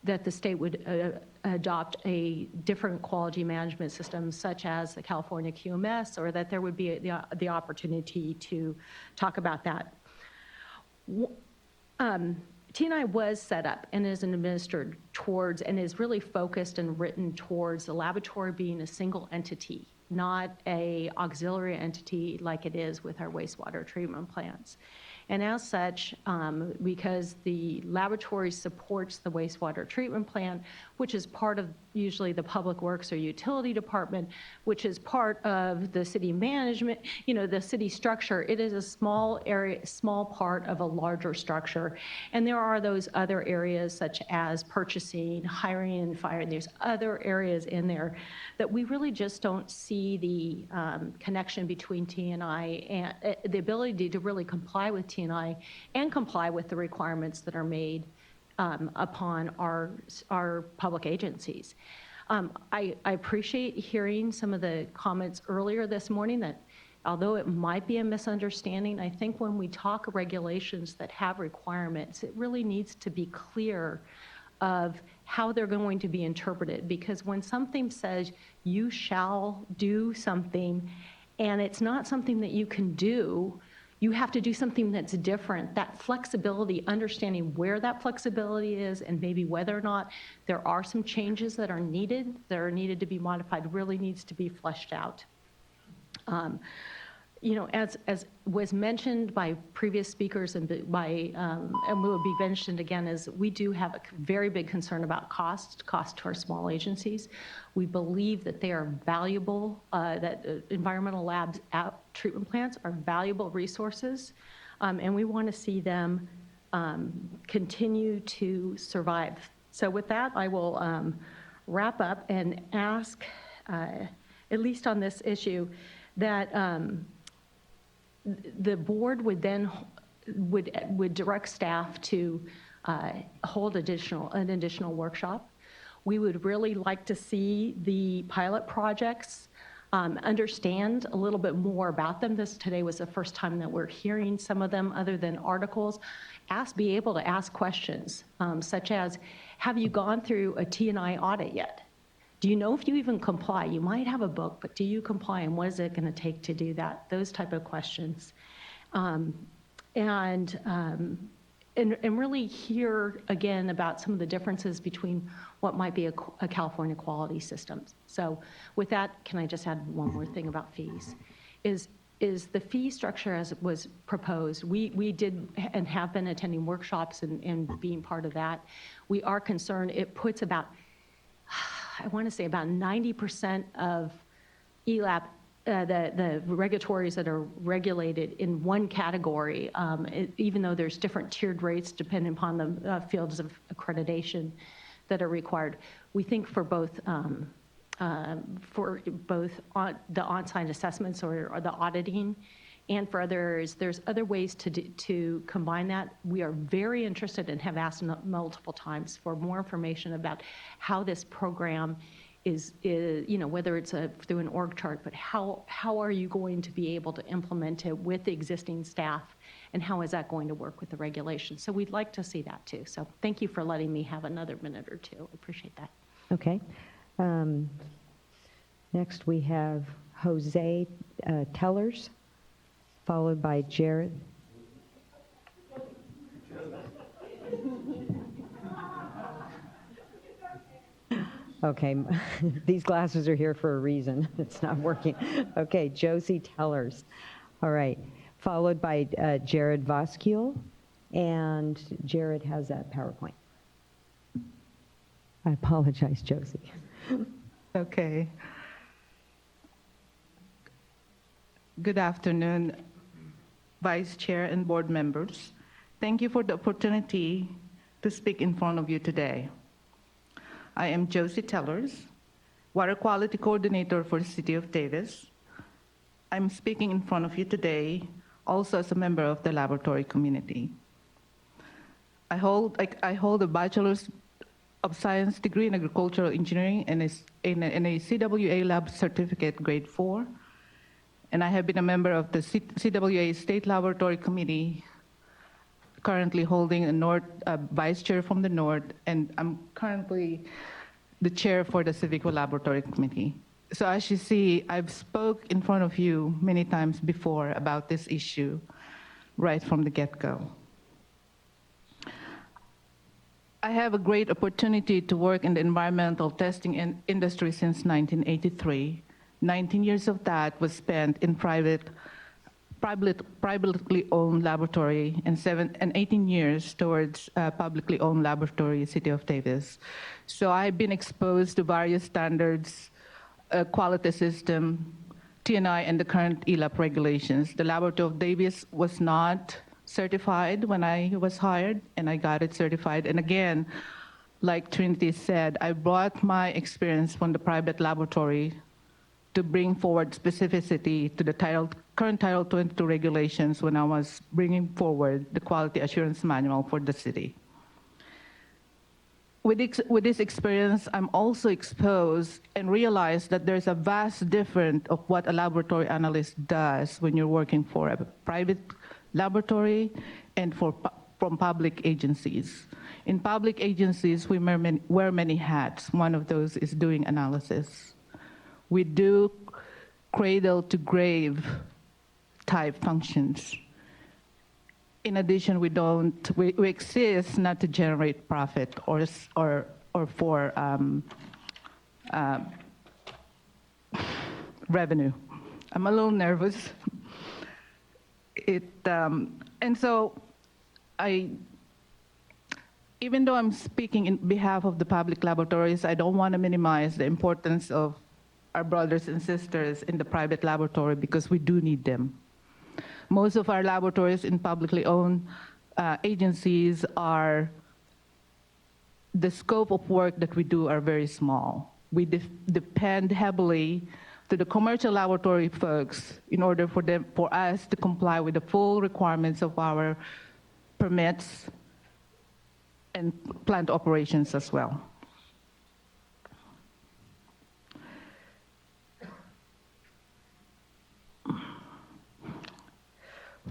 the state would adopt a different quality management system, such as the California QMS, or that there would be the opportunity to talk about that. TNI was set up and is administered towards, and is really focused and written towards the laboratory being a single entity, not a auxiliary entity like it is with our wastewater treatment plants. And as such, because the laboratory supports the wastewater treatment plant, which is part of usually the Public Works or Utility Department, which is part of the city management, the city structure, it is a small area, small part of a larger structure. And there are those other areas such as purchasing, hiring and firing. There's other areas in there that we really just don't see the connection between TNI and the ability to really comply with TNI and comply with the requirements that are made upon our public agencies. I appreciate hearing some of the comments earlier this morning that although it might be a misunderstanding, I think when we talk regulations that have requirements, it really needs to be clear of how they're going to be interpreted. Because when something says you shall do something and it's not something that you can do, you have to do something that's different. That flexibility, understanding where that flexibility is and maybe whether or not there are some changes that are needed to be modified, really needs to be fleshed out. As was mentioned by previous speakers and will be mentioned again, is we do have a very big concern about cost to our small agencies. We believe that they are valuable, that environmental labs treatment plants are valuable resources, and we want to see them continue to survive. So with that, I will wrap up and ask, at least on this issue, that the board would then would direct staff to hold an additional workshop. We would really like to see the pilot projects, understand a little bit more about them. Today was the first time that we're hearing some of them other than articles. Be able to ask questions, such as, have you gone through a T&I audit yet? Do you know if you even comply? You might have a book, but do you comply, and what is it going to take to do that? Those type of questions. And really hear again about some of the differences between what might be a California quality system. So with that, can I just add one more thing about fees? Is the fee structure as it was proposed? We did and have been attending workshops and being part of that. We are concerned it puts about, I want to say about 90% of ELAP, the regulatories that are regulated in one category, even though there's different tiered rates depending upon the fields of accreditation that are required. We think for both the on-site assessments or the auditing, and for others, there's other ways to combine that. We are very interested and have asked multiple times for more information about how this program is whether it's through an org chart, but how are you going to be able to implement it with the existing staff, and how is that going to work with the regulations? So we'd like to see that too. So thank you for letting me have another minute or two. I appreciate that. Okay. Next we have Jose Tellers, followed by Jared. Okay, these glasses are here for a reason. It's not working. Okay, Josie Tellers. All right, followed by Jared Voskule, and Jared has that PowerPoint. I apologize, Josie. Okay. Good afternoon, Vice Chair and board members. Thank you for the opportunity to speak in front of you today. I am Josie Tellers, Water Quality Coordinator for the City of Davis. I'm speaking in front of you today also as a member of the laboratory community. I hold a Bachelor's of Science degree in Agricultural Engineering and a CWA Lab Certificate Grade 4. And I have been a member of the CWA State Laboratory Committee, currently holding a vice chair from the North, and I'm currently the chair for the Civic Laboratory Committee. So as you see, I've spoke in front of you many times before about this issue right from the get-go. I have a great opportunity to work in the environmental testing industry since 1983. 19 years of that was spent in private privately owned laboratory and 18 years towards publicly owned laboratory, City of Davis. So I've been exposed to various standards, quality system, TNI, and the current ELAP regulations. The Laboratory of Davis was not certified when I was hired, and I got it certified. And again, like Trinity said, I brought my experience from the private laboratory to bring forward specificity to the current Title 22 regulations when I was bringing forward the quality assurance manual for the city. With this experience, I'm also exposed and realized that there's a vast difference of what a laboratory analyst does when you're working for a private laboratory and from public agencies. In public agencies, we wear many hats. One of those is doing analysis. We do cradle to grave type functions. In addition, we exist not to generate profit or for revenue. I'm a little nervous. And so even though I'm speaking in behalf of the public laboratories, I don't want to minimize the importance of our brothers and sisters in the private laboratory because we do need them. Most of our laboratories in publicly owned agencies the scope of work that we do are very small. We depend heavily to the commercial laboratory folks in order for us to comply with the full requirements of our permits and plant operations as well.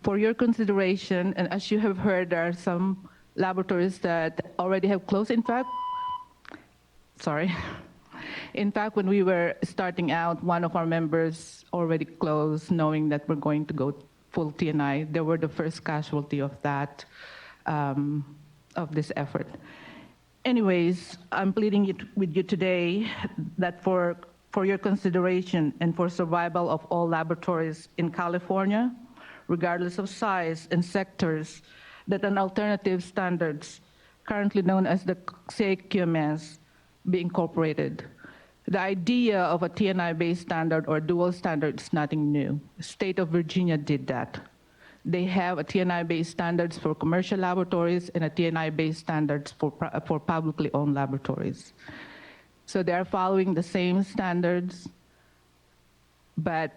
For your consideration, and as you have heard, there are some laboratories that already have closed. In fact, when we were starting out, one of our members already closed, knowing that we're going to go full TNI. They were the first casualty of that, of this effort. Anyways, I'm pleading with you today that for your consideration and for survival of all laboratories in California, regardless of size and sectors, that an alternative standards, currently known as the CQMS, be incorporated. The idea of a TNI-based standard or dual standard is nothing new. The state of Virginia did that. They have a TNI-based standards for commercial laboratories and a TNI-based standards for publicly owned laboratories. So they are following the same standards, but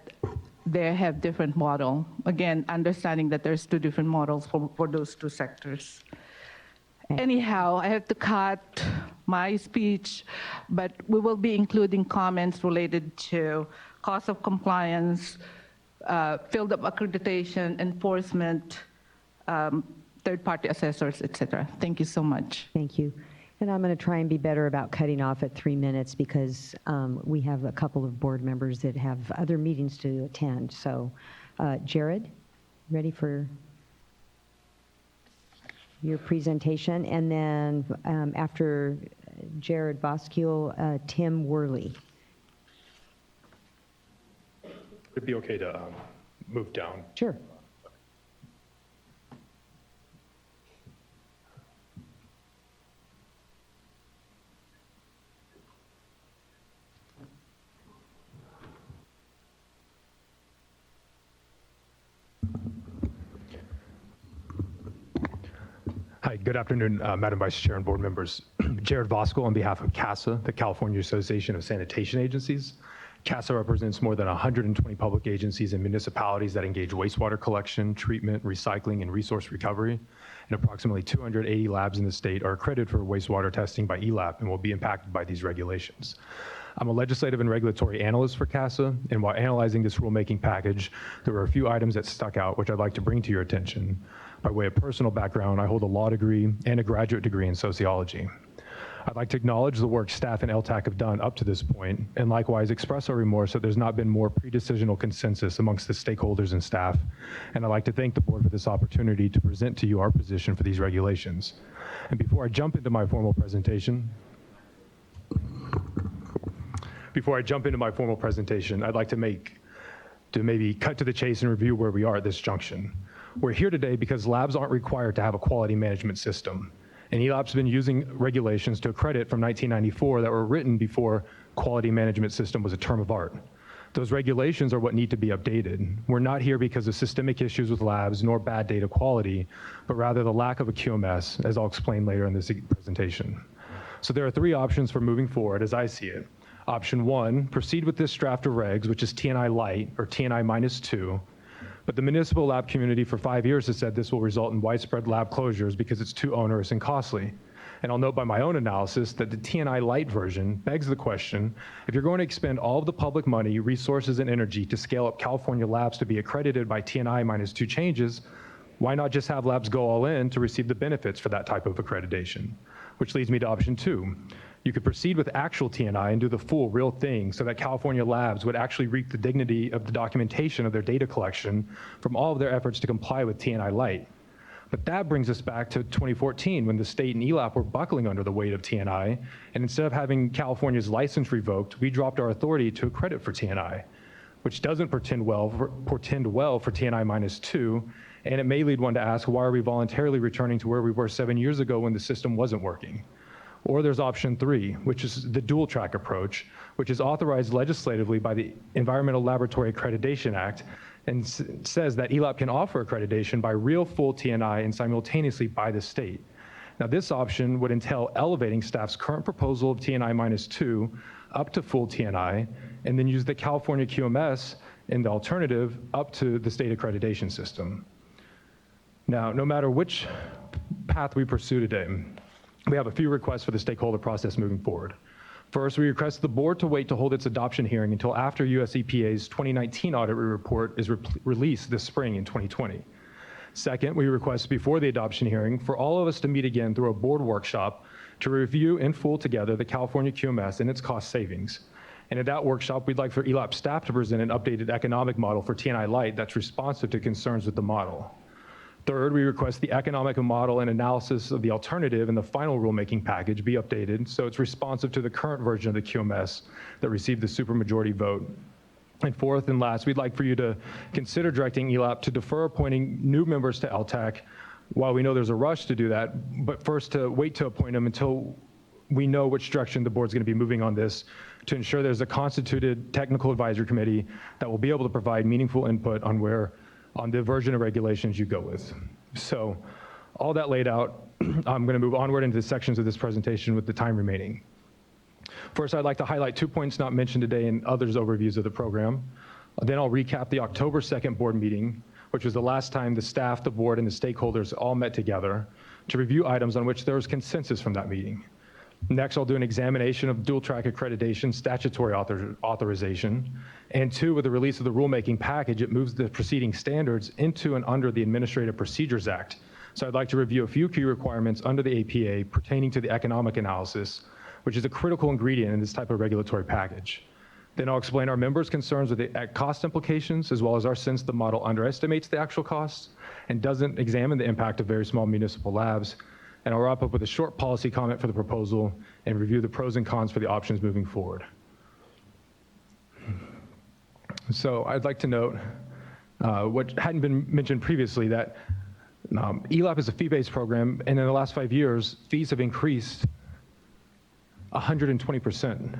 they have different model. Again, understanding that there's two different models for those two sectors. Anyhow, I have to cut my speech, but we will be including comments related to cost of compliance, field of accreditation, enforcement, third-party assessors, et cetera. Thank you so much. Thank you. And I'm going to try and be better about cutting off at 3 minutes because we have a couple of board members that have other meetings to attend. So, Jared, ready for your presentation? And then after Jared Voskule, Tim Worley. Would it be okay to move down? Sure. Hi, good afternoon, Madam Vice Chair and board members. Jared Voskule on behalf of CASA, the California Association of Sanitation Agencies. CASA represents more than 120 public agencies and municipalities that engage wastewater collection, treatment, recycling, and resource recovery. And approximately 280 labs in the state are accredited for wastewater testing by ELAP and will be impacted by these regulations. I'm a legislative and regulatory analyst for CASA, and while analyzing this rulemaking package, there were a few items that stuck out which I'd like to bring to your attention. By way of personal background, I hold a law degree and a graduate degree in sociology. I'd like to acknowledge the work staff and LTAC have done up to this point, and likewise express our remorse that there's not been more pre-decisional consensus amongst the stakeholders and staff. And I'd like to thank the board for this opportunity to present to you our position for these regulations. And before I jump into my formal presentation, I'd like to make to maybe cut to the chase and review where we are at this junction. We're here today because labs aren't required to have a quality management system. And ELAP's been using regulations to accredit from 1994 that were written before quality management system was a term of art. Those regulations are what need to be updated. We're not here because of systemic issues with labs nor bad data quality, but rather the lack of a QMS, as I'll explain later in this presentation. So there are three options for moving forward as I see it. Option one, proceed with this draft of regs, which is TNI light or TNI -2. But the municipal lab community for 5 years has said this will result in widespread lab closures because it's too onerous and costly. And I'll note by my own analysis that the TNI light version begs the question, if you're going to expend all of the public money, resources, and energy to scale up California labs to be accredited by TNI -2 changes, why not just have labs go all in to receive the benefits for that type of accreditation? Which leads me to option two. You could proceed with actual TNI and do the full real thing so that California labs would actually reap the dignity of the documentation of their data collection from all of their efforts to comply with TNI light. But that brings us back to 2014 when the state and ELAP were buckling under the weight of TNI, and instead of having California's license revoked, we dropped our authority to accredit for TNI, which doesn't portend well for TNI -2, and it may lead one to ask, why are we voluntarily returning to where we were 7 years ago when the system wasn't working? Or there's option three, which is the dual track approach, which is authorized legislatively by the Environmental Laboratory Accreditation Act and says that ELAP can offer accreditation by real full TNI and simultaneously by the state. Now this option would entail elevating staff's current proposal of TNI -2 up to full TNI and then use the California QMS in the alternative up to the state accreditation system. Now, no matter which path we pursue today, we have a few requests for the stakeholder process moving forward. First, we request the board to wait to hold its adoption hearing until after US EPA's 2019 audit report is released this spring in 2020. Second, we request before the adoption hearing for all of us to meet again through a board workshop to review in full together the California QMS and its cost savings. And at that workshop, we'd like for ELAP staff to present an updated economic model for TNI light that's responsive to concerns with the model. Third, we request the economic model and analysis of the alternative in the final rulemaking package be updated so it's responsive to the current version of the QMS that received the supermajority vote. And fourth and last, we'd like for you to consider directing ELAP to defer appointing new members to LTAC while we know there's a rush to do that, but first to wait to appoint them until we know which direction the board's going to be moving on this to ensure there's a constituted technical advisory committee that will be able to provide meaningful input on the version of regulations you go with. So all that laid out, I'm going to move onward into the sections of this presentation with the time remaining. First, I'd like to highlight 2 points not mentioned today in others' overviews of the program. Then I'll recap the October 2nd board meeting, which was the last time the staff, the board, and the stakeholders all met together to review items on which there was consensus from that meeting. Next, I'll do an examination of dual track accreditation statutory authorization. And two, with the release of the rulemaking package, it moves the proceeding standards into and under the Administrative Procedures Act. So I'd like to review a few key requirements under the APA pertaining to the economic analysis, which is a critical ingredient in this type of regulatory package. Then I'll explain our members' concerns with the cost implications, as well as our sense the model underestimates the actual costs and doesn't examine the impact of very small municipal labs. And I'll wrap up with a short policy comment for the proposal and review the pros and cons for the options moving forward. So I'd like to note what hadn't been mentioned previously, that ELAP is a fee-based program, and in the last 5 years, fees have increased 120%.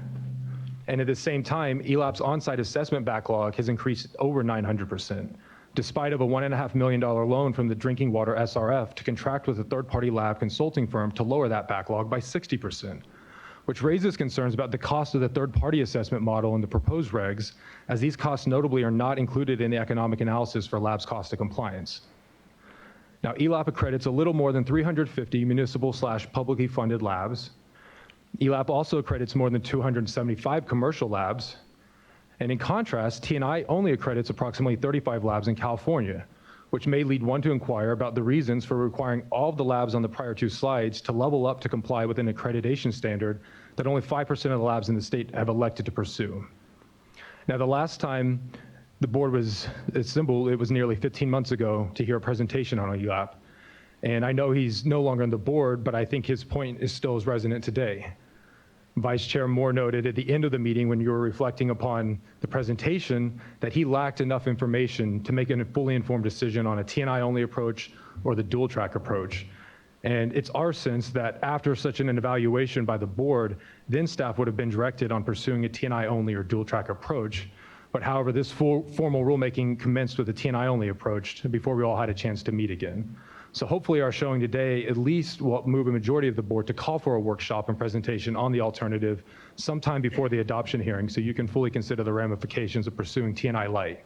And at the same time, ELAP's on-site assessment backlog has increased over 900%. Despite of a $1.5 million loan from the Drinking Water SRF to contract with a third-party lab consulting firm to lower that backlog by 60%, which raises concerns about the cost of the third-party assessment model in the proposed regs, as these costs notably are not included in the economic analysis for labs' cost of compliance. Now, ELAP accredits a little more than 350 municipal/publicly funded labs. ELAP also accredits more than 275 commercial labs. And in contrast, TNI only accredits approximately 35 labs in California, which may lead one to inquire about the reasons for requiring all of the labs on the prior two slides to level up to comply with an accreditation standard that only 5% of the labs in the state have elected to pursue. Now, the last time the board was assembled, it was nearly 15 months ago to hear a presentation on ELAP. And I know he's no longer on the board, but I think his point is still as resonant today. Vice Chair Moore noted at the end of the meeting when you were reflecting upon the presentation that he lacked enough information to make a fully informed decision on a TNI only approach or the dual track approach. And it's our sense that after such an evaluation by the board, then staff would have been directed on pursuing a TNI only or dual track approach. But however, this formal rulemaking commenced with a TNI only approach before we all had a chance to meet again. So hopefully our showing today at least will move a majority of the board to call for a workshop and presentation on the alternative sometime before the adoption hearing so you can fully consider the ramifications of pursuing TNI light.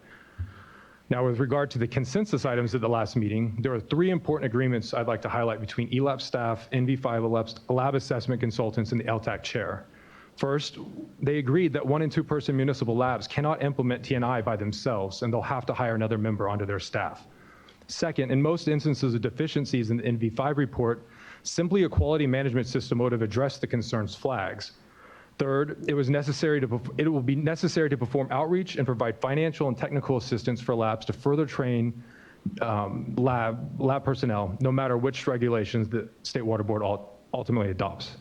Now, with regard to the consensus items at the last meeting, there are 3 important agreements I'd like to highlight between ELAP staff, NV5 lab assessment consultants, and the LTAC chair. First, they agreed that 1 and 2 person municipal labs cannot implement TNI by themselves, and they'll have to hire another member onto their staff. Second, in most instances of deficiencies in the NV5 report, simply a quality management system would have addressed the concerns flags. Third, it will be necessary to perform outreach and provide financial and technical assistance for labs to further train lab personnel, no matter which regulations the State Water Board ultimately adopts.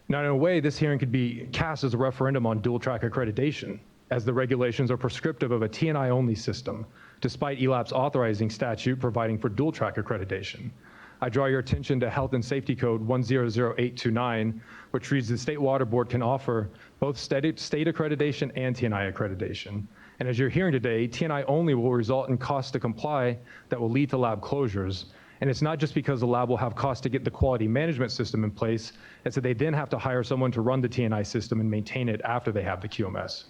Now, in a way, this hearing could be cast as a referendum on dual track accreditation, as the regulations are prescriptive of a TNI only system, despite ELAP's authorizing statute providing for dual track accreditation. I draw your attention to Health and Safety Code 100829, which reads the State Water Board can offer both state accreditation and TNI accreditation. And as you're hearing today, TNI only will result in costs to comply that will lead to lab closures. And it's not just because the lab will have costs to get the quality management system in place, it's that they then have to hire someone to run the TNI system and maintain it after they have the QMS.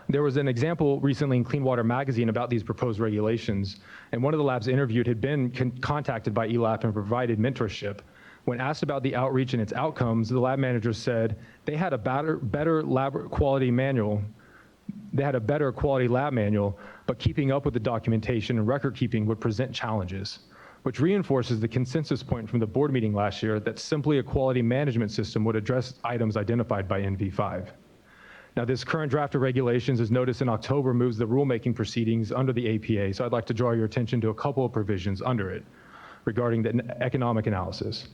There was an example recently in Clean Water Magazine about these proposed regulations, and one of the labs interviewed had been contacted by ELAP and provided mentorship. When asked about the outreach and its outcomes, the lab manager said they had a better lab quality manual. They had a better quality lab manual, but keeping up with the documentation and record keeping would present challenges, which reinforces the consensus point from the board meeting last year that simply a quality management system would address items identified by NV5. Now, this current draft of regulations, as noticed in October, moves the rulemaking proceedings under the APA, so I'd like to draw your attention to a couple of provisions under it regarding the economic analysis.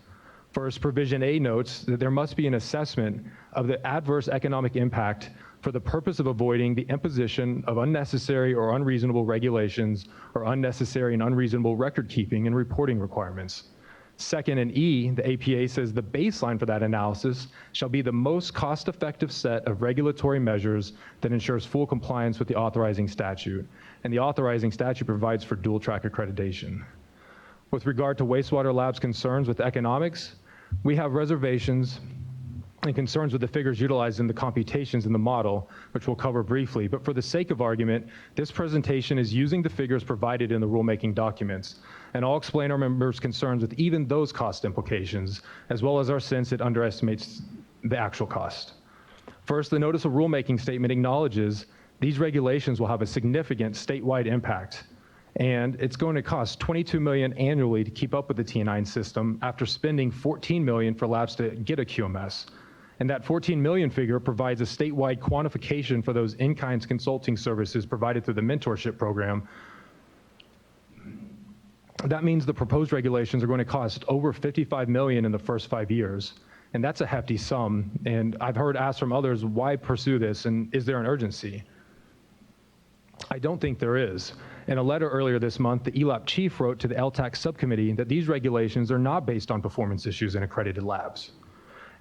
First, Provision A notes that there must be an assessment of the adverse economic impact for the purpose of avoiding the imposition of unnecessary or unreasonable regulations or unnecessary and unreasonable record keeping and reporting requirements. Second, in E, the APA says the baseline for that analysis shall be the most cost-effective set of regulatory measures that ensures full compliance with the authorizing statute. And the authorizing statute provides for dual track accreditation. With regard to wastewater labs' concerns with economics, we have reservations and concerns with the figures utilized in the computations in the model, which we'll cover briefly. But for the sake of argument, this presentation is using the figures provided in the rulemaking documents. And I'll explain our members' concerns with even those cost implications, as well as our sense it underestimates the actual cost. First, the notice of rulemaking statement acknowledges these regulations will have a significant statewide impact. And it's going to cost $22 million annually to keep up with the TNI system after spending $14 million for labs to get a QMS. And that $14 million figure provides a statewide quantification for those in-kind consulting services provided through the mentorship program. That means the proposed regulations are going to cost over $55 million in the first 5 years. And that's a hefty sum. And I've heard asked from others, why pursue this? And is there an urgency? I don't think there is. In a letter earlier this month, the ELAP chief wrote to the LTAC subcommittee that these regulations are not based on performance issues in accredited labs.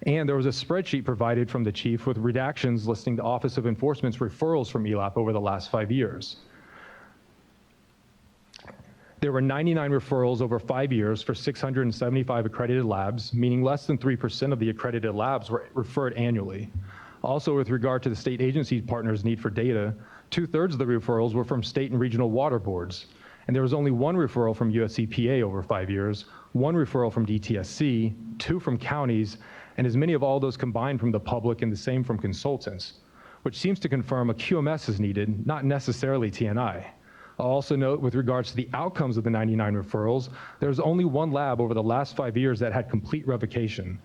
And there was a spreadsheet provided from the chief with redactions listing the Office of Enforcement's referrals from ELAP over the last 5 years. There were 99 referrals over 5 years for 675 accredited labs, meaning less than 3% of the accredited labs were referred annually. Also, with regard to the state agency partners' need for data, 2/3 of the referrals were from state and regional water boards. And there was only 1 referral from US EPA over 5 years, 1 referral from DTSC, 2 from counties, and as many of all those combined from the public and the same from consultants, which seems to confirm a QMS is needed, not necessarily TNI. I'll also note with regards to the outcomes of the 99 referrals, there's only 1 lab over the last 5 years that had complete revocation.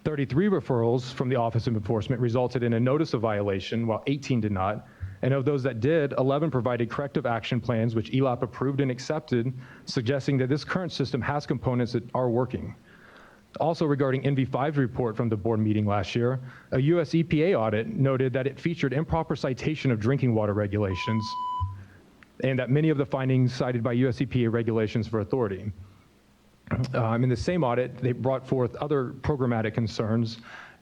33 referrals from the Office of Enforcement resulted in a notice of violation, while 18 did not, And of those that did, 11 provided corrective action plans, which ELAP approved and accepted, suggesting that this current system has components that are working. Also regarding NV5's report from the board meeting last year, a US EPA audit noted that it featured improper citation of drinking water regulations and that many of the findings cited by US EPA regulations for authority. In the same audit, they brought forth other programmatic concerns.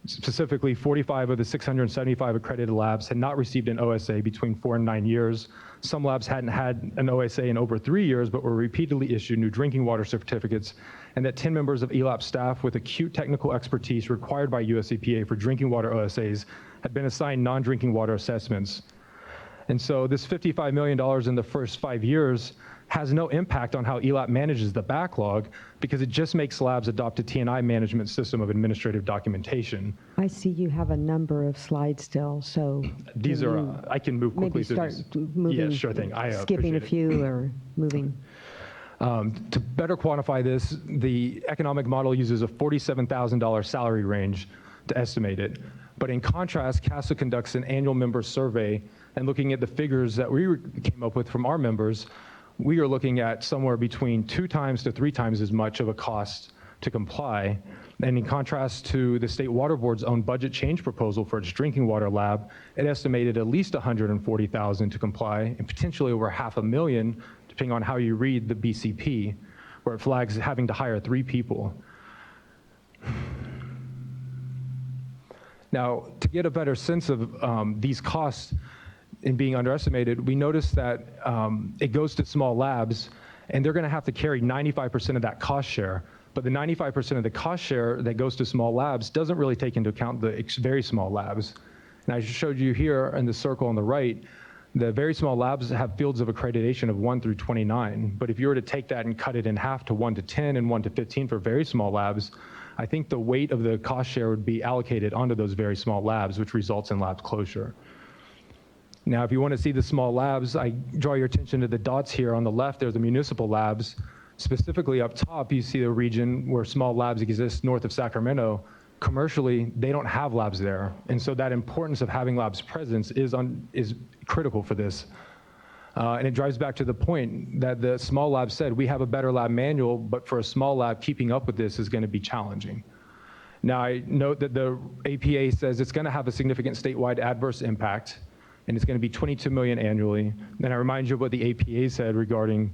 Specifically, 45 of the 675 accredited labs had not received an OSA between 4 and 9 years. Some labs hadn't had an OSA in over 3 years, but were repeatedly issued new drinking water certificates, and that 10 members of ELAP staff with acute technical expertise required by US EPA for drinking water OSAs had been assigned non-drinking water assessments. And so this $55 million in the first 5 years has no impact on how ELAP manages the backlog because it just makes labs adopt a T&I management system of administrative documentation. I see you have a number of slides still, so. These are, I can move quickly Maybe through start these. moving. Yeah, sure thing. I Skipping a appreciate it. few or moving. To better quantify this, the economic model uses a $47,000 salary range to estimate it. But in contrast, CASA conducts an annual member survey, and looking at the figures that we came up with from our members, we are looking at somewhere between 2 times to 3 times as much of a cost to comply. And in contrast to the State Water Board's own budget change proposal for its drinking water lab, it estimated at least $140,000 to comply and potentially over $500,000, depending on how you read the BCP, where it flags having to hire 3 people. Now, to get a better sense of these costs in being underestimated, we noticed that it goes to small labs, and they're going to have to carry 95% of that cost share. But the 95% of the cost share that goes to small labs doesn't really take into account the very small labs. And I showed you here in the circle on the right, the very small labs have fields of accreditation of 1 through 29. But if you were to take that and cut it in half to 1 to 10 and 1 to 15 for very small labs, I think the weight of the cost share would be allocated onto those very small labs, which results in lab closure. Now, if you want to see the small labs, I draw your attention to the dots here. On the left, there's the municipal labs. Specifically up top, you see the region where small labs exist north of Sacramento. Commercially, they don't have labs there. And so that importance of having labs presence is critical for this. And it drives back to the point that the small lab said, we have a better lab manual, but for a small lab, keeping up with this is going to be challenging. Now, I note that the APA says it's going to have a significant statewide adverse impact, and it's going to be $22 million annually. And I remind you of what the APA said regarding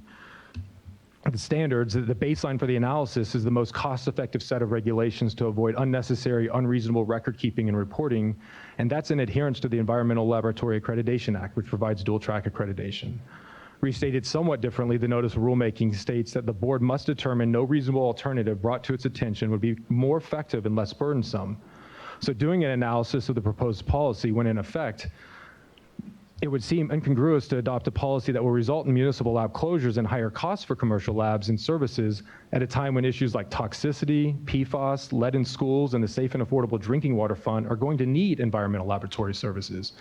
the standards. The baseline for the analysis is the most cost-effective set of regulations to avoid unnecessary, unreasonable record keeping and reporting, and that's in adherence to the Environmental Laboratory Accreditation Act, which provides dual-track accreditation. Restated somewhat differently, the notice of rulemaking states that the board must determine no reasonable alternative brought to its attention would be more effective and less burdensome. So doing an analysis of the proposed policy when in effect, it would seem incongruous to adopt a policy that will result in municipal lab closures and higher costs for commercial labs and services at a time when issues like toxicity, PFAS, lead in schools, and the Safe and Affordable Drinking Water Fund are going to need environmental laboratory services.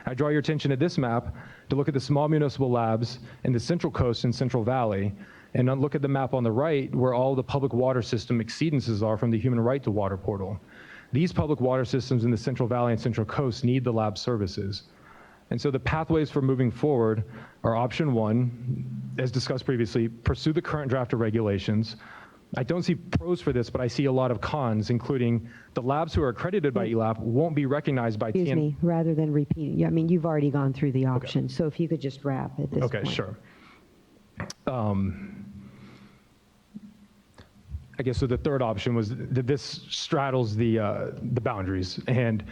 I draw your attention to this map to look at the small municipal labs in the Central Coast and Central Valley, and look at the map on the right where all the public water system exceedances are from the Human Right to Water portal. These public water systems in the Central Valley and Central Coast need the lab services. And so the pathways for moving forward are option 1, as discussed previously, pursue the current draft of regulations. I don't see pros for this, but I see a lot of cons, including the labs who are accredited by ELAP won't be recognized by Excuse me, rather than repeating, I mean, you've already gone through the options, so if you could just wrap at this point. Okay, sure. I guess so the third option was that this straddles the boundaries, and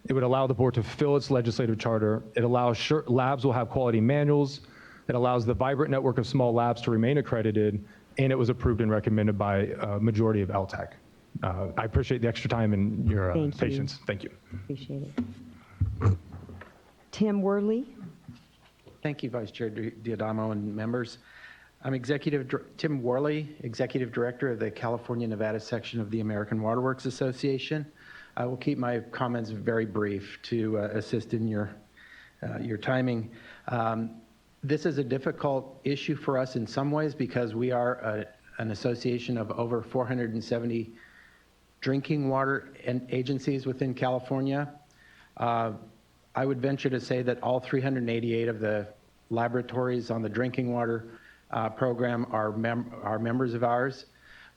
it would allow the board to fulfill its legislative charter. It allows labs will have quality manuals. It allows the vibrant network of small labs to remain accredited, and it was approved and recommended by a majority of LTAC. I appreciate the extra time and your patience. Thank you. Appreciate it. Tim Worley. Thank you, Vice Chair Diadamo and members. I'm Tim Worley, Executive Director of the California-Nevada section of the American Waterworks Association. I will keep my comments very brief to assist in your timing. This is a difficult issue for us in some ways because we are an association of over 470 drinking water agencies within California. I would venture to say that all 388 of the laboratories on the drinking water program are members of ours.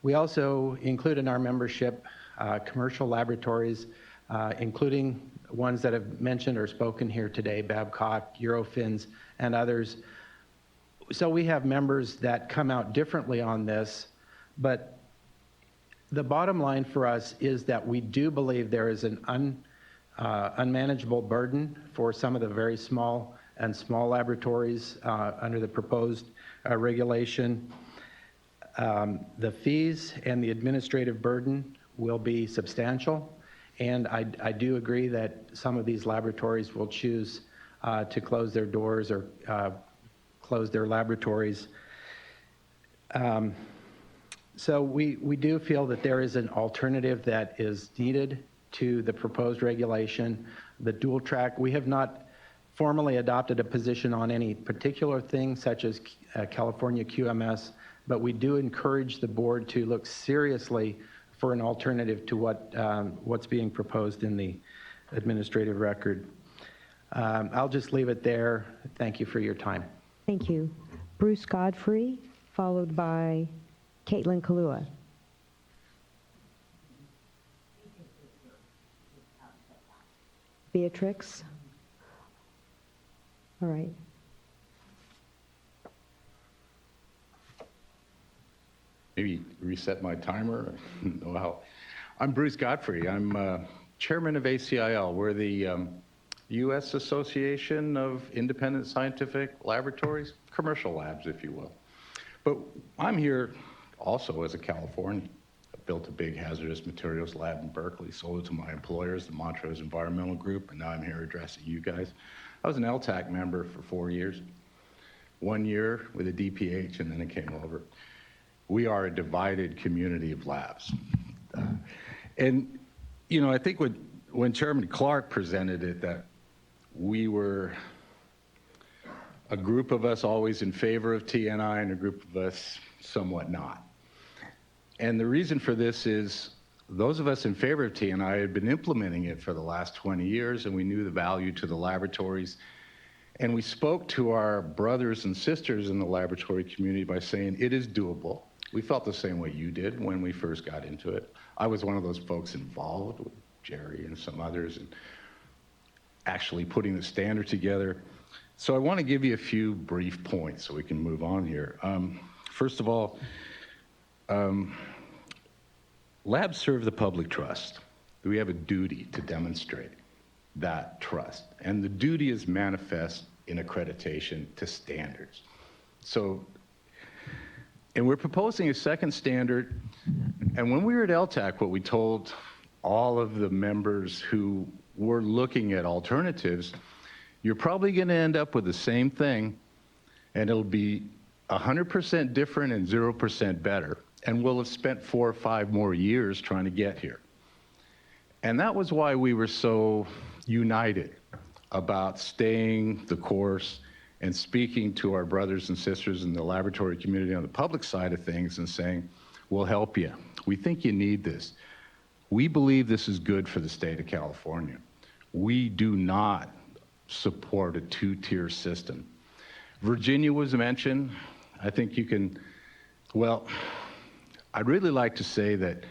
We also include in our membership commercial laboratories, including ones that have mentioned or spoken here today, Babcock, Eurofins, and others. So we have members that come out differently on this, but the bottom line for us is that we do believe there is an unmanageable burden for some of the very small laboratories under the proposed regulation. The fees and the administrative burden will be substantial, and I do agree that some of these laboratories will choose to close their doors or close their laboratories. So we do feel that there is an alternative that is needed to the proposed regulation. The dual track, we have not formally adopted a position on any particular thing such as California QMS, but we do encourage the board to look seriously for an alternative to what's being proposed in the administrative record. I'll just leave it there. Thank you for your time. Thank you. Bruce Godfrey, followed by Caitlin Kalua. Beatrix. All right. Maybe reset my timer. I don't know how. I'm Bruce Godfrey. I'm chairman of ACIL. We're the U.S. Association of Independent Scientific Laboratories, commercial labs, if you will. But I'm here also as a Californian. I built a big hazardous materials lab in Berkeley, sold it to my employers, the Montrose Environmental Group, and now I'm here addressing you guys. I was an LTAC member for 4 years, 1 year with a DPH, and then it came over. We are a divided community of labs. And, you know, I think when Chairman Clark presented it, that we were a group of us always in favor of TNI and a group of us somewhat not. And the reason for this is those of us in favor of TNI had been implementing it for the last 20 years, and we knew the value to the laboratories. And we spoke to our brothers and sisters in the laboratory community by saying it is doable. We felt the same way you did when we first got into it. I was one of those folks involved with Jerry and some others and actually putting the standard together. So I want to give you a few brief points so we can move on here. First of all, labs serve the public trust. We have a duty to demonstrate that trust. And the duty is manifest in accreditation to standards. So, and we're proposing a second standard. And when we were at LTAC, what we told all of the members who were looking at alternatives, you're probably going to end up with the same thing, and it'll be 100% different and 0% better. And we'll have spent 4 or 5 more years trying to get here. And that was why we were so united about staying the course and speaking to our brothers and sisters in the laboratory community on the public side of things and saying, we'll help you. We think you need this. We believe this is good for the state of California. We do not support a 2-tier system. Virginia was mentioned. I think you can, well, I'd really like to say that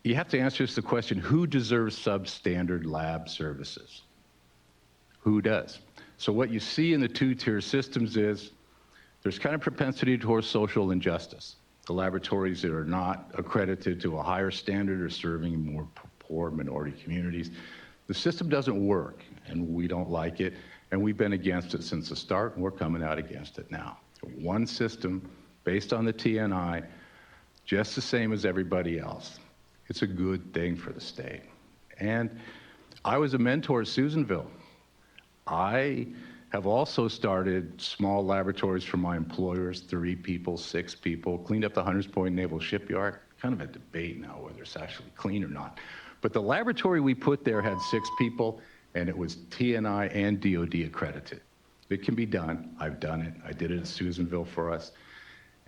you have to answer the question, who deserves substandard lab services? Who does? So what you see in the 2-tier systems is there's kind of propensity towards social injustice. The laboratories that are not accredited to a higher standard are serving more poor minority communities. The system doesn't work, and we don't like it, and we've been against it since the start, and we're coming out against it now. One system based on the TNI, just the same as everybody else. It's a good thing for the state. And I was a mentor at Susanville. I have also started small laboratories for my employers, 3 people, 6 people, cleaned up the Hunters Point Naval Shipyard. Kind of a debate now whether it's actually clean or not. But the laboratory we put there had 6 people, and it was TNI and DOD accredited. It can be done. I've done it. I did it at Susanville for us.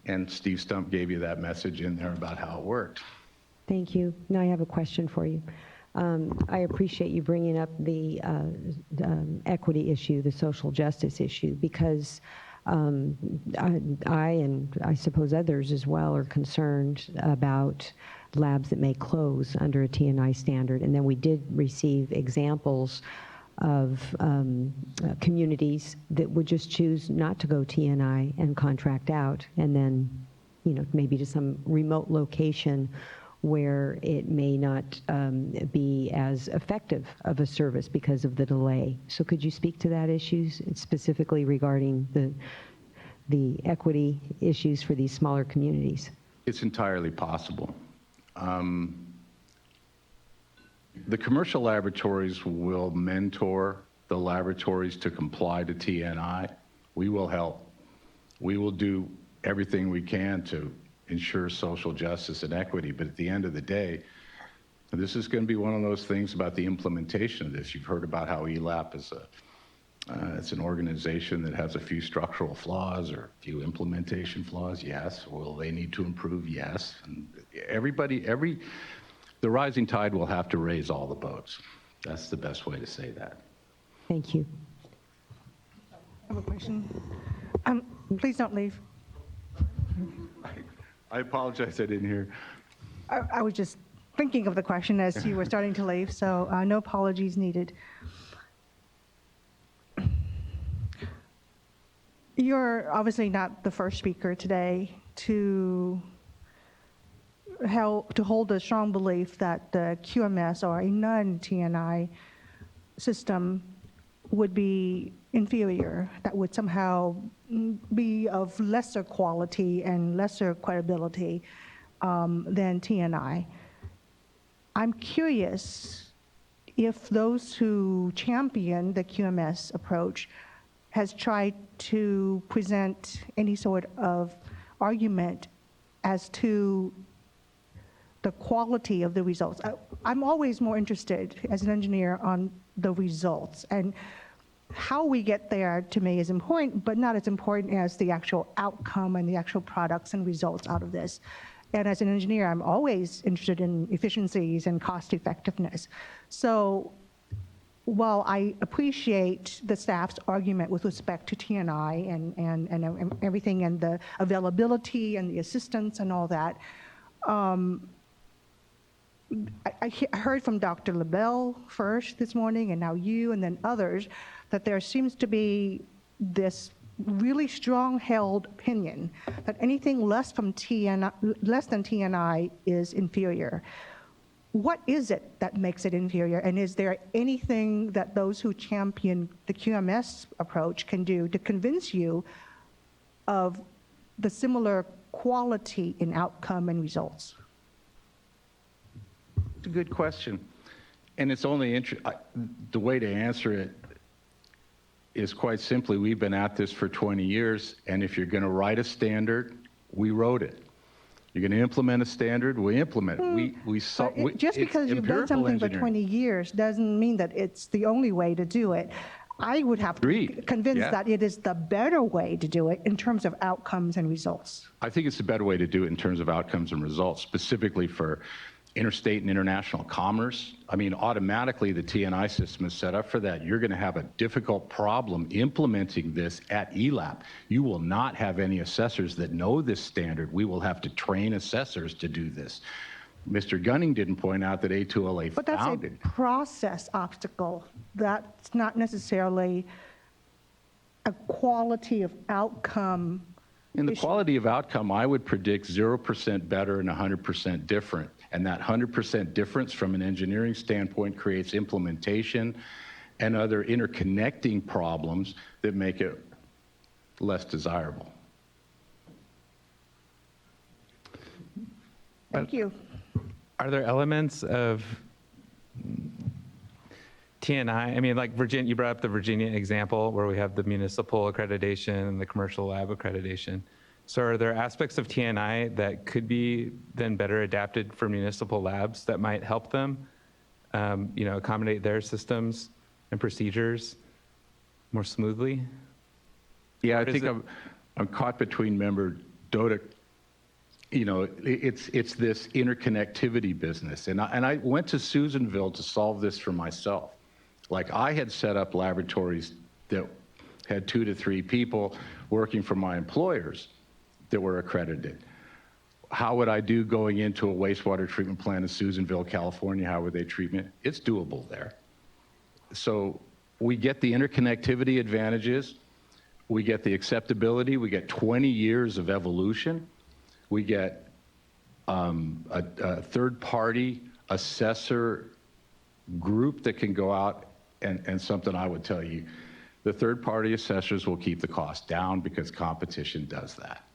And Steve Stump gave you that message in there about how it worked. Thank you. Now I have a question for you. I appreciate you bringing up the equity issue, the social justice issue, because I and I suppose others as well are concerned about labs that may close under a TNI standard. And then we did receive examples of communities that would just choose not to go TNI and contract out, and then, maybe to some remote location where it may not be as effective of a service because of the delay. So could you speak to that issue specifically regarding the equity issues for these smaller communities? It's entirely possible. The commercial laboratories will mentor the laboratories to comply to TNI. We will help. We will do everything we can to ensure social justice and equity, but at the end of the day, this is going to be one of those things about the implementation of this. You've heard about how ELAP is it's an organization that has a few structural flaws or a few implementation flaws. Yes. Will they need to improve? Yes. And the rising tide will have to raise all the boats. That's the best way to say that. Thank you. I have a question. Please don't leave. I apologize, I didn't hear. I was just thinking of the question as you were starting to leave, so no apologies needed. You're obviously not the first speaker today to hold a strong belief that the QMS or a non-TNI system would be inferior, that would somehow be of lesser quality and lesser credibility than TNI. I'm curious if those who champion the QMS approach has tried to present any sort of argument as to the quality of the results. I'm always more interested as an engineer on the results, and how we get there to me is important, but not as important as the actual outcome and the actual products and results out of this. And as an engineer, I'm always interested in efficiencies and cost effectiveness. So while I appreciate the staff's argument with respect to TNI and everything and the availability and the assistance and all that, I heard from Dr. LaBelle first this morning, and now you, and then others, that there seems to be this really strong-held opinion that anything less than TNI is inferior. What is it that makes it inferior, and is there anything that those who champion the QMS approach can do to convince you of the similar quality in outcome and results? It's a good question. And it's only the way to answer it is quite simply, we've been at this for 20 years, and if you're going to write a standard, we wrote it. You're going to implement a standard, we implement it. Just because you've done something for 20 years doesn't mean that it's the only way to do it. I would have to be convinced that it is the better way to do it in terms of outcomes and results. I think it's a better way to do it in terms of outcomes and results, specifically for interstate and international commerce. I mean, automatically the TNI system is set up for that. You're going to have a difficult problem implementing this at ELAP. You will not have any assessors that know this standard. We will have to train assessors to do this. Mr. Gunning didn't point out that A2LA But that's a process obstacle. That's not necessarily a quality of outcome. In the quality of outcome, I would predict 0% better and 100% different. And that 100% difference from an engineering standpoint creates implementation and other interconnecting problems that make it less desirable. Thank you. Are there elements of TNI? I mean, like Virginia, you brought up the Virginia example where we have the municipal accreditation and the commercial lab accreditation. So are there aspects of TNI that could be then better adapted for municipal labs that might help them, accommodate their systems and procedures more smoothly? Yeah, I think I'm caught between member Dodick it's this interconnectivity business. And I went to Susanville to solve this for myself. Like, I had set up laboratories that had 2 to 3 people working for my employers that were accredited. How would I do going into a wastewater treatment plant in Susanville, California? How would they treat it? It's doable there. So we get the interconnectivity advantages. We get the acceptability. We get 20 years of evolution. We get a third-party assessor group that can go out, and something I would tell you, the third-party assessors will keep the cost down because competition does that.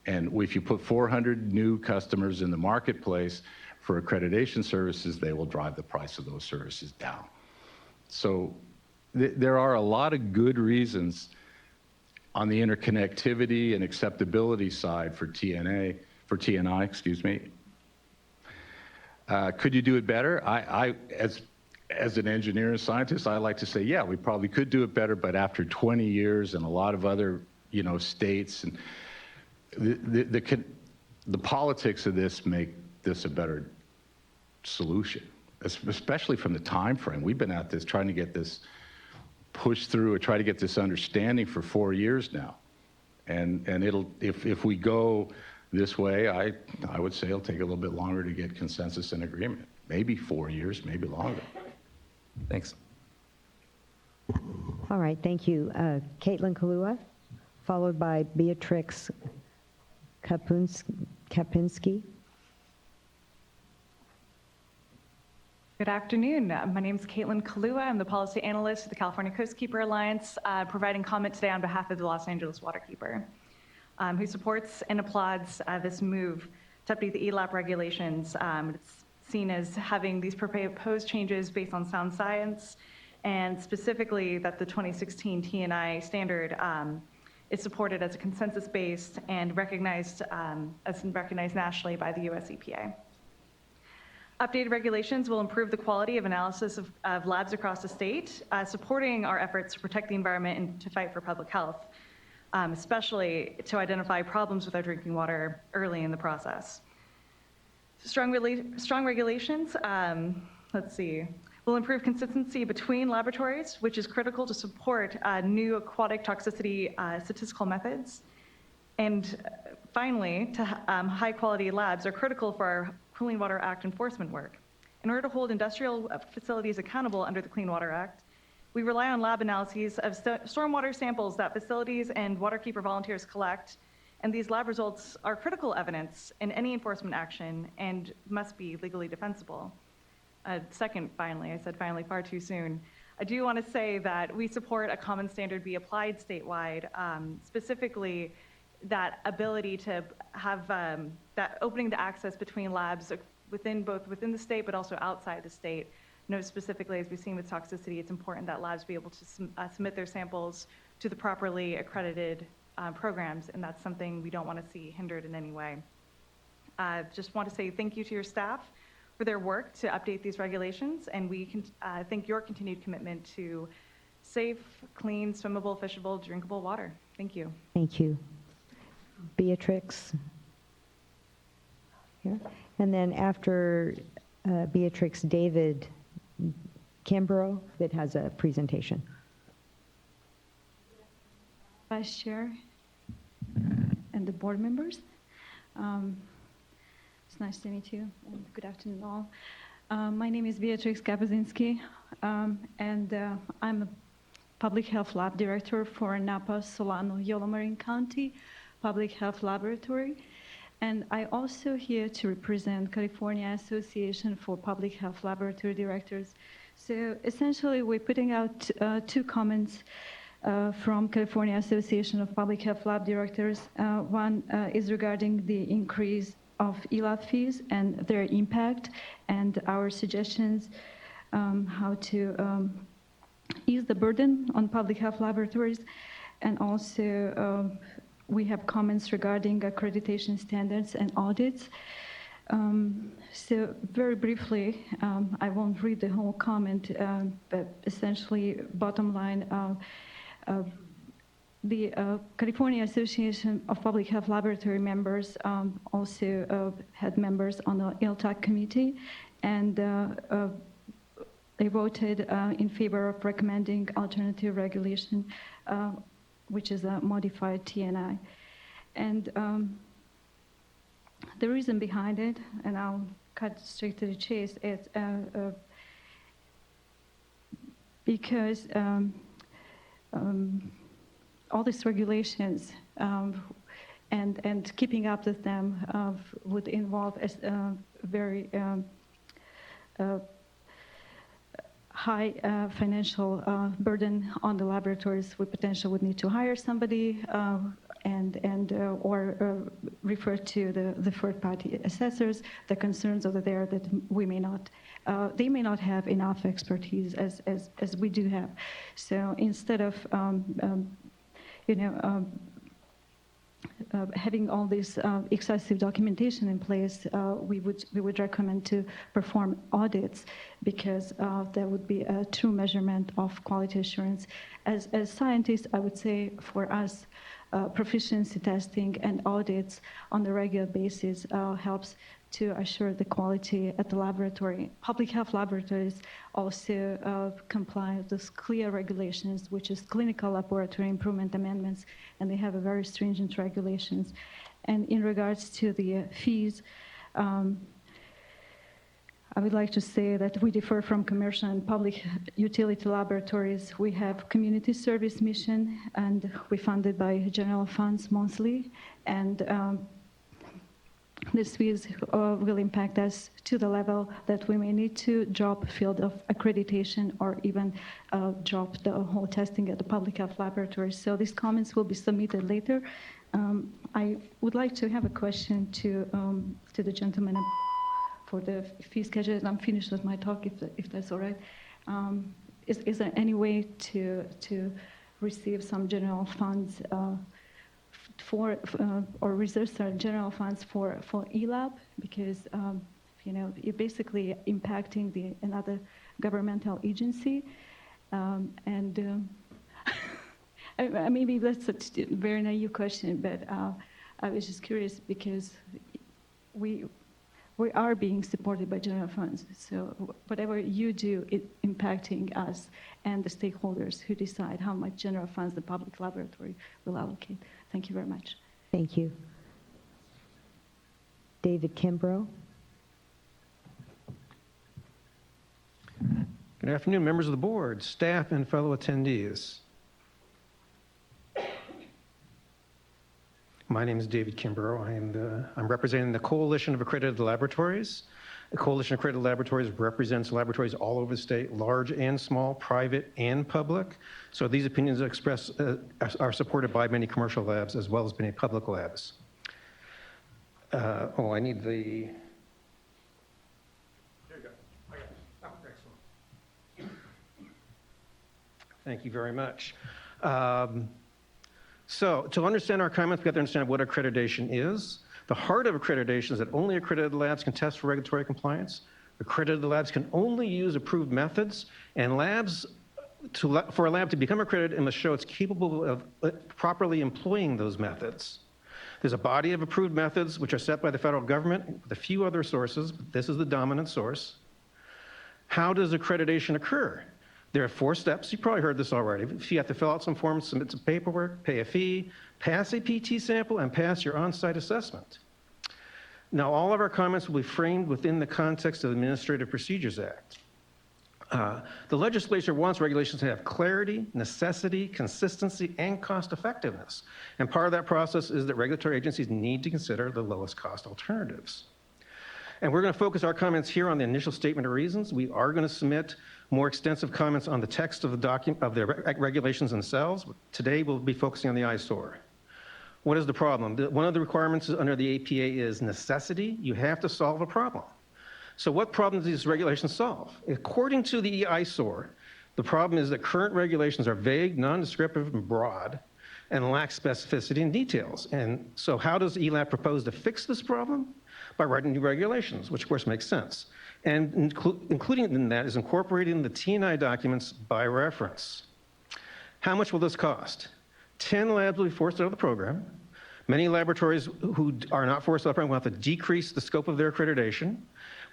And if you put 400 new customers in the marketplace for accreditation services, they will drive the price of those services down. So there are a lot of good reasons on the interconnectivity and acceptability side for TNI, excuse me. Could you do it better? As an engineer and scientist, I like to say, yeah, we probably could do it better, but after 20 years and a lot of other, states, and the politics of this make this a better solution, especially from the time frame. We've been at this, trying to get this pushed through or try to get this understanding for 4 years now. And it'll, if we go this way, I would say it'll take a little bit longer to get consensus and agreement. Maybe 4 years, maybe longer. Thanks. All right, thank you. Caitlin Kalua, followed by Beatrix Kapinski. Good afternoon. My name is Caitlin Kalua. I'm the policy analyst at the California Coastkeeper Alliance, providing comment today on behalf of the Los Angeles Waterkeeper, who supports and applauds this move to update the ELAP regulations. It's seen as having these proposed changes based on sound science, and specifically that the 2016 TNI standard is supported as a consensus-based and recognized nationally by the US EPA. Updated regulations will improve the quality of analysis of labs across the state, supporting our efforts to protect the environment and to fight for public health, especially to identify problems with our drinking water early in the process. Strong regulations, will improve consistency between laboratories, which is critical to support new aquatic toxicity statistical methods. And finally, high quality labs are critical for our Clean Water Act enforcement work. In order to hold industrial facilities accountable under the Clean Water Act, we rely on lab analyses of stormwater samples that facilities and waterkeeper volunteers collect, and these lab results are critical evidence in any enforcement action and must be legally defensible. Second, finally, I said finally far too soon, I do want to say that we support a common standard be applied statewide, specifically that ability to have that opening the access between labs within the state but also outside the state. Note specifically, as we've seen with toxicity, it's important that labs be able to submit their samples to the properly accredited programs, and that's something we don't want to see hindered in any way. Just want to say thank you to your staff for their work to update these regulations, and we can thank your continued commitment to safe, clean, swimmable, fishable, drinkable water. Thank you. Thank you. Beatrix. Here. And then after Beatrix, David Kimbrough, that has a presentation. Vice Chair and the board members. It's nice to meet you, and good afternoon all. My name is Beatrix Kapinski, and I'm a Public Health Lab Director for Napa, Solano, Yolo Marin County Public Health Laboratory. And I also here to represent California Association for Public Health Laboratory Directors. So essentially, we're putting out 2 comments from California Association of Public Health Lab Directors. One is regarding the increase of ELAB fees and their impact, and our suggestions how to ease the burden on public health laboratories. And also, we have comments regarding accreditation standards and audits. So very briefly, I won't read the whole comment, but essentially, bottom line, The California Association of Public Health Laboratory members also had members on the ILTAC committee, and they voted in favor of recommending alternative regulation, which is a modified TNI. And the reason behind it, and I'll cut straight to the chase, is because all these regulations and keeping up with them would involve a very high financial burden on the laboratories. We potentially would need to hire somebody or refer to the third-party assessors. The concerns over there that they may not have enough expertise as we do have. So instead of having all this excessive documentation in place, we would recommend to perform audits, because that would be a true measurement of quality assurance. As scientists, I would say for us, proficiency testing and audits on a regular basis helps to assure the quality at the laboratory. Public health laboratories also comply with those clear regulations, which is clinical laboratory improvement amendments, and they have a very stringent regulations. And in regards to the fees, I would like to say that we differ from commercial and public utility laboratories. We have community service mission, and we funded by general funds monthly, and these fees will impact us to the level that we may need to drop field of accreditation or even drop the whole testing at the public health laboratories. So these comments will be submitted later. I would like to have a question to the gentleman for the fee schedule. I'm finished with my talk, if that's all right. Is there any way to receive some general funds or reserve some general funds for ELAB, because you're basically impacting another governmental agency, and maybe that's a very naive question, but I was just curious because we are being supported by general funds. So whatever you do, it's impacting us and the stakeholders who decide how much general funds the public laboratory will allocate. Thank you very much. Thank you. David Kimbrough. Good afternoon, members of the board, staff, and fellow attendees. My name is David Kimbrough. I'm representing the Coalition of Accredited Laboratories. The Coalition of Accredited Laboratories represents laboratories all over the state, large and small, private and public. So these opinions are supported by many commercial labs as well as many public labs. I need the... There you go. I got it. Oh, excellent. Thank you very much. So to understand our comments, we have to understand what accreditation is. The heart of accreditation is that only accredited labs can test for regulatory compliance. Accredited labs can only use approved methods, and for a lab to become accredited, it must show it's capable of properly employing those methods. There's a body of approved methods which are set by the federal government with a few other sources, but this is the dominant source. How does accreditation occur? There are 4 steps. You probably heard this already. You have to fill out some forms, submit some paperwork, pay a fee, pass a PT sample, and pass your on-site assessment. Now, all of our comments will be framed within the context of the Administrative Procedures Act. The legislature wants regulations to have clarity, necessity, consistency, and cost effectiveness. And part of that process is that regulatory agencies need to consider the lowest cost alternatives. And we're going to focus our comments here on the initial statement of reasons. We are going to submit more extensive comments on the text of the document, of the regulations themselves. Today, we'll be focusing on the eyesore. What is the problem? One of the requirements under the APA is necessity. You have to solve a problem. So what problems do these regulations solve? According to the eyesore, the problem is that current regulations are vague, non-descriptive, and broad, and lack specificity and details. And so how does ELAB propose to fix this problem? By writing new regulations, which of course makes sense. And including in that is incorporating the TNI documents by reference. How much will this cost? 10 labs will be forced out of the program. Many laboratories who are not forced out of the program will have to decrease the scope of their accreditation.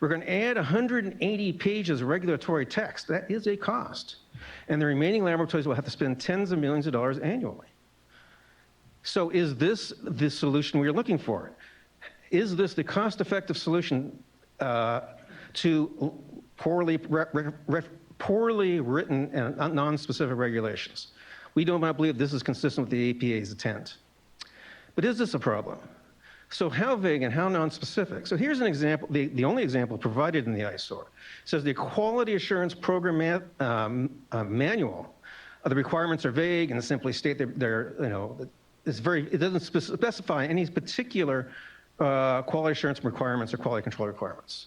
We're going to add 180 pages of regulatory text. That is a cost. And the remaining laboratories will have to spend tens of millions of dollars annually. So is this the solution we're looking for? Is this the cost-effective solution to poorly written and non-specific regulations? We do not believe this is consistent with the APA's intent. But is this a problem? So how vague and how non-specific? So here's an example, the only example provided in the ISOR. It says the Quality Assurance Program manual, the requirements are vague and simply state they're it doesn't specify any particular quality assurance requirements or quality control requirements.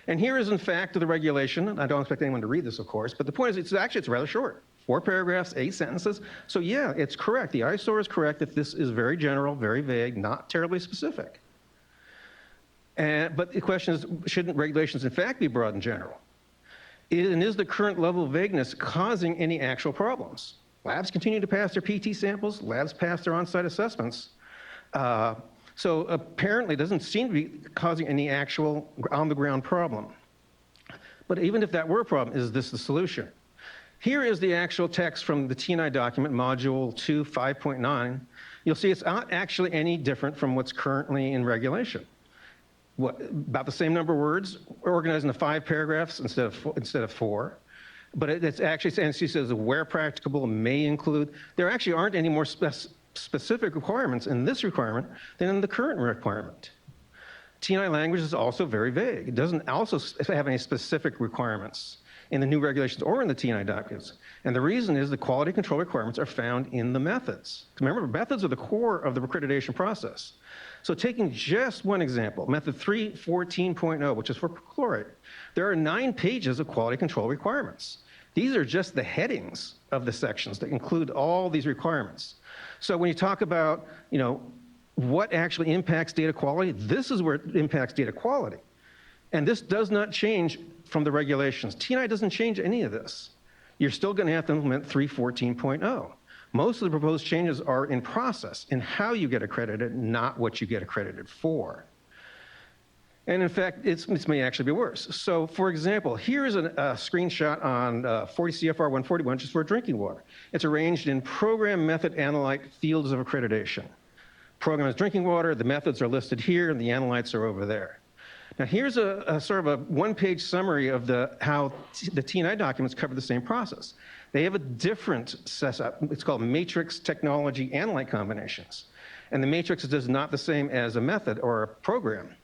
And here is in fact the regulation. I don't expect anyone to read this, of course, but the point is it's rather short. 4 paragraphs, 8 sentences. So yeah, it's correct. The ISOR is correct that this is very general, very vague, not terribly specific. But the question is, shouldn't regulations in fact be broad and general? And is the current level of vagueness causing any actual problems? Labs continue to pass their PT samples. Labs pass their on-site assessments. So apparently it doesn't seem to be causing any actual on-the-ground problem. But even if that were a problem, is this the solution? Here is the actual text from the T&I document, Module 2, 5.9. You'll see it's not actually any different from what's currently in regulation. About the same number of words, organized into 5 paragraphs instead of 4. But it's actually, and she says, where practicable may include. There actually aren't any more specific requirements in this requirement than in the current requirement. T&I language is also very vague. It doesn't also have any specific requirements in the new regulations or in the T&I documents. And the reason is the quality control requirements are found in the methods. Remember, methods are the core of the accreditation process. So taking just one example, method 314.0, which is for chloride, there are 9 pages of quality control requirements. These are just the headings of the sections that include all these requirements. So when you talk about, what actually impacts data quality, this is where it impacts data quality. And this does not change from the regulations. T&I doesn't change any of this. You're still going to have to implement 314.0. Most of the proposed changes are in process, in how you get accredited, not what you get accredited for. And in fact, it may actually be worse. So for example, here's a screenshot on 40 CFR 141, which is for drinking water. It's arranged in program, method, analyte fields of accreditation. Program is drinking water, the methods are listed here, and the analytes are over there. Now here's a sort of a one-page summary of how the T&I documents cover the same process. They have a different setup. It's called matrix technology analyte combinations. And the matrix is not the same as a method or a program.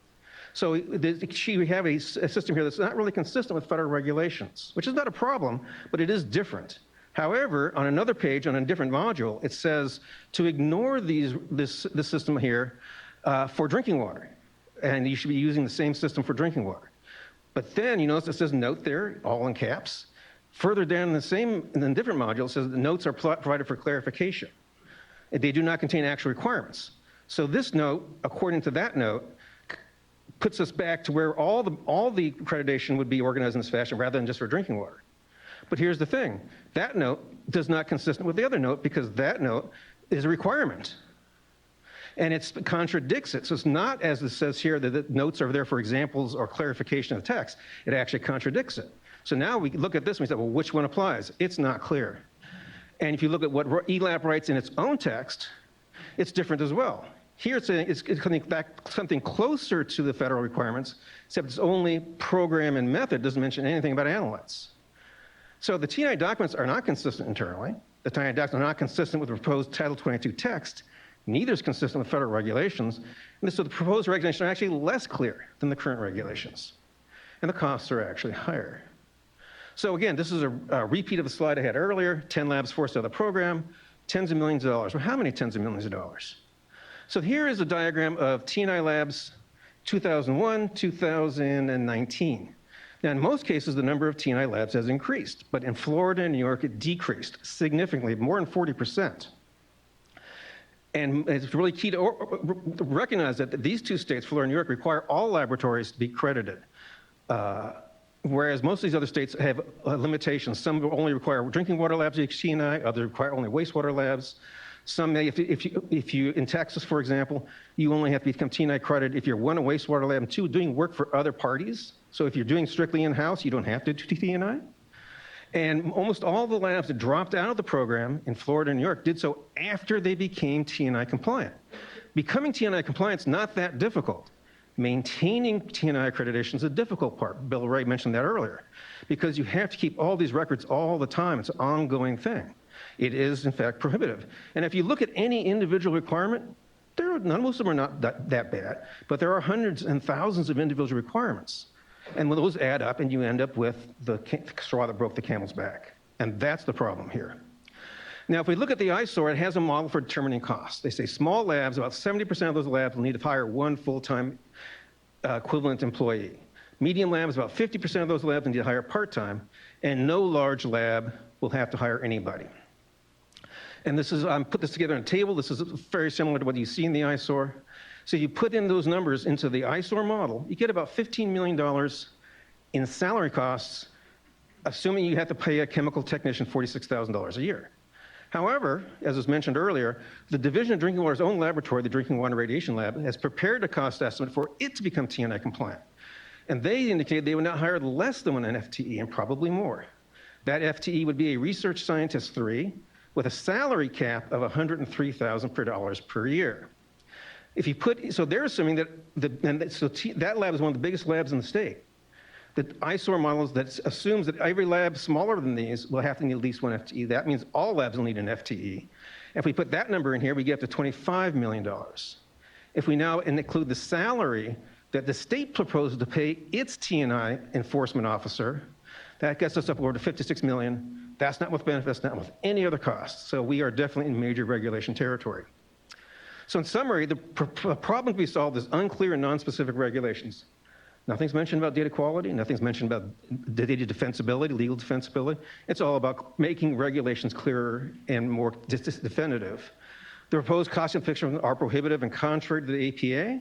So we have a system here that's not really consistent with federal regulations, which is not a problem, but it is different. However, on another page, on a different module, it says to ignore this system here for drinking water. And you should be using the same system for drinking water. But then you notice it says note there, all in caps. Further down in a different module, it says the notes are provided for clarification. They do not contain actual requirements. So this note, according to that note, puts us back to where all the accreditation would be organized in this fashion rather than just for drinking water. But here's the thing. That note does not consistent with the other note because that note is a requirement. And it contradicts it. So it's not, as it says here, that the notes are there for examples or clarification of the text. It actually contradicts it. So now we look at this and we say, well, which one applies? It's not clear. And if you look at what ELAP writes in its own text, it's different as well. Here it's coming back something closer to the federal requirements, except it's only program and method, doesn't mention anything about analytes. So the T&I documents are not consistent internally. The T&I documents are not consistent with the proposed Title 22 text. Neither is consistent with federal regulations. And so the proposed regulations are actually less clear than the current regulations. And the costs are actually higher. So again, this is a repeat of the slide I had earlier, 10 labs forced out of the program, tens of millions of dollars. Well, how many tens of millions of dollars? So here is a diagram of T&I labs 2001, 2019. Now, in most cases, the number of T&I labs has increased, but in Florida and New York, it decreased significantly, more than 40%. And it's really key to recognize that these 2 states, Florida and New York, require all laboratories to be credited, whereas most of these other states have limitations. Some only require drinking water labs to T&I, others require only wastewater labs. Some may, if you, in Texas, for example, you only have to become TNI accredited if you're one, a wastewater lab, and two, doing work for other parties. So if you're doing strictly in-house, you don't have to do TNI. And almost all the labs that dropped out of the program in Florida and New York did so after they became TNI compliant. Becoming TNI compliant is not that difficult. Maintaining TNI accreditation is a difficult part. Bill Wright mentioned that earlier, because you have to keep all these records all the time. It's an ongoing thing. It is, in fact, prohibitive. And if you look at any individual requirement, most of them are not that bad, but there are hundreds and thousands of individual requirements. And when those add up, and you end up with the straw that broke the camel's back. And that's the problem here. Now, if we look at the ISOR, it has a model for determining costs. They say small labs, about 70% of those labs will need to hire one full-time equivalent employee. Medium labs, about 50% of those labs need to hire part-time, and no large lab will have to hire anybody. And this is, put this together on a table. This is very similar to what you see in the ISOR. So you put in those numbers into the ISOR model, you get about $15 million in salary costs, assuming you have to pay a chemical technician $46,000 a year. However, as was mentioned earlier, the Division of Drinking Water's own laboratory, the Drinking Water Radiation Lab, has prepared a cost estimate for it to become TNI compliant. And they indicated they would not hire less than an FTE and probably more. That FTE would be a research scientist 3 with a salary cap of $103,000 per year. If you put, so they're assuming that, that lab is one of the biggest labs in the state. The ISOR model that assumes that every lab smaller than these will have to need at least one FTE. That means all labs will need an FTE. If we put that number in here, we get up to $25 million. If we now include the salary that the state proposes to pay its TNI enforcement officer, that gets us up over to $56 million. That's not with benefits, not with any other costs. So we are definitely in major regulation territory. So in summary, the problem to be solved is unclear and non-specific regulations. Nothing's mentioned about data quality. Nothing's mentioned about data defensibility, legal defensibility. It's all about making regulations clearer and more definitive. The proposed cost inflictions are prohibitive and contrary to the APA.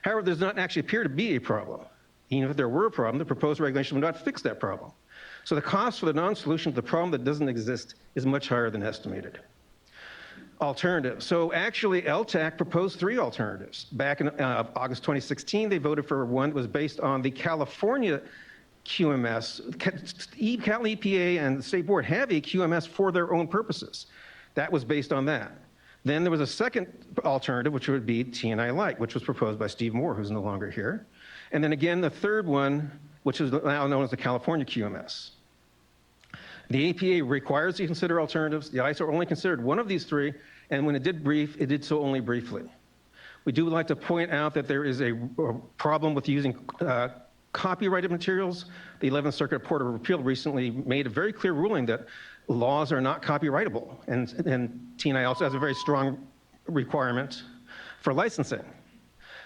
However, there does not actually appear to be a problem. Even if there were a problem, the proposed regulation would not fix that problem. So the cost for the non-solution to the problem that doesn't exist is much higher than estimated. Alternatives. So actually, LTAC proposed 3 alternatives. Back in August 2016, they voted for one that was based on the California QMS. Cal EPA and the State Board have a QMS for their own purposes. That was based on that. Then there was a second alternative, which would be TNI Light, which was proposed by Steve Moore, who's no longer here. And then again, the third one, which is now known as the California QMS. The APA requires you to consider alternatives. The ISOR only considered one of these 3, and when it did brief, it did so only briefly. We do like to point out that there is a problem with using copyrighted materials. The 11th Circuit Court of Appeal recently made a very clear ruling that laws are not copyrightable, and TNI also has a very strong requirement for licensing.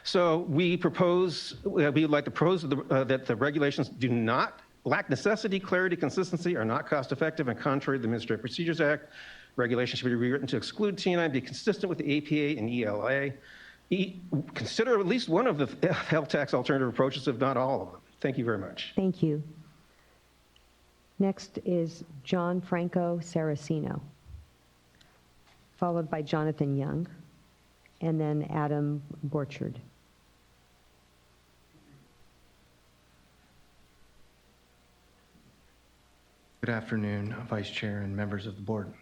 So we propose, we'd like to propose that the regulations do not lack necessity, clarity, consistency, are not cost-effective, and contrary to the Administrative Procedures Act. Regulations should be rewritten to exclude TNI, be consistent with the APA and ELA. Consider at least one of the health tax alternative approaches, if not all of them. Thank you very much. Thank you. Next is John Franco Saraceno, followed by Jonathan Young, and then Adam Borchard. Good afternoon, Vice Chair and members of the board.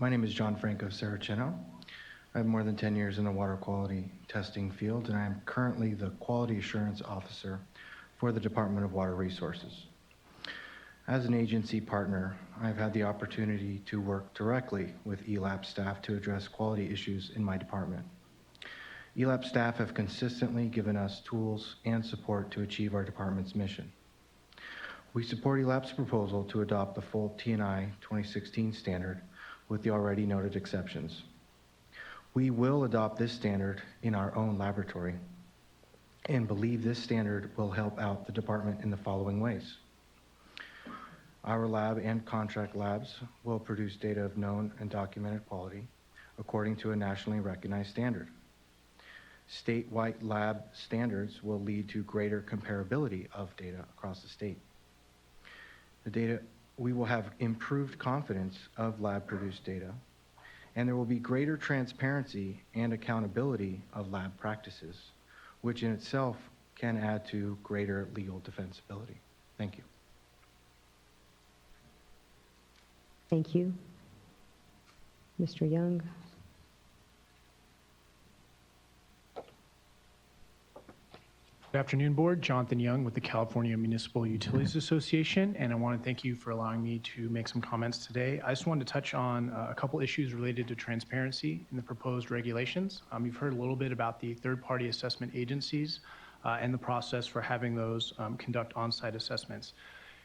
My name is John Franco Saraceno. I have more than 10 years in the water quality testing field, and I am currently the Quality Assurance Officer for the Department of Water Resources. As an agency partner, I've had the opportunity to work directly with ELAP staff to address quality issues in my department. ELAP staff have consistently given us tools and support to achieve our department's mission. We support ELAP's proposal to adopt the full TNI 2016 standard with the already noted exceptions. We will adopt this standard in our own laboratory and believe this standard will help out the department in the following ways. Our lab and contract labs will produce data of known and documented quality according to a nationally recognized standard. Statewide lab standards will lead to greater comparability of data across the state. We will have improved confidence of lab-produced data, and there will be greater transparency and accountability of lab practices, which in itself can add to greater legal defensibility. Thank you. Thank you. Mr. Young. Good afternoon, Board. Jonathan Young with the California Municipal Utilities Association, and I want to thank you for allowing me to make some comments today. I just wanted to touch on a couple issues related to transparency in the proposed regulations. You've heard a little bit about the third-party assessment agencies and the process for having those conduct on-site assessments.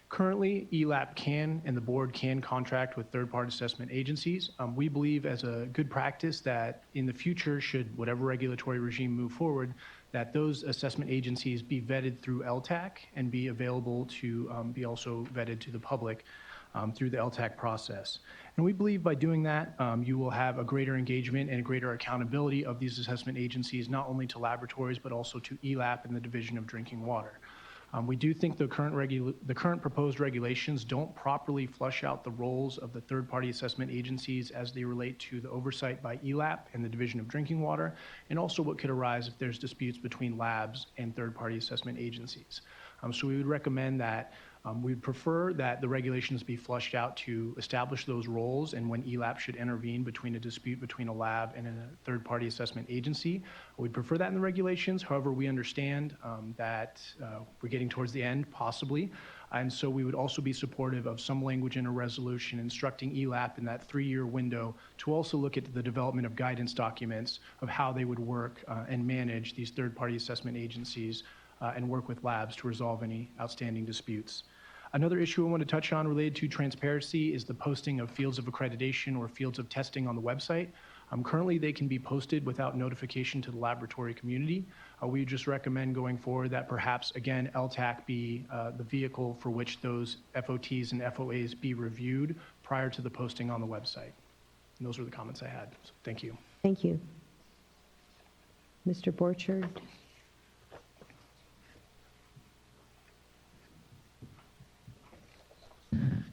Currently, ELAP can and the board can contract with third-party assessment agencies. We believe as a good practice that in the future, should whatever regulatory regime move forward, that those assessment agencies be vetted through LTAC and be available to be also vetted to the public through the LTAC process. And we believe by doing that, you will have a greater engagement and a greater accountability of these assessment agencies, not only to laboratories, but also to ELAP and the Division of Drinking Water. We do think the current proposed regulations don't properly flush out the roles of the third-party assessment agencies as they relate to the oversight by ELAP and the Division of Drinking Water, and also what could arise if there's disputes between labs and third-party assessment agencies. So we would recommend that we'd prefer that the regulations be flushed out to establish those roles and when ELAP should intervene between a dispute between a lab and a third-party assessment agency. We'd prefer that in the regulations. However, we understand that we're getting towards the end, possibly, and so we would also be supportive of some language in a resolution instructing ELAP in that 3-year window to also look at the development of guidance documents of how they would work and manage these third-party assessment agencies and work with labs to resolve any outstanding disputes. Another issue I want to touch on related to transparency is the posting of fields of accreditation or fields of testing on the website. Currently, they can be posted without notification to the laboratory community. We just recommend going forward that perhaps, again, LTAC be the vehicle for which those FOTs and FOAs be reviewed prior to the posting on the website. And those were the comments I had. So thank you. Thank you. Mr. Borchard.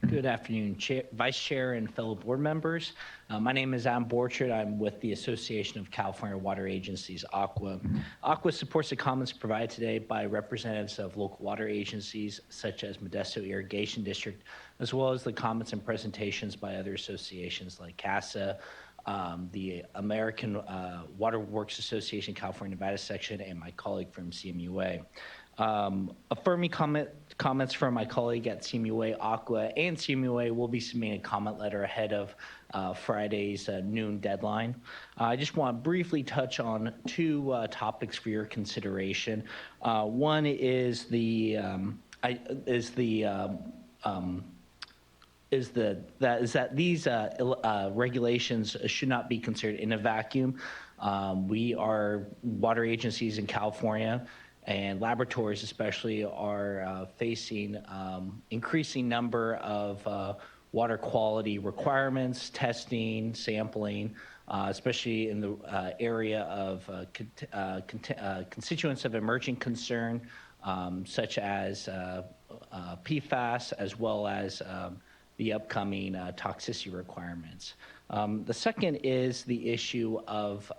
Good afternoon, Vice Chair and fellow board members. My name is Adam Borchard. I'm with the Association of California Water Agencies, ACWA. ACWA supports the comments provided today by representatives of local water agencies such as Modesto Irrigation District, as well as the comments and presentations by other associations like CASA, the American Water Works Association, California Nevada section, and my colleague from CMUA. Affirming comments from my colleague at CMUA, ACWA, and CMUA will be submitting a comment letter ahead of Friday's noon deadline. I just want to briefly touch on 2 topics for your consideration. One is that these regulations should not be considered in a vacuum. We are water agencies in California, and laboratories especially are facing increasing number of water quality requirements, testing, sampling, especially in the area of constituents of emerging concern, such as PFAS, as well as the upcoming toxicity requirements. The second is the issue of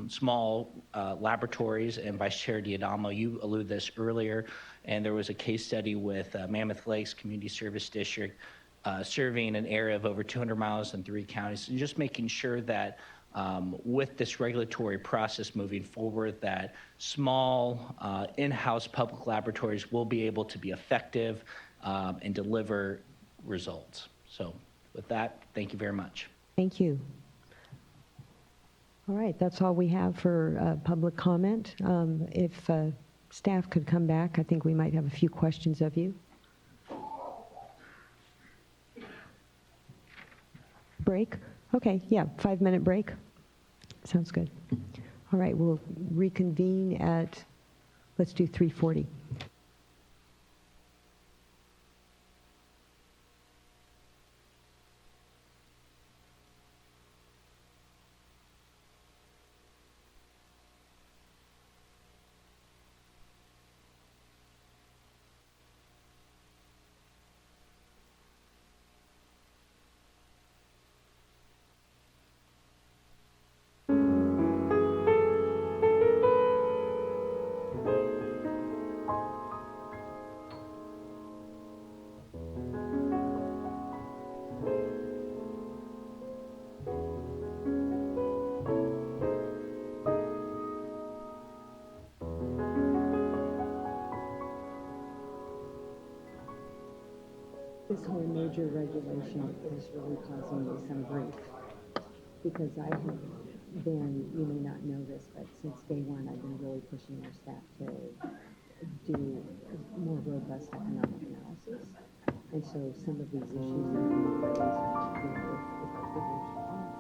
small laboratories, and Vice Chair D'Adamo, you alluded this earlier, and there was a case study with Mammoth Lakes Community Service District serving an area of over 200 miles in 3 counties, and just making sure that with this regulatory process moving forward, that small in-house public laboratories will be able to be effective and deliver results. So with that, thank you very much. Thank you. All right, that's all we have for public comment. If staff could come back, I think we might have a few questions of you. Break? Okay, yeah, 5-minute break. Sounds good. All right, we'll reconvene at, let's do 3:40. this whole major regulation is really causing me some grief, because I have been, you may not know this, but since day one, I've been really pushing our staff to do more robust economic analysis. And so some of these issues that are being raised are, you know, if our figures are off,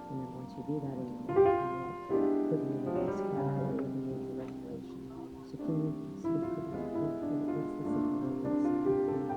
and then once you do that, and you put in this category of the major regulation. So can you speak to that? What's the significance of the major regulation?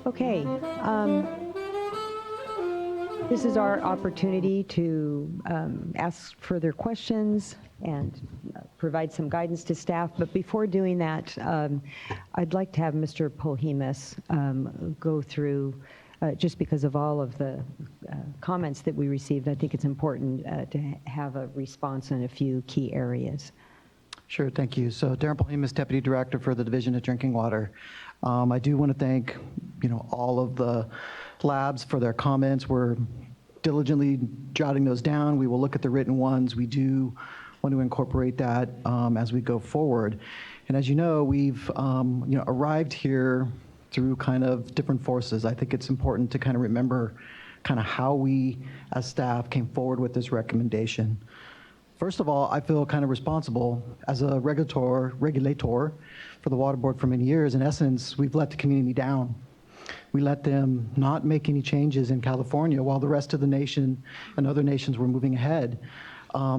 Okay. This is our opportunity to ask further questions and provide some guidance to staff. But before doing that, I'd like to have Mr. Polhemus go through, just because of all of the comments that we received, I think it's important to have a response in a few key areas. Sure, thank you. So Darren Polhemus, Deputy Director for the Division of Drinking Water. I do want to thank, all of the labs for their comments. We're diligently jotting those down. We will look at the written ones. We do want to incorporate that as we go forward. And as you know, we've arrived here through kind of different forces. I think it's important to kind of remember kind of how we as staff came forward with this recommendation. First of all, I feel kind of responsible as a regulator for the Water Board for many years. In essence, we've let the community down. We let them not make any changes in California while the rest of the nation and other nations were moving ahead.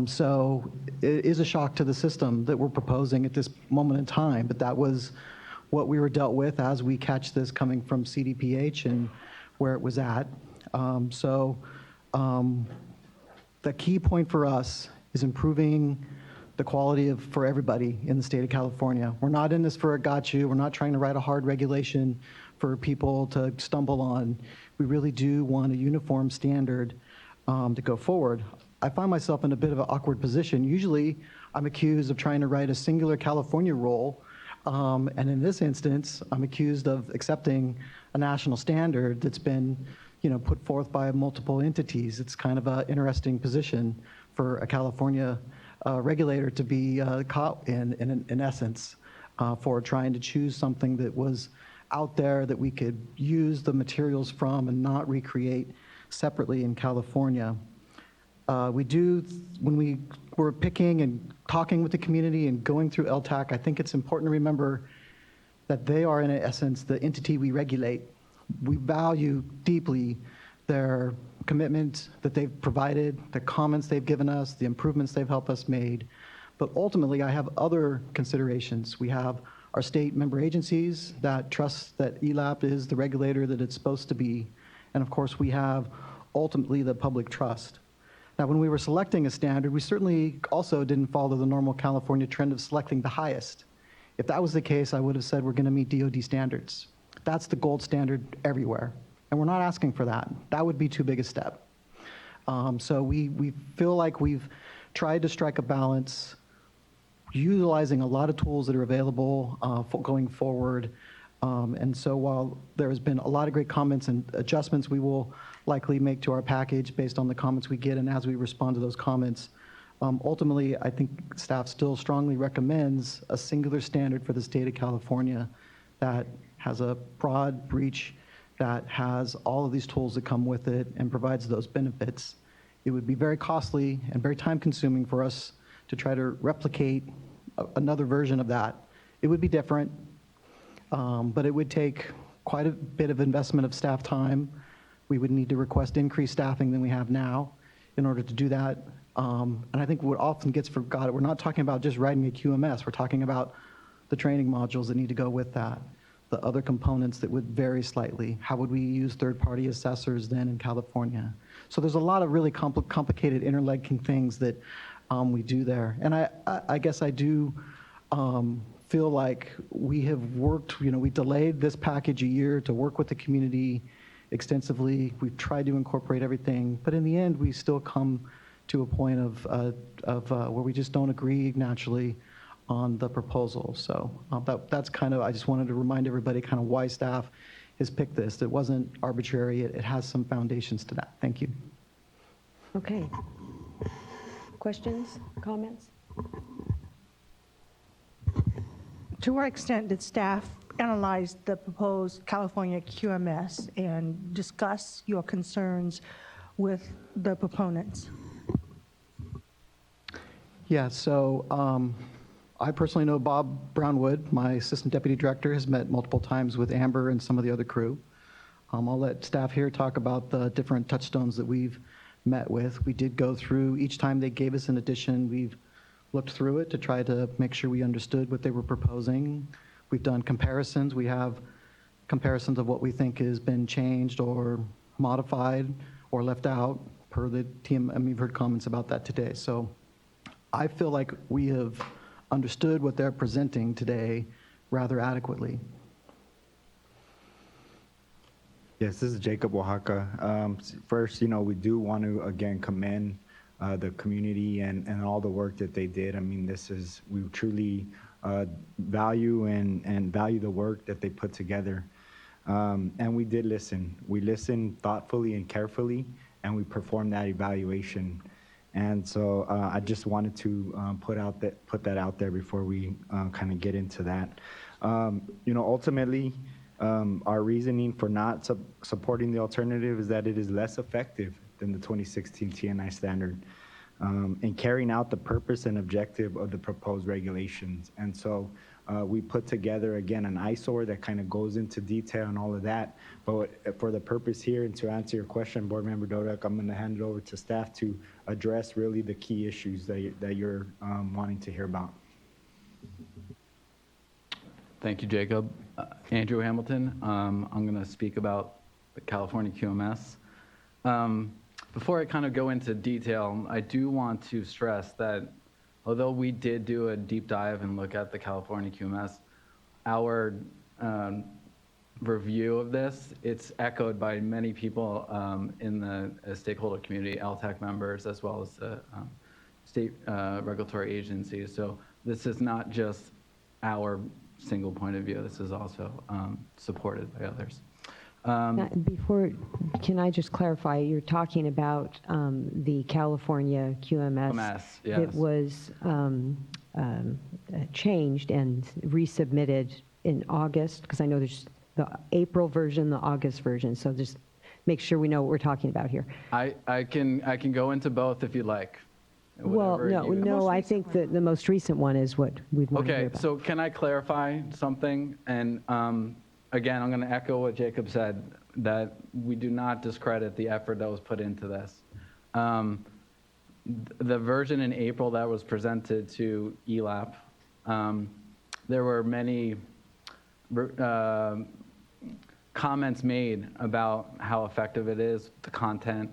So it is a shock to the system that we're proposing at this moment in time, but that was what we were dealt with as we catch this coming from CDPH and where it was at. The key point for us is improving the quality for everybody in the state of California. We're not in this for a gotcha. We're not trying to write a hard regulation for people to stumble on. We really do want a uniform standard to go forward. I find myself in a bit of an awkward position. Usually, I'm accused of trying to write a singular California rule, and in this instance, I'm accused of accepting a national standard that's been, put forth by multiple entities. It's kind of an interesting position for a California regulator to be caught in essence, for trying to choose something that was out there that we could use the materials from and not recreate separately in California. When we were picking and talking with the community and going through LTAC, I think it's important to remember that they are, in essence, the entity we regulate. We value deeply their commitment that they've provided, the comments they've given us, the improvements they've helped us made. But ultimately, I have other considerations. We have our state member agencies that trust that ELAP is the regulator that it's supposed to be. And of course, we have ultimately the public trust. Now, when we were selecting a standard, we certainly also didn't follow the normal California trend of selecting the highest. If that was the case, I would have said we're going to meet DOD standards. That's the gold standard everywhere. And we're not asking for that. That would be too big a step. So we feel like we've tried to strike a balance, utilizing a lot of tools that are available going forward. And so while there has been a lot of great comments and adjustments we will likely make to our package based on the comments we get and as we respond to those comments, ultimately, I think staff still strongly recommends a singular standard for the state of California that has a broad reach, that has all of these tools that come with it and provides those benefits. It would be very costly and very time-consuming for us to try to replicate another version of that. It would be different, but it would take quite a bit of investment of staff time. We would need to request increased staffing than we have now in order to do that. And I think what often gets forgotten, we're not talking about just writing a QMS. We're talking about the training modules that need to go with that, the other components that would vary slightly. How would we use third-party assessors then in California? So there's a lot of really complicated interlinking things that we do there. And I guess I do feel like we have worked, we delayed this package a year to work with the community extensively. We've tried to incorporate everything, but in the end, we still come to a point of where we just don't agree naturally on the proposal. So that's kind of, I just wanted to remind everybody kind of why staff has picked this. It wasn't arbitrary. It has some foundations to that. Thank you. Okay. Questions, comments? To what extent did staff analyze the proposed California QMS and discuss your concerns with the proponents? Yeah, so I personally know Bob Brownwood, my assistant deputy director, has met multiple times with Amber and some of the other crew. I'll let staff here talk about the different touchstones that we've met with. We did go through, each time they gave us an addition, we've looked through it to try to make sure we understood what they were proposing. We've done comparisons. We have comparisons of what we think has been changed or modified or left out per the team. I mean, we've heard comments about that today. So I feel like we have understood what they're presenting today rather adequately. Yes, this is Jacob Oaxaca. First, we do want to again commend the community and all the work that they did. I mean, we truly value and value the work that they put together. And we did listen. We listened thoughtfully and carefully, and we performed that evaluation. And so I just wanted to put that out there before we kind of get into that. Ultimately, our reasoning for not supporting the alternative is that it is less effective than the 2016 TNI standard in carrying out the purpose and objective of the proposed regulations. And so we put together, again, an eyesore that kind of goes into detail and all of that. But for the purpose here and to answer your question, Board Member Dodek, I'm going to hand it over to staff to address really the key issues that you're wanting to hear about. Thank you, Jacob. Andrew Hamilton. I'm going to speak about the California QMS. Before I kind of go into detail, I do want to stress that although we did do a deep dive and look at the California QMS, our review of this, it's echoed by many people in the stakeholder community, LTAC members, as well as the state regulatory agencies. So this is not just our single point of view. This is also supported by others. Can I just clarify, you're talking about the California QMS yes. that was changed and resubmitted in August, because I know there's the April version, the August version, so just make sure we know what we're talking about here. I can go into both if you like. Well, no, I think that the most recent one is what we'd want to hear Okay, about. so can I clarify something? And again, I'm going to echo what Jacob said, that we do not discredit the effort that was put into this. The version in April that was presented to ELAP, there were many comments made about how effective it is, the content,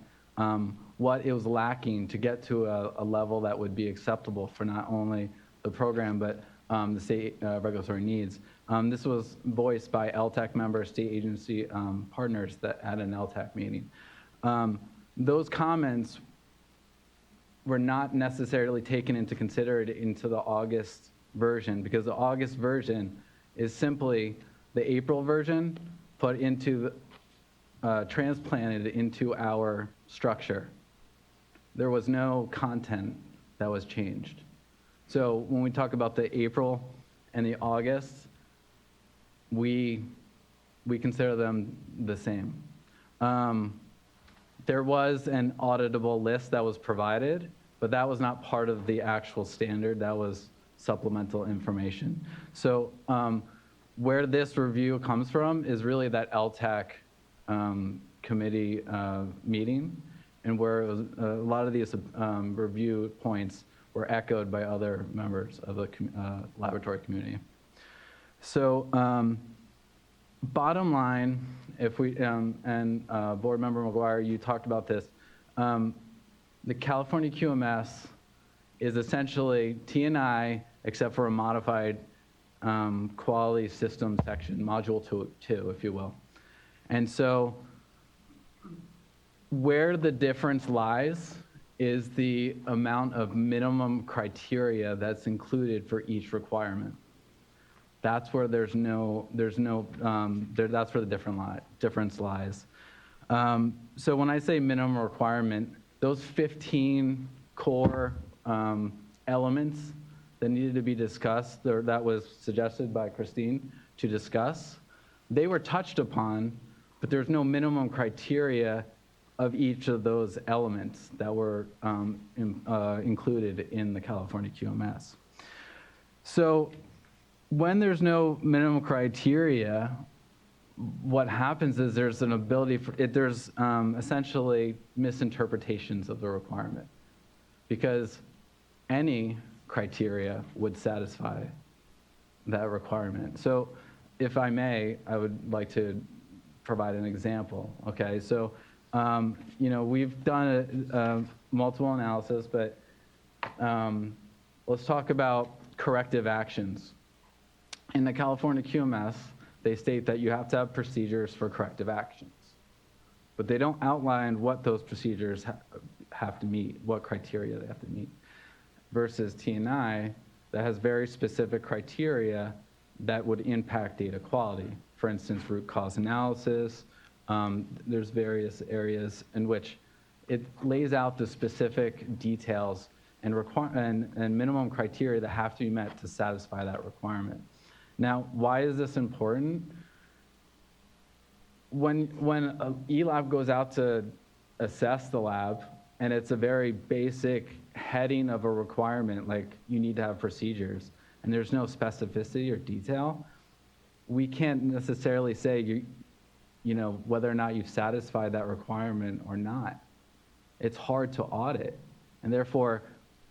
what it was lacking to get to a level that would be acceptable for not only the program, but the state regulatory needs. This was voiced by LTAC members, state agency partners that had an LTAC meeting. Those comments were not necessarily taken into consideration into the August version, because the August version is simply the April version put into, transplanted into our structure. There was no content that was changed. So when we talk about the April and the August, we consider them the same. There was an auditable list that was provided, but that was not part of the actual standard. That was supplemental information. So where this review comes from is really that LTAC committee meeting, and where a lot of these review points were echoed by other members of the laboratory community. So bottom line, if we, and Board Member McGuire, you talked about this, the California QMS is essentially TNI except for a modified quality system section, module 2, if you will. And so where the difference lies is the amount of minimum criteria that's included for each requirement. That's where that's where the difference lies. So when I say minimum requirement, those 15 core elements that needed to be discussed, or that was suggested by Christine to discuss, they were touched upon, but there's no minimum criteria of each of those elements that were included in the California QMS. So when there's no minimum criteria, what happens is there's an ability for there's essentially misinterpretations of the requirement, because any criteria would satisfy that requirement. So if I may, I would like to provide an example, okay? So, we've done a multiple analysis, but let's talk about corrective actions. In the California QMS, they state that you have to have procedures for corrective actions, but they don't outline what those procedures have to meet, what criteria they have to meet, versus T&I that has very specific criteria that would impact data quality. For instance, root cause analysis. There's various areas in which it lays out the specific details and minimum criteria that have to be met to satisfy that requirement. Now, why is this important? When an eLab goes out to assess the lab, and it's a very basic heading of a requirement, like you need to have procedures, and there's no specificity or detail, we can't necessarily say whether or not you've satisfied that requirement or not. It's hard to audit, and therefore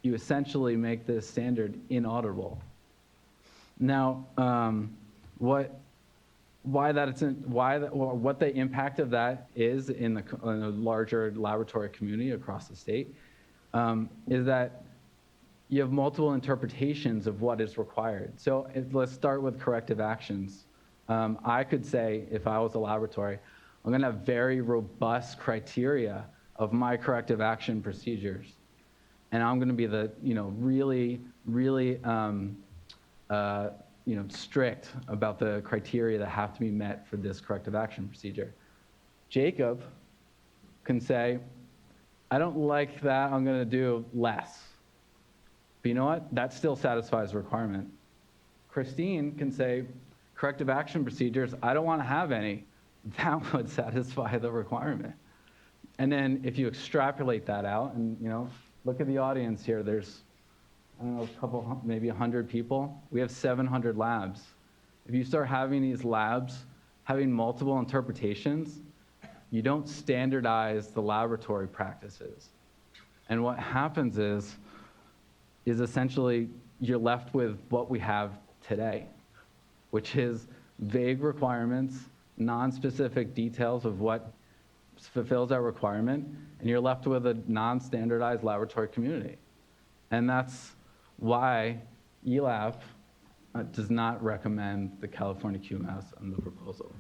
you essentially make this standard inauditable. Now, what the impact of that is in a larger laboratory community across the state is that you have multiple interpretations of what is required. So let's start with corrective actions. I could say, if I was a laboratory, I'm going to have very robust criteria of my corrective action procedures, and I'm going to be the really strict about the criteria that have to be met for this corrective action procedure. Jacob can say, I don't like that, I'm going to do less. But you know what? That still satisfies the requirement. Christine can say, corrective action procedures, I don't want to have any. That would satisfy the requirement. And then if you extrapolate that out and, look at the audience here, there's, I don't know, a couple, maybe 100 people. We have 700 labs. If you start having these labs having multiple interpretations, you don't standardize the laboratory practices. And what happens is essentially you're left with what we have today, which is vague requirements, non-specific details of what fulfills that requirement, and you're left with a non-standardized laboratory community. And that's why eLab does not recommend the California QMS and the proposal.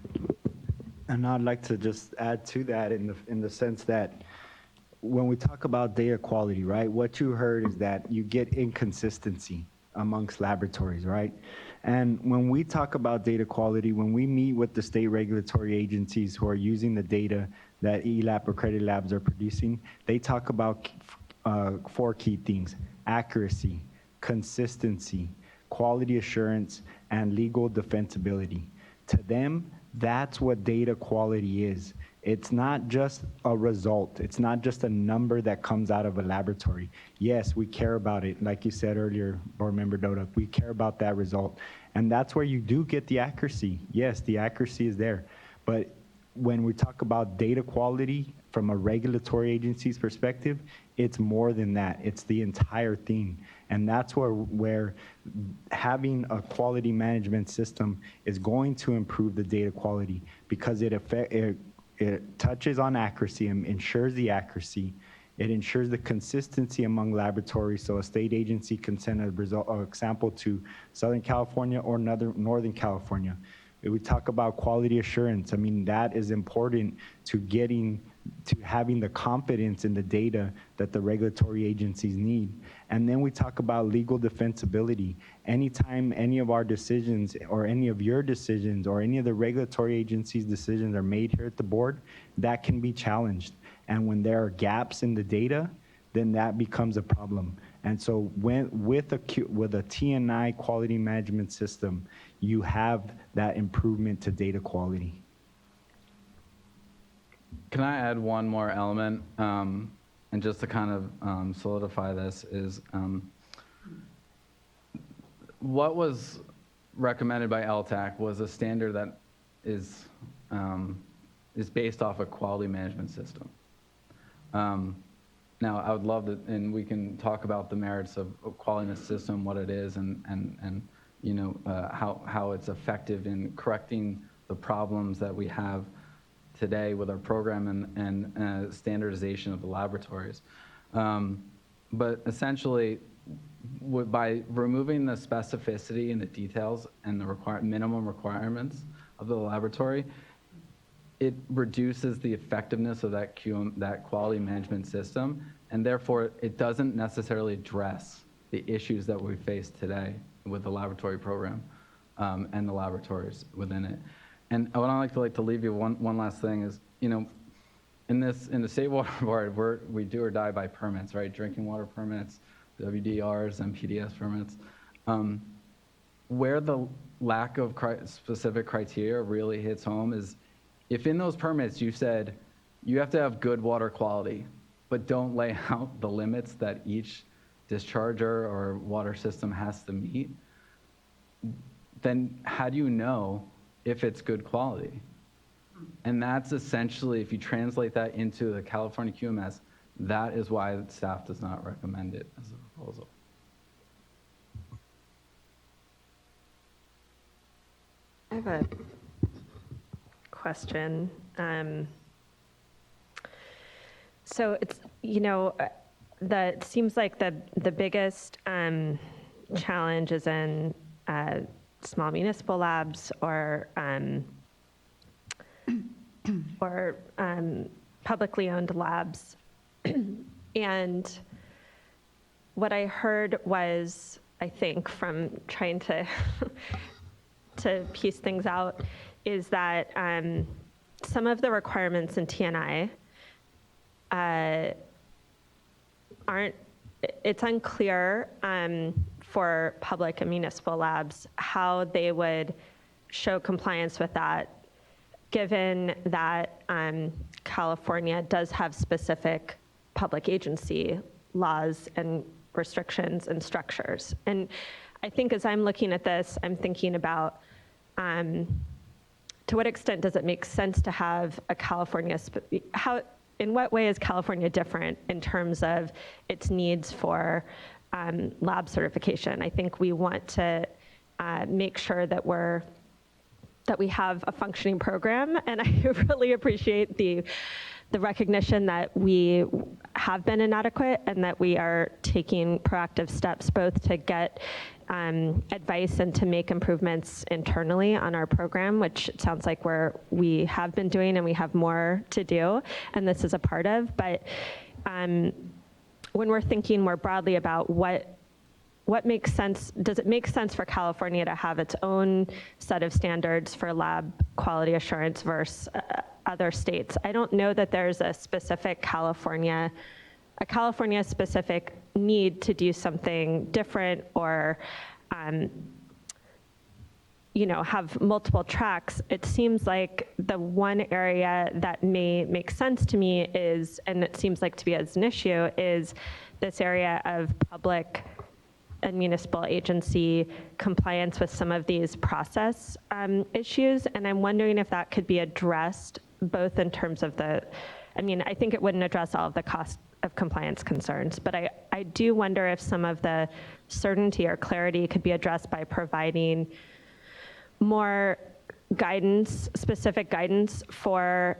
And I'd like to just add to that in the sense that when we talk about data quality, right, what you heard is that you get inconsistency amongst laboratories, right? And when we talk about data quality, when we meet with the state regulatory agencies who are using the data that eLab or accredited labs are producing, they talk about 4 key things: accuracy, consistency, quality assurance, and legal defensibility. To them, that's what data quality is. It's not just a result. It's not just a number that comes out of a laboratory. Yes, we care about it. Like you said earlier, Board Member Doda, we care about that result. And that's where you do get the accuracy. Yes, the accuracy is there. But when we talk about data quality from a regulatory agency's perspective, it's more than that. It's the entire thing. And that's where having a quality management system is going to improve the data quality, because it touches on accuracy and ensures the accuracy. It ensures the consistency among laboratories, so a state agency can send a sample to Southern California or Northern California. If we talk about quality assurance, I mean, that is important to having the confidence in the data that the regulatory agencies need. And then we talk about legal defensibility. Anytime any of our decisions or any of your decisions or any of the regulatory agencies' decisions are made here at the board, that can be challenged. And when there are gaps in the data, then that becomes a problem. And so with a T&I quality management system, you have that improvement to data quality. Can I add one more element? And just to kind of solidify this is what was recommended by LTAC was a standard that is based off a quality management system. Now, I would love to, and we can talk about the merits of quality in the system, what it is, and you know, how it's effective in correcting the problems that we have today with our program and standardization of the laboratories. But essentially, by removing the specificity and the details and the minimum requirements of the laboratory, it reduces the effectiveness of that that quality management system, and therefore it doesn't necessarily address the issues that we face today with the laboratory program and the laboratories within it. And what I like to leave you one last thing is, you know, in the State Water Board, we do or die by permits, right? Drinking water permits, WDRs, and PDS permits. Where the lack of specific criteria really hits home is if in those permits you said you have to have good water quality, but don't lay out the limits that each discharger or water system has to meet, then how do you know if it's good quality? And that's essentially, if you translate that into the California QMS, that is why staff does not recommend it as a proposal. I have a question. So it's, you know, it seems like the biggest challenge is in small municipal labs or publicly owned labs. And what I heard was, I think, from trying to to piece things out, is that some of the requirements in TNI aren't, it's unclear for public and municipal labs how they would show compliance with that, given that California does have specific public agency laws and restrictions and structures. And I think as I'm looking at this, I'm thinking about to what extent does it make sense to have a California, in what way is California different in terms of its needs for lab certification? I think we want to make sure that we have a functioning program, and I really appreciate the recognition that we have been inadequate and that we are taking proactive steps both to get advice and to make improvements internally on our program, which it sounds like we have been doing and we have more to do, and this is a part of. But when we're thinking more broadly about what makes sense, does it make sense for California to have its own set of standards for lab quality assurance versus other states? I don't know that there's a specific California-specific need to do something different or, you know, have multiple tracks. It seems like the one area that may make sense to me is, and it seems like to be as an issue, is this area of public and municipal agency compliance with some of these process issues. And I'm wondering if that could be addressed both in terms of I think it wouldn't address all of the cost of compliance concerns, but I do wonder if some of the certainty or clarity could be addressed by providing more guidance, specific guidance for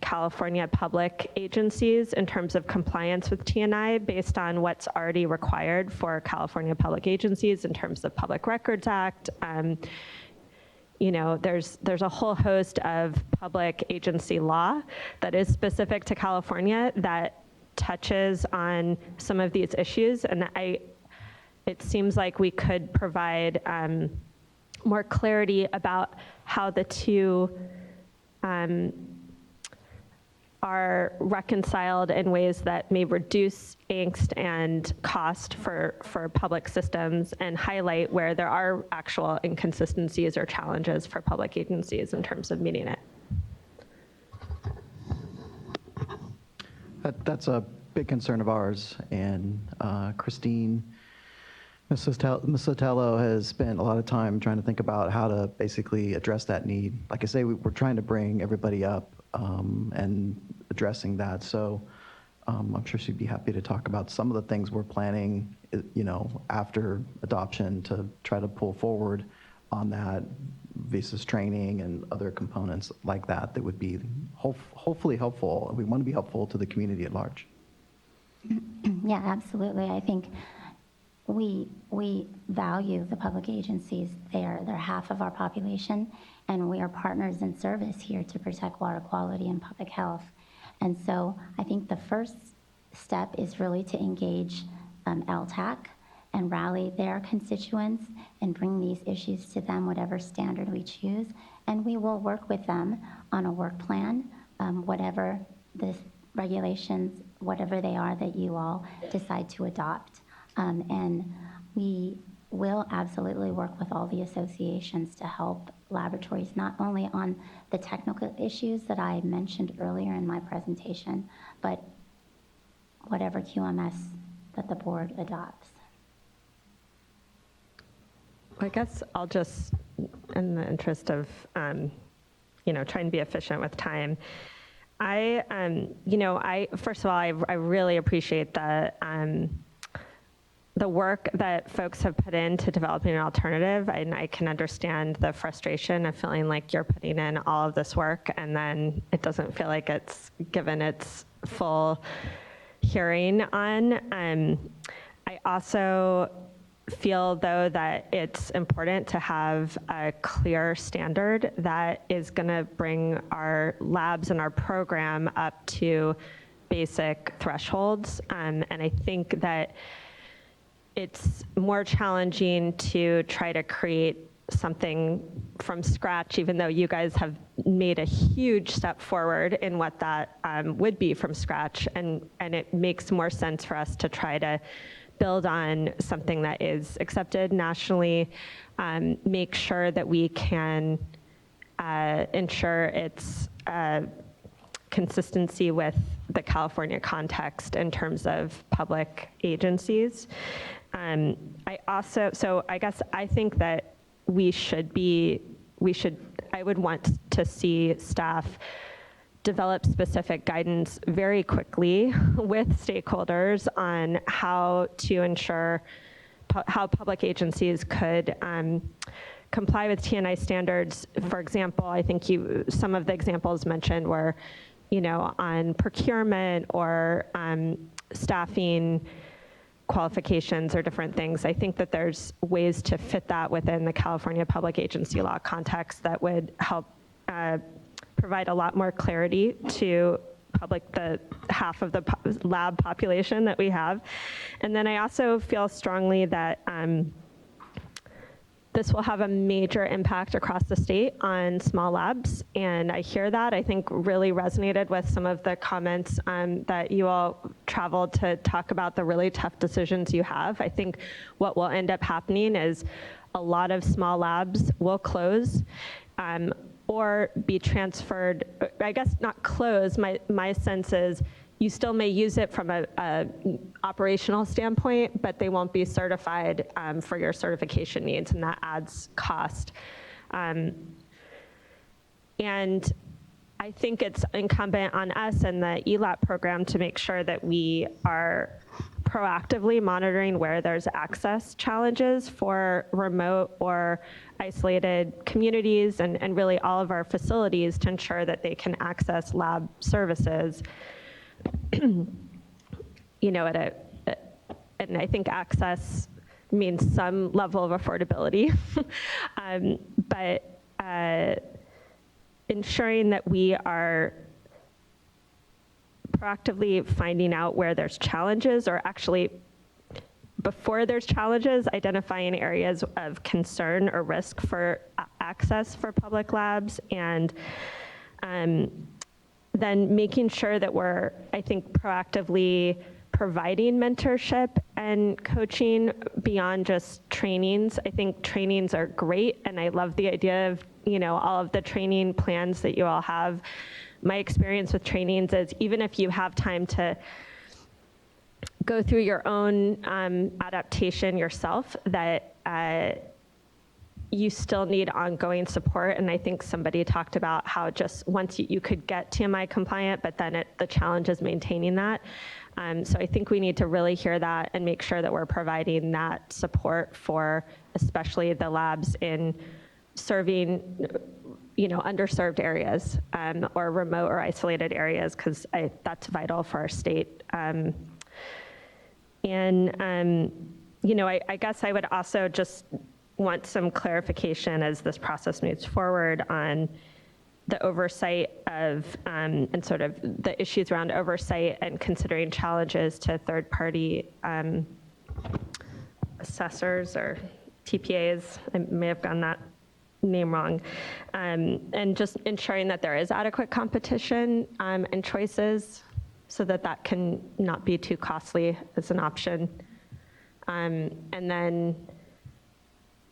California public agencies in terms of compliance with TNI based on what's already required for California public agencies in terms of Public Records Act. You know, there's a whole host of public agency law that is specific to California that touches on some of these issues, and it seems like we could provide more clarity about how the two are reconciled in ways that may reduce angst and cost for public systems and highlight where there are actual inconsistencies or challenges for public agencies in terms of meeting it. That's a big concern of ours, and Christine Sotelo has spent a lot of time trying to think about how to basically address that need. Like I say, we're trying to bring everybody up and addressing that. So I'm sure she'd be happy to talk about some of the things we're planning, after adoption to try to pull forward on that, visas training and other components like that that would be hopefully helpful. We want to be helpful to the community at large. Yeah, absolutely. I think we value the public agencies. They're half of our population, and we are partners in service here to protect water quality and public health. And so I think the first step is really to engage LTAC and rally their constituents and bring these issues to them, whatever standard we choose. And we will work with them on a work plan, whatever the regulations, whatever they are that you all decide to adopt. And we will absolutely work with all the associations to help laboratories, not only on the technical issues that I mentioned earlier in my presentation, but whatever QMS that the board adopts. I guess I'll just, in the interest of, trying to be efficient with time, first of all, I really appreciate the work that folks have put into developing an alternative, and I can understand the frustration of feeling like you're putting in all of this work and then it doesn't feel like it's given its full hearing on. I also feel, though, that it's important to have a clear standard that is going to bring our labs and our program up to basic thresholds. And I think that it's more challenging to try to create something from scratch, even though you guys have made a huge step forward in what that would be from scratch. And it makes more sense for us to try to build on something that is accepted nationally, make sure that we can ensure its consistency with the California context in terms of public agencies. I guess I think that I would want to see staff develop specific guidance very quickly with stakeholders on how to ensure how public agencies could comply with TNI standards. For example, I think some of the examples mentioned were, on procurement or staffing qualifications or different things. I think that there's ways to fit that within the California public agency law context that would help provide a lot more clarity to the half of the lab population that we have. And then I also feel strongly that this will have a major impact across the state on small labs. And I hear that. I think really resonated with some of the comments that you all traveled to talk about the really tough decisions you have. I think what will end up happening is a lot of small labs will close or be transferred. I guess not close. My sense is you still may use it from a operational standpoint, but they won't be certified for your certification needs, and that adds cost. And I think it's incumbent on us and the ELAP program to make sure that we are proactively monitoring where there's access challenges for remote or isolated communities and really all of our facilities to ensure that they can access lab services. And I think access means some level of affordability, but ensuring that we are proactively finding out where there's challenges, or actually before there's challenges, identifying areas of concern or risk for access for public labs, and then making sure that we're, I think, proactively providing mentorship and coaching beyond just trainings. I think trainings are great, and I love the idea of, all of the training plans that you all have. My experience with trainings is even if you have time to go through your own adaptation yourself, that you still need ongoing support. And I think somebody talked about how just once you could get TMI compliant, but then the challenge is maintaining that. So I think we need to really hear that and make sure that we're providing that support for especially the labs in serving, underserved areas or remote or isolated areas, because that's vital for our state. I guess I would also just want some clarification as this process moves forward on the oversight of, and sort of the issues around oversight and considering challenges to third-party assessors or TPAs. I may have gotten that name wrong. And just ensuring that there is adequate competition and choices so that that can not be too costly as an option. And then,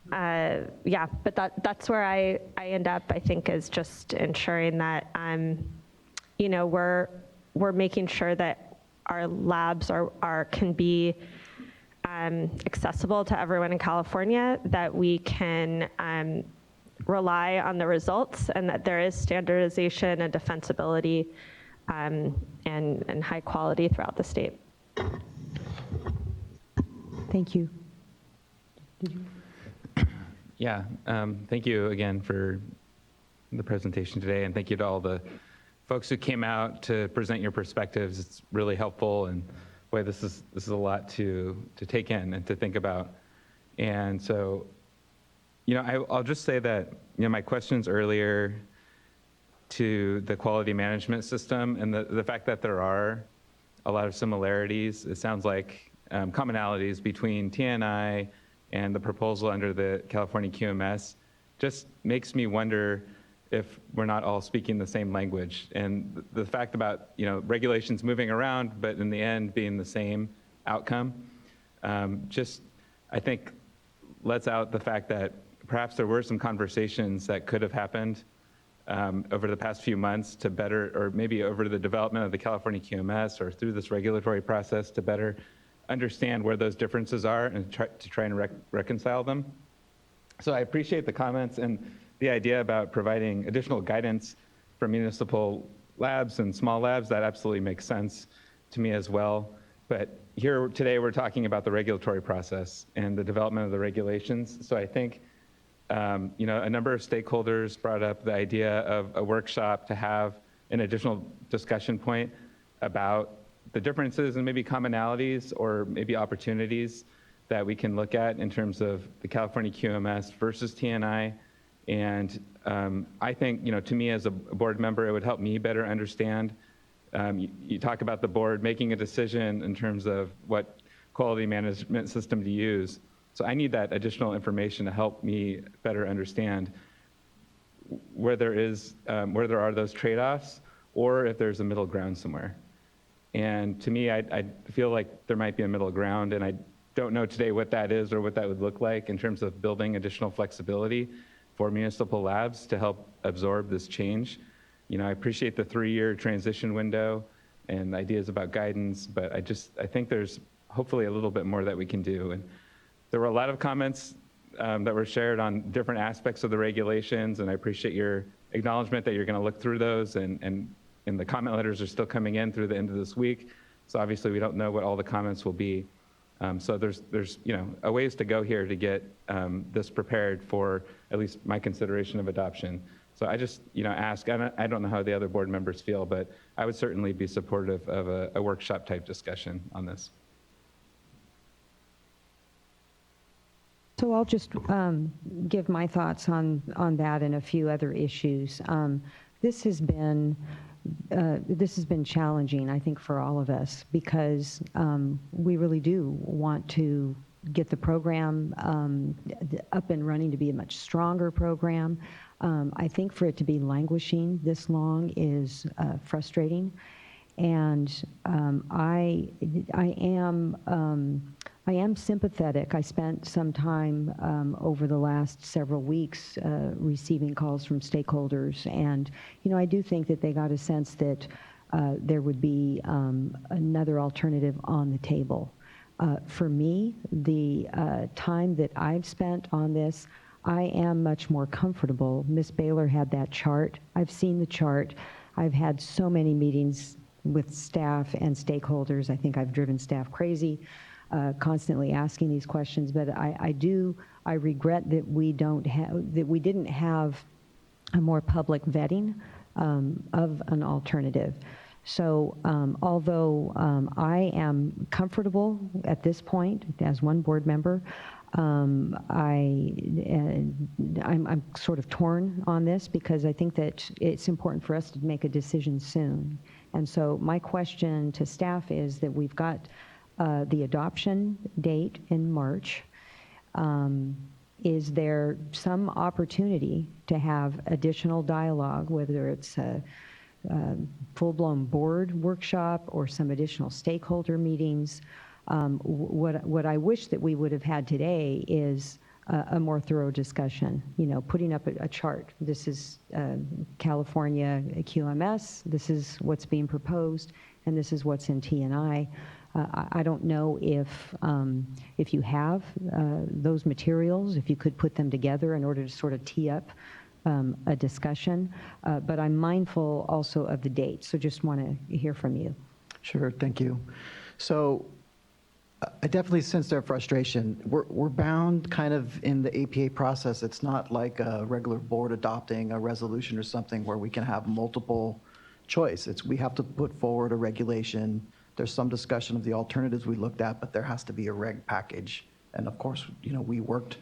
but that's where I end up, I think, is just ensuring that, we're making sure that our labs can be accessible to everyone in California, that we can rely on the results, and that there is standardization and defensibility and high quality throughout the state. Thank you. Yeah, thank you again for the presentation today, and thank you to all the folks who came out to present your perspectives. It's really helpful, and boy, this is a lot to take in and to think about. And so, I'll just say that my questions earlier to the quality management system and the fact that there are a lot of similarities, it sounds like commonalities between TNI and the proposal under the California QMS, just makes me wonder if we're not all speaking the same language. And the fact about regulations moving around, but in the end being the same outcome, I think lets out the fact that perhaps there were some conversations that could have happened over the past few months to better, or maybe over the development of the California QMS or through this regulatory process to better understand where those differences are and try and reconcile them. So I appreciate the comments and the idea about providing additional guidance for municipal labs and small labs. That absolutely makes sense to me as well. But here today we're talking about the regulatory process and the development of the regulations. So I think a number of stakeholders brought up the idea of a workshop to have an additional discussion point about the differences and maybe commonalities or maybe opportunities that we can look at in terms of the California QMS versus TNI. And I think, to me as a board member, it would help me better understand. You talk about the board making a decision in terms of what quality management system to use. So I need that additional information to help me better understand where there are those trade-offs, or if there's a middle ground somewhere. And to me, I feel like there might be a middle ground, and I don't know today what that is or what that would look like in terms of building additional flexibility for municipal labs to help absorb this change. I appreciate the 3-year transition window and ideas about guidance, but I think there's hopefully a little bit more that we can do. And there were a lot of comments that were shared on different aspects of the regulations, and I appreciate your acknowledgement that you're going to look through those, and the comment letters are still coming in through the end of this week. So obviously we don't know what all the comments will be. So there's a ways to go here to get this prepared for at least my consideration of adoption. So I just ask, I don't know how the other board members feel, but I would certainly be supportive of a workshop type discussion on this. So I'll just give my thoughts on that and a few other issues. This has been challenging, I think, for all of us, because we really do want to get the program up and running to be a much stronger program. I think for it to be languishing this long is frustrating, and I am sympathetic. I spent some time over the last several weeks receiving calls from stakeholders, and I do think that they got a sense that there would be another alternative on the table. For me, the time that I've spent on this, I am much more comfortable. Ms. Baylor had that chart. I've seen the chart. I've had so many meetings with staff and stakeholders. I think I've driven staff crazy, constantly asking these questions, but I regret that we didn't have a more public vetting of an alternative. So although I am comfortable at this point as one board member, I'm sort of torn on this because I think that it's important for us to make a decision soon. And so my question to staff is that we've got the adoption date in March. Is there some opportunity to have additional dialogue, whether it's a full-blown board workshop or some additional stakeholder meetings? What I wish that we would have had today is a more thorough discussion, putting up a chart. This is California QMS, this is what's being proposed, and this is what's in T&I. I don't know if you have those materials, if you could put them together in order to sort of tee up a discussion, but I'm mindful also of the date, so just want to hear from you. Sure, thank you. So I definitely sense their frustration. We're bound kind of in the APA process. It's not like a regular board adopting a resolution or something where we can have multiple choice. We have to put forward a regulation. There's some discussion of the alternatives we looked at, but there has to be a reg package. And of course, we worked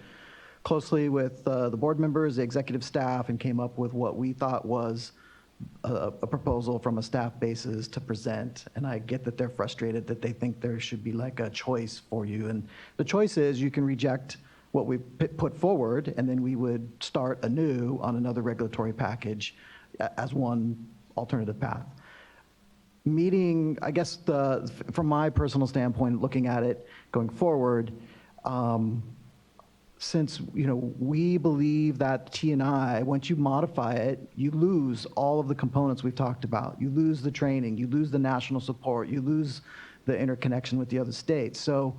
closely with the board members, the executive staff, and came up with what we thought was a proposal from a staff basis to present. And I get that they're frustrated that they think there should be like a choice for you. And the choice is you can reject what we put forward, and then we would start anew on another regulatory package as one alternative path. Meeting, I guess, from my personal standpoint, looking at it going forward, since we believe that T&I, once you modify it, you lose all of the components we've talked about. You lose the training, you lose the national support, you lose the interconnection with the other states. So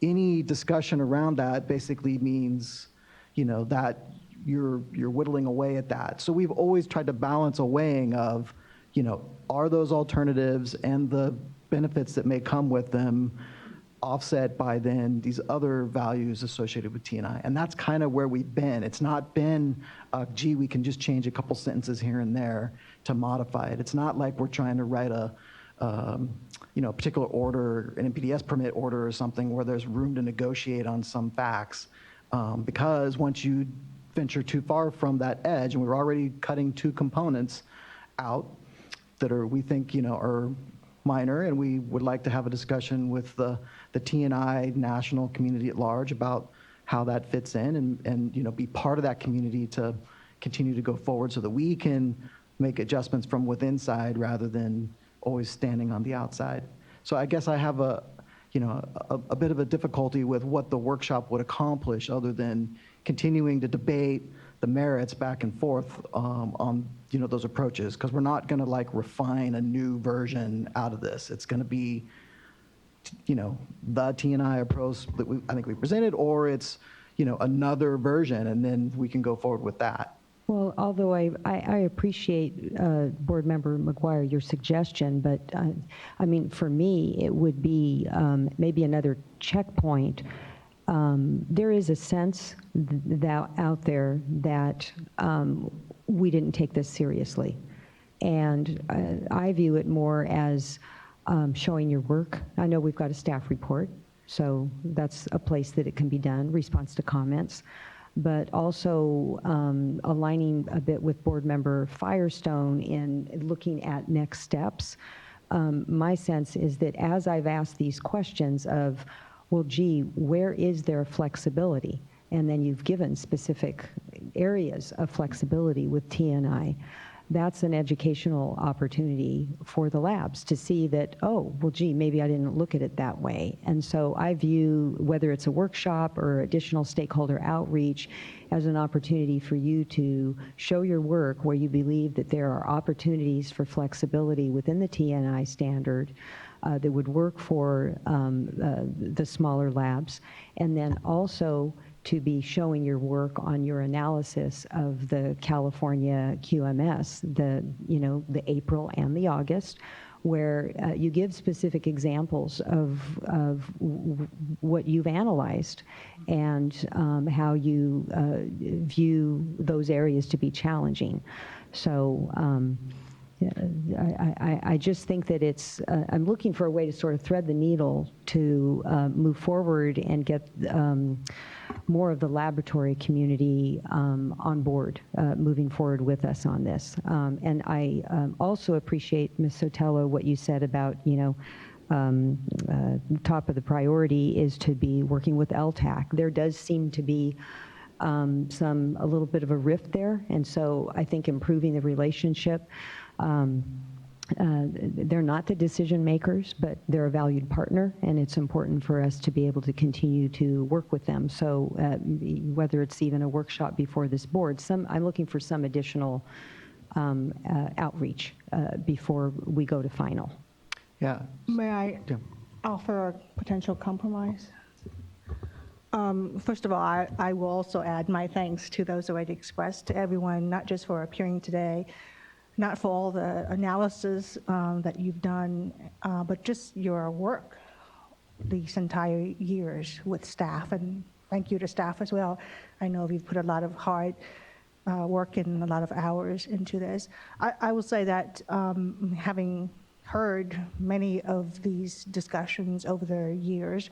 any discussion around that basically means, that you're whittling away at that. So we've always tried to balance a weighing of, are those alternatives and the benefits that may come with them offset by then these other values associated with T&I. And that's kind of where we've been. It's not been, gee, we can just change a couple sentences here and there to modify it. It's not like we're trying to write a particular order, an NPDES permit order or something where there's room to negotiate on some facts. Because once you venture too far from that edge, and we're already cutting two components out that we think, are minor, and we would like to have a discussion with the T&I national community at large about how that fits in and be part of that community to continue to go forward so that we can make adjustments from within side rather than always standing on the outside. So I guess I have a bit of a difficulty with what the workshop would accomplish other than continuing to debate the merits back and forth on those approaches, because we're not going to refine a new version out of this. It's going to be the T&I approach that I think we presented, or it's another version, and then we can go forward with that. Well, although I appreciate, Board Member McGuire, your suggestion, but I mean, for me, it would be maybe another checkpoint. There is a sense that out there that we didn't take this seriously. And I view it more as showing your work. I know we've got a staff report, so that's a place that it can be done, response to comments, but also aligning a bit with Board Member Firestone in looking at next steps. My sense is that as I've asked these questions of, well, gee, where is there flexibility? And then you've given specific areas of flexibility with T&I. That's an educational opportunity for the labs to see that, oh, well, gee, maybe I didn't look at it that way. And so I view whether it's a workshop or additional stakeholder outreach as an opportunity for you to show your work where you believe that there are opportunities for flexibility within the T&I standard that would work for the smaller labs, and then also to be showing your work on your analysis of the California QMS, the April and the August, where you give specific examples of what you've analyzed and how you view those areas to be challenging. So I just think that I'm looking for a way to sort of thread the needle to move forward and get more of the laboratory community on board, moving forward with us on this. And I also appreciate, Ms. Sotelo, what you said about, top of the priority is to be working with LTAC. There does seem to be a little bit of a rift there, and so I think improving the relationship. They're not the decision makers, but they're a valued partner, and it's important for us to be able to continue to work with them. So whether it's even a workshop before this board, I'm looking for some additional outreach before we go to final. Yeah. May I Yeah. offer a potential compromise? First of all, I will also add my thanks to those already expressed, to everyone, not just for appearing today, not for all the analysis that you've done, but just your work these entire years with staff, and thank you to staff as well. I know you've put a lot of hard work and a lot of hours into this. I will say that having heard many of these discussions over the years,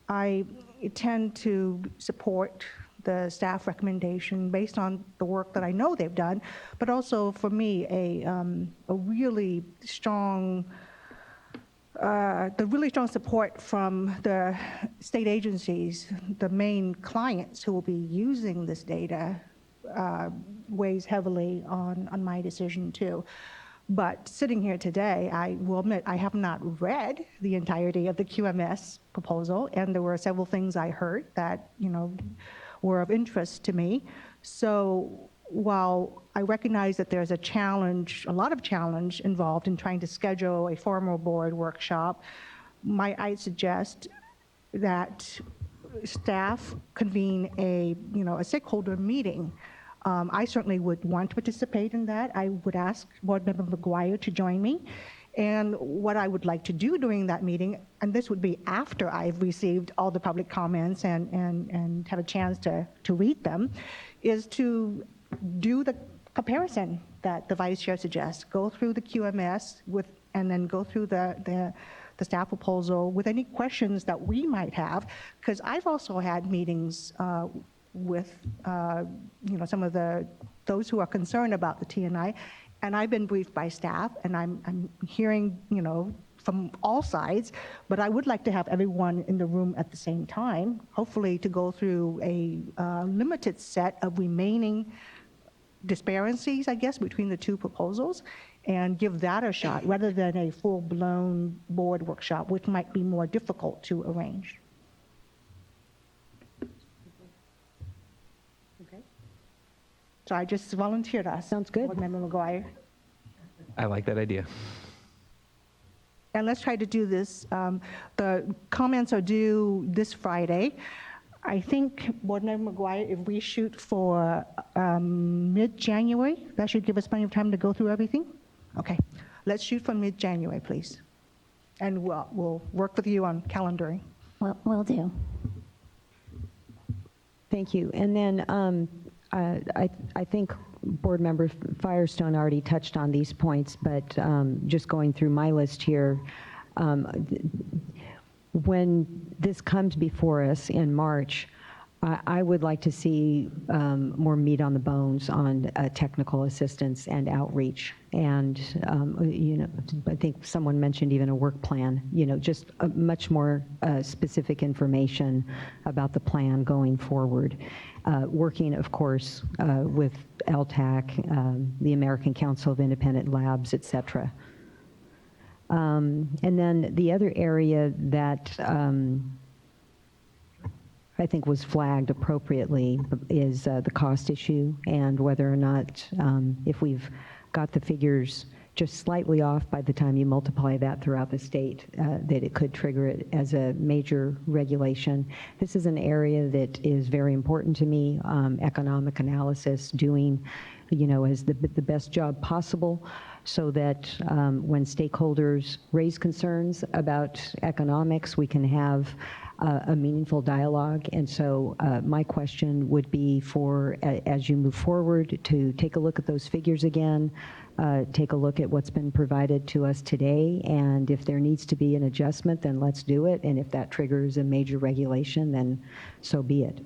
I tend to support the staff recommendation based on the work that I know they've done, but also for me, a really strong, the really strong support from the state agencies, the main clients who will be using this data, weighs heavily on my decision too. But sitting here today, I will admit I have not read the entirety of the QMS proposal, and there were several things I heard that, were of interest to me. So while I recognize that there's a lot of challenge involved in trying to schedule a formal board workshop, I suggest that staff convene a stakeholder meeting. I certainly would want to participate in that. I would ask Board Member McGuire to join me. And what I would like to do during that meeting, and this would be after I've received all the public comments and have a chance to read them, is to do the comparison that the Vice Chair suggests. Go through the QMS and then go through the staff proposal with any questions that we might have, because I've also had meetings with some of those who are concerned about the TNI, and I've been briefed by staff, and I'm hearing from all sides, but I would like to have everyone in the room at the same time, hopefully to go through a limited set of remaining disparities, I guess, between the two proposals, and give that a shot rather than a full-blown board workshop, which might be more difficult to arrange. So I just volunteered us. Sounds good. Board Member McGuire. I like that idea. And let's try to do this. The comments are due this Friday. I think, Board Member McGuire, if we shoot for mid-January, that should give us plenty of time to go through everything? Okay. Let's shoot for mid-January, please. And we'll work with you on calendaring. Will do. Thank you. And then I think Board Member Firestone already touched on these points, but just going through my list here, when this comes before us in March, I would like to see more meat on the bones on technical assistance and outreach. And, I think someone mentioned even a work plan, just much more specific information about the plan going forward. Working, of course, with LTAC, the American Council of Independent Labs, et cetera. And then the other area that I think was flagged appropriately is the cost issue, and whether or not, if we've got the figures just slightly off by the time you multiply that throughout the state, that it could trigger it as a major regulation. This is an area that is very important to me, economic analysis, doing, as the best job possible so that when stakeholders raise concerns about economics, we can have a meaningful dialogue. And so my question would be for, as you move forward, to take a look at those figures again, take a look at what's been provided to us today, and if there needs to be an adjustment, then let's do it. And if that triggers a major regulation, then so be it.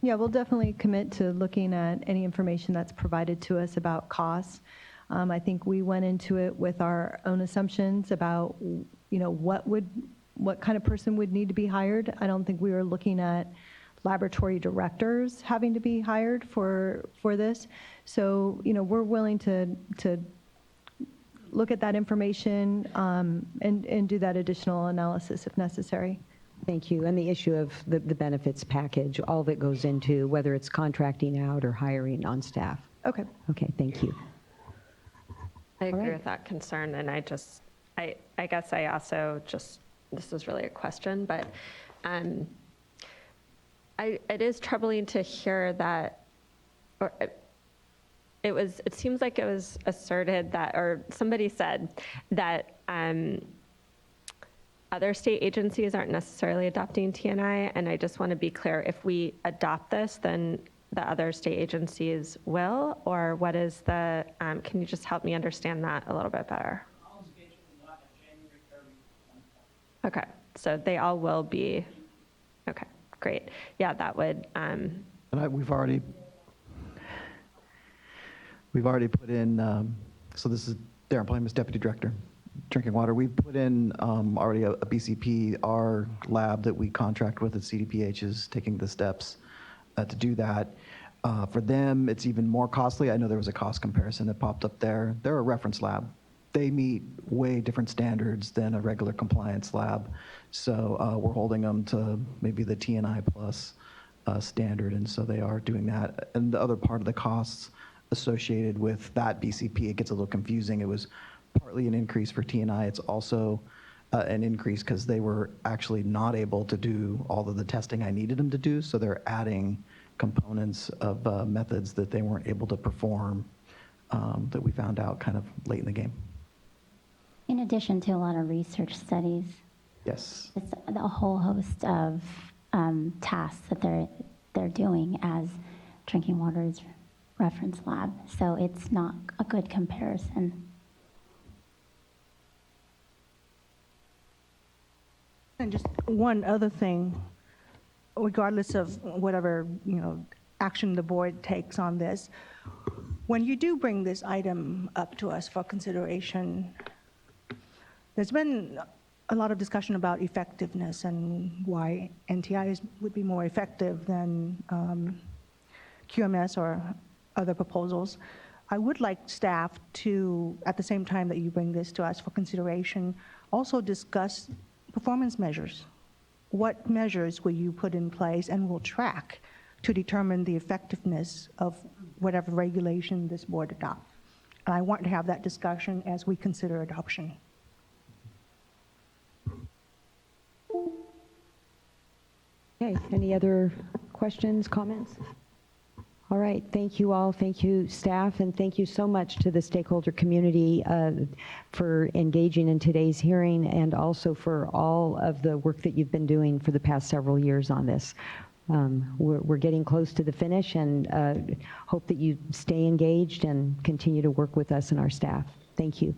Yeah, we'll definitely commit to looking at any information that's provided to us about costs. I think we went into it with our own assumptions about, what kind of person would need to be hired. I don't think we were looking at laboratory directors having to be hired for this. So, we're willing to look at that information and do that additional analysis if necessary. Thank you. And the issue of the benefits package, all that goes into whether it's contracting out or hiring on staff. Okay. Okay, thank you. I agree with that concern, and I guess I also just, this is really a question, but it is troubling to hear that, or it seems like it was asserted that, or somebody said that other state agencies aren't necessarily adopting TNI, and I just want to be clear, if we adopt this, then the other state agencies will, or what is the, can you just help me understand that a little bit better? Okay, so they all will be, okay, great. Yeah, that would. And we've already put in, so this is Darren Plymouth, Deputy Director, Drinking Water. We've put in already a BCP. Our lab that we contract with at CDPH is taking the steps to do that. For them, it's even more costly. I know there was a cost comparison that popped up there. They're a reference lab. They meet way different standards than a regular compliance lab. So we're holding them to maybe the TNI plus standard, and so they are doing that. And the other part of the costs associated with that BCP, it gets a little confusing. It was partly an increase for TNI. It's also an increase because they were actually not able to do all of the testing I needed them to do, so they're adding components of methods that they weren't able to perform that we found out kind of late in the game. In addition to a lot of research studies. Yes. It's a whole host of tasks that they're doing as Drinking Water's reference lab. So it's not a good comparison. And just one other thing, regardless of whatever, action the board takes on this, when you do bring this item up to us for consideration, there's been a lot of discussion about effectiveness and why NTIs would be more effective than QMS or other proposals. I would like staff to, at the same time that you bring this to us for consideration, also discuss performance measures. What measures will you put in place and will track to determine the effectiveness of whatever regulation this board adopts? And I want to have that discussion as we consider adoption. Okay, any other questions, comments? All right, thank you all, thank you staff, and thank you so much to the stakeholder community for engaging in today's hearing, and also for all of the work that you've been doing for the past several years on this. We're getting close to the finish, and hope that you stay engaged and continue to work with us and our staff. Thank you.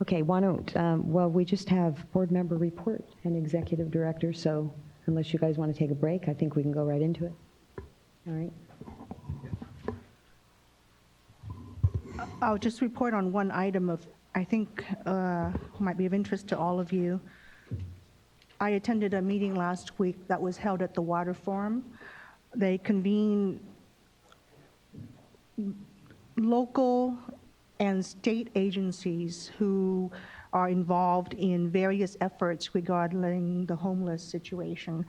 Okay, why don't, well, we just have board member report and executive director, so unless you guys want to take a break, I think we can go right into it. All right. I'll just report on one item of, I think, might be of interest to all of you. I attended a meeting last week that was held at the Water Forum. They convened local and state agencies who are involved in various efforts regarding the homeless situation.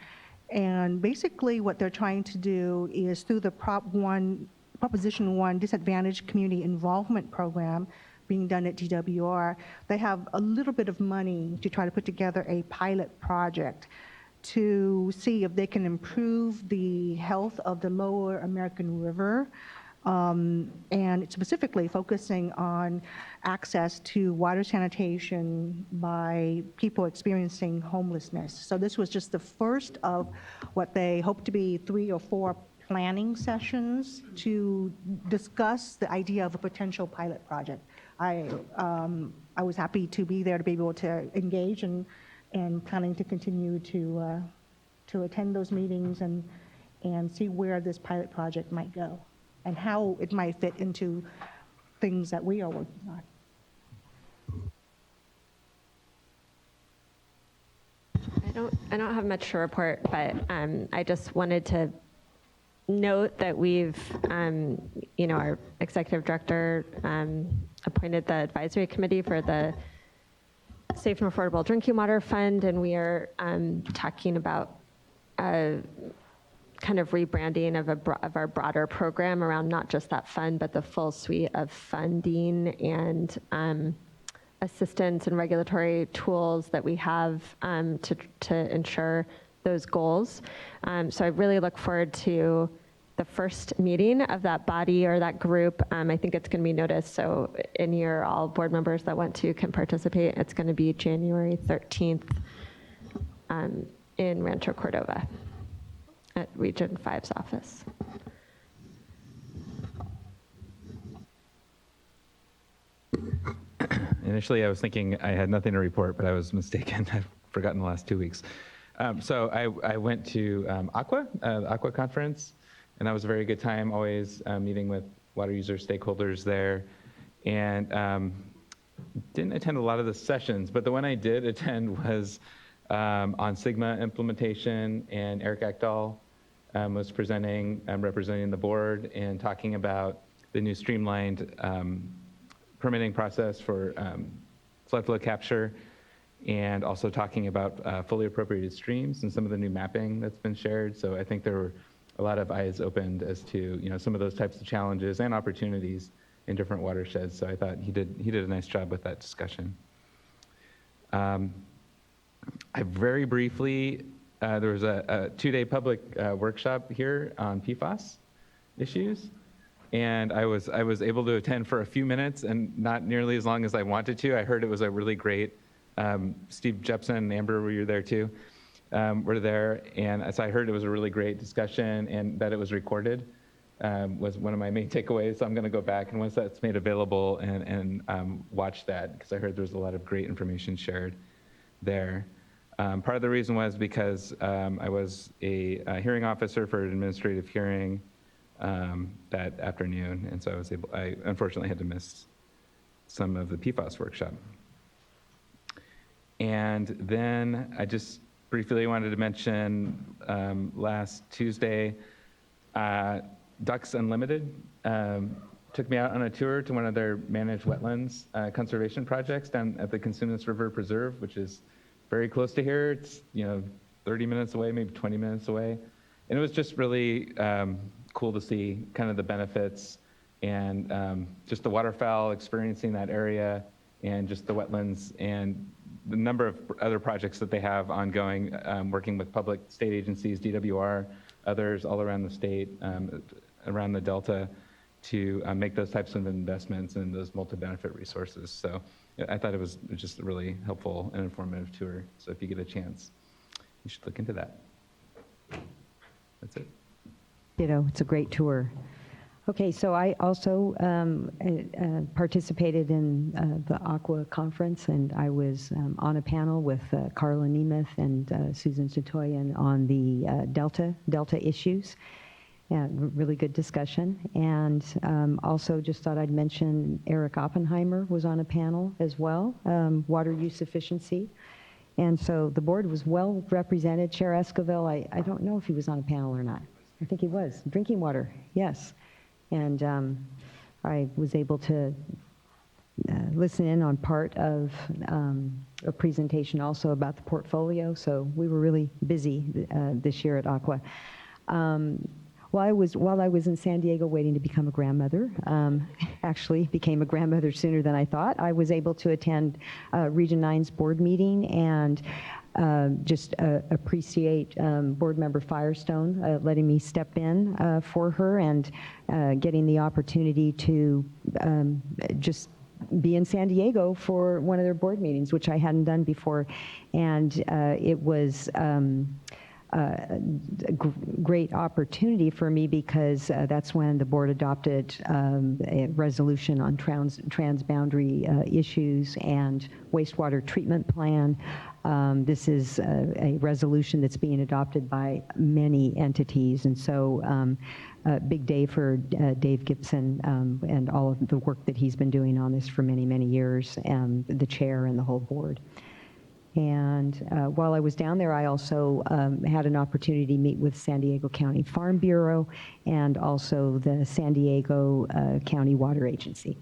And basically what they're trying to do is, through the Prop 1 Proposition 1 Disadvantaged Community Involvement Program being done at DWR. They have a little bit of money to try to put together a pilot project to see if they can improve the health of the lower American River, and specifically focusing on access to water sanitation by people experiencing homelessness. So this was just the first of what they hope to be 3 or 4 planning sessions to discuss the idea of a potential pilot project. I was happy to be there to be able to engage and planning to continue to attend those meetings and see where this pilot project might go and how it might fit into things that we are working on. I don't have much to report, but I just wanted to note that we've, our executive director appointed the advisory committee for the Safe and Affordable Drinking Water Fund, and we are talking about kind of rebranding of our broader program around not just that fund, but the full suite of funding and assistance and regulatory tools that we have to ensure those goals. So I really look forward to the first meeting of that body or that group. I think it's going to be noticed, so all board members that want to can participate. It's going to be January 13th in Rancho Cordova at Region 5's office. Initially, I was thinking I had nothing to report, but I was mistaken. I've forgotten the last 2 weeks. So I went to Aqua, the Aqua conference, and that was a very good time, always meeting with water user stakeholders there. And didn't attend a lot of the sessions, but the one I did attend was on Sigma implementation, and Eric Ekdahl was presenting, representing the board, and talking about the new streamlined permitting process for flood flow capture, and also talking about fully appropriated streams and some of the new mapping that's been shared. So I think there were a lot of eyes opened as to some of those types of challenges and opportunities in different watersheds. So I thought he did a nice job with that discussion. I very briefly, there was a 2-day public workshop here on PFAS issues. And I was able to attend for a few minutes and not nearly as long as I wanted to. I heard it was a really great, Steve Jepson and Amber, were you there too? Were there, and so I heard it was a really great discussion, and that it was recorded was one of my main takeaways. So I'm gonna go back, and once that's made available and watch that, because I heard there was a lot of great information shared there. Part of the reason was because I was a hearing officer for an administrative hearing that afternoon, and so I unfortunately had to miss some of the PFAS workshop. And then I just briefly wanted to mention last Tuesday, Ducks Unlimited took me out on a tour to one of their managed wetlands conservation projects down at the Cosumnes River Preserve, which is very close to here. It's 30 minutes away, maybe 20 minutes away. And it was just really cool to see kind of the benefits and just the waterfowl experiencing that area, and just the wetlands and the number of other projects that they have ongoing, working with public state agencies, DWR, others all around the state, around the Delta, to make those types of investments in those multi-benefit resources. So I thought it was just a really helpful and informative tour. So if you get a chance, you should look into that. That's it. It's a great tour. Okay, so I also participated in the Aqua conference, and I was on a panel with Carla Nemeth and Susan Satoyan on the Delta issues. Yeah, really good discussion. And also just thought I'd mention Eric Oppenheimer was on a panel as well, water use efficiency. And so the board was well represented. Chair Esquivel, I don't know if he was on a panel or not. I think he was. Drinking water, yes. And I was able to listen in on part of a presentation also about the portfolio. So we were really busy this year at Aqua. While I was in San Diego waiting to become a grandmother, actually became a grandmother sooner than I thought, I was able to attend Region 9's board meeting and just appreciate Board Member Firestone letting me step in for her and getting the opportunity to just be in San Diego for one of their board meetings, which I hadn't done before. And it was a great opportunity for me because that's when the board adopted a resolution on transboundary issues and wastewater treatment plan. This is a resolution that's being adopted by many entities, and so a big day for Dave Gibson and all of the work that he's been doing on this for many, many years, and the chair and the whole board. And while I was down there, I also had an opportunity to meet with San Diego County Farm Bureau and also the San Diego County Water Agency,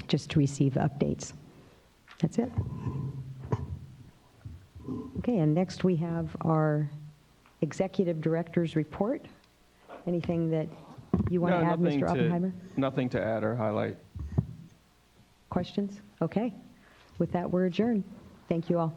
just to receive updates. That's it. Okay, and next we have our Executive Director's report. Anything that you want to add, Mr. Oppenheimer? Nothing to add or highlight. Questions? Okay. With that, we're adjourned. Thank you all.